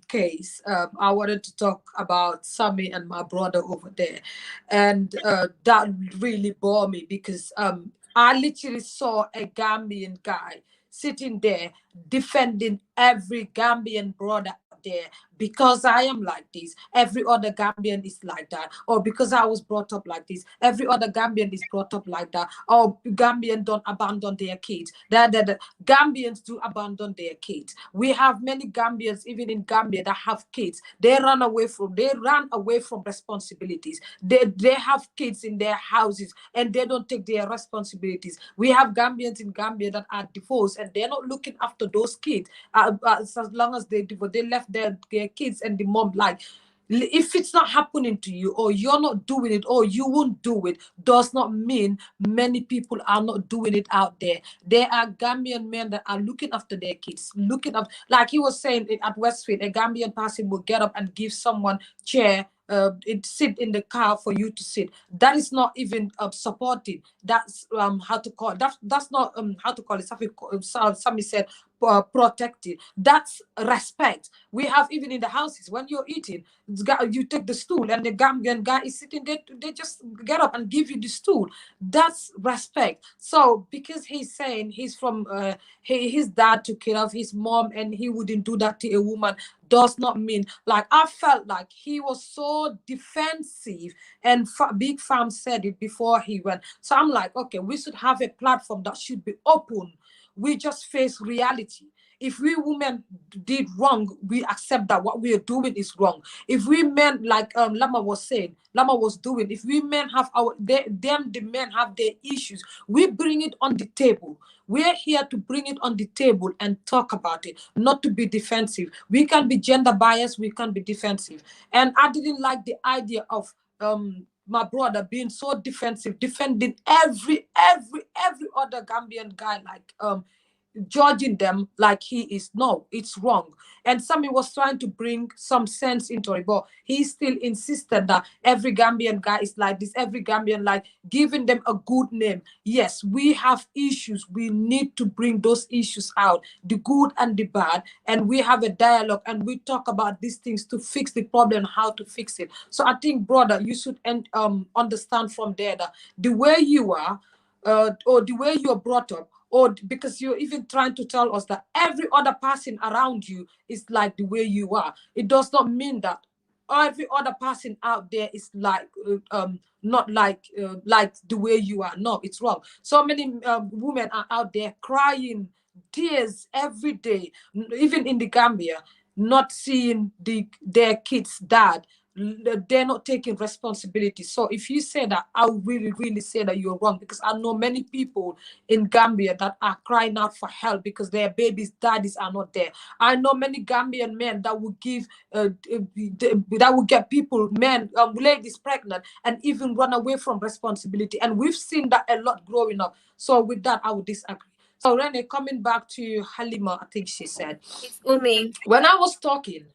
Speaker 2: case, I wanted to talk about Sammy and my brother over there. And that really bore me because I literally saw a Gambian guy sitting there defending every Gambian brother out there because I am like this, every other Gambian is like that, or because I was brought up like this, every other Gambian is brought up like that, or Gambian don't abandon their kids. The Gambians do abandon their kids. We have many Gambians, even in Gambia, that have kids. They run away from responsibilities. They have kids in their houses and they don't take their responsibilities. We have Gambians in Gambia that are divorced and they're not looking after those kids. As long as they left their kids and the mom, like, if it's not happening to you, or you're not doing it, or you won't do it, does not mean many people are not doing it out there. There are Gambian men that are looking after their kids, looking up, like he was saying at Westfield, a Gambian person will get up and give someone chair, sit in the car for you to sit. That is not even supporting. That's how to call it. That's not how to call it. Somebody said protected. That's respect. We have even in the houses when you're eating, you take the stool and the Gambian guy is sitting there. They just get up and give you the stool. That's respect. So because he's saying he's from his dad took care of his mom and he wouldn't do that to a woman, does not mean, like, I felt like he was so defensive, and Big Farm said it before he went. So I'm like, okay, we should have a platform that should be open. We just face reality. If we women did wrong, we accept that what we are doing is wrong. If we men, like Lama was doing, if we men have the men have their issues, we bring it on the table. We're here to bring it on the table and talk about it, not to be defensive. We can be gender biased, we can be defensive. And I didn't like the idea of my brother being so defensive, defending every other Gambian guy, like judging them like he is. No, it's wrong. And Sammy was trying to bring some sense into it, but he still insisted that every Gambian guy is like this, every Gambian, like giving them a good name. Yes, we have issues. We need to bring those issues out, the good and the bad, and we have a dialogue and we talk about these things to fix the problem, how to fix it. So I think, brother, you should understand from there that the way you are, or the way you're brought up, or because you're even trying to tell us that every other person around you is like the way you are, it does not mean that every other person out there is like not like the way you are. No, it's wrong. So many women are out there crying tears every day, even in the Gambia, not seeing their kids' dad. They're not taking responsibility. So if you say that, I really say that you're wrong, because I know many people in Gambia that are crying out for help because their babies' daddies are not there. I know many Gambian men that will give that will get people, men, ladies pregnant and even run away from responsibility, and we've seen that a lot growing up. So with that, I would disagree. So Rene, coming back to Halima, I think she said,
Speaker 1: It's Umi.
Speaker 2: when I was talking,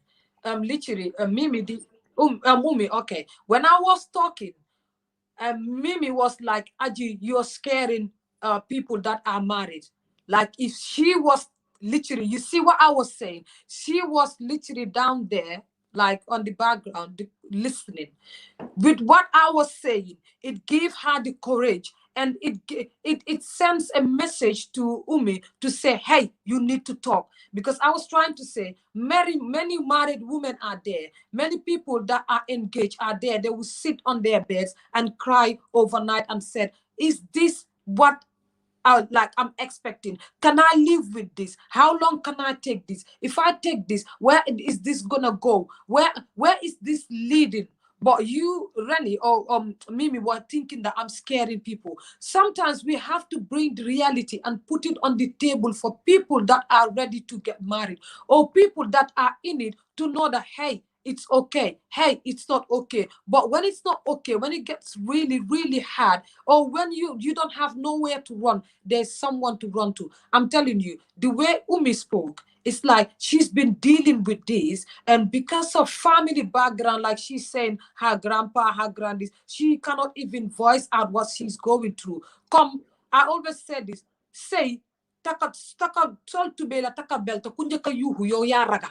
Speaker 2: literally, Mimi did. Mumi, okay. When I was talking, Mimi was like, Aji, you're scaring people that are married. Like, if she was literally, you see what I was saying? She was literally down there, like on the background, listening. With what I was saying, it gave her the courage, and it sends a message to Umi to say, hey, you need to talk. Because I was trying to say, many married women are there. Many people that are engaged are there. They will sit on their beds and cry overnight and said, is this what like I'm expecting? Can I live with this? How long can I take this? If I take this, where is this gonna go? Where is this leading? But you, Rene, or Mimi, were thinking that I'm scaring people. Sometimes we have to bring the reality and put it on the table for people that are ready to get married, or people that are in it to know that, hey, it's okay. Hey, it's not okay. But when it's not okay, when it gets really hard, or when you don't have nowhere to run, there's someone to run to. I'm telling you, the way Umi spoke, it's like she's been dealing with this, and because of family background, like she's saying, her grandpa, her grandies, she cannot even voice out what she's going through. Come, I always say this, say, taka sol tubela taka belta kunjaka yuhu yo ya ragal.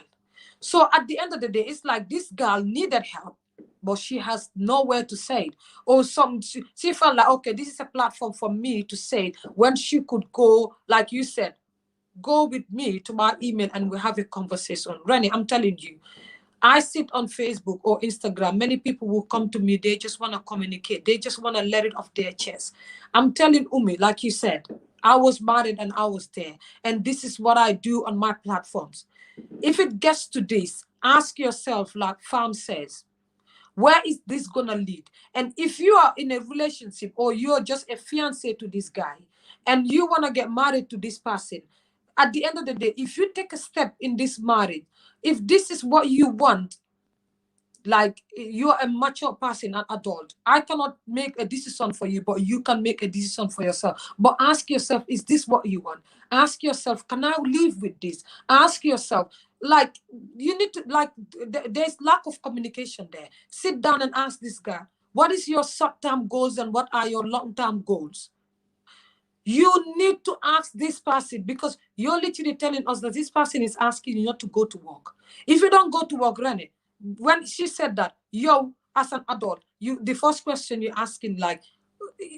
Speaker 2: So at the end of the day, it's like this girl needed help, but she has nowhere to say it. Or she felt like, okay, this is a platform for me to say it, when she could go, like you said, go with me to my email and we'll have a conversation. Rene, I'm telling you, I sit on Facebook or Instagram. Many people will come to me. They just want to communicate. They just want to let it off their chest. I'm telling Umi, like you said, I was married and I was there. And this is what I do on my platforms. If it gets to this, ask yourself, like Farm says, where is this going to lead? And if you are in a relationship or you're just a fiance to this guy and you want to get married to this person, at the end of the day, if you take a step in this marriage, if this is what you want, like you're a mature person, an adult, I cannot make a decision for you, but you can make a decision for yourself. But ask yourself, is this what you want? Ask yourself, can I live with this? Ask yourself, like, you need to, like, there's lack of communication there. Sit down and ask this guy, what is your short-term goals and what are your long-term goals? You need to ask this person, because you're literally telling us that this person is asking you not to go to work. If you don't go to work, Rene, when she said that, yo, as an adult, the first question you're asking, like,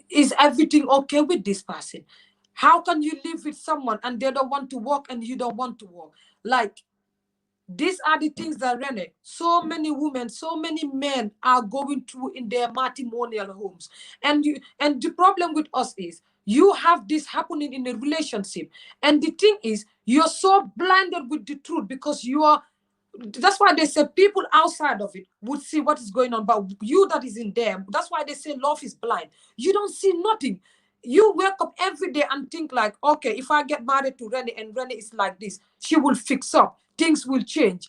Speaker 2: is everything okay with this person? How can you live with someone and they don't want to work and you don't want to work? Like, these are the things that, Rene, so many women, so many men are going through in their matrimonial homes. And the problem with us is, you have this happening in a relationship. And the thing is, you're so blinded with the truth because that's why they say people outside of it would see what is going on, but you that is in there, that's why they say love is blind. You don't see nothing. You wake up every day and think like, okay, if I get married to Rene and Rene is like this, she will fix up. Things will change.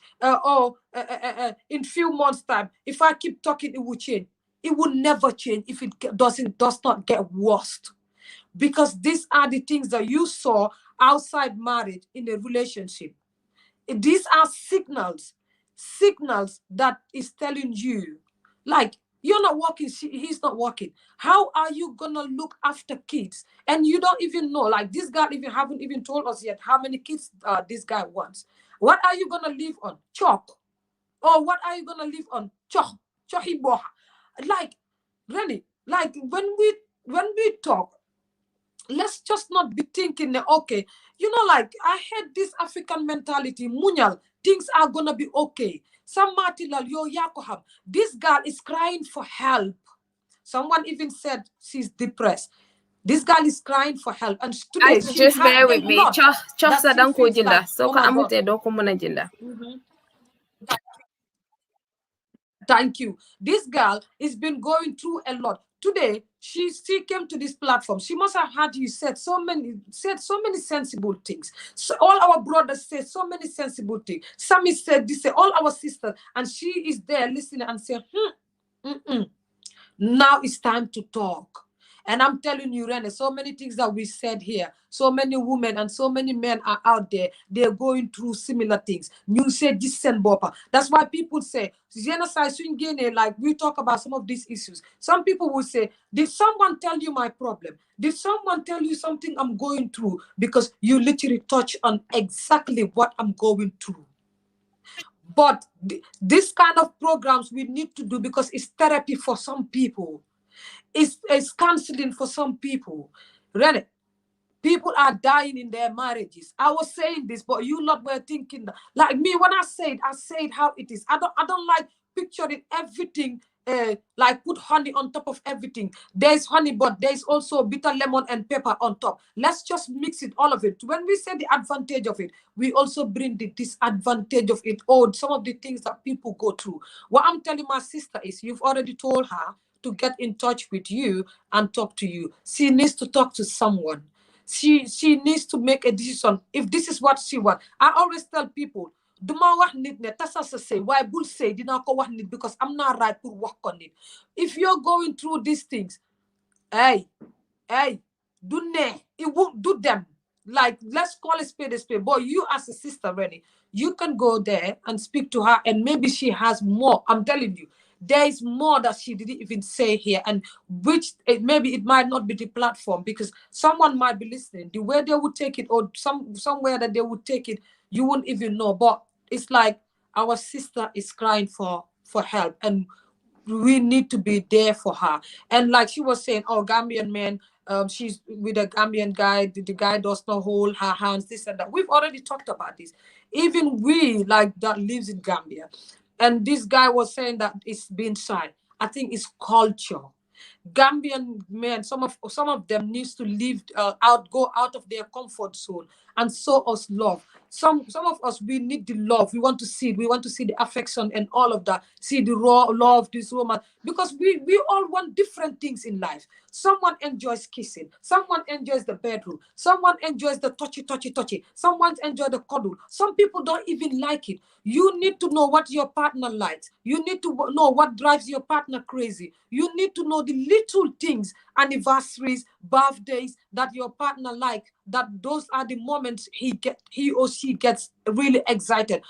Speaker 2: In few months' time, if I keep talking, it will change. It will never change if it does not get worse. Because these are the things that you saw outside marriage in a relationship. These are signals that is telling you, like, you're not working, he's not working. How are you gonna look after kids? And you don't even know, like, this guy even haven't even told us yet how many kids this guy wants. What are you gonna live on? Chalk. Or what are you gonna live on? Chohiboha. Like, really, like, when we talk, let's just not be thinking that, okay, you know, like, I had this African mentality, munyal, things are gonna be okay. Some matilal yo yakoham. This girl is crying for help. Someone even said she's depressed. This girl is crying for help, and today she
Speaker 1: just
Speaker 2: has
Speaker 1: bear with me.
Speaker 2: Thank you. This girl has been going through a lot. Today, she came to this platform. She must have heard you said so many sensible things. So all our brothers said so many sensible things. Sammy said this, all our sisters, and she is there listening and saying, now it's time to talk. And I'm telling you, Rene, so many things that we said here, so many women and so many men are out there, they're going through similar things. You say GOMSABOPA. That's why people say, like, we talk about some of these issues. Some people will say, did someone tell you my problem? Did someone tell you something I'm going through? Because you literally touch on exactly what I'm going through. But this kind of programs we need to do because it's therapy for some people. It's counseling for some people. Really, people are dying in their marriages. I was saying this, but you lot were thinking that, like me, when I said how it is. I don't like picturing everything like put honey on top of everything. There's honey, but there's also bitter lemon and pepper on top. Let's just mix it, all of it. When we say the advantage of it, we also bring the disadvantage of it, or some of the things that people go through. What I'm telling my sister is, you've already told her to get in touch with you and talk to you. She needs to talk to someone. She needs to make a decision. If this is what she wants, I always tell people, duma wax nit ne tasa sa say why bul say dina ko wax nit because I'm not right pour wax ko nit. If you're going through these things, hey, do ne, it won't do them. Like, let's call a spade a spade. But you as a sister, Rene, you can go there and speak to her, and maybe she has more. I'm telling you, there is more that she didn't even say here, and which maybe it might not be the platform, because someone might be listening. The way they would take it, or somewhere that they would take it, you wouldn't even know. But it's like our sister is crying for help, and we need to be there for her. And like she was saying, oh, Gambian man, she's with a Gambian guy, the guy does not hold her hands, this and that. We've already talked about this. Even we, like, that lives in Gambia, And this guy was saying that it's being shy. I think it's culture. Gambian men, some of them needs to leave go out of their comfort zone and show us love. Some of us, we need the love. We want to see it. We want to see the affection and all of that. See the raw love, this woman, because we all want different things in life. Someone enjoys kissing. Someone enjoys the bedroom. Someone enjoys the touchy. Someone enjoys the cuddle. Some people don't even like it. You need to know what your partner likes. You need to know what drives your partner crazy. You need to know the little things, anniversaries, birthdays that your partner like, that those are the moments he or she gets really excited.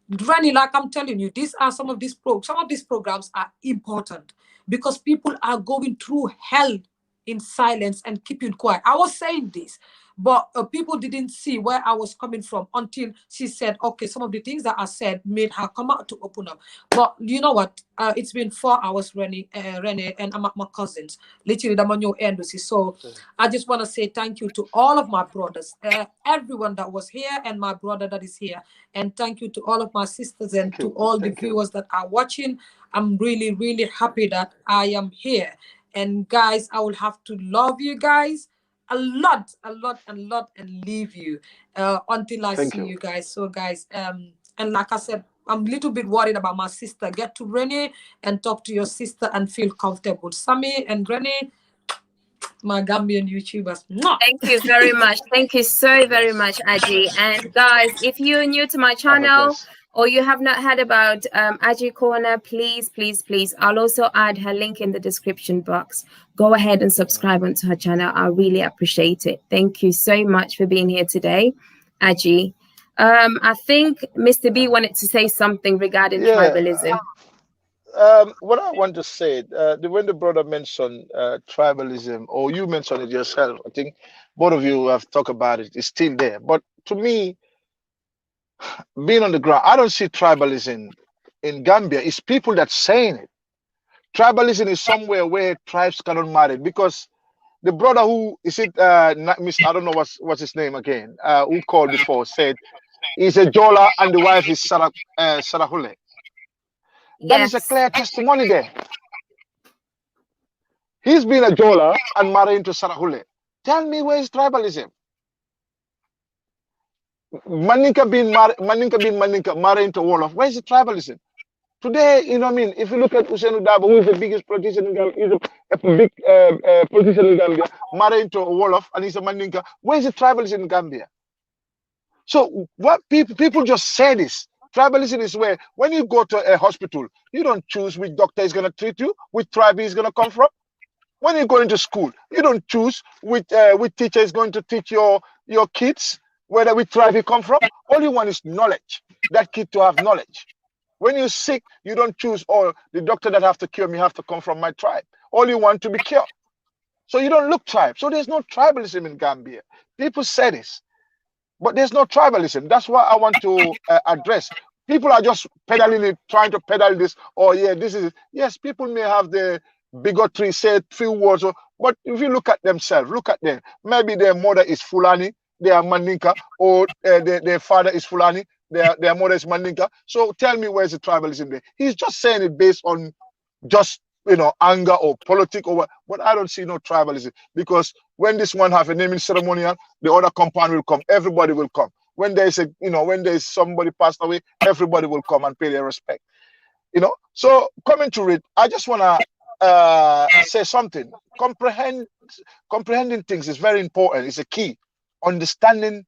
Speaker 2: Rene, like I'm telling you, these are some of these programs are important because people are going through hell in silence and keeping quiet. I was saying this, but people didn't see where I was coming from until she said, okay, some of the things that I said made her come out to open up. But you know what? It's been 4 hours, Rene, and I'm at my cousins. Literally, I'm on your end. So I just want to say thank you to all of my brothers, everyone that was here, and my brother that is here. And thank you to all of my sisters and to all the viewers that are watching. I'm really, really happy that I am here. And guys, I will have to love you guys a lot, and leave you until I see you guys. So guys, and like I said, I'm a little bit worried about my sister. Get to Rene and talk to your sister and feel comfortable. Sammy and Rene, my Gambian YouTubers.
Speaker 1: Thank you very much. Thank you so very much, Aji. And guys, if you're new to my channel or you have not heard about AgiesCorner, please, I'll also add her link in the description box. Go ahead and subscribe onto her channel. I really appreciate it. Thank you so much for being here today, Aji. I think Mr. B wanted to say something regarding tribalism.
Speaker 7: What I want to say, when the brother mentioned tribalism, or you mentioned it yourself, I think both of you have talked about it, it's still there. But to me, being on the ground, I don't see tribalism in Gambia. It's people that's saying it. Tribalism is somewhere where tribes cannot marry, because the brother who is it, I don't know what's his name again, who called before, said he's a Jola and the wife is Sarahule. That is a clear testimony there. He's been a Jola and married into Sarahule. Tell me, where is tribalism? Maninka being married into Wolof. Where is the tribalism? Today, you know what I mean? If you look at Usainu Dabo, who is the biggest politician in Gambia, he's a big politician in Gambia, married into Wolof, and he's a Maninka. Where is the tribalism in Gambia? So what people just say this. Tribalism is where when you go to a hospital, you don't choose which doctor is going to treat you, which tribe is going to come from. When you go into school, you don't choose which teacher is going to teach your kids, whether which tribe you come from. All you want is knowledge. That kid to have knowledge. When you're sick, you don't choose, oh, the doctor that have to cure me have to come from my tribe. All you want to be cured. So you don't look tribe. So there's no tribalism in Gambia. People say this, but there's no tribalism. That's what I want to address. People are just peddling it, trying to peddle this. Oh yeah, this is, yes, people may have the bigotry, say few words, but if you look at themselves, look at them. Maybe their mother is Fulani, they are Maninka, or their father is Fulani, their mother is Maninka. So tell me, where's the tribalism there? He's just saying it based on just, you know, anger or politics or what, but I don't see no tribalism, because when this one have a naming ceremonial, the other compound will come, everybody will come. When there's a, you know, when there's somebody passed away, everybody will come and pay their respect. You know, so coming to it, I just want to say something. Comprehending things is very important. It's a key. Understanding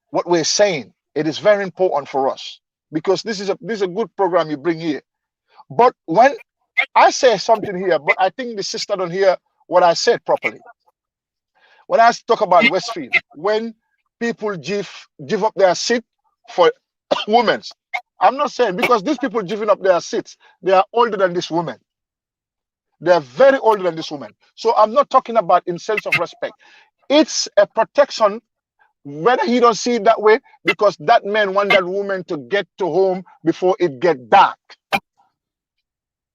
Speaker 7: what we're saying, it is very important for us, because this is a good program you bring here. But when I say something here, but I think the sister don't hear what I said properly. When I talk about Westfield, when people give up their seat for women, I'm not saying, because these people giving up their seats, they are older than this woman. They are very older than this woman. So I'm not talking about in sense of respect. It's a protection, whether he don't see it that way, because that man want that woman to get to home before it get dark.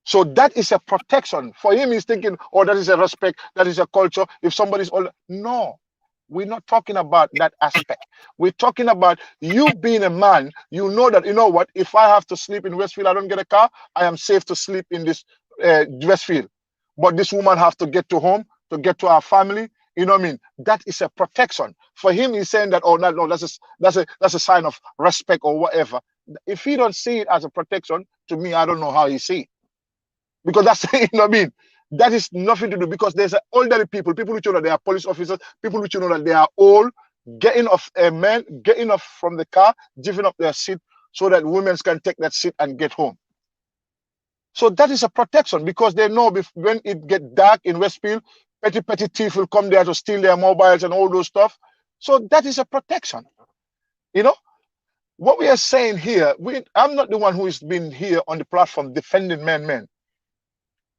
Speaker 7: So that is a protection. For him, he's thinking, oh, that is a respect, that is a culture. If somebody's older, no. We're not talking about that aspect. We're talking about you being a man. You know that, you know what, if I have to sleep in Westfield, I don't get a car, I am safe to sleep in this Westfield. But this woman have to get to home, to get to our family. You know what I mean? That is a protection. For him, he's saying that, oh, no, that's a sign of respect or whatever. If he don't see it as a protection, to me, I don't know how he see it. Because that's, you know what I mean? That is nothing to do, because there's elderly people which you know they are police officers, people which you know that they are old, getting off a man, getting off from the car, giving up their seat so that women can take that seat and get home. So that is a protection, because they know when it get dark in Westfield, petty thief will come there to steal their mobiles and all those stuff. So that is a protection. You know, what we are saying here, I'm not the one who has been here on the platform defending men.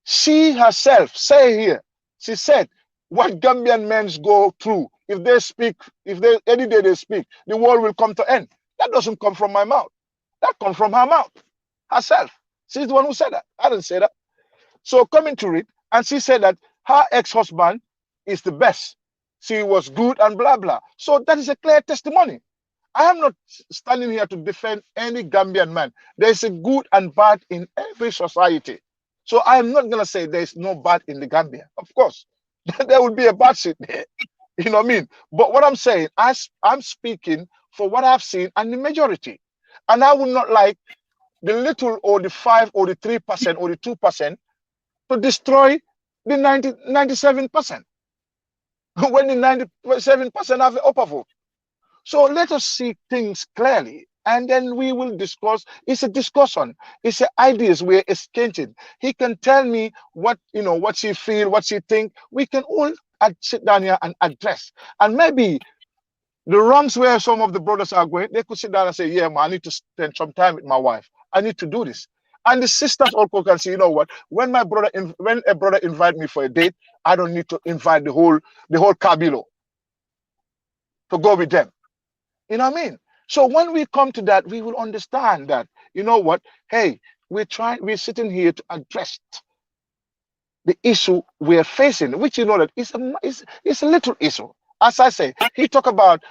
Speaker 7: She herself say here, she said, what Gambian men go through, if they speak, any day they speak, the world will come to end. That doesn't come from my mouth. That comes from her mouth, herself. She's the one who said that. I didn't say that. So coming to it, and she said that her ex-husband is the best. She was good and blah, blah. So that is a clear testimony. I am not standing here to defend any Gambian man. There's a good and bad in every society. So I am not going to say there's no bad in the Gambia. Of course, there will be a bad shit there. You know what I mean? But what I'm saying, I'm speaking for what I've seen and the majority. And I would not like the little or the 5 or the 3% or the 2% to destroy the 97%. When the 97% have the upper vote. So let us see things clearly, and then we will discuss. It's a discussion. It's ideas we're exchanging. He can tell me what she feel, what she think. We can all sit down here and address. And maybe the wrongs where some of the brothers are going, they could sit down and say, yeah, man, I need to spend some time with my wife. I need to do this. And the sisters also can say, you know what? When a brother invite me for a date, I don't need to invite the whole Kabilo to go with them. You know what I mean? So when we come to that, we will understand that, you know what? Hey, we're sitting here to address the issue we're facing, which you know that it's a little issue. As I say, he talk about,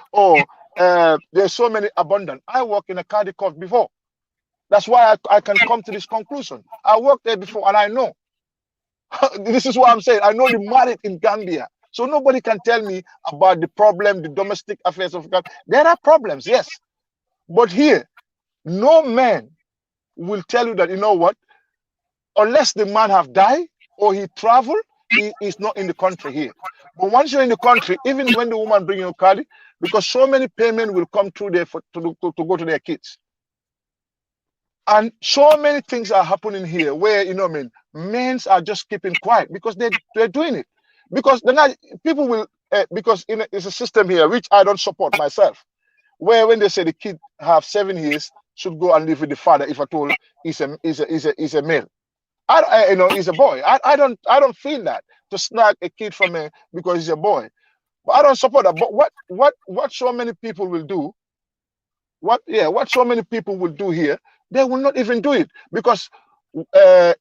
Speaker 7: there's so many abundant. I work in a county court before. That's why I can come to this conclusion. I worked there before and I know. This is what I'm saying. I know the marriage in Gambia. So nobody can tell me about the problem, the domestic affairs of Gambia. There are problems, yes. But here, no man will tell you that, you know what, unless the man have died or he traveled, he is not in the country here. But once you're in the country, even when the woman bring you a card, because so many payment will come through there to go to their kids. And so many things are happening here where, you know what I mean, men are just keeping quiet because they're doing it. Because people will, because it's a system here which I don't support myself, where when they say the kid have 7 years should go and live with the father if at all he's a male. He's a boy. I don't feel that to snag a kid from because he's a boy. But I don't support that. But what so many people will do, what so many people will do here, they will not even do it because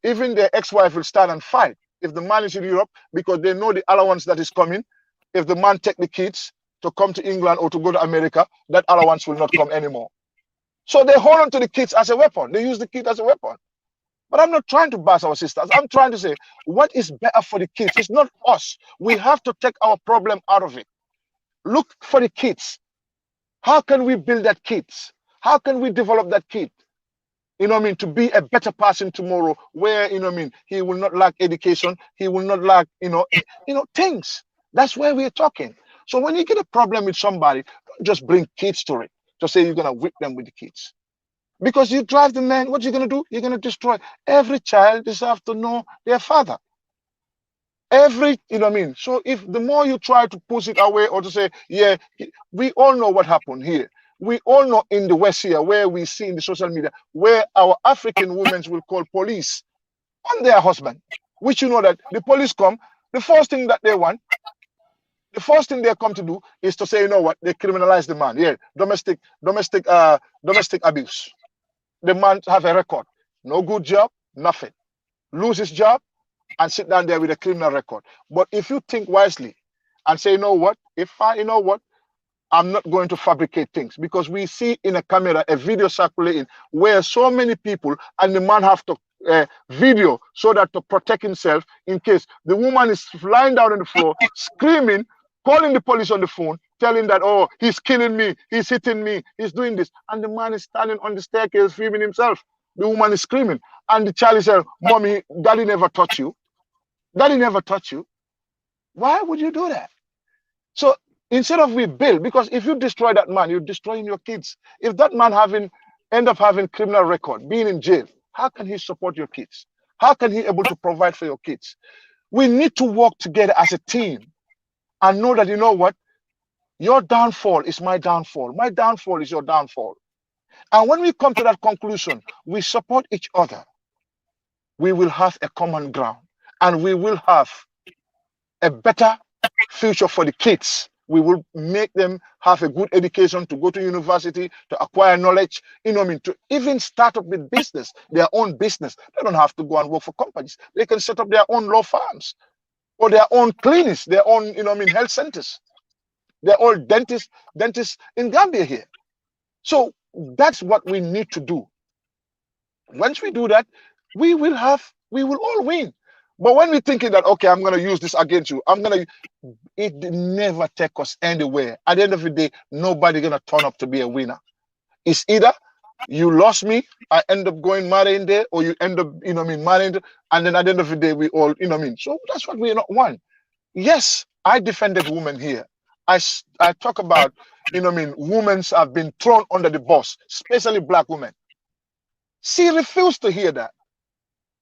Speaker 7: even their ex-wife will stand and fight if the man is in Europe because they know the allowance that is coming. If the man take the kids to come to England or to go to America, that allowance will not come anymore. So they hold on to the kids as a weapon. They use the kid as a weapon. But I'm not trying to bash our sisters. I'm trying to say what is better for the kids. It's not us. We have to take our problem out of it. Look for the kids. How can we build that kids? How can we develop that kid? You know what I mean? To be a better person tomorrow where, you know what I mean, he will not lack education. He will not lack, things. That's where we're talking. So when you get a problem with somebody, don't just bring kids to it. Just say you're going to whip them with the kids. Because you drive the man, what you're going to do? You're going to destroy. Every child deserves to know their father. You know what I mean? So if the more you try to push it away or to say, yeah, we all know what happened here. We all know in the West here where we see in the social media where our African women will call police on their husband, which you know that the police come, the first thing that they want, the first thing they come to do is to say, you know what, they criminalize the man. Yeah, domestic abuse. The man have a record, no good job, nothing. Lose his job and sit down there with a criminal record. But if you think wisely and say, you know what, if I, you know what, I'm not going to fabricate things, because we see in a camera a video circulating where so many people and the man have to video so that to protect himself in case the woman is lying down on the floor screaming, calling the police on the phone, telling that, oh, he's killing me, he's hitting me, he's doing this, and the man is standing on the staircase filming himself. The woman is screaming, and the child is saying, mommy, daddy never touched you, daddy never touched you. Why would you do that? So instead of we build, because if you destroy that man, you're destroying your kids. If that man end up having criminal record, being in jail, how can he support your kids? How can he able to provide for your kids? We need to work together as a team and know that, you know what, your downfall is my downfall. My downfall is your downfall. And when we come to that conclusion, we support each other. We will have a common ground, and we will have a better future for the kids. We will make them have a good education, to go to university, to acquire knowledge, you know what I mean, to even start up with business, their own business. They don't have to go and work for companies. They can set up their own law firms or their own clinics, their own, you know what I mean, health centers. They're all dentists in Gambia here. So that's what we need to do. Once we do that, we will all win. But when we're thinking that, okay, I'm going to use this against you, it never take us anywhere. At the end of the day, nobody going to turn up to be a winner. It's either you lost me, I end up going marrying there, or you end up, you know what I mean, marrying, and then at the end of the day, we all, you know what I mean. So that's what we not want. Yes, I defended women here. I talk about, you know what I mean, women have been thrown under the bus, especially black women. She refused to hear that.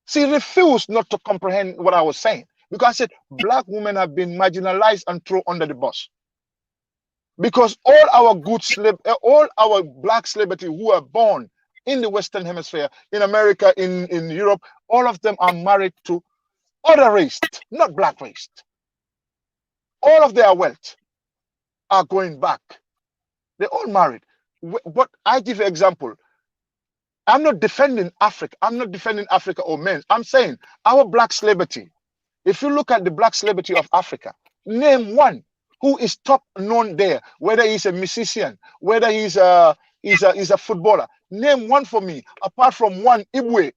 Speaker 7: She refused not to comprehend what I was saying, because I said black women have been marginalized and thrown under the bus. Because all our black celebrities who are born in the Western Hemisphere, in America, in Europe, all of them are married to other race, not black race. All of their wealth are going back. They're all married. But I give you an example. I'm not defending Africa. I'm not defending Africa or men. I'm saying our black celebrity. If you look at the black celebrity of Africa, name one who is top known there, whether he's a musician, whether he's a footballer. Name one for me, apart from one Ibwe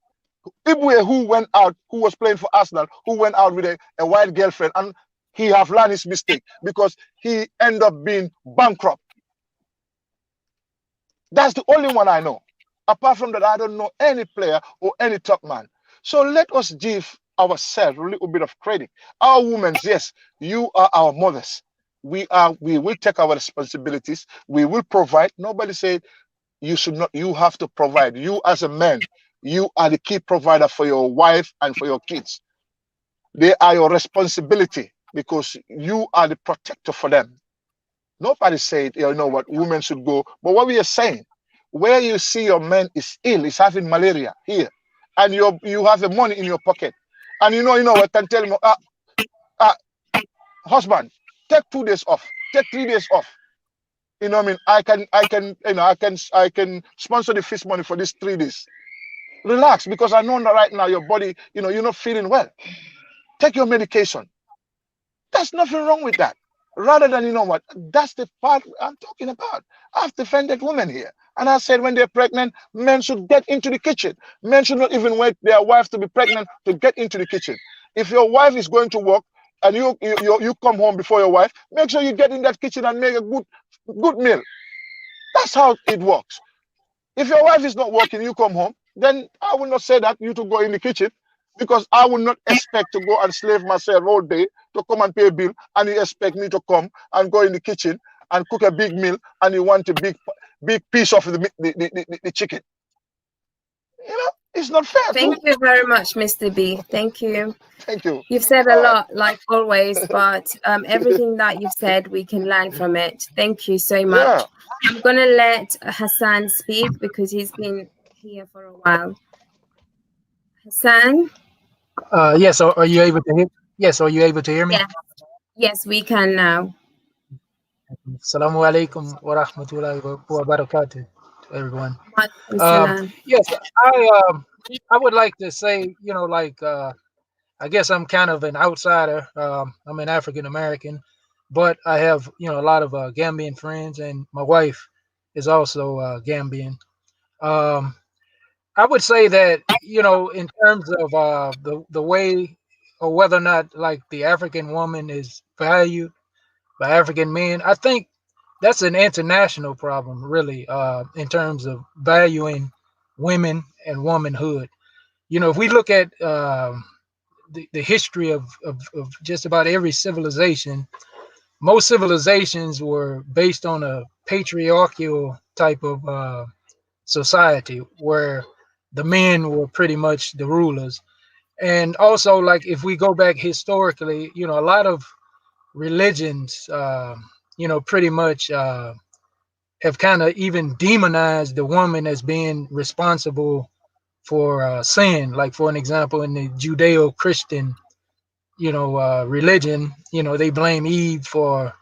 Speaker 7: who went out, who was playing for Arsenal, who went out with a white girlfriend, and he have learned his mistake because he ended up being bankrupt. That's the only one I know. Apart from that, I don't know any player or any top man. So let us give ourselves a little bit of credit. Our women, yes, you are our mothers. We will take our responsibilities. We will provide. Nobody said you should not. You have to provide. You as a man, you are the key provider for your wife and for your kids. They are your responsibility because you are the protector for them. Nobody said, you know what, women should go. But what we are saying, where you see your man is ill, is having malaria here, and you have the money in your pocket, and you know what, can tell him, husband, take 2 days off, take 3 days off. You know what I mean? I can sponsor the feast money for these 3 days. Relax, because I know that right now your body, you're not feeling well. Take your medication. There's nothing wrong with that. Rather than, that's the part I'm talking about. I've defended women here. And I said when they're pregnant, men should get into the kitchen. Men should not even wait their wife to be pregnant to get into the kitchen. If your wife is going to work and you come home before your wife, make sure you get in that kitchen and make a good meal. That's how it works. If your wife is not working, you come home, then I will not say that you to go in the kitchen, because I will not expect to go and slave myself all day to come and pay a bill, and you expect me to come and go in the kitchen and cook a big meal, and you want a big piece of the chicken. It's not fair.
Speaker 1: Thank you very much, Mr. B. Thank you.
Speaker 7: Thank you.
Speaker 1: You've said a lot, like always, but everything that you've said, we can learn from it. Thank you so much. Yeah. I'm going to let Hassan speak because he's been here for a while. Hassan?
Speaker 15: Yes, are you able to hear? Yes, are you able to hear me?
Speaker 1: Yeah. Yes, we can now.
Speaker 15: Assalamu alaikum wa rahmatullahi wa barakatuh to everyone. Yes, I would like to say, I guess I'm kind of an outsider. I'm an African American. but I have, you know, a lot of Gambian friends, and my wife is also Gambian. Um, I would say that, you know, in terms of the way or whether or not like the African woman is valued by African men, I think that's an international problem, really, in terms of valuing women and womanhood. You know, if we look at the history of just about every civilization, most civilizations were based on a patriarchal type of society where the men were pretty much the rulers. And also, like if we go back historically, you know, a lot of religions, you know, pretty much have kind of even demonized the woman as being responsible for sin. Like for an example, in the Judeo-Christian, you know, religion, you know, they blame Eve for,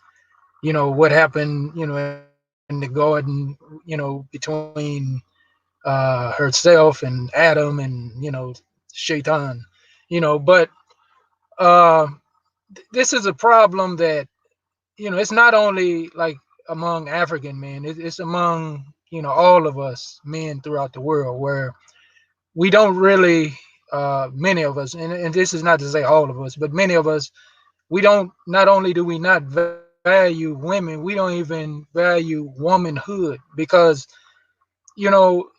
Speaker 15: you know, what happened, you know, in the garden, you know, between herself and Adam and, you know, Shaitan, you know. But uh, this is a problem that, you know, it's not only like among African men, it's among, you know, all of us men throughout the world, where we don't really, many of us, and this is not to say all of us, but many of us, we don't, not only do we not value women, we don't even value womanhood, because, you know,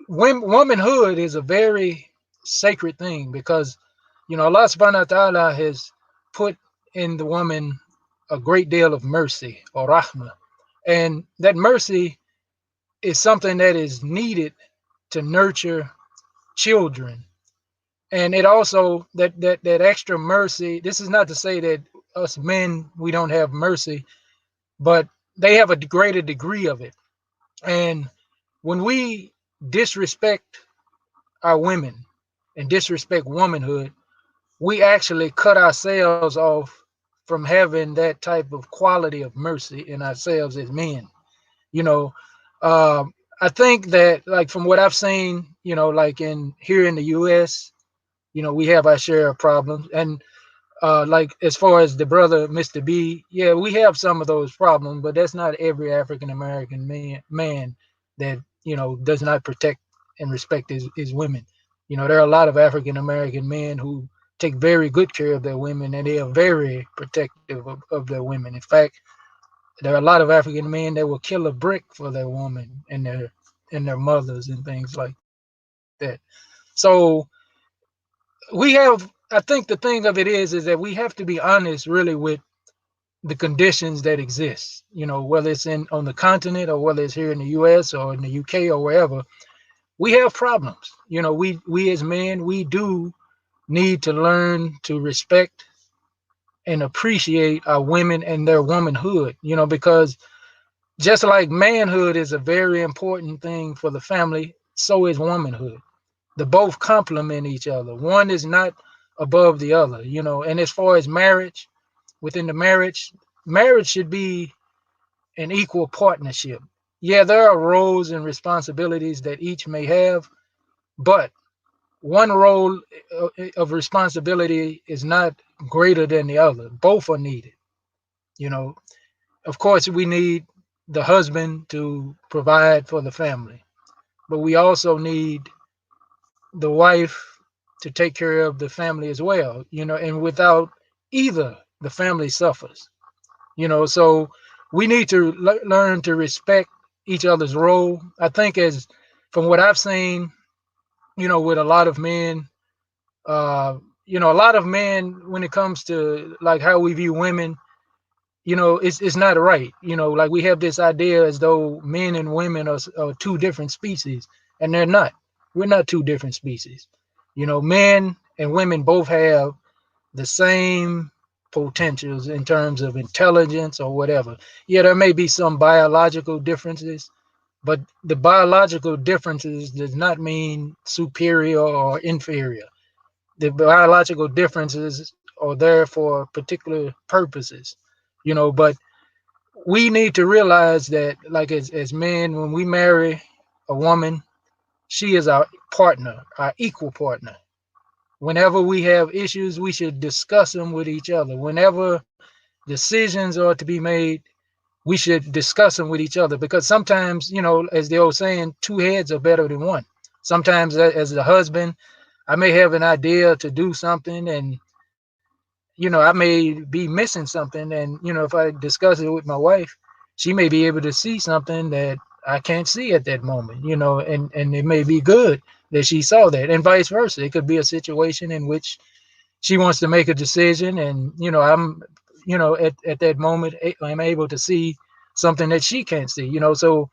Speaker 15: womanhood is a very sacred thing, because, you know, Allah subhanahu wa ta'ala has put in the woman a great deal of mercy or rahmah. And that mercy is something that is needed to nurture children. And it also, that extra mercy, this is not to say that us men, we don't have mercy, but they have a greater degree of it. And when we disrespect our women and disrespect womanhood, we actually cut ourselves off from having that type of quality of mercy in ourselves as men. You know, I think that, like from what I've seen, you know, like in here in the U.S., you know, we have our share of problems, and like as far as the brother Mr. B, yeah, we have some of those problems, but that's not every African American man that, you know, does not protect and respect his women. You know, there are a lot of African American men who take very good care of their women, and they are very protective of their women. In fact, there are a lot of African men that will kill a brick for their woman and their mothers and things like that. So we have, I think the thing of it is that we have to be honest really with the conditions that exist, you know, whether it's in on the continent or whether it's here in the US or in the UK or wherever. We have problems. You know, we as men, we do need to learn to respect and appreciate our women and their womanhood, you know, because just like manhood is a very important thing for the family, so is womanhood. They both complement each other. One is not above the other, you know. And as far as marriage, within the marriage should be an equal partnership. Yeah, there are roles and responsibilities that each may have, but one role of responsibility is not greater than the other. Both are needed. You know, of course, we need the husband to provide for the family, but we also need the wife to take care of the family as well, you know, and without either, the family suffers, you know. So we need to learn to respect each other's role. I think, as from what I've seen, you know, with a lot of men, you know, a lot of men, when it comes to like how we view women, you know, it's not right. You know, like we have this idea as though men and women are two different species, and they're not. We're not two different species. You know, men and women both have the same potentials in terms of intelligence or whatever. Yeah, there may be some biological differences, but the biological differences does not mean superior or inferior. The biological differences are there for particular purposes, you know. But we need to realize that, like as men, when we marry a woman, she is our partner, our equal partner. Whenever we have issues, we should discuss them with each other. Whenever decisions are to be made, we should discuss them with each other, because sometimes, you know, as the old saying, two heads are better than one. Sometimes as a husband, I may have an idea to do something, and you know, I may be missing something, and you know, if I discuss it with my wife, she may be able to see something that I can't see at that moment, you know, and it may be good that she saw that, and vice versa. It could be a situation in which she wants to make a decision, and you know, I'm, you know, at that moment I'm able to see something that she can't see, you know. So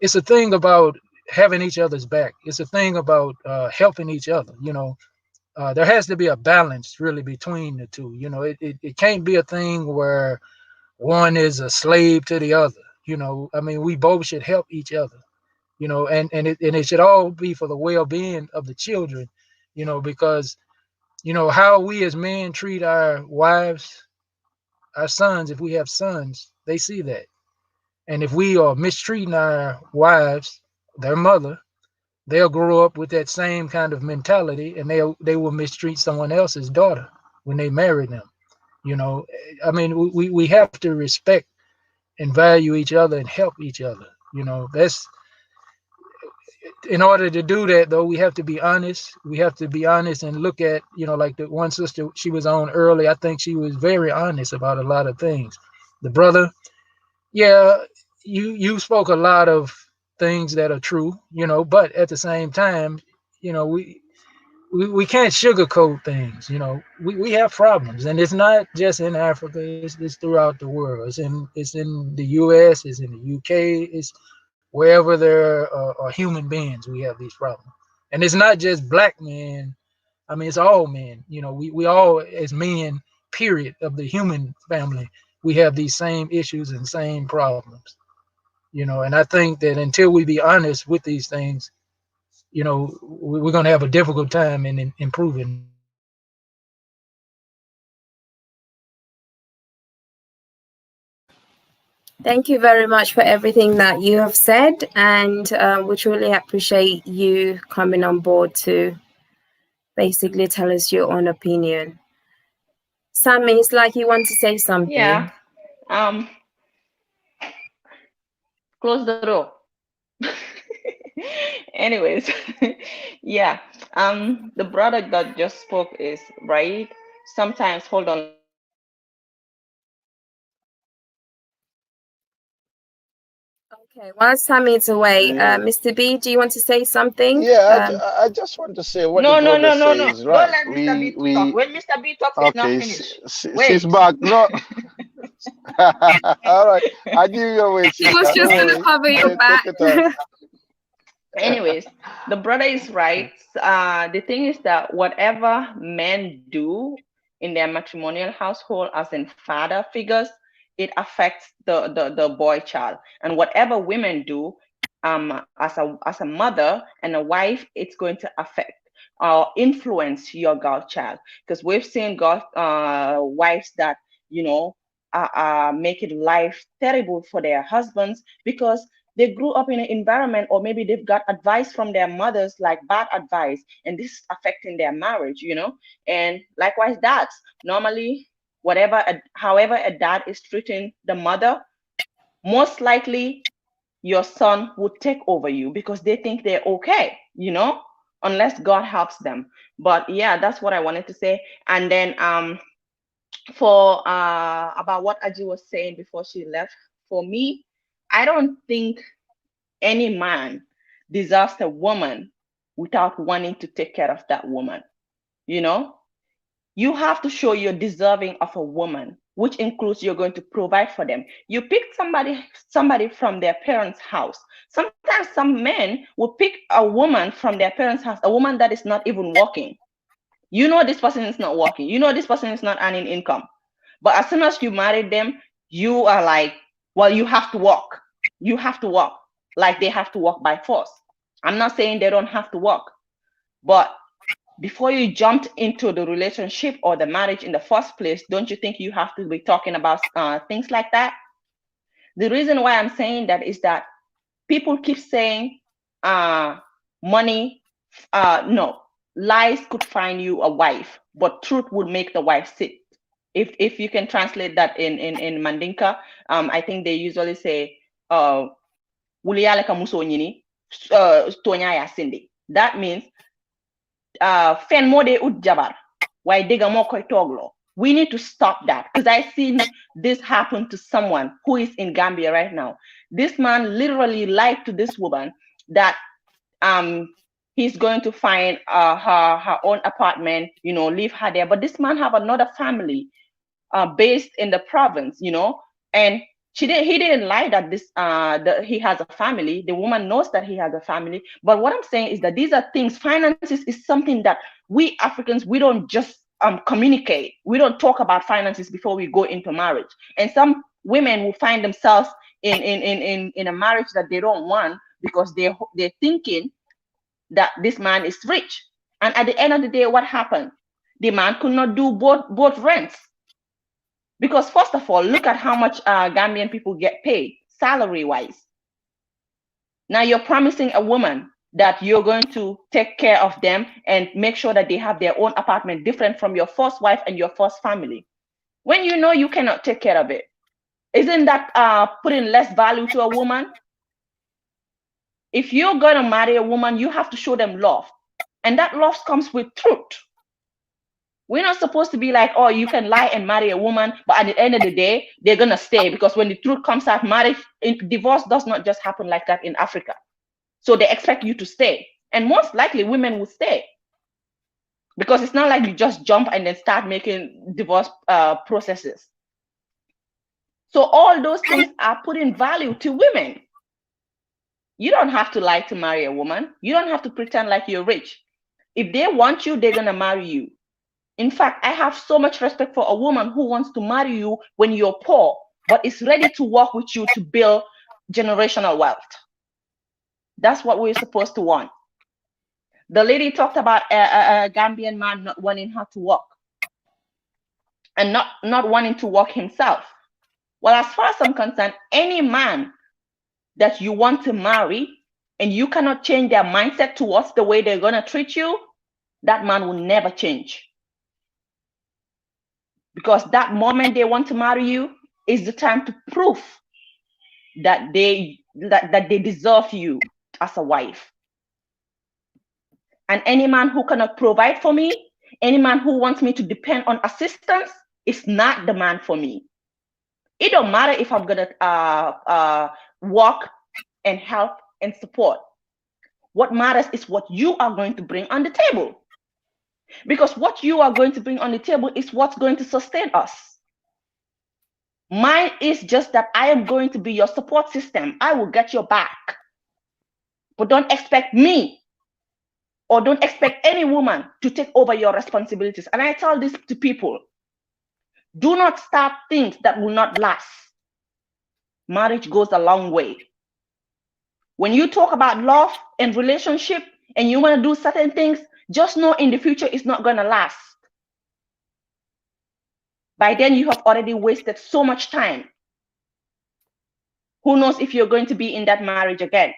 Speaker 15: it's a thing about having each other's back. It's a thing about helping each other, you know. There has to be a balance really between the two, you know. It can't be a thing where one is a slave to the other, you know. I mean, we both should help each other, you know, and it should all be for the well-being of the children, you know, because you know how we as men treat our wives, our sons, if we have sons, they see that. And if we are mistreating our wives, their mother, they'll grow up with that same kind of mentality, and they will mistreat someone else's daughter when they marry them. You know, I mean, we have to respect and value each other and help each other. You know, that's, in order to do that though, we have to be honest. We have to be honest and look at, you know, like the one sister she was on early, I think she was very honest about a lot of things. The brother, yeah, you spoke a lot of things that are true, you know, but at the same time, you know, we can't sugarcoat things. You know, we have problems, and it's not just in Africa, it's throughout the world. It's in the US, it's in the UK, it's wherever there are human beings, we have these problems. And it's not just black men, I mean, it's all men. You know, we all, as men, period, of the human family, we have these same issues and same problems. You know, and I think that until we be honest with these things, you know, we're going to have a difficult time in improving.
Speaker 1: Thank you very much for everything that you have said, and we truly appreciate you coming on board to basically tell us your own opinion. Sammy, it's like you want to say something.
Speaker 12: Yeah. Close the door. Anyways, yeah. The brother that just spoke is right. Sometimes, hold on.
Speaker 1: Okay, while Sammy is away, Mr. B, do you want to say something?
Speaker 7: Yeah, I just want to say what the
Speaker 12: No.
Speaker 7: brother says is
Speaker 12: Don't
Speaker 7: right.
Speaker 12: let Mr. B to talk. When Mr. B talks, he's not
Speaker 7: Okay,
Speaker 12: finished.
Speaker 7: she's back. No. All right, I give you a way,
Speaker 1: He was
Speaker 7: sister.
Speaker 1: just
Speaker 7: Don't
Speaker 1: going to
Speaker 7: worry.
Speaker 1: cover your back.
Speaker 7: Take your time.
Speaker 12: Anyways, the brother is right. The thing is that whatever men do in their matrimonial household, as in father figures, it affects the boy child. And whatever women do, as a mother and a wife, it's going to affect or influence your girl child. Because we've seen wives that, you know, are making life terrible for their husbands because they grew up in an environment, or maybe they've got advice from their mothers, like bad advice, and this is affecting their marriage, you know. And likewise, dads normally, however a dad is treating the mother, most likely your son would take over you because they think they're okay, you know, unless God helps them. But yeah, that's what I wanted to say. And then for about what Aji was saying before she left, for me, I don't think any man deserves a woman without wanting to take care of that woman. You know, you have to show you're deserving of a woman, which includes you're going to provide for them. You pick somebody from their parents' house. Sometimes some men will pick a woman from their parents' house, a woman that is not even working. You know this person is not working. You know this person is not earning income. But as soon as you marry them, you are like, well, you have to work. You have to work. Like they have to work by force. I'm not saying they don't have to work, but before you jumped into the relationship or the marriage in the first place, don't you think you have to be talking about things like that? The reason why I'm saying that is that people keep saying money, no, lies could find you a wife, but truth would make the wife sit. If you can translate that in Mandinka, I think they usually say "Wuliyale ka muso nyini tonya ya sindi." That means fen mode ut jabar why diga mo koy toglo. We need to stop that, because I seen this happen to someone who is in Gambia right now. This man literally lied to this woman that he's going to find her own apartment, you know, leave her there. But this man have another family based in the province, you know, and he didn't lie that he has a family. The woman knows that he has a family. But what I'm saying is that these are things, finances is something that we Africans, we don't just communicate. We don't talk about finances before we go into marriage. And some women will find themselves in a marriage that they don't want because they're thinking that this man is rich. And at the end of the day, what happened? The man could not do both rents. Because first of all, look at how much Gambian people get paid salary-wise. Now you're promising a woman that you're going to take care of them and make sure that they have their own apartment different from your first wife and your first family, when you know you cannot take care of it. Isn't that putting less value to a woman? If you're going to marry a woman, you have to show them love. And that love comes with truth. We're not supposed to be like, oh, you can lie and marry a woman, but at the end of the day, they're going to stay, because when the truth comes out, divorce does not just happen like that in Africa. So they expect you to stay. And most likely women will stay, because it's not like you just jump and then start making divorce processes. So all those things are putting value to women. You don't have to lie to marry a woman. You don't have to pretend like you're rich. If they want you, they're going to marry you. In fact, I have so much respect for a woman who wants to marry you when you're poor, but is ready to work with you to build generational wealth. That's what we're supposed to want. The lady talked about a Gambian man not wanting her to work and not wanting to work himself. Well, as far as I'm concerned, any man that you want to marry and you cannot change their mindset towards the way they're going to treat you, that man will never change. Because that moment they want to marry you is the time to prove that they deserve you as a wife. And any man who cannot provide for me, any man who wants me to depend on assistance, is not the man for me. It don't matter if I'm gonna work and help and support. What matters is what you are going to bring on the table. Because what you are going to bring on the table is what's going to sustain us. Mine is just that I am going to be your support system. I will get your back. But don't expect me, or don't expect any woman to take over your responsibilities. And I tell this to people: do not start things that will not last. Marriage goes a long way. When you talk about love and relationship and you want to do certain things, just know in the future it's not going to last. By then you have already wasted so much time. Who knows if you're going to be in that marriage again?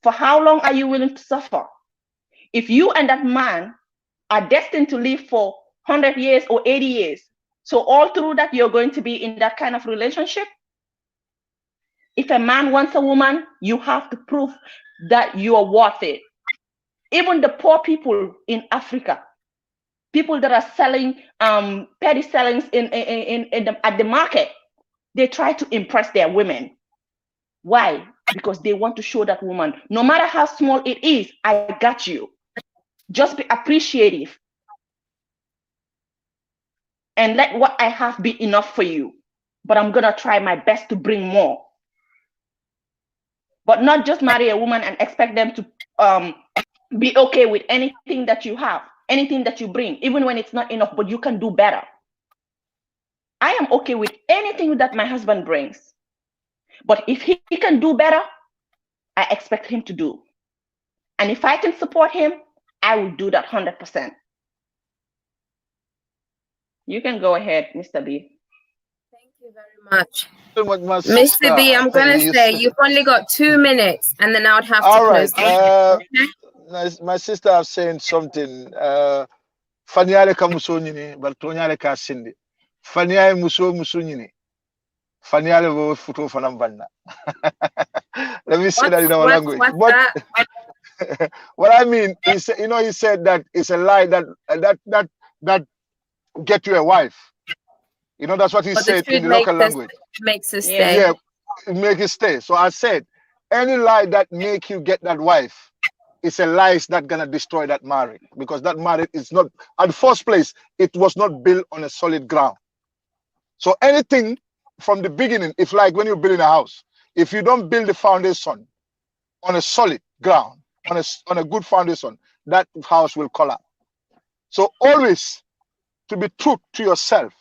Speaker 12: For how long are you willing to suffer? If you and that man are destined to live for 100 years or 80 years, so all through that you're going to be in that kind of relationship? If a man wants a woman, you have to prove that you are worth it. Even the poor people in Africa, people that are selling petty sellings at the market, they try to impress their women. Why? Because they want to show that woman, no matter how small it is, I got you. Just be appreciative. And let what I have be enough for you. But I'm going to try my best to bring more. But not just marry a woman and expect them to be okay with anything that you have, anything that you bring, even when it's not enough, but you can do better. I am okay with anything that my husband brings. But if he can do better, I expect him to do. And if I can support him, I will do that 100%. You can go ahead, Mr. B.
Speaker 1: Thank you very much. Mr. B, I'm going to say you've only got 2 minutes, and then I would have to close.
Speaker 7: My sister was saying something. Fanyale ka muso nyini, baltonyale ka sindi. Fanyale muso nyini. Fanyale wo futo fanambanna. Let me say that in our language. But what I mean is, you know, he said that it's a lie that get you a wife. You know, that's what he said in the local language.
Speaker 1: Makes us stay.
Speaker 7: Yeah, make it stay. So I said, any lie that make you get that wife, it's a lie that's gonna destroy that marriage, because that marriage is not, at the first place, it was not built on a solid ground. So anything from the beginning, if like when you're building a house, if you don't build the foundation on a solid ground, on a good foundation, that house will collapse. So always to be true to yourself,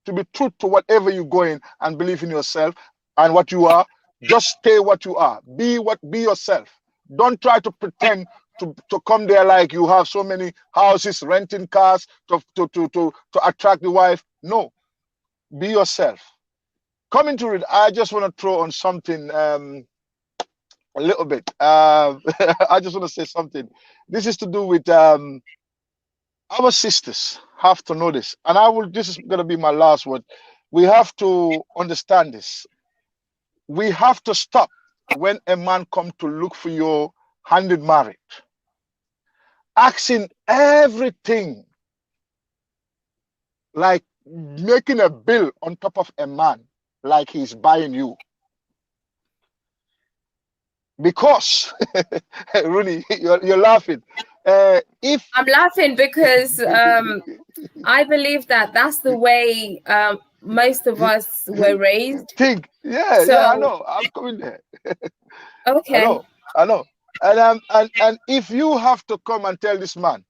Speaker 7: to be true to whatever you're going and believe in yourself and what you are. Just stay what you are. Be yourself. Don't try to pretend to come there like you have so many houses, renting cars to attract the wife. No, be yourself. Coming to it, I just want to throw on something a little bit. I just want to say something. This is to do with our sisters have to know this, and this is going to be my last word. We have to understand this. We have to stop when a man comes to look for your hand in marriage, asking everything, like making a bill on top of a man, like he's buying you. Because, Rooney, you're laughing.
Speaker 1: I'm laughing because I believe that's the way most of us were raised.
Speaker 7: Yeah, I know. I'm coming there.
Speaker 1: Okay.
Speaker 7: I know. And if you have to come and tell this man,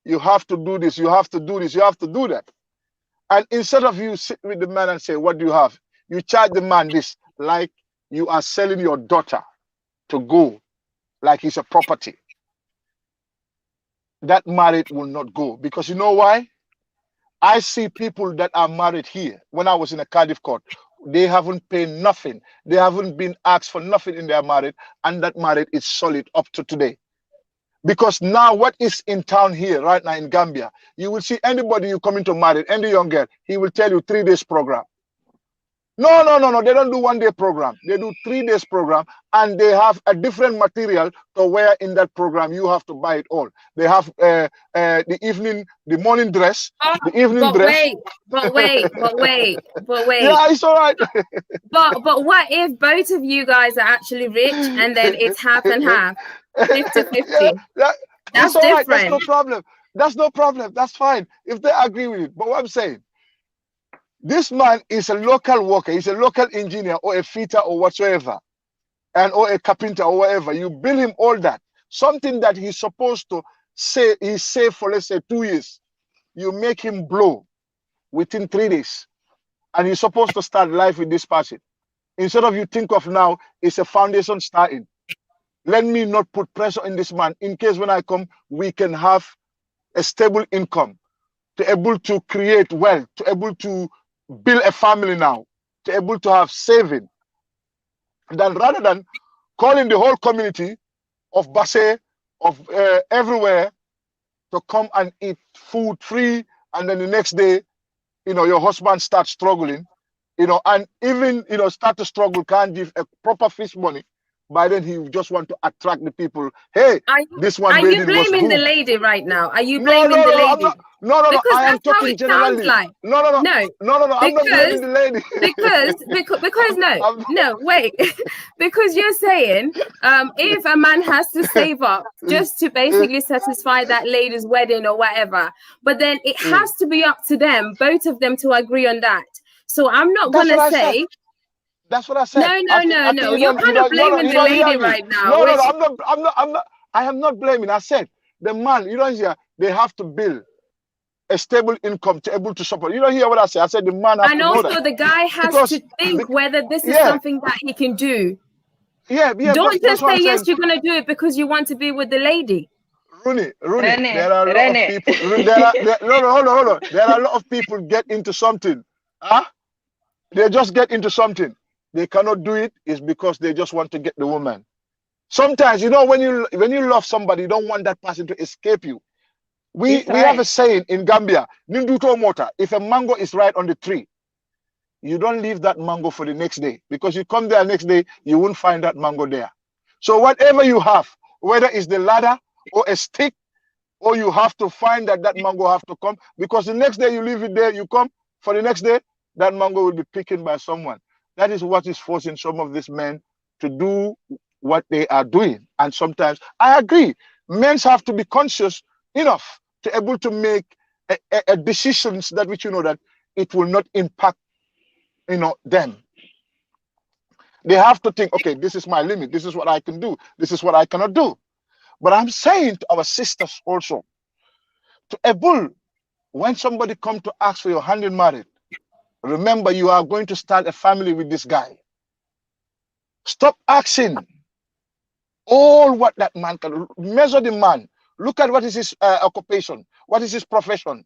Speaker 7: you have to do this, you have to do this, you have to do that, and instead of you sit with the man and say, what do you have? You charge the man this, like you are selling your daughter to go, like it's a property. That marriage will not go, because you know why? I see people that are married here. When I was in a Cardiff court, they haven't paid nothing. They haven't been asked for nothing in their marriage, and that marriage is solid up to today. Because now what is in town here right now in Gambia, you will see anybody you come into marriage, any young girl, he will tell you 3 days program. No, they don't do 1 day program. They do 3 days program, and they have a different material to wear in that program. You have to buy it all. They have the morning dress, the evening dress.
Speaker 1: But wait.
Speaker 7: Yeah, it's all right.
Speaker 1: But what if both of you guys are actually rich and then it's half and half, 50-50?
Speaker 7: Yeah,
Speaker 1: that's
Speaker 7: all right.
Speaker 1: different.
Speaker 7: That's no problem. That's no problem. That's fine if they agree with it. But what I'm saying, this man is a local worker. He's a local engineer or a fitter or whatsoever, or a carpenter or whatever. You bill him all that. Something that he's supposed to say, he's saved for, let's say, 2 years. You make him blow within 3 days. And he's supposed to start life with this person. Instead of you think of now, it's a foundation starting. Let me not put pressure on this man. In case when I come, we can have a stable income, to able to create wealth, to able to build a family now, to able to have saving. Then rather than calling the whole community of Basse, of everywhere, to come and eat food free, and then the next day, your husband starts struggling, and even, start to struggle, can't give a proper fish money. By then he just want to attract the people. Hey, this one.
Speaker 1: Are you blaming the lady right now? Are you blaming the lady?
Speaker 7: No,
Speaker 1: because
Speaker 7: I am talking generally.
Speaker 1: Like.
Speaker 7: No. I'm not blaming the lady.
Speaker 1: because no, wait. Because you're saying if a man has to save up just to basically satisfy that lady's wedding or whatever, but then it has to be up to them, both of them, to agree on that. So I'm not gonna say.
Speaker 7: That's what I said.
Speaker 1: No. You're kind of blaming the lady right now.
Speaker 7: No, I'm not. I am not blaming. I said the man. You don't hear. They have to build a stable income to able to support. You don't hear what I said. I said the man has to know that.
Speaker 1: And also the guy has to think whether this is something that he can do.
Speaker 7: Yeah.
Speaker 1: Don't just say yes, you're gonna do it because you want to be with the lady.
Speaker 7: Rooney, there are a lot of people. Hold on. There are a lot of people get into something. They just get into something. They cannot do it is because they just want to get the woman. Sometimes, when you love somebody, you don't want that person to escape you. We have a saying in Gambia, Ninduto Mota, if a mango is right on the tree, you don't leave that mango for the next day, because you come there next day, you won't find that mango there. So whatever you have, whether it's the ladder or a stick, or you have to find that mango have to come, because the next day you leave it there, you come for the next day, that mango will be picked by someone. That is what is forcing some of these men to do what they are doing. And sometimes I agree, men have to be conscious enough to able to make a decisions that which that it will not impact them. They have to think, okay, this is my limit, this is what I can do, this is what I cannot do. But I'm saying to our sisters also, to able, when somebody come to ask for your hand in marriage, remember you are going to start a family with this guy. Stop asking all what that man can. Measure the man. Look at what is his occupation, what is his profession,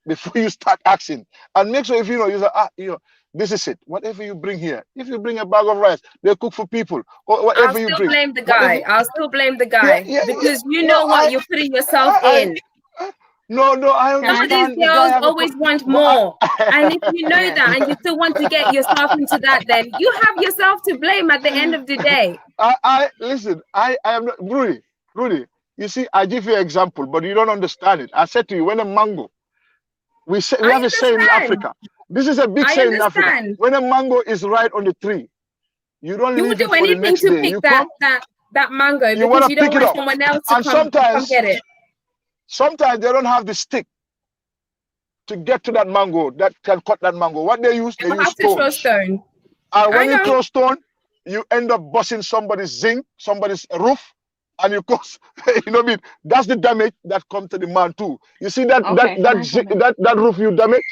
Speaker 7: before you start asking. And make sure if you say, this is it. Whatever you bring here, if you bring a bag of rice, they cook for people, or whatever you bring.
Speaker 1: Blame the guy. I'll still blame the guy because you know what you're putting yourself in.
Speaker 7: No, I understand.
Speaker 1: Some of these girls always want more. And if you know that and you still want to get yourself into that, then you have yourself to blame at the end of the day.
Speaker 7: Listen, I am not, Rudy, you see, I give you an example, but you don't understand it. I said to you, when a mango, we have a saying in Africa. This is a big saying in Africa. When a mango is right on the tree, you don't leave it for the next day.
Speaker 1: You pick that mango because you don't want someone else to come get it.
Speaker 7: Sometimes they don't have the stick to get to that mango that can cut that mango. What they use stones. And when you throw stone, you end up busting somebody's zinc, somebody's roof, and you cause, that's the damage that comes to the man too. You see that roof you damage,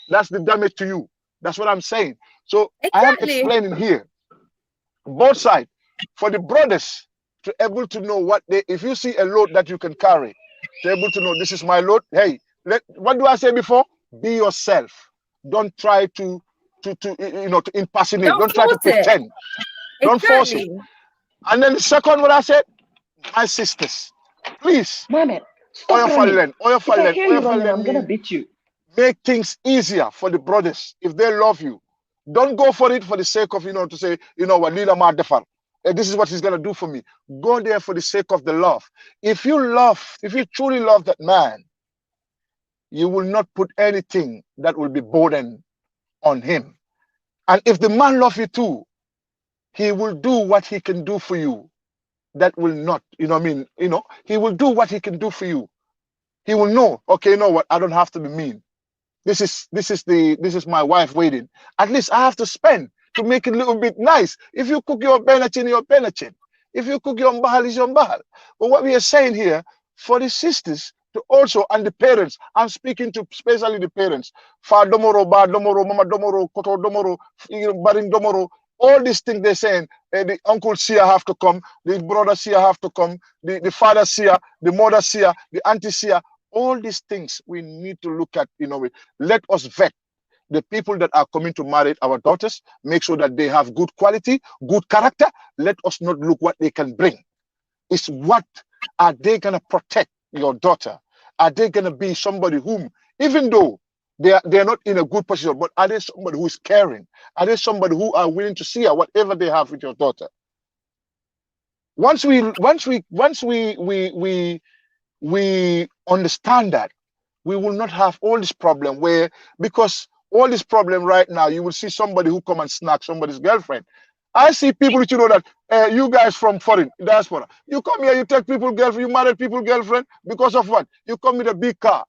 Speaker 7: that's the damage to you. That's what I'm saying. So I am explaining here, both sides, for the brothers to able to know if you see a load that you can carry, to able to know this is my load. Hey, what do I say before? Be yourself. Don't try to impersonate. Don't try to pretend. Don't force it. And then the second what I said, my sisters, please.
Speaker 12: Mohammed, stop running. If I hear you running, I'm gonna beat you.
Speaker 7: Make things easier for the brothers if they love you. Don't go for it for the sake of to say what Leader Mardefar. This is what he's gonna do for me. Go there for the sake of the love. If you truly love that man, you will not put anything that will be burden on him. And if the man loves you too, he will do what he can do for you. That will not, he will do what he can do for you. He will know, okay, you know what? I don't have to be mean. This is my wife waiting. At least I have to spend to make it a little bit nice. If you cook your benachin, your benachin. If you cook your mbahal, is your mbahal. But what we are saying here, for the sisters to also, and the parents, I'm speaking to especially the parents, Fa domoro, Ba domoro, Mama domoro, Koto domoro, Barin domoro, all these things they're saying, the uncle Sia have to come, the brother Sia have to come, the father Sia, the mother Sia, the auntie Sia, all these things we need to look at, let us vet the people that are coming to marry our daughters, make sure that they have good quality, good character. Let us not look what they can bring. It's what are they going to protect your daughter? Are they going to be somebody whom, even though they are not in a good position, but are they somebody who is caring? Are they somebody who are willing to see her, whatever they have with your daughter? Once we understand that, we will not have all this problem because all this problem right now, you will see somebody who come and snatch somebody's girlfriend. I see people that you guys from foreign diaspora, you come here, you take people girlfriend, you marry people girlfriend because of what? You come with a big car.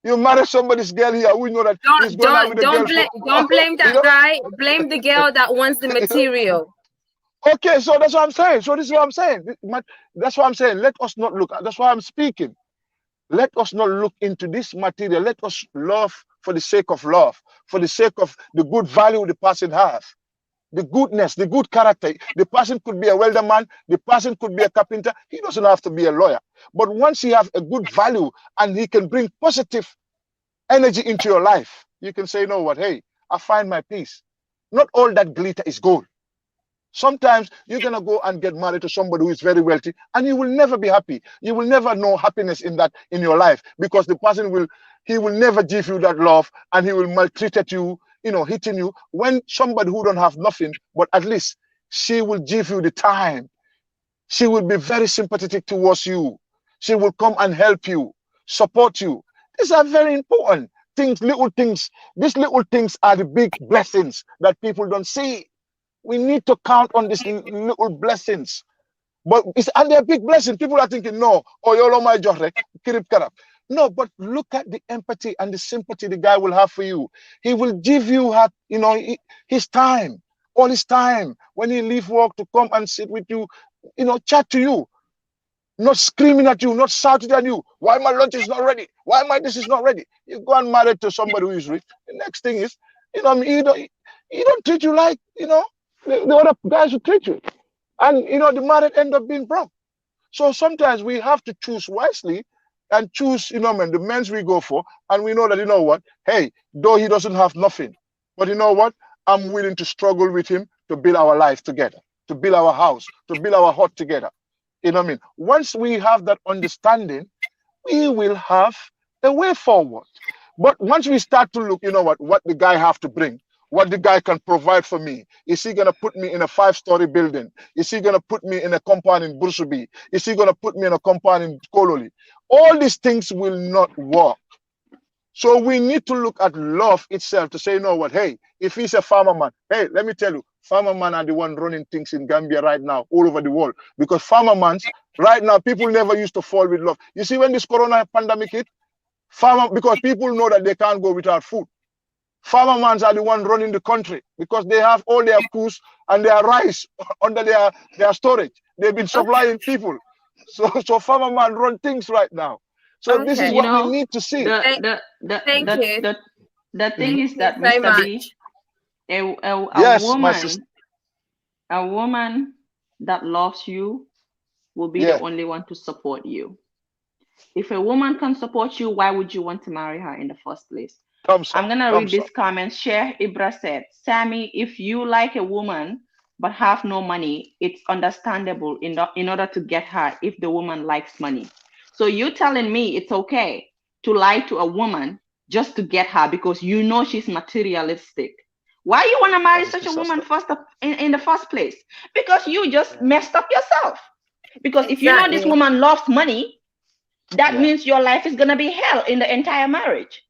Speaker 7: You marry somebody's girl here. We know that he's going out with a girlfriend.
Speaker 1: Don't blame that guy. Blame the girl that wants the material.
Speaker 7: Okay, so that's what I'm saying. So this is what I'm saying. That's what I'm saying. Let us not look. That's why I'm speaking. Let us not look into this material. Let us love for the sake of love, for the sake of the good value the person has, the goodness, the good character. The person could be a welder man. The person could be a carpenter. He doesn't have to be a lawyer. But once he has a good value and he can bring positive energy into your life, you can say, you know what, hey, I find my peace. Not all that glitter is gold. Sometimes you're gonna go and get married to somebody who is very wealthy, and you will never be happy. You will never know happiness in your life, because the person will never give you that love, and he will maltreat you, hitting you. When somebody who don't have nothing, but at least she will give you the time. She will be very sympathetic towards you. She will come and help you, support you. These are very important things, little things. These little things are the big blessings that people don't see. We need to count on these little blessings. But and they're big blessings. People are thinking, no, oh, you're my job, no, but look at the empathy and the sympathy the guy will have for you. He will give you his time, all his time, when he leave work to come and sit with you, chat to you, not screaming at you, not shouting at you. Why my lunch is not ready? Why my this is not ready? You go and marry to somebody who is rich. The next thing is, he don't treat you like, the other guys who treat you. And, the married end up being broke. So sometimes we have to choose wisely and choose, the men we go for. And we know that, what? Hey, though he doesn't have nothing, but you know what? I'm willing to struggle with him to build our life together, to build our house, to build our hut together. Once we have that understanding, we will have a way forward. But once we start to look, what the guy have to bring, what the guy can provide for me. Is he going to put me in a 5-story building? Is he going to put me in a compound in Bursubi? Is he going to put me in a compound in Kololi? All these things will not work. So we need to look at love itself to say, hey, if he's a farmer man, hey, let me tell you, farmer man are the one running things in Gambia right now, all over the world. Because farmer mans, right now, people never used to fall with love. You see, when this corona pandemic hit, because people know that they can't go without food. Farmer mans are the one running the country because they have all their foods and their rice under their storage. They've been supplying people. So farmer man run things right now. So this is what we need to see.
Speaker 12: The thing is that,
Speaker 1: Thank you
Speaker 12: Mr.
Speaker 1: so
Speaker 12: B, a woman that loves you will be the only one to support you. If a woman can support you, why would you want to marry her in the first place? I'm going to read this comment. Share Ibra said, Sammy, if you like a woman but have no money, it's understandable in order to get her if the woman likes money. So you're telling me it's okay to lie to a woman just to get her because you know she's materialistic. Why you want to marry such a woman in the first place? Because you just messed up yourself. Because if you know this woman loves money, that means your life is going to be hell in the entire marriage.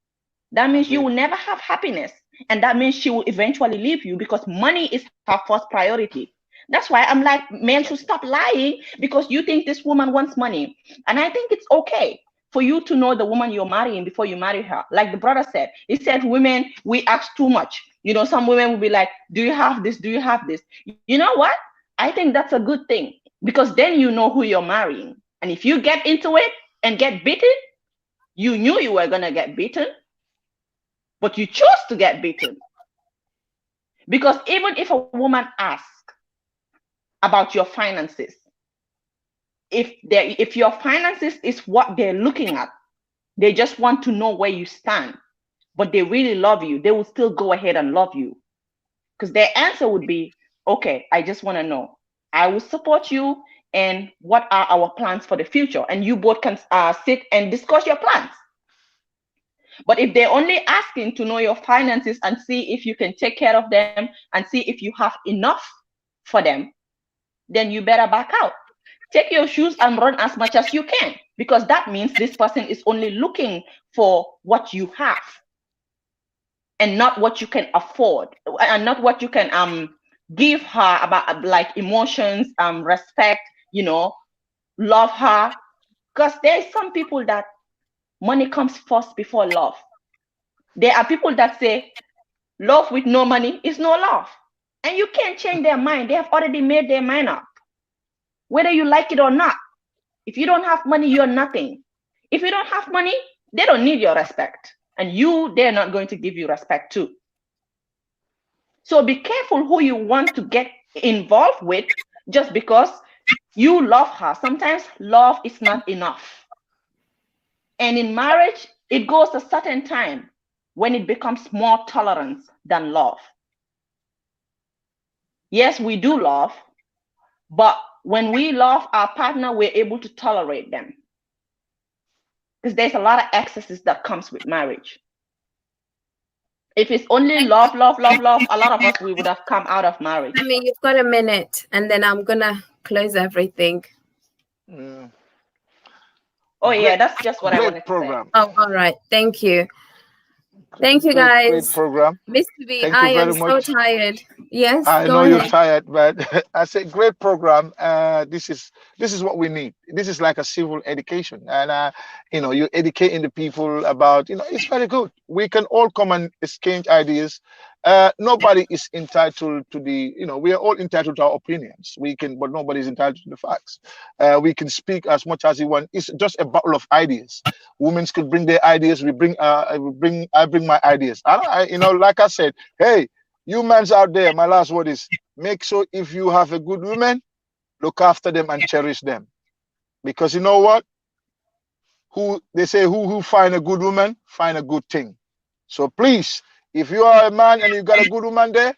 Speaker 12: That means you will never have happiness. And that means she will eventually leave you because money is her first priority. That's why I'm like, men should stop lying because you think this woman wants money. And I think it's okay for you to know the woman you're marrying before you marry her. Like the brother said, he said, women, we ask too much. Some women will be like, do you have this? Do you have this? You know what? I think that's a good thing because then you know who you're marrying. And if you get into it and get beaten, you knew you were going to get beaten. But you chose to get beaten. Because even if a woman asks about your finances, if your finances is what they're looking at, they just want to know where you stand, but they really love you, they will still go ahead and love you. Because their answer would be, okay, I just want to know. I will support you, and what are our plans for the future? And you both can sit and discuss your plans. But if they're only asking to know your finances and see if you can take care of them and see if you have enough for them, then you better back out. Take your shoes and run as much as you can, because that means this person is only looking for what you have and not what you can afford and not what you can give her about like emotions, respect, love her. Because there's some people that money comes first before love. There are people that say love with no money is no love. And you can't change their mind. They have already made their mind up. Whether you like it or not. If you don't have money, you're nothing. If you don't have money, they don't need your respect. And they're not going to give you respect too. So be careful who you want to get involved with just because you love her. Sometimes love is not enough. And in marriage, it goes a certain time when it becomes more tolerance than love. Yes, we do love, but when we love our partner, we're able to tolerate them. Because there's a lot of excesses that comes with marriage. If it's only love, love, love, love, a lot of us, we would have come out of marriage.
Speaker 1: I mean, you've got a minute, and then I'm gonna close everything.
Speaker 12: Oh yeah, that's just what I wanted to say.
Speaker 1: Oh, all right. Thank you. Thank you, guys.
Speaker 7: Great program.
Speaker 1: Mr. B,
Speaker 7: Thank
Speaker 1: I
Speaker 7: you
Speaker 1: am
Speaker 7: very much.
Speaker 1: so tired. Yes,
Speaker 7: I
Speaker 1: go
Speaker 7: know
Speaker 1: ahead.
Speaker 7: you're tired, but I said great program. This is what we need. This is like a civil education, and you're educating the people about. It's very good. We can all come and exchange ideas. Nobody is entitled to the. We are all entitled to our opinions. We can, but nobody is entitled to the facts. We can speak as much as we want. It's just a battle of ideas. Women could bring their ideas. I bring my ideas. Like I said, hey. You men's out there, my last word is make sure if you have a good woman, look after them and cherish them. Because you know what? They say who find a good woman, find a good thing. So please, if you are a man and you got a good woman there,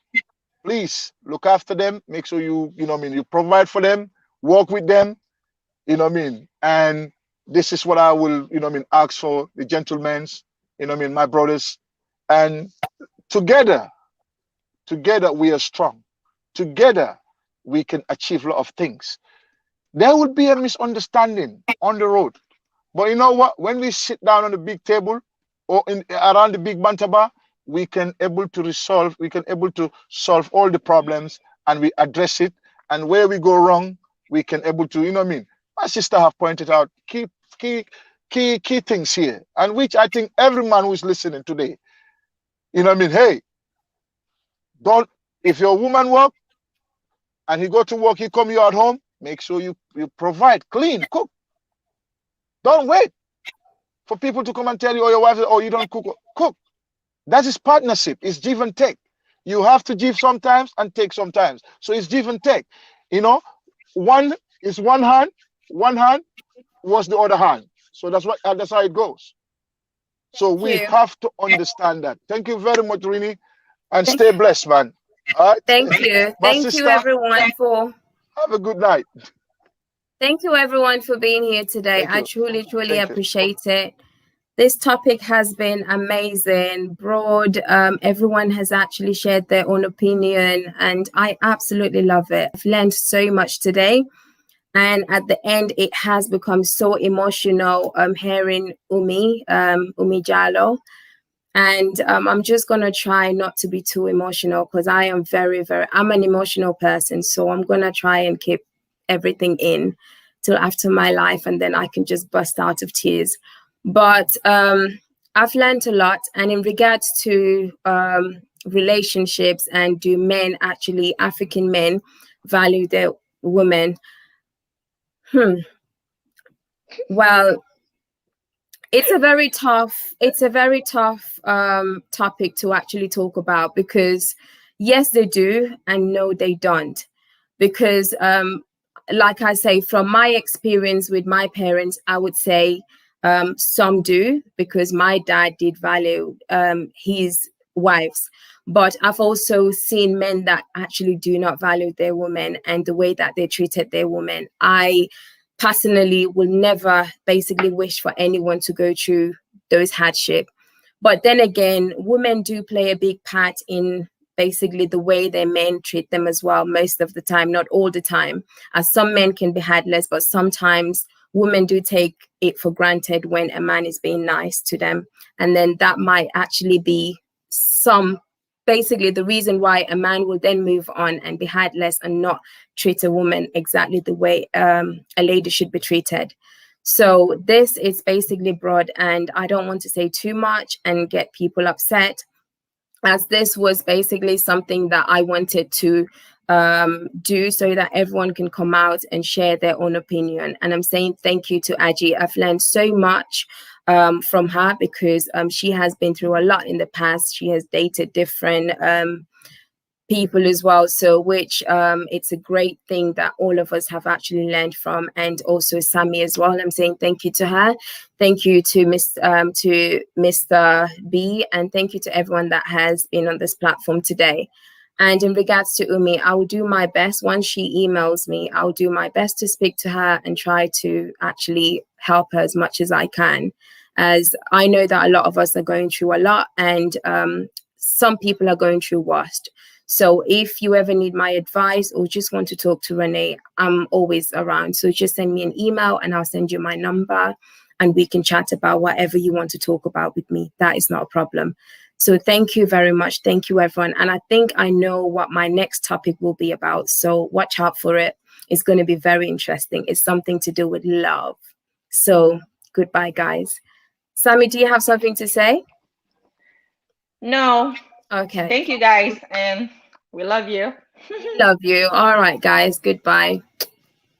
Speaker 7: please look after them. Make sure you provide for them, work with them, and this is what I will, ask for the gentlemen's, my brothers. And together we are strong. Together we can achieve a lot of things. There will be a misunderstanding on the road, but you know what? When we sit down on the big table or around the big bantaba, we can able to solve all the problems, and we address it. And where we go wrong, we can able to, my sister have pointed out key things here, and which I think every man who is listening today, hey. If your woman work and he go to work, he come you at home, make sure you provide, clean, cook. Don't wait for people to come and tell you, or your wife, oh, you don't cook. Cook. That is partnership. It's give and take. You have to give sometimes and take sometimes. So it's give and take. One is one hand was the other hand. So that's how it goes. So we have to understand that. Thank you very much, Rene. And stay blessed, man. All right.
Speaker 1: Thank you. Thank you, everyone, for.
Speaker 7: Have a good night.
Speaker 1: Thank you, everyone, for being here today. I truly appreciate it. This topic has been amazing, broad. Everyone has actually shared their own opinion, and I absolutely love it. I've learned so much today. And at the end, it has become so emotional hearing Umi Jallow. And I'm just going to try not to be too emotional, because I am I'm an emotional person. So I'm going to try and keep everything in till after my life, and then I can just bust out of tears. But I've learned a lot. And in regards to relationships, and do men, actually African men, value their women? Well, it's a very tough topic to actually talk about, because yes, they do, and no, they don't. Because like I say, from my experience with my parents, I would say some do, because my dad did value his wives. But I've also seen men that actually do not value their women and the way that they treated their women. I personally will never basically wish for anyone to go through those hardship. But then again, women do play a big part in basically the way their men treat them as well, most of the time, not all the time. As some men can be heartless, but sometimes women do take it for granted when a man is being nice to them. And then that might actually be basically the reason why a man will then move on and be heartless and not treat a woman exactly the way a lady should be treated. So this is basically broad, and I don't want to say too much and get people upset, as this was basically something that I wanted to do so that everyone can come out and share their own opinion. And I'm saying thank you to Agie. I've learned so much from her, because she has been through a lot in the past. She has dated different people as well, so which it's a great thing that all of us have actually learned from. And also Sammy as well. I'm saying thank you to her. Thank you to Mr. B, and thank you to everyone that has been on this platform today. And in regards to Umi, I will do my best. Once she emails me, I'll do my best to speak to her and try to actually help her as much as I can, as I know that a lot of us are going through a lot, and some people are going through worst. So if you ever need my advice or just want to talk to Rene, I'm always around. So just send me an email and I'll send you my number and we can chat about whatever you want to talk about with me. That is not a problem. So thank you very much. Thank you, everyone. And I think I know what my next topic will be about. So watch out for it. It's going to be very interesting. It's something to do with love. So goodbye, guys. Sammy, do you have something to say?
Speaker 12: No.
Speaker 1: Okay.
Speaker 12: Thank you, guys. And we love you.
Speaker 1: Love you. All right, guys. Goodbye.